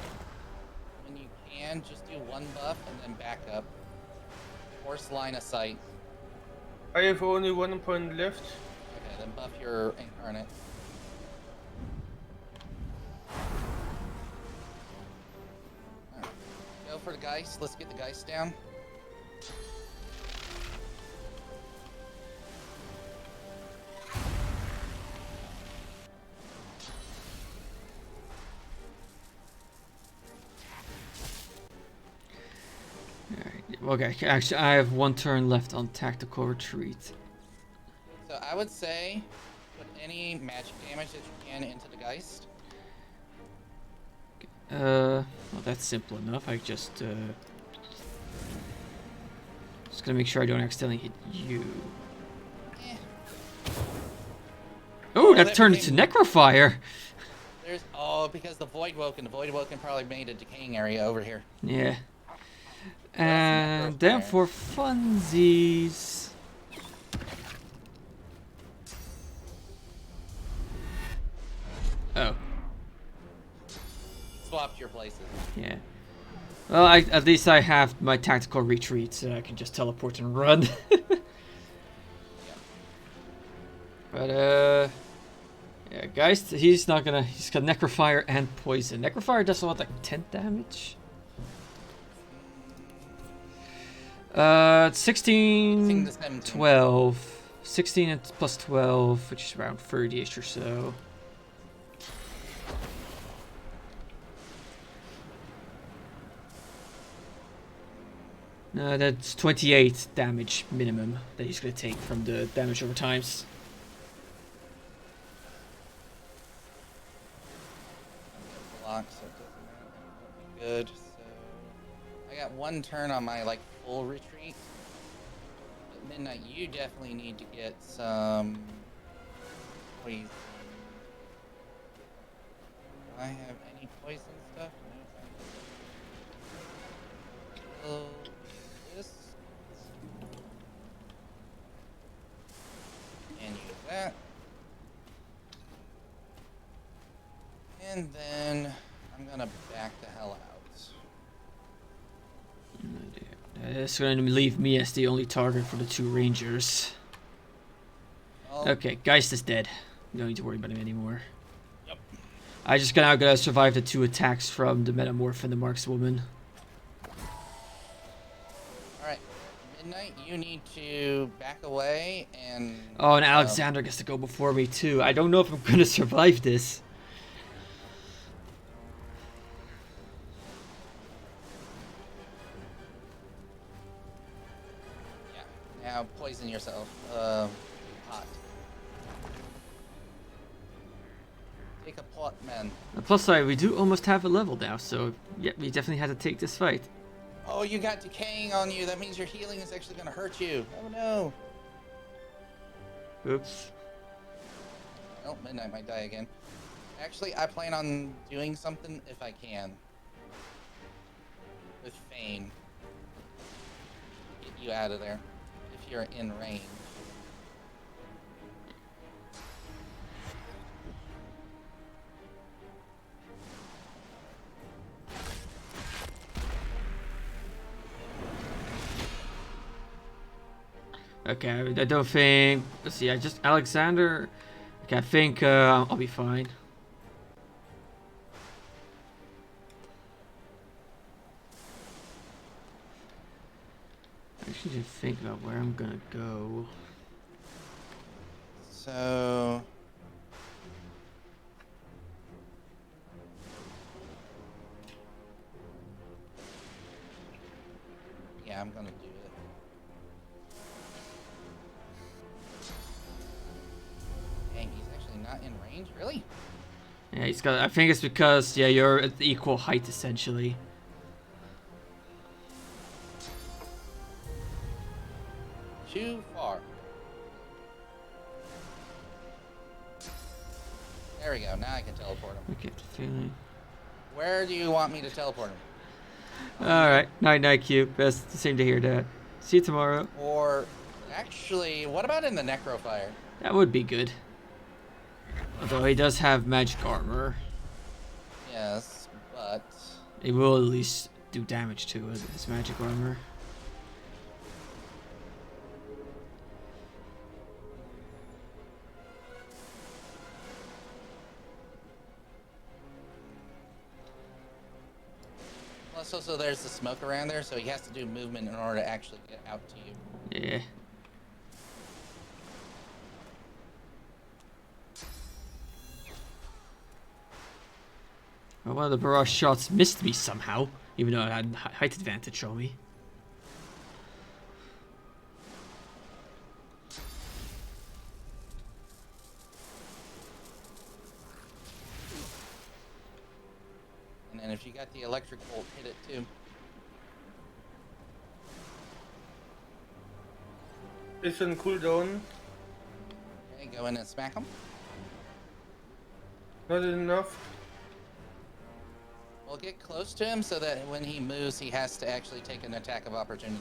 when you can, just do 1 buff and then back up. Force line of sight. I have only 1 point left. Okay, then buff your incarnate. Alright. Go for the Geist. Let's get the Geist down. Okay, actually, I have 1 turn left on tactical retreat. So I would say put any magic damage that you can into the Geist. Well, that's simple enough. I just gonna make sure I don't accidentally hit you. Oh, that turned into Necrofire. Because the Void Woken probably made a decaying area over here. Yeah. And then for funsies. Oh. Swapped your places. Yeah. Well, at least I have my tactical retreat, so I can just teleport and run. But yeah, guys, he's got Necrofire and Poison. Necrofire does what, like 10 damage? 16, 12. 16 and plus 12, which is around 30-ish or so. That's 28 damage minimum that he's going to take from the damage over times. Block, so it doesn't matter. Good. So I got 1 turn on my full retreat. At midnight, you definitely need to get some poison. Do I have any poison stuff? No. This. And then I'm gonna back the hell out. It's going to leave me as the only target for the 2 rangers. Well, Okay, Geist is dead. You don't need to worry about him anymore. Yep. I just gotta survive the 2 attacks from the Metamorph and the Markswoman. Alright. Midnight, you need to back away and... Oh, and Alexander gets to go before me too. I don't know if I'm gonna survive this. Now poison yourself. Pot. Take a pot, man. Plus, we do almost have a level now, so yeah, we definitely had to take this fight. Oh, you got decaying on you. That means your healing is actually going to hurt you. Oh no. Oops. Oh, Midnight might die again. Actually, I plan on doing something if I can. With Fane. Get you out of there. If you're in range. Okay, I don't think... Let's see, Alexander... Okay, I think I'll be fine. I actually need to think about where I'm gonna go. So... yeah, I'm gonna do it. Dang, he's actually not in range? Really? Yeah, he's got... I think it's because, yeah, you're at equal height, essentially. Too far. There we go. Now I can teleport him. I get the feeling. Where do you want me to teleport him? Alright, night, Cube. Best seem to hear that. See you tomorrow. Or, actually, what about in the Necrofire? That would be good. Although he does have magic armor. Yes, but... it will at least do damage to it, his magic armor. Plus, also, there's the smoke around there, so he has to do movement in order to actually get out to you. Yeah. Well, one of the barrage shots missed me somehow, even though I had height advantage on me. And then if you got the electric bolt, hit it too. It's on cooldown. Okay, go in and smack him. Not enough. Well, get close to him so that when he moves, he has to actually take an attack of opportunity.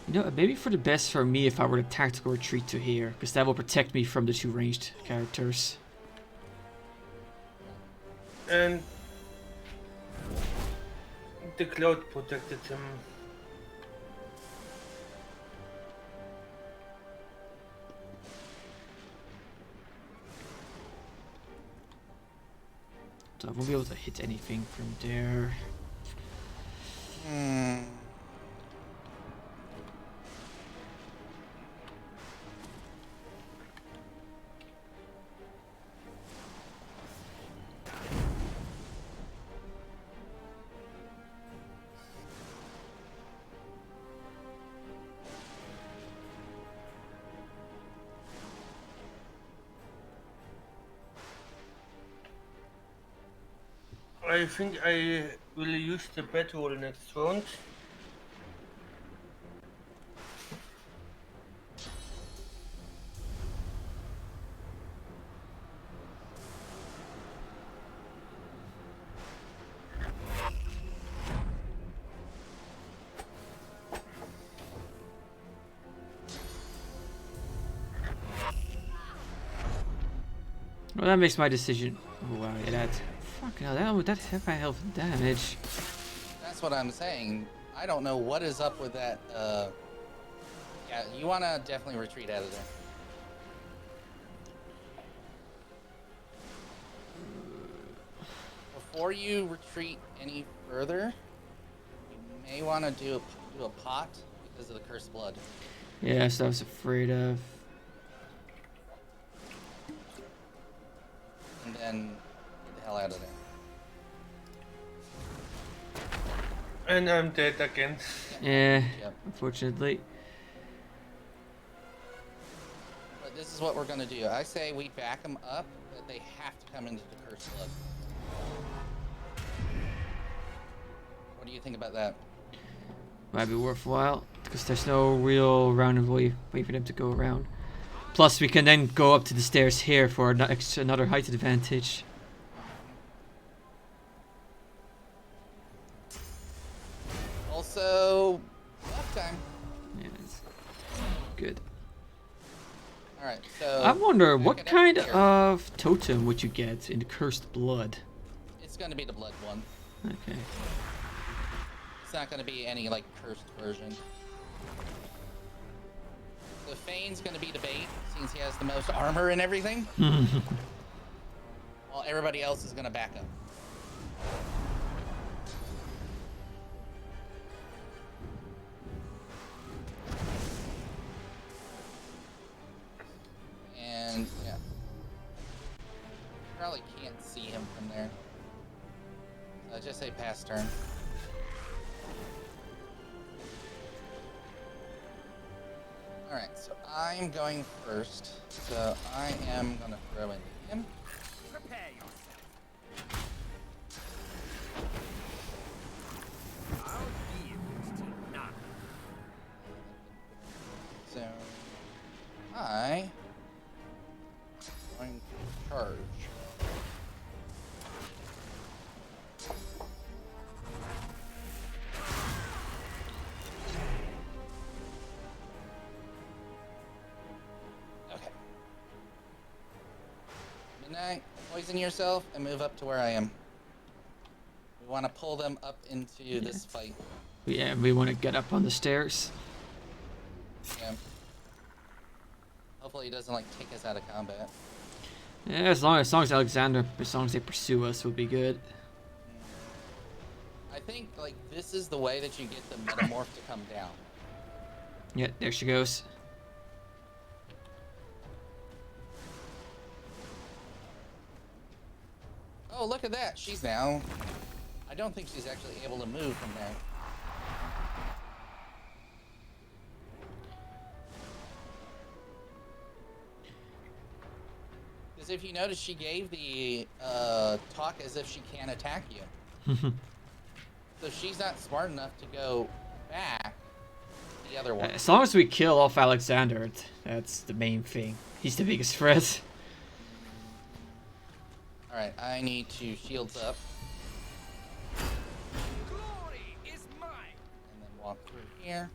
You know, maybe for the best for me if I were to tactical retreat to here, because that will protect me from the 2 ranged characters. And the cloud protected him. So I won't be able to hit anything from there. I think I will use the battle next round. Well, that makes my decision. Oh, wow, yeah, that. Fucking hell, that hit my health damage. That's what I'm saying. I don't know what is up with that. Yeah, you want to definitely retreat out of there. Before you retreat any further, you may want to do a pot because of the cursed blood. Yeah, that's what I was afraid of. And then get the hell out of there. And I'm dead again. Yeah, Yep. unfortunately. But this is what we're gonna do. I say we back them up, but they have to come into the cursed blood. What do you think about that? Might be worthwhile because there's no real round way for them to go around. Plus, we can then go up to the stairs here for another height advantage. Also, left time. Yeah, it's good. All right, so I wonder what kind of totem would you get in the cursed blood? it's gonna be the blood one. Okay. It's not gonna be any like cursed version. So Fane's gonna be the bait since he has the most armor and everything. While everybody else is gonna back up. And yeah, probably can't see him from there. So just say pass turn. Alright, so I'm going first. So I am gonna throw into him. Prepare yourself. I'll yield to none. So I am going to charge. Okay. Midnight, poison yourself and move up to where I am. We want to pull them up into this fight. Yeah, we want to get up on the stairs. Yeah. Hopefully he doesn't like take us out of combat. Yeah, as long as Alexander, as long as they pursue us, will be good. I think like this is the way that you get the metamorph to come down. Yeah, there she goes. Oh, look at that. She's now. I don't think she's actually able to move from there. Because if you notice, she gave the talk as if she can't attack you. So she's not smart enough to go back the other one. As long as we kill off Alexander, that's the main thing. He's the biggest threat. Alright, I need to shields up. Glory is mine. And then walk through here.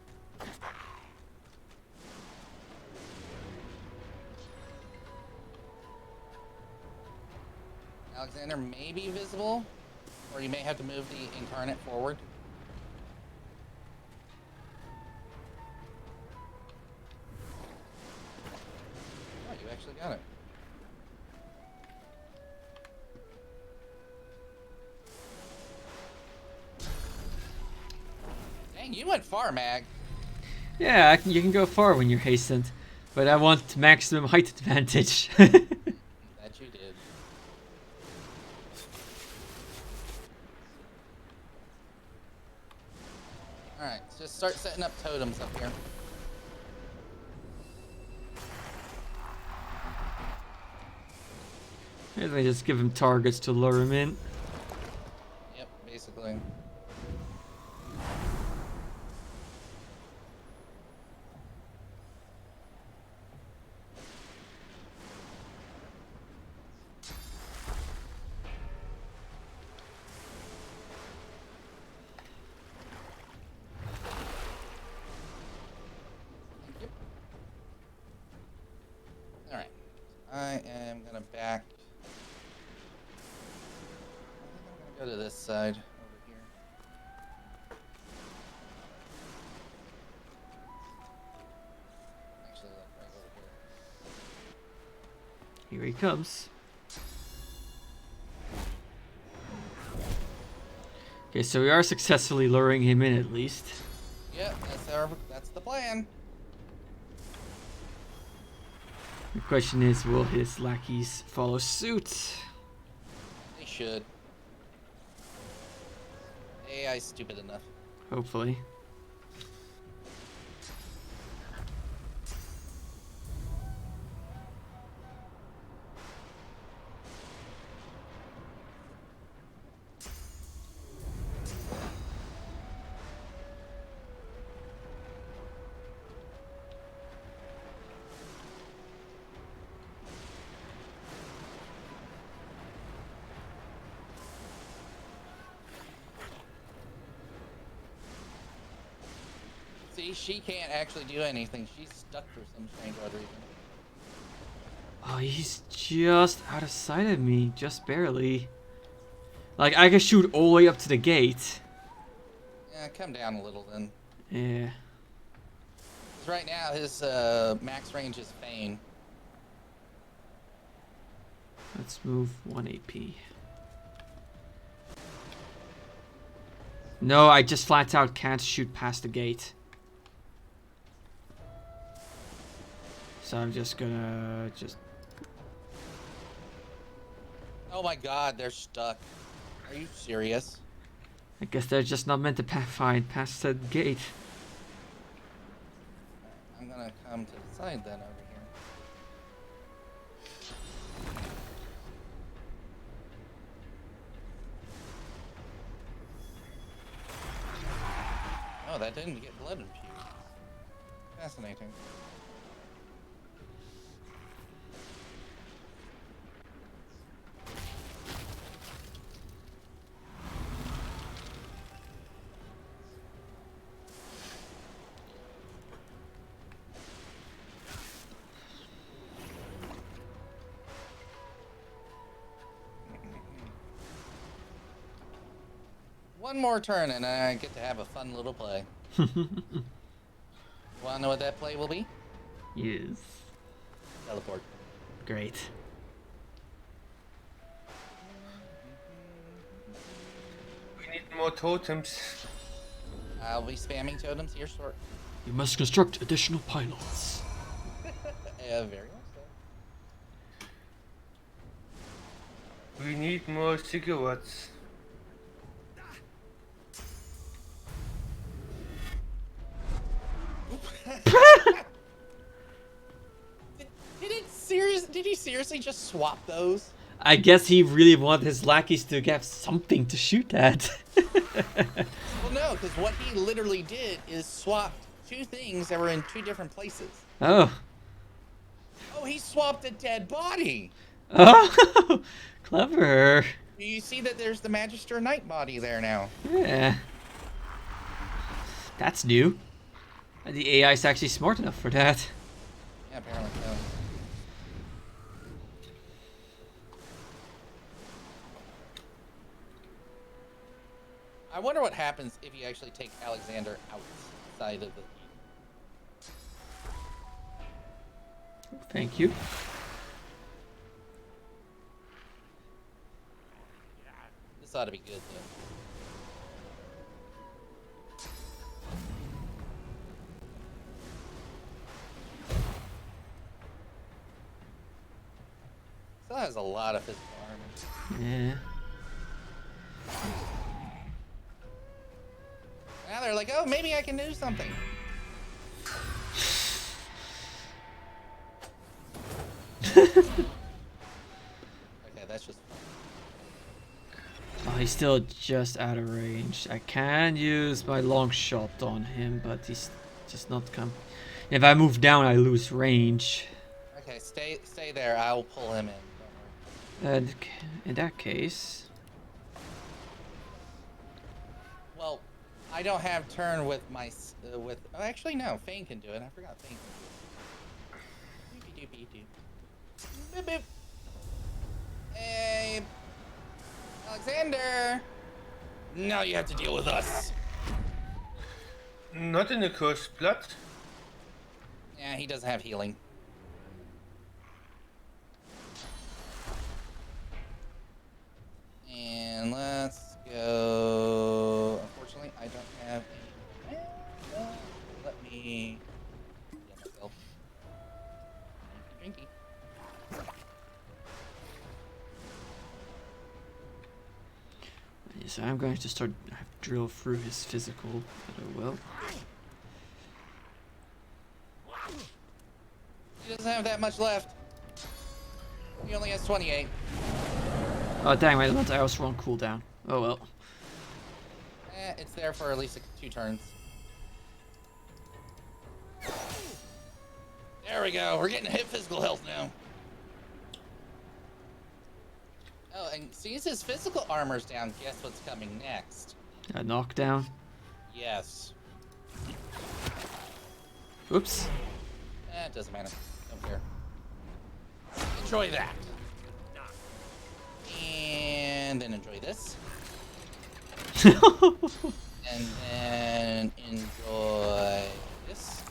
Alexander may be visible, or you may have to move the incarnate forward. Oh, you actually got it. Dang, you went far, Mag. Yeah, you can go far when you're hastened, but I want maximum height advantage. That you did. Alright, just start setting up totems up here. Maybe just give him targets to lure him in. Yep, basically. Alright. I am gonna back go to this side over here. Actually, look right over here. Here he comes. Okay, so we are successfully luring him in at least. Yep, that's the plan. The question is, will his lackeys follow suit? They should. AI's stupid enough. Hopefully. See, she can't actually do anything. She's stuck for some strange odd reason. Oh, he's just out of sight of me, just barely. Like, I can shoot all the way up to the gate. Yeah, come down a little then. Yeah. 'Cause right now, his max range is Fane. Let's move 1 AP. No, I just flat out can't shoot past the gate. So I'm just gonna Oh my god, they're stuck. Are you serious? I guess they're just not meant to find past that gate. I'm gonna come to the side then over here. Oh, that didn't get blood infused. Fascinating. One more turn and I get to have a fun little play. Wanna know what that play will be? Yes. Teleport. Great. We need more totems. I'll be spamming totems here short. You must construct additional pylons. Very well so. We need more cigarettes. Did he seriously just swap those? I guess he really wanted his lackeys to have something to shoot at. Well, no, because what he literally did is swapped two things that were in two different places. Oh. Oh, he swapped a dead body. Oh, clever. You see that there's the Magister Knight body there now. Yeah. That's new. The AI is actually smart enough for that. Yeah, apparently so. I wonder what happens if you actually take Alexander outside of the... Thank you. This ought to be good, though. Still has a lot of physical armor. Yeah. Now they're like, oh, maybe I can do something. Okay, that's just fun. Oh, he's still just out of range. I can use my long shot on him, but he's just not come. If I move down, I lose range. Okay, stay there. I'll pull him in. Don't worry. And in that case, well, I don't have turn with my Oh, actually no. Fane can do it. I forgot Fane can do it. Boop, boop. Hey, Alexander. Now you have to deal with us. Not in the cursed blood. Yeah, he doesn't have healing. And let's go. Unfortunately, I don't have any. Let me heal myself. Drinky, drinky. Yes, I'm going to start drill through his physical, but I will. He doesn't have that much left. He only has 28. Oh dang, my arrows were on cooldown. Oh well. It's there for at least 2 turns. There we go. We're getting hit physical health now. Oh, and since his physical armor's down, guess what's coming next? A knockdown. Yes. Oops. It doesn't matter. Don't care. Enjoy that. And then enjoy this. And then enjoy this.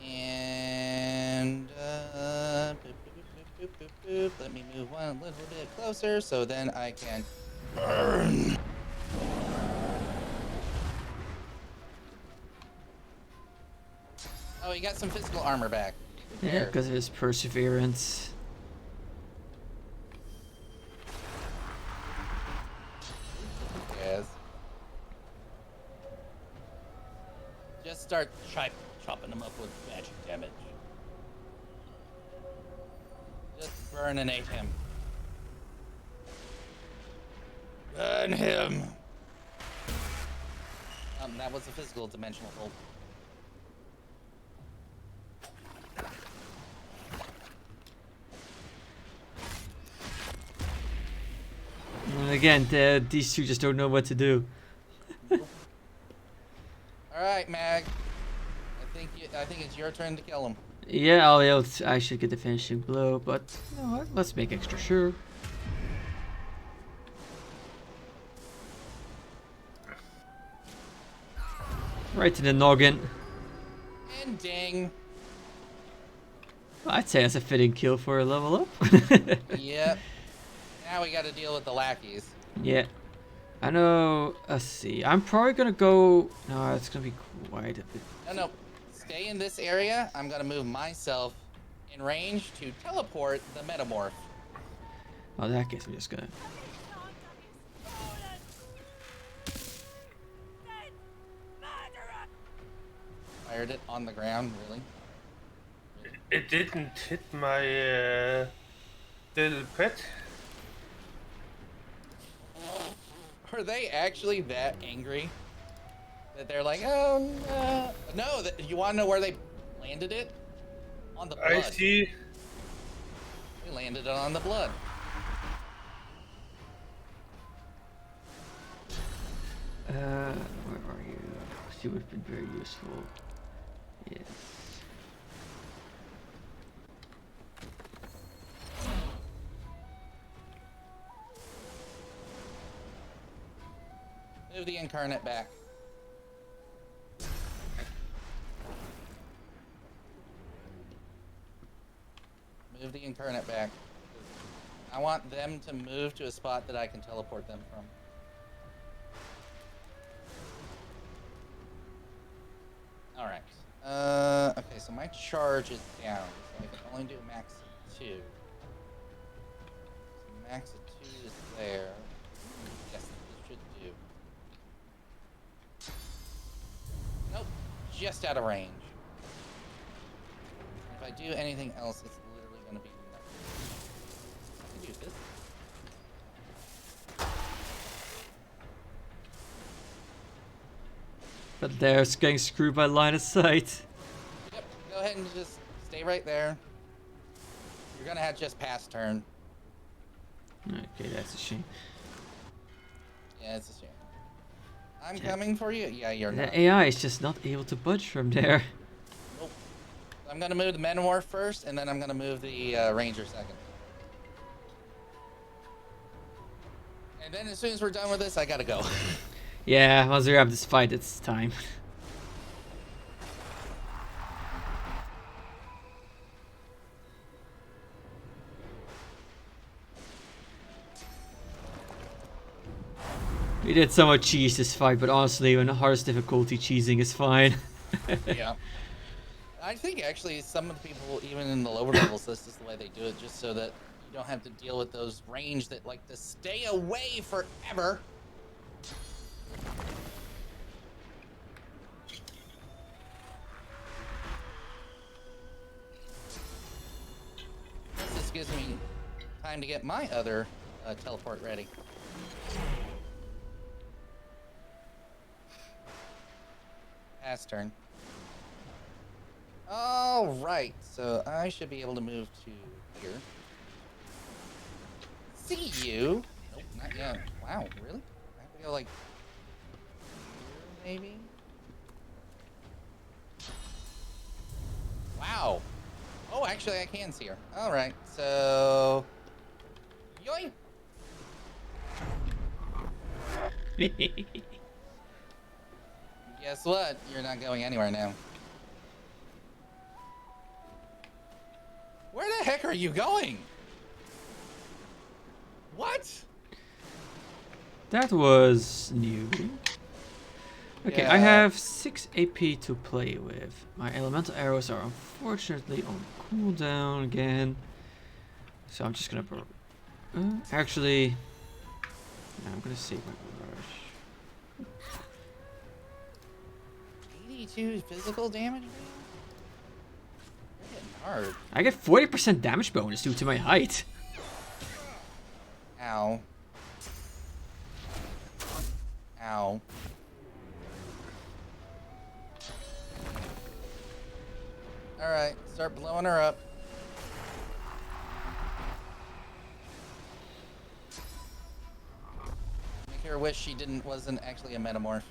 And boop, boop, boop. Let me move one a little bit closer so then I can burn. Oh, he got some physical armor back. Yeah, because of his perseverance. Yes. Just start chopping them up with magic damage. Just burninate him. Burn him. That was a physical dimensional hold. And again, these two just don't know what to do. All right, Mag. I think it's your turn to kill him. Yeah, I should get the finishing blow, but you know what? Let's make extra sure. Right to the noggin. And ding. I'd say that's a fitting kill for a level up. Yep. Now we got to deal with the lackeys. Yeah. I know. Let's see. I'm probably gonna go. No, it's gonna be quite a bit. No. Stay in this area. I'm gonna move myself in range to teleport the metamorph. Oh, in that case, I'm just gonna. Fired it on the ground, really? It didn't hit my little pet. Are they actually that angry? That they're like, oh no. No, you want to know where they landed it? On the blood. I see. They landed it on the blood. Where are you? She would have been very useful. Yes. Move the incarnate back. Move the incarnate back. I want them to move to a spot that I can teleport them from. Alright. Okay, so my charge is down, so I can only do a max of 2. So max of 2 is there. Yes, this should do. Nope, just out of range. If I do anything else, it's literally going to be nothing. I can use this. But they're getting screwed by line of sight. Yep, go ahead and just stay right there. You're going to have just pass turn. Okay, that's a shame. Yeah, it's a shame. I'm coming for you. Yeah, you're not. The AI is just not able to budge from there. Nope. I'm going to move the Metamorph first, and then I'm going to move the Ranger second. And then as soon as we're done with this, I gotta go. Yeah, once we have this fight, it's time. We did somewhat cheese this fight, but honestly, when the hardest difficulty, cheesing is fine. Yeah. I think actually some of the people, even in the lower levels, this is the way they do it, just so that you don't have to deal with those range that like to stay away forever. This gives me time to get my other teleport ready. Pass turn. All right, so I should be able to move to here. See you. Nope, not yet. Wow, really? I have to go like here, maybe. Wow. Oh, actually, I can see her. All right, so yoink. Guess what? You're not going anywhere now. Where the heck are you going? What? That was new. Okay, I Yeah. have 6 AP to play with. My elemental arrows are unfortunately on cooldown again. So I'm just gonna... actually... No, I'm gonna save my barrage. 82 physical damage? You're getting hard. I get 40% damage bonus due to my height. Ow. Ow. Alright, start blowing her up. Make her wish she wasn't actually a metamorph.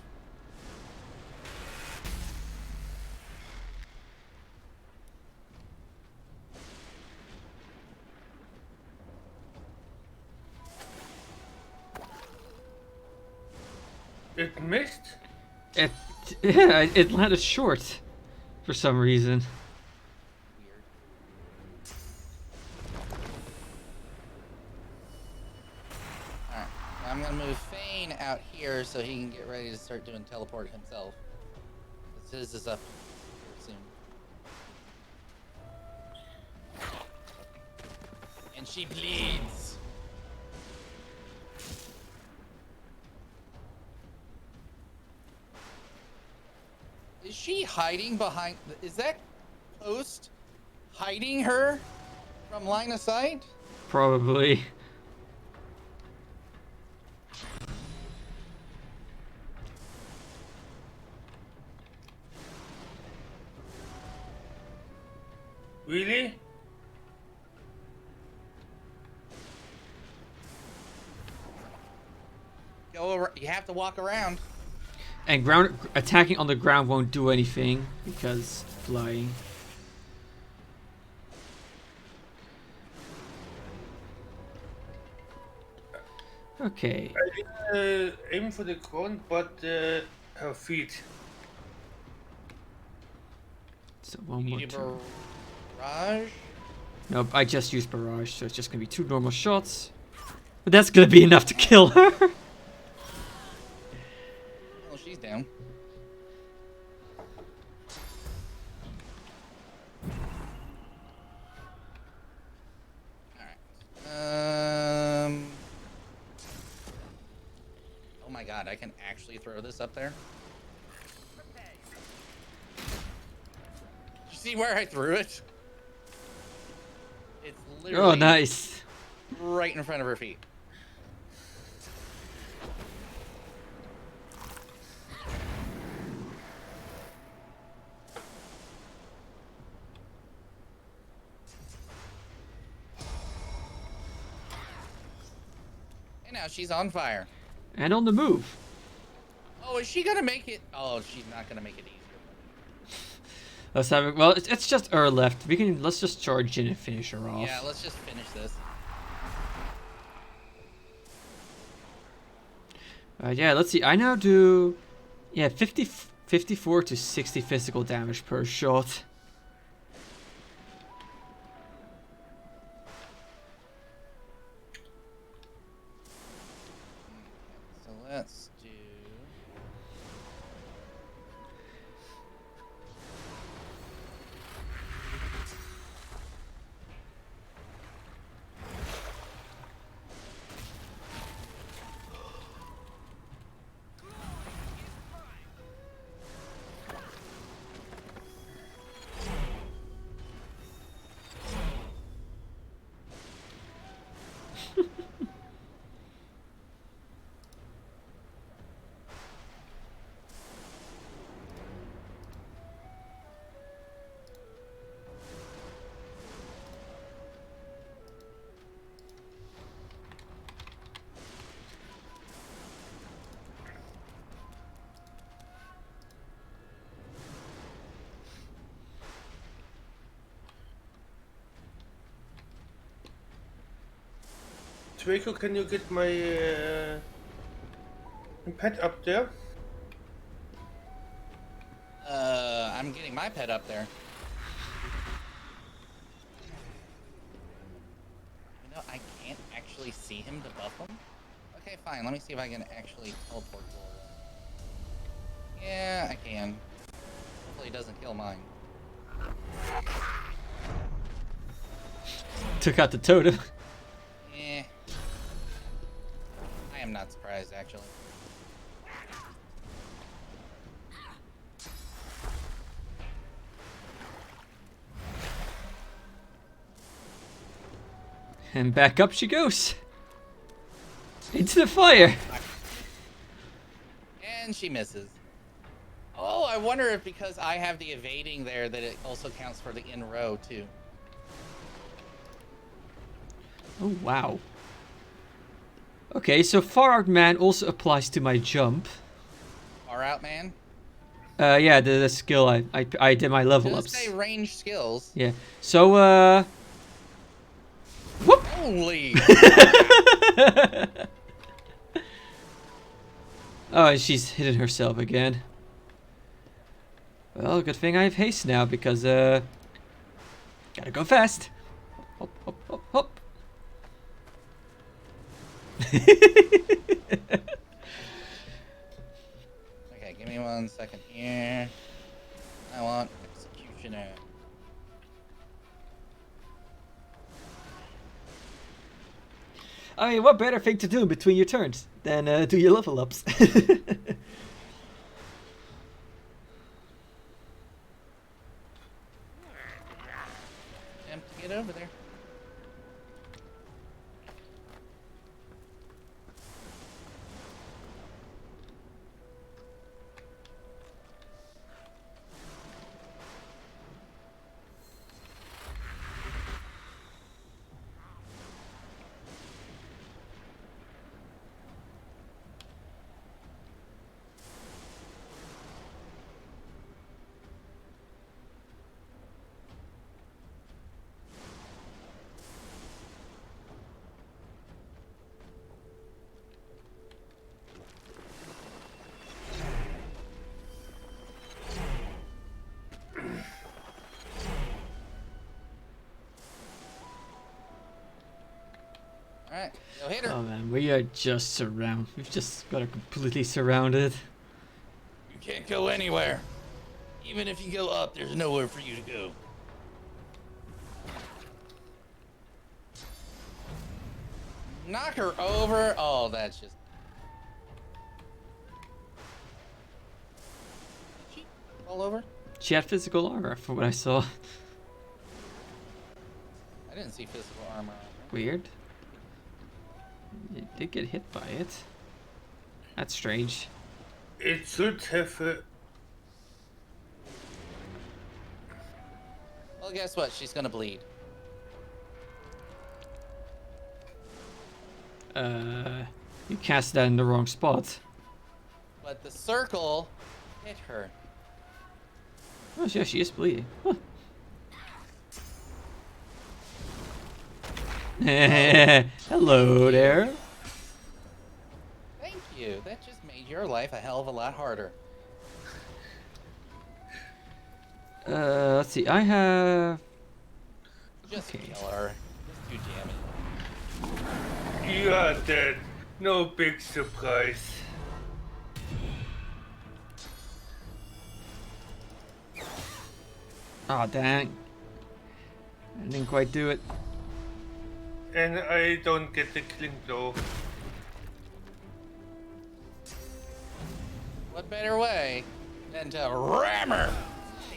It missed? Yeah, it landed short for some reason. Alright, I'm gonna move Fane out here so he can get ready to start doing teleport himself. His is up here soon. And she bleeds. Is she hiding behind? Is that post hiding her from line of sight? Probably. Really? You have to walk around. And attacking on the ground won't do anything because flying. Okay. I didn't aim for the ground, but her feet. So one more turn. Barrage? Nope, I just used barrage, so it's just gonna be 2 normal shots. But that's gonna be enough to kill her. Oh, she's down. Alright. Oh my god, I can actually throw this up there? You see where I threw it? It's literally Oh, nice. right in front of her feet. And now she's on fire. And on the move. Oh, is she gonna make it? Oh, she's not gonna make it easier. Let's have it. Well, it's just her left. Let's just charge in and finish her off. Yeah, let's just finish this. Yeah, let's see. I now do, yeah, 54 to 60 physical damage per shot. So let's do. Draco, can you get my pet up there? I'm getting my pet up there. You know, I can't actually see him to buff him. Okay, fine. Let me see if I can actually teleport to him. Yeah, I can. Hopefully, he doesn't kill mine. Took out the totem. Eh. I am not surprised, actually. And back up she goes. Into the fire. And she misses. Oh, I wonder if because I have the evading there that it also counts for the in row too. Oh, wow. Okay, so Far Out Man also applies to my jump. Far out, man. Yeah, the skill I did my level Just ups. say range skills. Yeah. So whoop! Holy! Oh, and she's hidden herself again. Well, good thing I have haste now because gotta go fast. Hop, hop, hop, hop. Okay, give me 1 second here. I want executioner. I mean, what better thing to do between your turns than do your level ups? Attempt to get over there. Alright, go hit her. Oh man, we are just surrounded. We've just got her completely surrounded. You can't go anywhere. Even if you go up, there's nowhere for you to go. Knock her over. Oh, that's just. Did she fall over? She had physical armor, from what I saw. I didn't see physical armor. Weird. You did get hit by it. That's strange. It should have. Well, guess what? She's gonna bleed. You cast that in the wrong spot. But the circle hit her. Oh, yeah, she is bleeding. Huh. Hello there. Thank you. That just made your life a hell of a lot harder. Let's see. I have. Just Okay. kill her. Just do damage. You are dead. No big surprise. Oh dang! I didn't quite do it. And I don't get the killing blow. What better way than to ram her?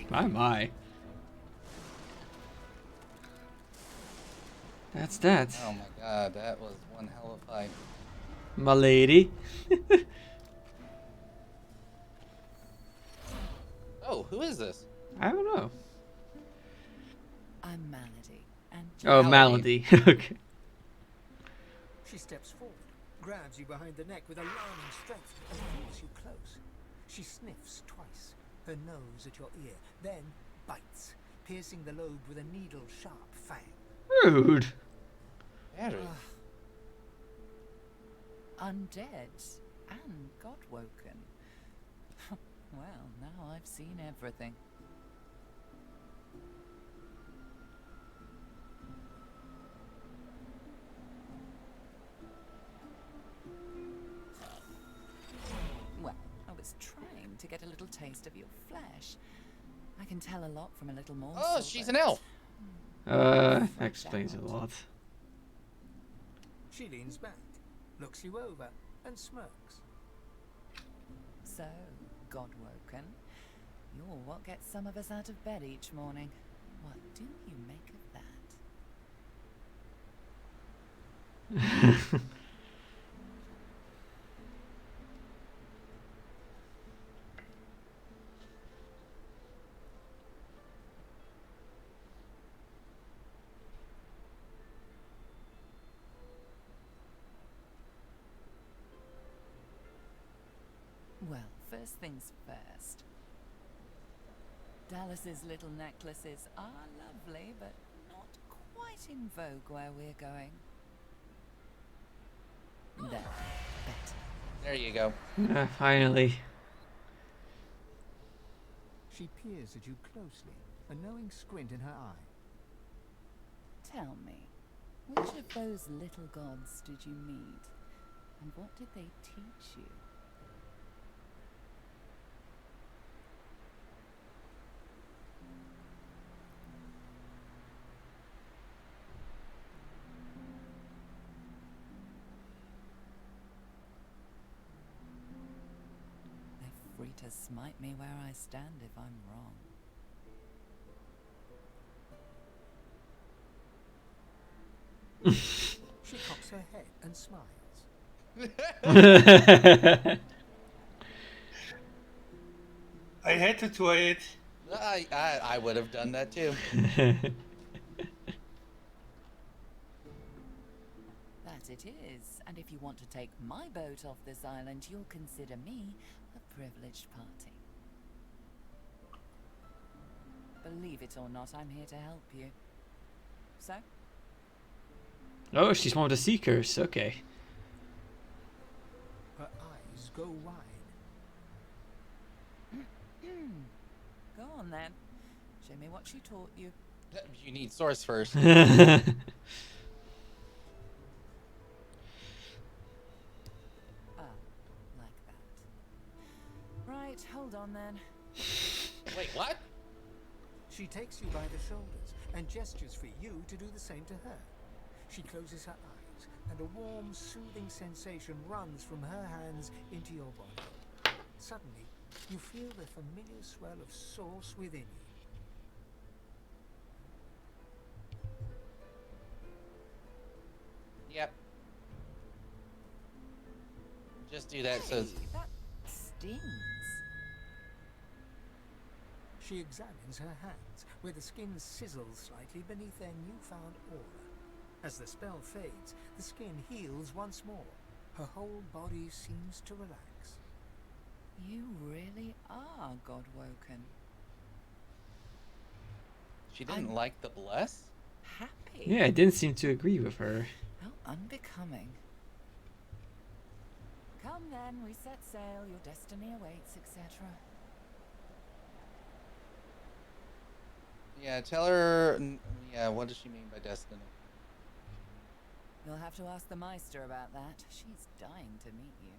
My. That's that. Oh my god, that was one hell of a fight. My lady. Oh, who is this? I don't know. I'm Malady, and Oh, Malady. Okay. She steps forward, grabs you behind the neck with alarming strength, and pulls you close. She sniffs twice, her nose at your ear, then bites, piercing the lobe with a needle-sharp fang. Rude. Undead and God-woken. Well, now I've seen everything. Well, I was trying to get a little taste of your flesh. I can tell a lot from a little more. Oh, she's an elf. That explains a lot. She leans back, looks you over, and smirks. So, God-woken, you're what gets some of us out of bed each morning. What do you make of that? Well, first things first. Dallas's little necklaces are lovely, but not quite in vogue where we're going. There, better. There you go. Finally. She peers at you closely, a knowing squint in her eye. Tell me, which of those little gods did you meet? And what did they teach you? They're free to smite me where I stand if I'm wrong. She cocks her head and smiles. I had to try it. I would have done that too. That it is, and if you want to take my boat off this island, you'll consider me a privileged party. Believe it or not, I'm here to help you. So? Oh, she's one of the Seekers. Okay. Her eyes go wide. Go on then. Show me what she taught you. You need source first. Like that. Right, hold on then. Wait, what? She takes you by the shoulders and gestures for you to do the same to her. She closes her eyes, and a warm, soothing sensation runs from her hands into your body. Suddenly, you feel the familiar swell of source within you. Yep. Just do that so. That stings. She examines her hands, where the skin sizzles slightly beneath their newfound aura. As the spell fades, the skin heals once more. Her whole body seems to relax. You really are God-woken. She didn't like the bless? Happy? Yeah, I didn't seem to agree with her. How unbecoming. Come then, we set sail, your destiny awaits, etc. Yeah, tell her. Yeah, what does she mean by destiny? You'll have to ask the Meister about that. She's dying to meet you.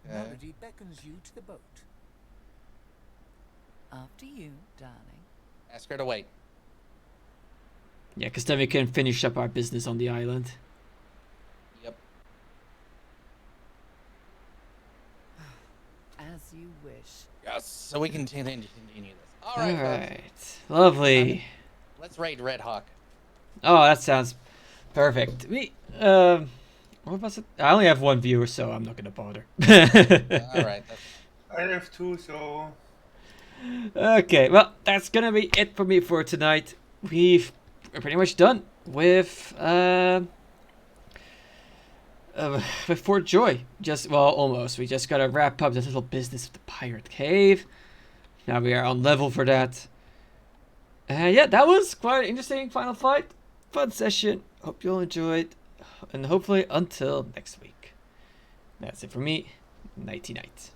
Okay. Melody beckons you to the boat. After you, darling. Ask her to wait. Yeah, because then we can finish up our business on the island. Yep. As you wish. Yes. So we can continue this. All All right. right. Lovely. Let's raid Red Hawk. Oh, that sounds perfect. What was it? I only have one viewer, so I'm not gonna bother. All right. I have two, so. Okay, well, that's gonna be it for me for tonight. We're pretty much done with Fort Joy. Almost. We just gotta wrap up this little business with the pirate cave. Now we are on level for that. Yeah, that was quite an interesting final fight. Fun session. Hope you all enjoyed. And hopefully until next week. That's it for me. Nighty night.